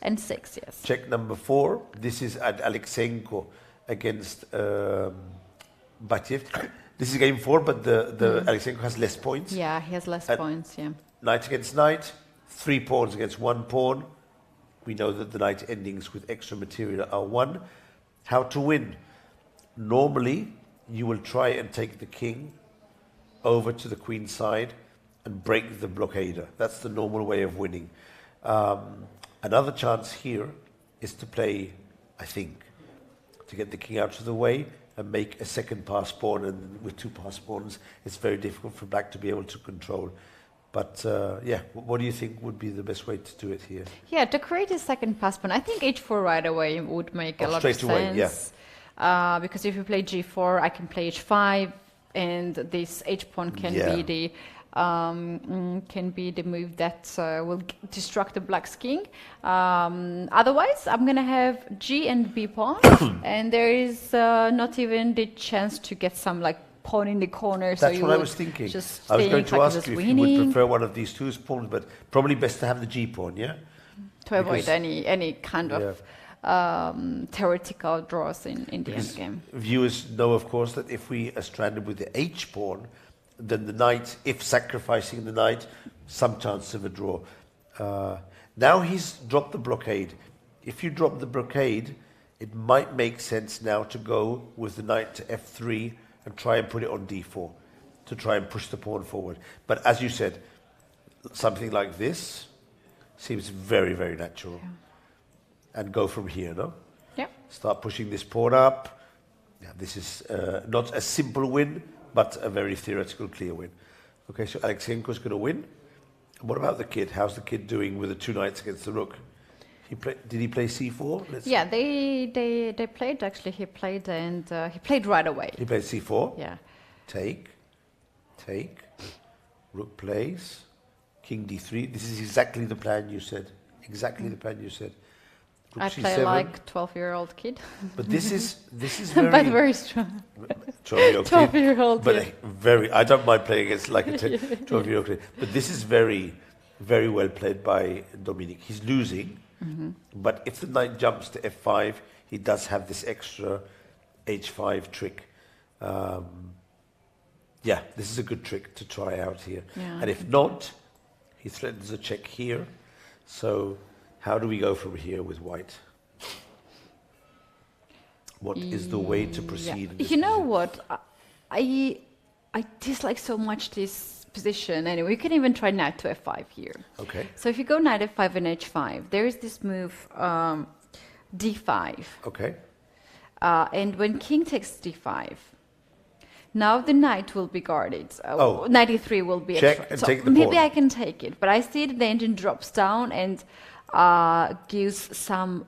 [SPEAKER 2] and 6.
[SPEAKER 1] 6, yes.
[SPEAKER 2] Check number 4. This is at Alexenko against Batiev. This is game 4, but the Alexenko has less points.
[SPEAKER 1] Yeah, he has less points, yeah.
[SPEAKER 2] Knight against knight, 3 pawns against 1 pawn. We know that the knight endings with extra material are 1. How to win? Normally, you will try and take the king over to the queen side and break the blockader. That's the normal way of winning. Another chance here is to play, I think, to get the king out of the way and make a second pass pawn. And with 2 pass pawns, it's very difficult for black to be able to control. But what do you think would be the best way to do it here? Yeah,
[SPEAKER 1] to create a second pass pawn, I think h4 right away would make a lot of sense.
[SPEAKER 2] Straight away,
[SPEAKER 1] because if you play g4, I can play h5, and this h pawn can be the move that will destruct the black's king. Otherwise, I'm gonna have g and b pawn, and there is not even the chance to get some pawn in the corner.
[SPEAKER 2] That's what I was thinking. I was going to ask you if you would prefer one of these 2 pawns, but probably best to have the g pawn, yeah?
[SPEAKER 1] To avoid any kind of theoretical draws in the endgame.
[SPEAKER 2] Viewers know, of course, that if we are stranded with the h pawn, then the knight, if sacrificing the knight, some chance of a draw. Now he's dropped the blockade. If you drop the blockade, it might make sense now to go with the knight to f3 and try and put it on d4 to try and push the pawn forward. But as you said, something like this seems very, very natural. Yeah. And go from here, no?
[SPEAKER 1] Yeah.
[SPEAKER 2] Start pushing this pawn up. Yeah, this is not a simple win, but a very theoretical, clear win. Okay, so Alexenko's going to win. And what about the kid? How's the kid doing with the two knights against the rook? Did he play c4?
[SPEAKER 1] Yeah, they played, actually. He played, and he played right away.
[SPEAKER 2] He played c4?
[SPEAKER 1] Yeah.
[SPEAKER 2] Take, rook plays, king d3. This is exactly the plan you said. Exactly the plan you said. Rook
[SPEAKER 1] I
[SPEAKER 2] c7.
[SPEAKER 1] play like 12-year-old kid.
[SPEAKER 2] But this is very...
[SPEAKER 1] but very strong.
[SPEAKER 2] 12-year-old
[SPEAKER 1] 12-year-old
[SPEAKER 2] but
[SPEAKER 1] kid.
[SPEAKER 2] very... I don't mind playing against like a 12-year-old kid. But this is very, very well played by Dominic. He's losing, but if the knight jumps to f5, he does have this extra h5 trick. Yeah, this is a good trick to try out here.
[SPEAKER 1] Yeah.
[SPEAKER 2] And if not, he threatens a check here. So how do we go from here with white? What is the way to proceed? In this
[SPEAKER 1] You know
[SPEAKER 2] position?
[SPEAKER 1] what? I dislike so much this position. Anyway, you can even try knight to f5 here.
[SPEAKER 2] Okay.
[SPEAKER 1] So if you go knight f5 and h5, there is this move d5.
[SPEAKER 2] Okay.
[SPEAKER 1] And when king takes d5, now the knight will be guarded. Knight e3 will be
[SPEAKER 2] check and
[SPEAKER 1] so
[SPEAKER 2] take the
[SPEAKER 1] maybe
[SPEAKER 2] pawn.
[SPEAKER 1] I can take it, but I see that the engine drops down and gives some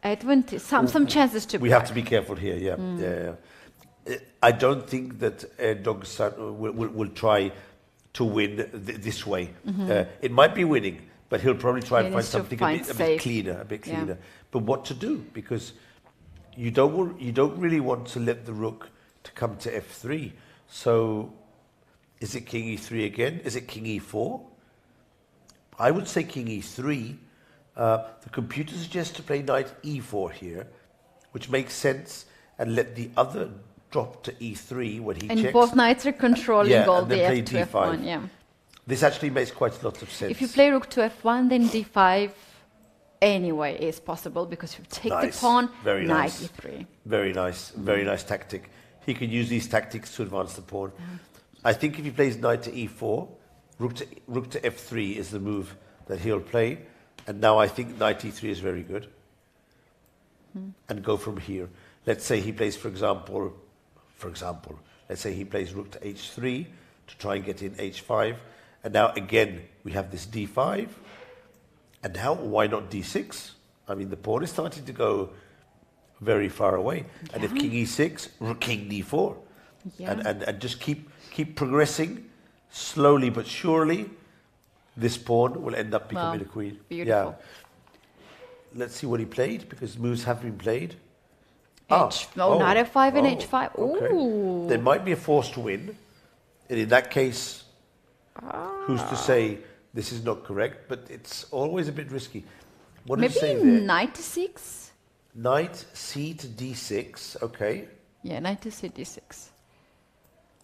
[SPEAKER 1] advantage, some chances to.
[SPEAKER 2] We have to be careful here. Yeah. I don't think that Erdog's son will try to win this way. It might be winning, but he'll probably try and find something a bit cleaner.
[SPEAKER 1] Yeah.
[SPEAKER 2] But what to do? Because you don't really want to let the rook to come to f3. So is it king e3 again? Is it king e4? I would say king e3. The computer suggests to play knight e4 here, which makes sense, and let the other drop to e3 when he checks.
[SPEAKER 1] And both knights are controlling all
[SPEAKER 2] and
[SPEAKER 1] the
[SPEAKER 2] then play
[SPEAKER 1] f2,
[SPEAKER 2] d5.
[SPEAKER 1] f1. Yeah.
[SPEAKER 2] This actually makes quite a lot of sense.
[SPEAKER 1] If you play rook to f1, then d5 anyway is possible because you take the pawn, knight e3.
[SPEAKER 2] Very nice tactic. He can use these tactics to advance the pawn. I think if he plays knight to e4, rook to f3 is the move that he'll play. And now I think knight e3 is very good. And go from here. Let's say he plays, for example, let's say he plays rook to h3 to try and get in h5. And now again, we have this d5. And now, why not d6? I mean, the pawn is starting to go very far away. Yeah. And if king e6, king d4. Yeah. And just keep progressing slowly but surely. This pawn will end up becoming a queen.
[SPEAKER 1] Beautiful.
[SPEAKER 2] Yeah. Let's see what he played, because moves have been played.
[SPEAKER 1] Knight f5 and h5.
[SPEAKER 2] Okay.
[SPEAKER 1] Ooh.
[SPEAKER 2] There might be a forced win. And in that case, who's to say this is not correct? But it's always a bit risky. What did you say there?
[SPEAKER 1] Maybe knight to 6?
[SPEAKER 2] Knight c to d6. Okay.
[SPEAKER 1] Yeah, knight to c d6.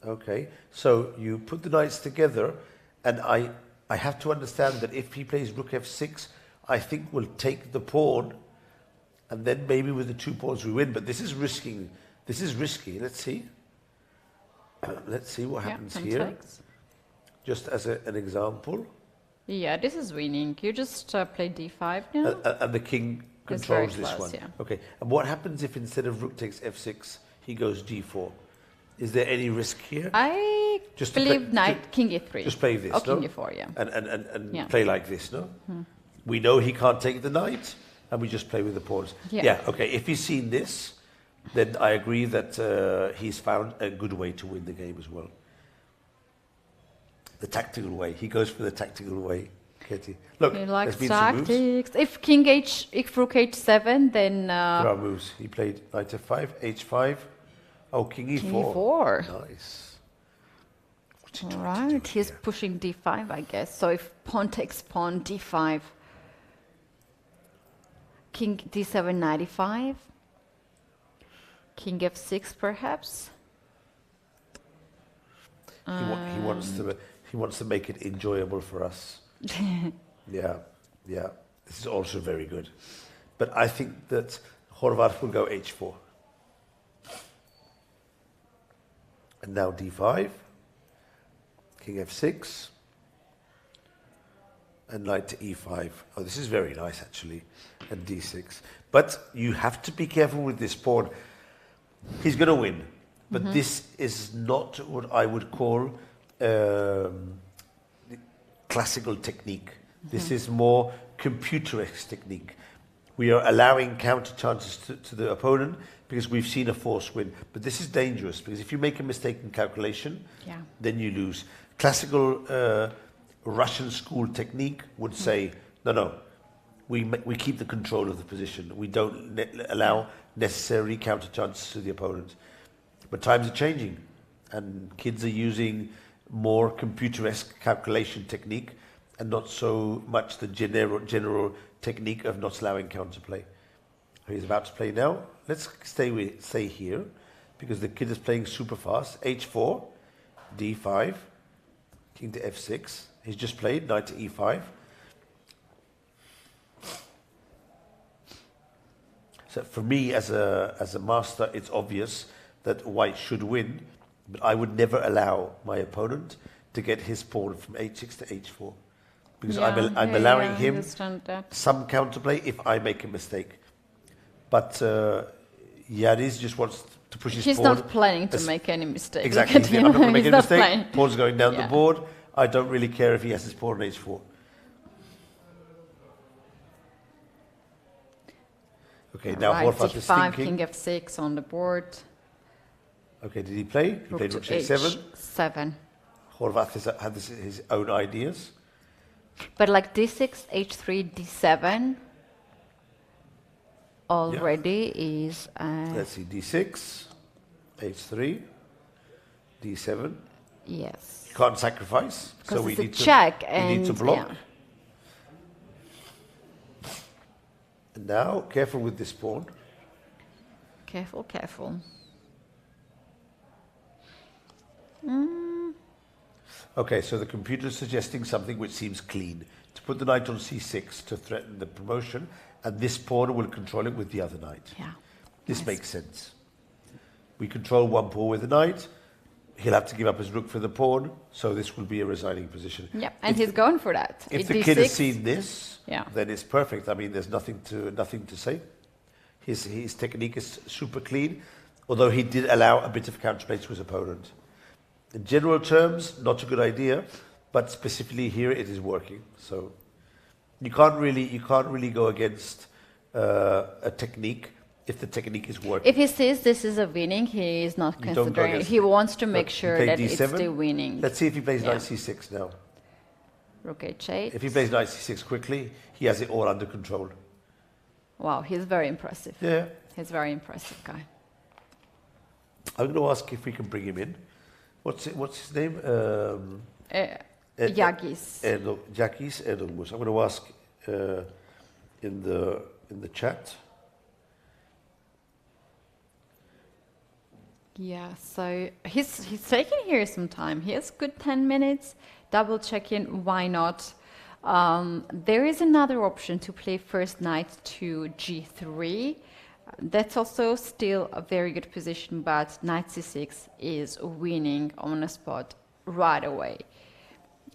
[SPEAKER 2] Okay. So you put the knights together, and I have to understand that if he plays rook f6, I think we'll take the pawn, and then maybe with the two pawns we win. But this is risky. Let's see. Let's see what happens here.
[SPEAKER 1] Takes.
[SPEAKER 2] Just as an example.
[SPEAKER 1] Yeah, this is winning. You just play d5 now.
[SPEAKER 2] And the king controls this one.
[SPEAKER 1] Yeah.
[SPEAKER 2] Okay. And what happens if instead of rook takes f6, he goes d4? Is there any risk here?
[SPEAKER 1] I
[SPEAKER 2] just
[SPEAKER 1] believe knight, king e3.
[SPEAKER 2] Just play this,
[SPEAKER 1] king
[SPEAKER 2] no?
[SPEAKER 1] e4, yeah.
[SPEAKER 2] And play like this, no? We know he can't take the knight, and we just play with the pawns. Yeah, okay. If he's seen this, then I agree that he's found a good way to win the game as well. The tactical way. He goes for the tactical way, Katie. Look,
[SPEAKER 1] he likes
[SPEAKER 2] there's been some
[SPEAKER 1] tactics.
[SPEAKER 2] moves.
[SPEAKER 1] If rook h7, then...
[SPEAKER 2] there are moves. He played knight f5, h5. Oh, king e4.
[SPEAKER 1] King e4.
[SPEAKER 2] Nice.
[SPEAKER 1] All right, he's pushing d5, I guess. So if pawn takes pawn, d5. King d7, knight e5. King f6, perhaps.
[SPEAKER 2] He wants to make it enjoyable for us. Yeah, yeah. This is also very good. But I think that Horvath will go h4. And now d5, king f6, and knight to e5. Oh, this is very nice, actually, and d6. But you have to be careful with this pawn. He's going to win, but this is not what I would call classical technique. This is more computer-esque technique. We are allowing counter chances to the opponent because we've seen a force win. But this is dangerous because if you make a mistake in calculation, then you lose. Classical Russian school technique would say, no, we keep the control of the position. We don't allow necessarily counter chances to the opponent. But times are changing and kids are using more computer-esque calculation technique and not so much the general technique of not allowing counterplay. He's about to play now. Let's stay here because the kid is playing super fast. h4, d5, king to f6. He's just played knight to e5. So for me as a master, it's obvious that white should win, but I would never allow my opponent to get his pawn from h6 to h4. Because I'm allowing him some counterplay if I make a mistake. But Yaris just wants to push his pawn.
[SPEAKER 1] He's not planning to make any mistake.
[SPEAKER 2] Exactly. I'm not going to make any mistake. Pawn's going down the board. I don't really care if he has his pawn on h4. Okay, now Horvath is thinking.
[SPEAKER 1] King f6 on the board.
[SPEAKER 2] Okay, did he play? He played rook h7.
[SPEAKER 1] h7.
[SPEAKER 2] Horvath had his own ideas.
[SPEAKER 1] But like d6, h3, d7 already is...
[SPEAKER 2] Let's see, d6, h3, d7.
[SPEAKER 1] Yes.
[SPEAKER 2] You can't sacrifice.
[SPEAKER 1] Because
[SPEAKER 2] so
[SPEAKER 1] it's a check.
[SPEAKER 2] We need to block.
[SPEAKER 1] Yeah.
[SPEAKER 2] And now, careful with this pawn.
[SPEAKER 1] Careful, careful.
[SPEAKER 2] Okay, so the computer is suggesting something which seems clean. To put the knight on c6 to threaten the promotion, and this pawn will control it with the other knight.
[SPEAKER 1] Yeah.
[SPEAKER 2] This makes sense. We control one pawn with the knight. He'll have to give up his rook for the pawn, so this will be a resigning position.
[SPEAKER 1] Yeah, and he's going for that.
[SPEAKER 2] If the kid has seen this,
[SPEAKER 1] yeah,
[SPEAKER 2] then it's perfect. I mean, there's nothing to say. His technique is super clean, although he did allow a bit of counterplay to his opponent. In general terms, not a good idea, but specifically here it is working. So you can't really go against a technique if the technique is working.
[SPEAKER 1] If he sees this is a winning, he is not considering it. He wants to make sure that it's still winning.
[SPEAKER 2] Let's see if he plays knight c6 now.
[SPEAKER 1] Rook h8.
[SPEAKER 2] If he plays knight c6 quickly, he has it all under control.
[SPEAKER 1] Wow, he's very impressive.
[SPEAKER 2] Yeah.
[SPEAKER 1] He's a very impressive guy.
[SPEAKER 2] I'm going to ask if we can bring him in. What's his name?
[SPEAKER 1] Yagis.
[SPEAKER 2] Yagis Edelmus. I'm going to ask in the chat.
[SPEAKER 1] Yeah, so he's taking here some time. He has good 10 minutes. Double checking, why not? There is another option to play first knight to g3. That's also still a very good position, but knight c6 is winning on a spot right away.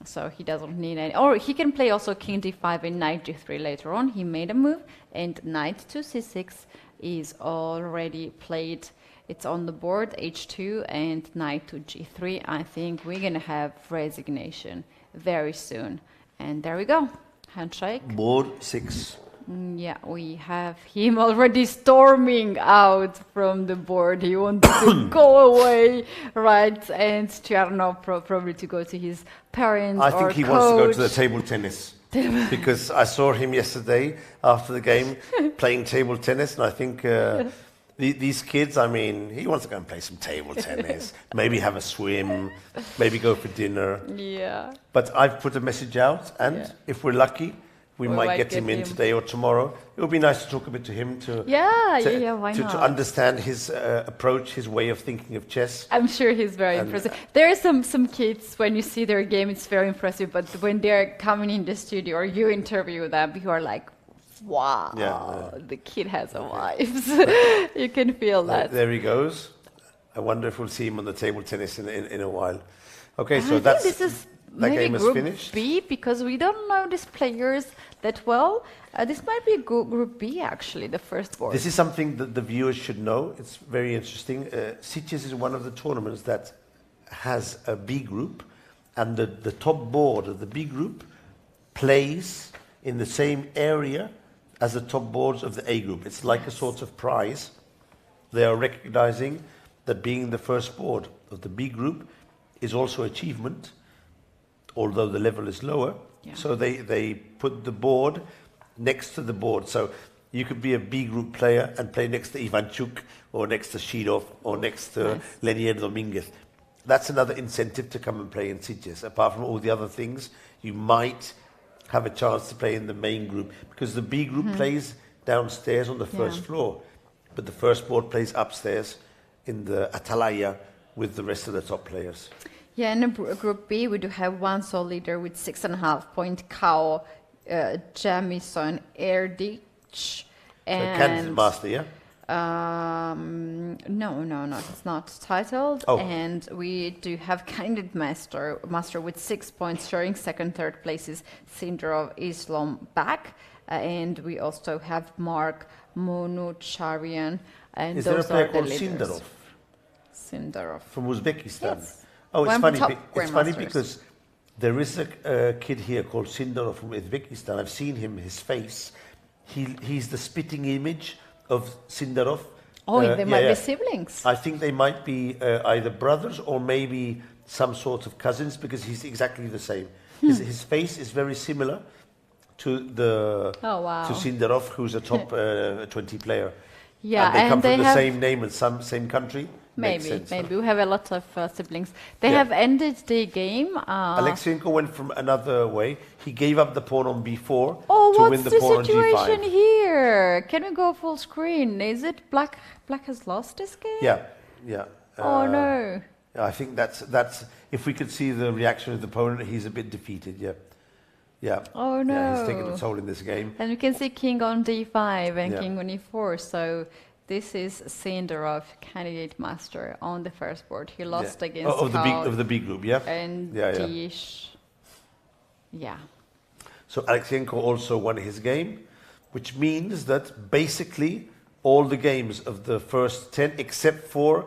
[SPEAKER 1] So he doesn't need any, or he can play also king d5 and knight g3 later on. He made a move, and knight to c6 is already played. It's on the board, h2 and knight to g3. I think we're going to have resignation very soon. And there we go. Handshake.
[SPEAKER 2] Board 6.
[SPEAKER 1] Yeah, we have him already storming out from the board. He wanted to go away, right? And Cherno probably to go to his parents.
[SPEAKER 2] I think he wants to go to the table tennis. Because I saw him yesterday after the game playing table tennis, and I think these kids, I mean, he wants to go and play some table tennis, maybe have a swim, maybe go for dinner.
[SPEAKER 1] Yeah.
[SPEAKER 2] But I've put a message out, and if we're lucky, we might get him in today or tomorrow. It would be nice to talk a bit to him
[SPEAKER 1] why not?
[SPEAKER 2] To understand his approach, his way of thinking of chess.
[SPEAKER 1] I'm sure he's very impressive. There are some kids, when you see their game, it's very impressive, but when they're coming in the studio or you interview them, you are like, wow, the kid has a wife. You can feel that.
[SPEAKER 2] There he goes. I wonder if we'll see him on the table tennis in a while. Okay,
[SPEAKER 1] so
[SPEAKER 2] that's...
[SPEAKER 1] This is
[SPEAKER 2] that
[SPEAKER 1] maybe
[SPEAKER 2] game is
[SPEAKER 1] Group
[SPEAKER 2] finished.
[SPEAKER 1] B, because we don't know these players that well. This might be Group B, actually, the first board.
[SPEAKER 2] This is something that the viewers should know. It's very interesting. Sitges is one of the tournaments that has a B group, and the top board of the B group plays in the same area as the top boards of the A group. It's like a sort of prize. They are recognizing that being the first board of the B group is also achievement, although the level is lower. Yeah. So they put the board next to the board. So you could be a B group player and play next to Ivanchuk or next to Shidov or next to Lennart Dominguez. That's another incentive to come and play in Sitges. Apart from all the other things, you might have a chance to play in the main group, because the B group plays downstairs on the first floor, but the first board plays upstairs in the Atalaya with the rest of the top players.
[SPEAKER 1] Yeah, in Group B, we do have one sole leader with 6.5 point Kao, Jamison Erdic.
[SPEAKER 2] And Kansas Master, yeah?
[SPEAKER 1] No, it's not titled.
[SPEAKER 2] Oh.
[SPEAKER 1] And we do have Candidate Master with 6 points, sharing second, third places, Sindarov, Islam back. And we also have Mark Monucharian. And
[SPEAKER 2] is
[SPEAKER 1] those
[SPEAKER 2] there a player
[SPEAKER 1] are
[SPEAKER 2] called
[SPEAKER 1] the
[SPEAKER 2] Sindarov? From Uzbekistan?
[SPEAKER 1] Yes.
[SPEAKER 2] Oh, it's funny. It's funny
[SPEAKER 1] Grandmasters.
[SPEAKER 2] because there is a kid here called Sindarov from Uzbekistan. I've seen him, his face. He's the spitting image of Sindarov.
[SPEAKER 1] Oh, they might be siblings.
[SPEAKER 2] I think they might be either brothers or maybe some sort of cousins, because he's exactly the same. His face is very similar to to Sindarov, who's a top 20 player.
[SPEAKER 1] Yeah,
[SPEAKER 2] and they come from the
[SPEAKER 1] have
[SPEAKER 2] same name and same country.
[SPEAKER 1] Maybe we have a lot of siblings. They have ended the game.
[SPEAKER 2] Alexienko went from another way. He gave up the pawn on b4
[SPEAKER 1] to
[SPEAKER 2] win the pawn on g5.
[SPEAKER 1] What's the situation here? Can we go full screen? Is it black has lost this game?
[SPEAKER 2] Yeah.
[SPEAKER 1] Oh no.
[SPEAKER 2] I think that's if we could see the reaction of the opponent, he's a bit defeated. Yeah.
[SPEAKER 1] Oh no.
[SPEAKER 2] Yeah, he's taken a toll in this game.
[SPEAKER 1] And we can see king on d5 and king on e4. So this is Sindarov, Candidate Master, on the first board. He lost against
[SPEAKER 2] of the B group,
[SPEAKER 1] and
[SPEAKER 2] So Alexienko also won his game, which means that basically all the games of the first 10, except for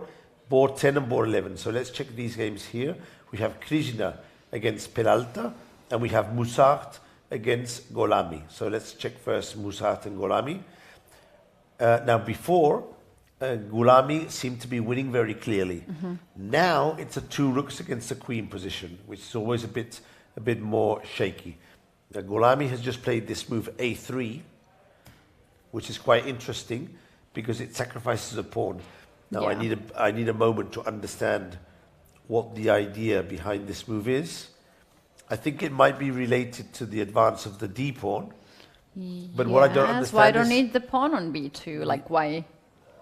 [SPEAKER 2] board 10 and board 11. So let's check these games here. We have Krishna against Peralta, and we have Musart against Golami. So let's check first Musart and Golami. Now, before, Gulami seemed to be winning very clearly. Now it's a 2 rooks against a queen position, which is always a bit more shaky. Gulami has just played this move a3, which is quite interesting because it sacrifices a pawn. Now I need a moment to understand what the idea behind this move is. I think it might be related to the advance of the d pawn. But what I don't understand
[SPEAKER 1] why don't need the pawn on b2? Like why?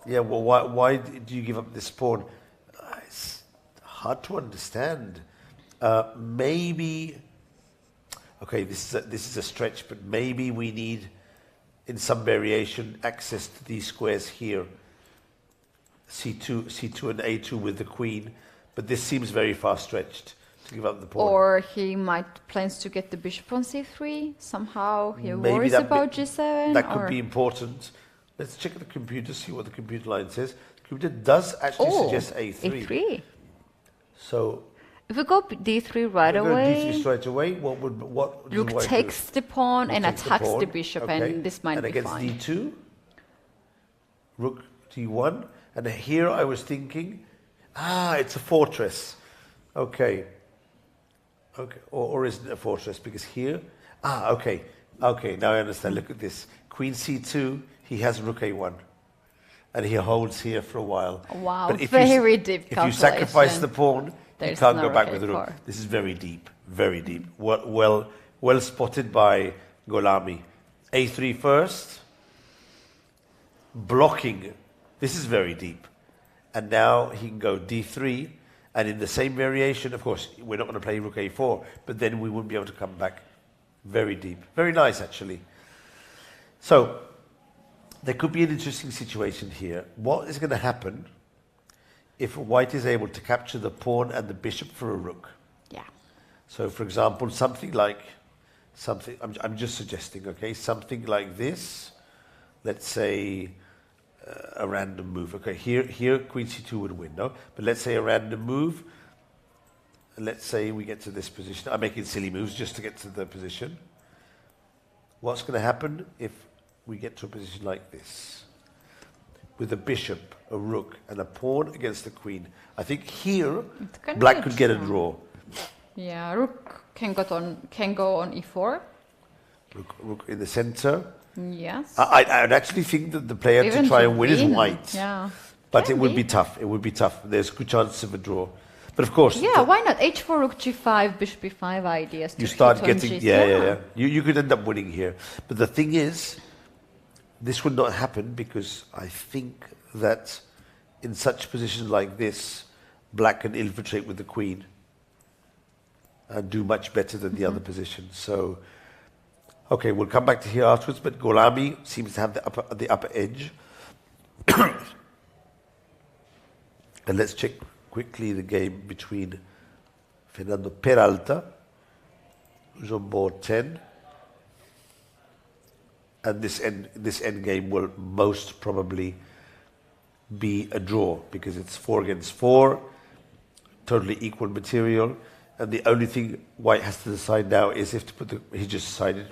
[SPEAKER 2] Yeah, well, why do you give up this pawn? It's hard to understand. Maybe, okay, this is a stretch, but maybe we need, in some variation, access to these squares here. C2 and A2 with the queen, but this seems very far stretched. Give up the pawn.
[SPEAKER 1] Or he might plans to get the bishop on c3 somehow. He worries about g7.
[SPEAKER 2] That could be important. Let's check the computer, see what the computer line says. The computer does actually suggest a3.
[SPEAKER 1] a3.
[SPEAKER 2] So
[SPEAKER 1] if we go d3 right away,
[SPEAKER 2] d3 straight away, what
[SPEAKER 1] Rook takes the pawn and attacks the bishop, and this might be fine.
[SPEAKER 2] And against d2, Rook d1, and here I was thinking, it's a fortress. Okay, or isn't it a fortress? Because here, okay, now I understand. Look at this. Queen c2, he has rook a1. And he holds here for a while.
[SPEAKER 1] Wow,
[SPEAKER 2] but if
[SPEAKER 1] very deep calculation.
[SPEAKER 2] If you sacrifice the pawn, you can't go back with the rook.
[SPEAKER 1] A4.
[SPEAKER 2] This is very deep, very deep. Well spotted by Golami. A3 first. Blocking. This is very deep. And now he can go D3. And in the same variation, of course, we're not going to play Rook A4, but then we wouldn't be able to come back very deep. Very nice, actually. So, there could be an interesting situation here. What is going to happen if White is able to capture the pawn and the bishop for a rook?
[SPEAKER 1] Yeah.
[SPEAKER 2] So, for example, something like, I'm just suggesting, okay, something like this. Let's say a random move. Okay, here Queen C2 would win, no? But let's say a random move. Let's say we get to this position. I'm making silly moves just to get to the position. What's going to happen if we get to a position like this? With a bishop, a rook, and a pawn against the queen. I think here, black could get a draw.
[SPEAKER 1] Yeah, rook can go on E4.
[SPEAKER 2] Rook in the center.
[SPEAKER 1] Yes.
[SPEAKER 2] I'd actually think that the player
[SPEAKER 1] Even
[SPEAKER 2] to try
[SPEAKER 1] to
[SPEAKER 2] and win is
[SPEAKER 1] win.
[SPEAKER 2] White.
[SPEAKER 1] Yeah.
[SPEAKER 2] But it would be tough. It would be tough. There's good chances of a draw. But of course...
[SPEAKER 1] Yeah, why not? H4, Rook G5, Bishop B5 ideas.
[SPEAKER 2] You start
[SPEAKER 1] hit on
[SPEAKER 2] getting...
[SPEAKER 1] G7.
[SPEAKER 2] Yeah. You could end up winning here. But the thing is, this would not happen because I think that in such positions like this, black can infiltrate with the queen and do much better than the other positions. So... Okay, we'll come back to here afterwards, but Golami seems to have the upper edge. And let's check quickly the game between Fernando Peralta, who's on board 10, and this end game will most probably be a draw because it's 4 against 4, totally equal material, and the only thing White has to decide now is if to put he just decided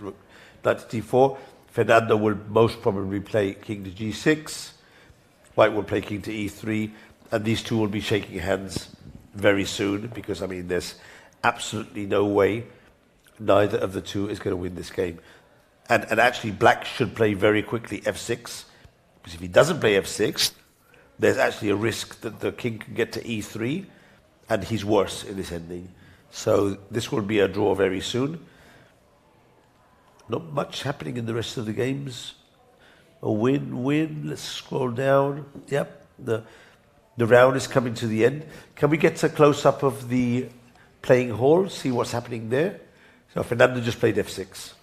[SPEAKER 2] knight to d4. Fernando will most probably play king to g6. White will play king to e3, and these two will be shaking hands very soon because, I mean, there's absolutely no way neither of the two is going to win this game. And actually, black should play very quickly f6, because if he doesn't play f6, there's actually a risk that the king can get to e3, and he's worse in this ending. So this will be a draw very soon. Not much happening in the rest of the games. A win. Let's scroll down. Yep, the round is coming to the end. Can we get a close-up of the playing hall, see what's happening there? So Fernando just played f6.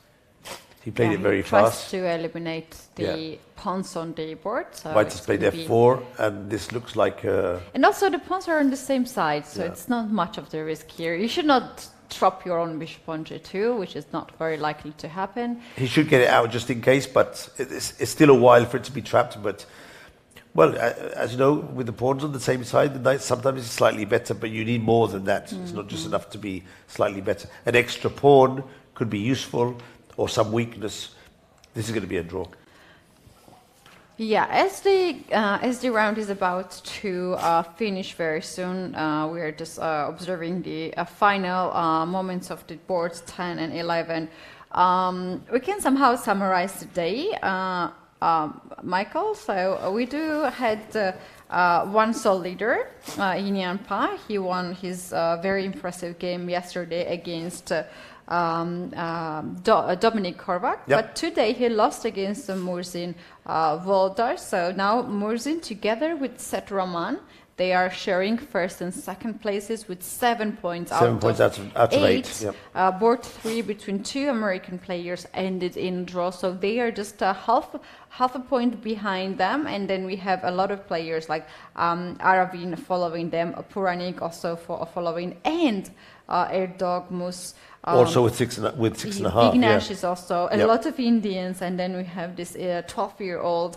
[SPEAKER 2] He played it very fast.
[SPEAKER 1] He tries to eliminate the pawns on the board. So
[SPEAKER 2] White has played f4, and this looks like...
[SPEAKER 1] And also the pawns are on the same side, so it's not much of the risk here. You should not drop your own bishop on g2, which is not very likely to happen.
[SPEAKER 2] He should get it out just in case, but it's still a while for it to be trapped. But, well, as you know, with the pawns on the same side, the knight sometimes is slightly better, but you need more than that. It's not just enough to be slightly better. An extra pawn could be useful, or some weakness. This is going to be a draw.
[SPEAKER 1] Yeah, as the round is about to finish very soon, we are just observing the final moments of the boards 10 and 11. We can somehow summarize the day, Michael. So we had one sole leader, Yin Pa. He won his very impressive game yesterday against Dominik Horvath, but today he lost against Murzin Voldar. So now Murzin, together with Shtourman, they are sharing first and second places with 7 points out of 8. Yep. Board 3 between two American players ended in draw, so they are just half a point behind them. And then we have a lot of players like Aravin following them, Puranik also following, and Erdog Mus.
[SPEAKER 2] Also with six and a half.
[SPEAKER 1] Ignash is also a lot of Indians, and then we have this 12-year-old,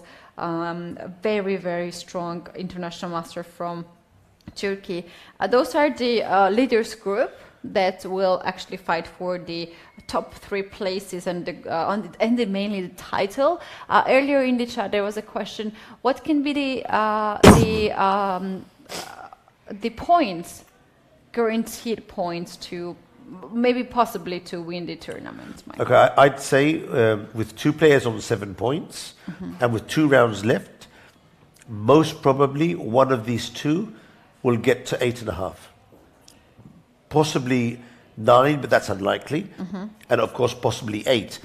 [SPEAKER 1] very, very strong international master from Turkey. Those are the leaders group that will actually fight for the top 3 places and mainly the title. Earlier in the chat there was a question: what can be the points, guaranteed points to maybe possibly to win the tournament?
[SPEAKER 2] Okay, I'd say with 2 players on 7 points and with 2 rounds left, most probably one of these 2 will get to 8.5. Possibly 9, but that's unlikely. And of course, possibly 8.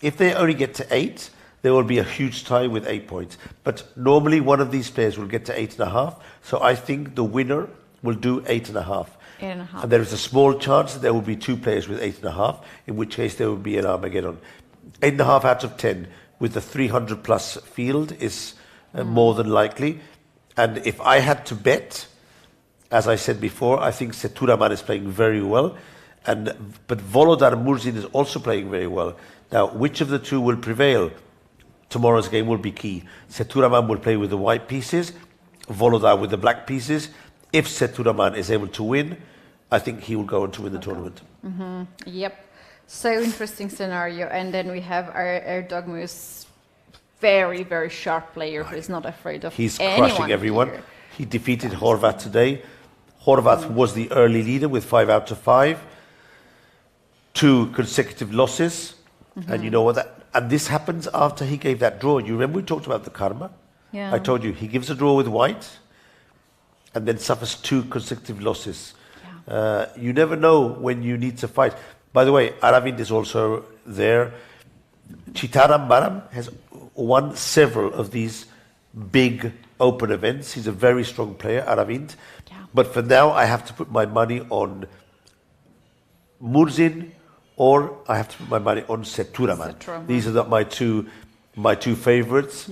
[SPEAKER 2] If they only get to 8, there will be a huge tie with 8 points. But normally one of these players will get to 8.5. So I think the winner will do 8.5.
[SPEAKER 1] 8.5.
[SPEAKER 2] And there is a small chance that there will be 2 players with 8.5, in which case there will be an Armageddon. 8.5 out of 10 with the 300 plus field is more than likely. And if I had to bet, as I said before, I think Shtourman is playing very well. But Volodar Murzin is also playing very well. Now, which of the two will prevail? Tomorrow's game will be key. Shtourman will play with the white pieces, Volodar with the black pieces. If Shtourman is able to win, I think he will go on to win the tournament.
[SPEAKER 1] Yep. So interesting scenario. And then we have our Dogmus, very, very sharp player who is not afraid of
[SPEAKER 2] He's
[SPEAKER 1] anyone
[SPEAKER 2] crushing everyone.
[SPEAKER 1] here.
[SPEAKER 2] He defeated Horvath today. Horvath was the early leader with 5 out of 5. 2 consecutive losses. And you know what? And this happens after he gave that draw. You remember we talked about the karma?
[SPEAKER 1] Yeah.
[SPEAKER 2] I told you, he gives a draw with white and then suffers 2 consecutive losses.
[SPEAKER 1] Yeah.
[SPEAKER 2] You never know when you need to fight. By the way, Aravind is also there. Chitaram Baram has won several of these big open events. He's a very strong player, Aravind.
[SPEAKER 1] Yeah.
[SPEAKER 2] But for now, I have to put my money on Murzin, or I have to put my money on Shtourman. These are my two favorites,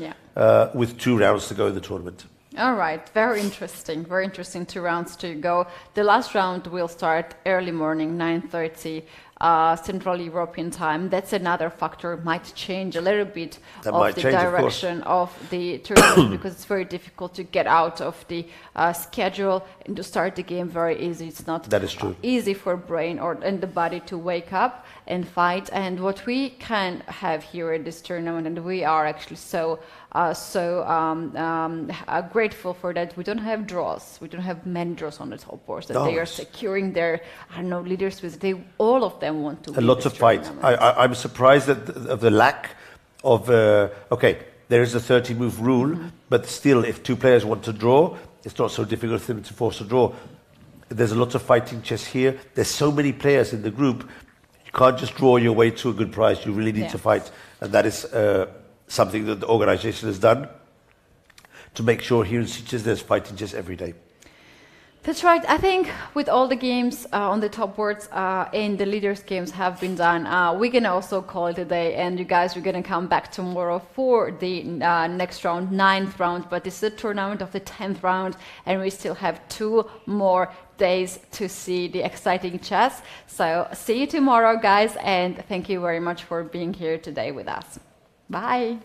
[SPEAKER 2] with 2 rounds to go in the tournament.
[SPEAKER 1] All right, very interesting. 2 rounds to go. The last round will start early morning, 9:30 Central European time. That's another factor, might change a little bit of the direction of the tournament because it's very difficult to get out of the schedule and to start the game very easy. It's not
[SPEAKER 2] that is true.
[SPEAKER 1] Easy for brain and the body to wake up and fight. And what we can have here at this tournament, and we are actually so grateful for that. We don't have draws. We don't have many draws on the top boards. That they are securing their, leaders with. All of them want to win.
[SPEAKER 2] Lots of fights. I'm surprised of the lack of. There is a 30-move rule, but still, if 2 players want to draw, it's not so difficult for them to force a draw. There's a lot of fighting chess here. There's so many players in the group. You can't just draw your way to a good prize. You really need to fight, and that is something that the organization has done to make sure here in Siciliana there's fighting chess every day.
[SPEAKER 1] That's right. I think with all the games on the top boards and the leaders games have been done, we can also call it a day. And you guys, we're going to come back tomorrow for the next round, 9th round. But this is the tournament of the 10th round, and we still have 2 more days to see the exciting chess. So see you tomorrow, guys, and thank you very much for being here today with us. Bye.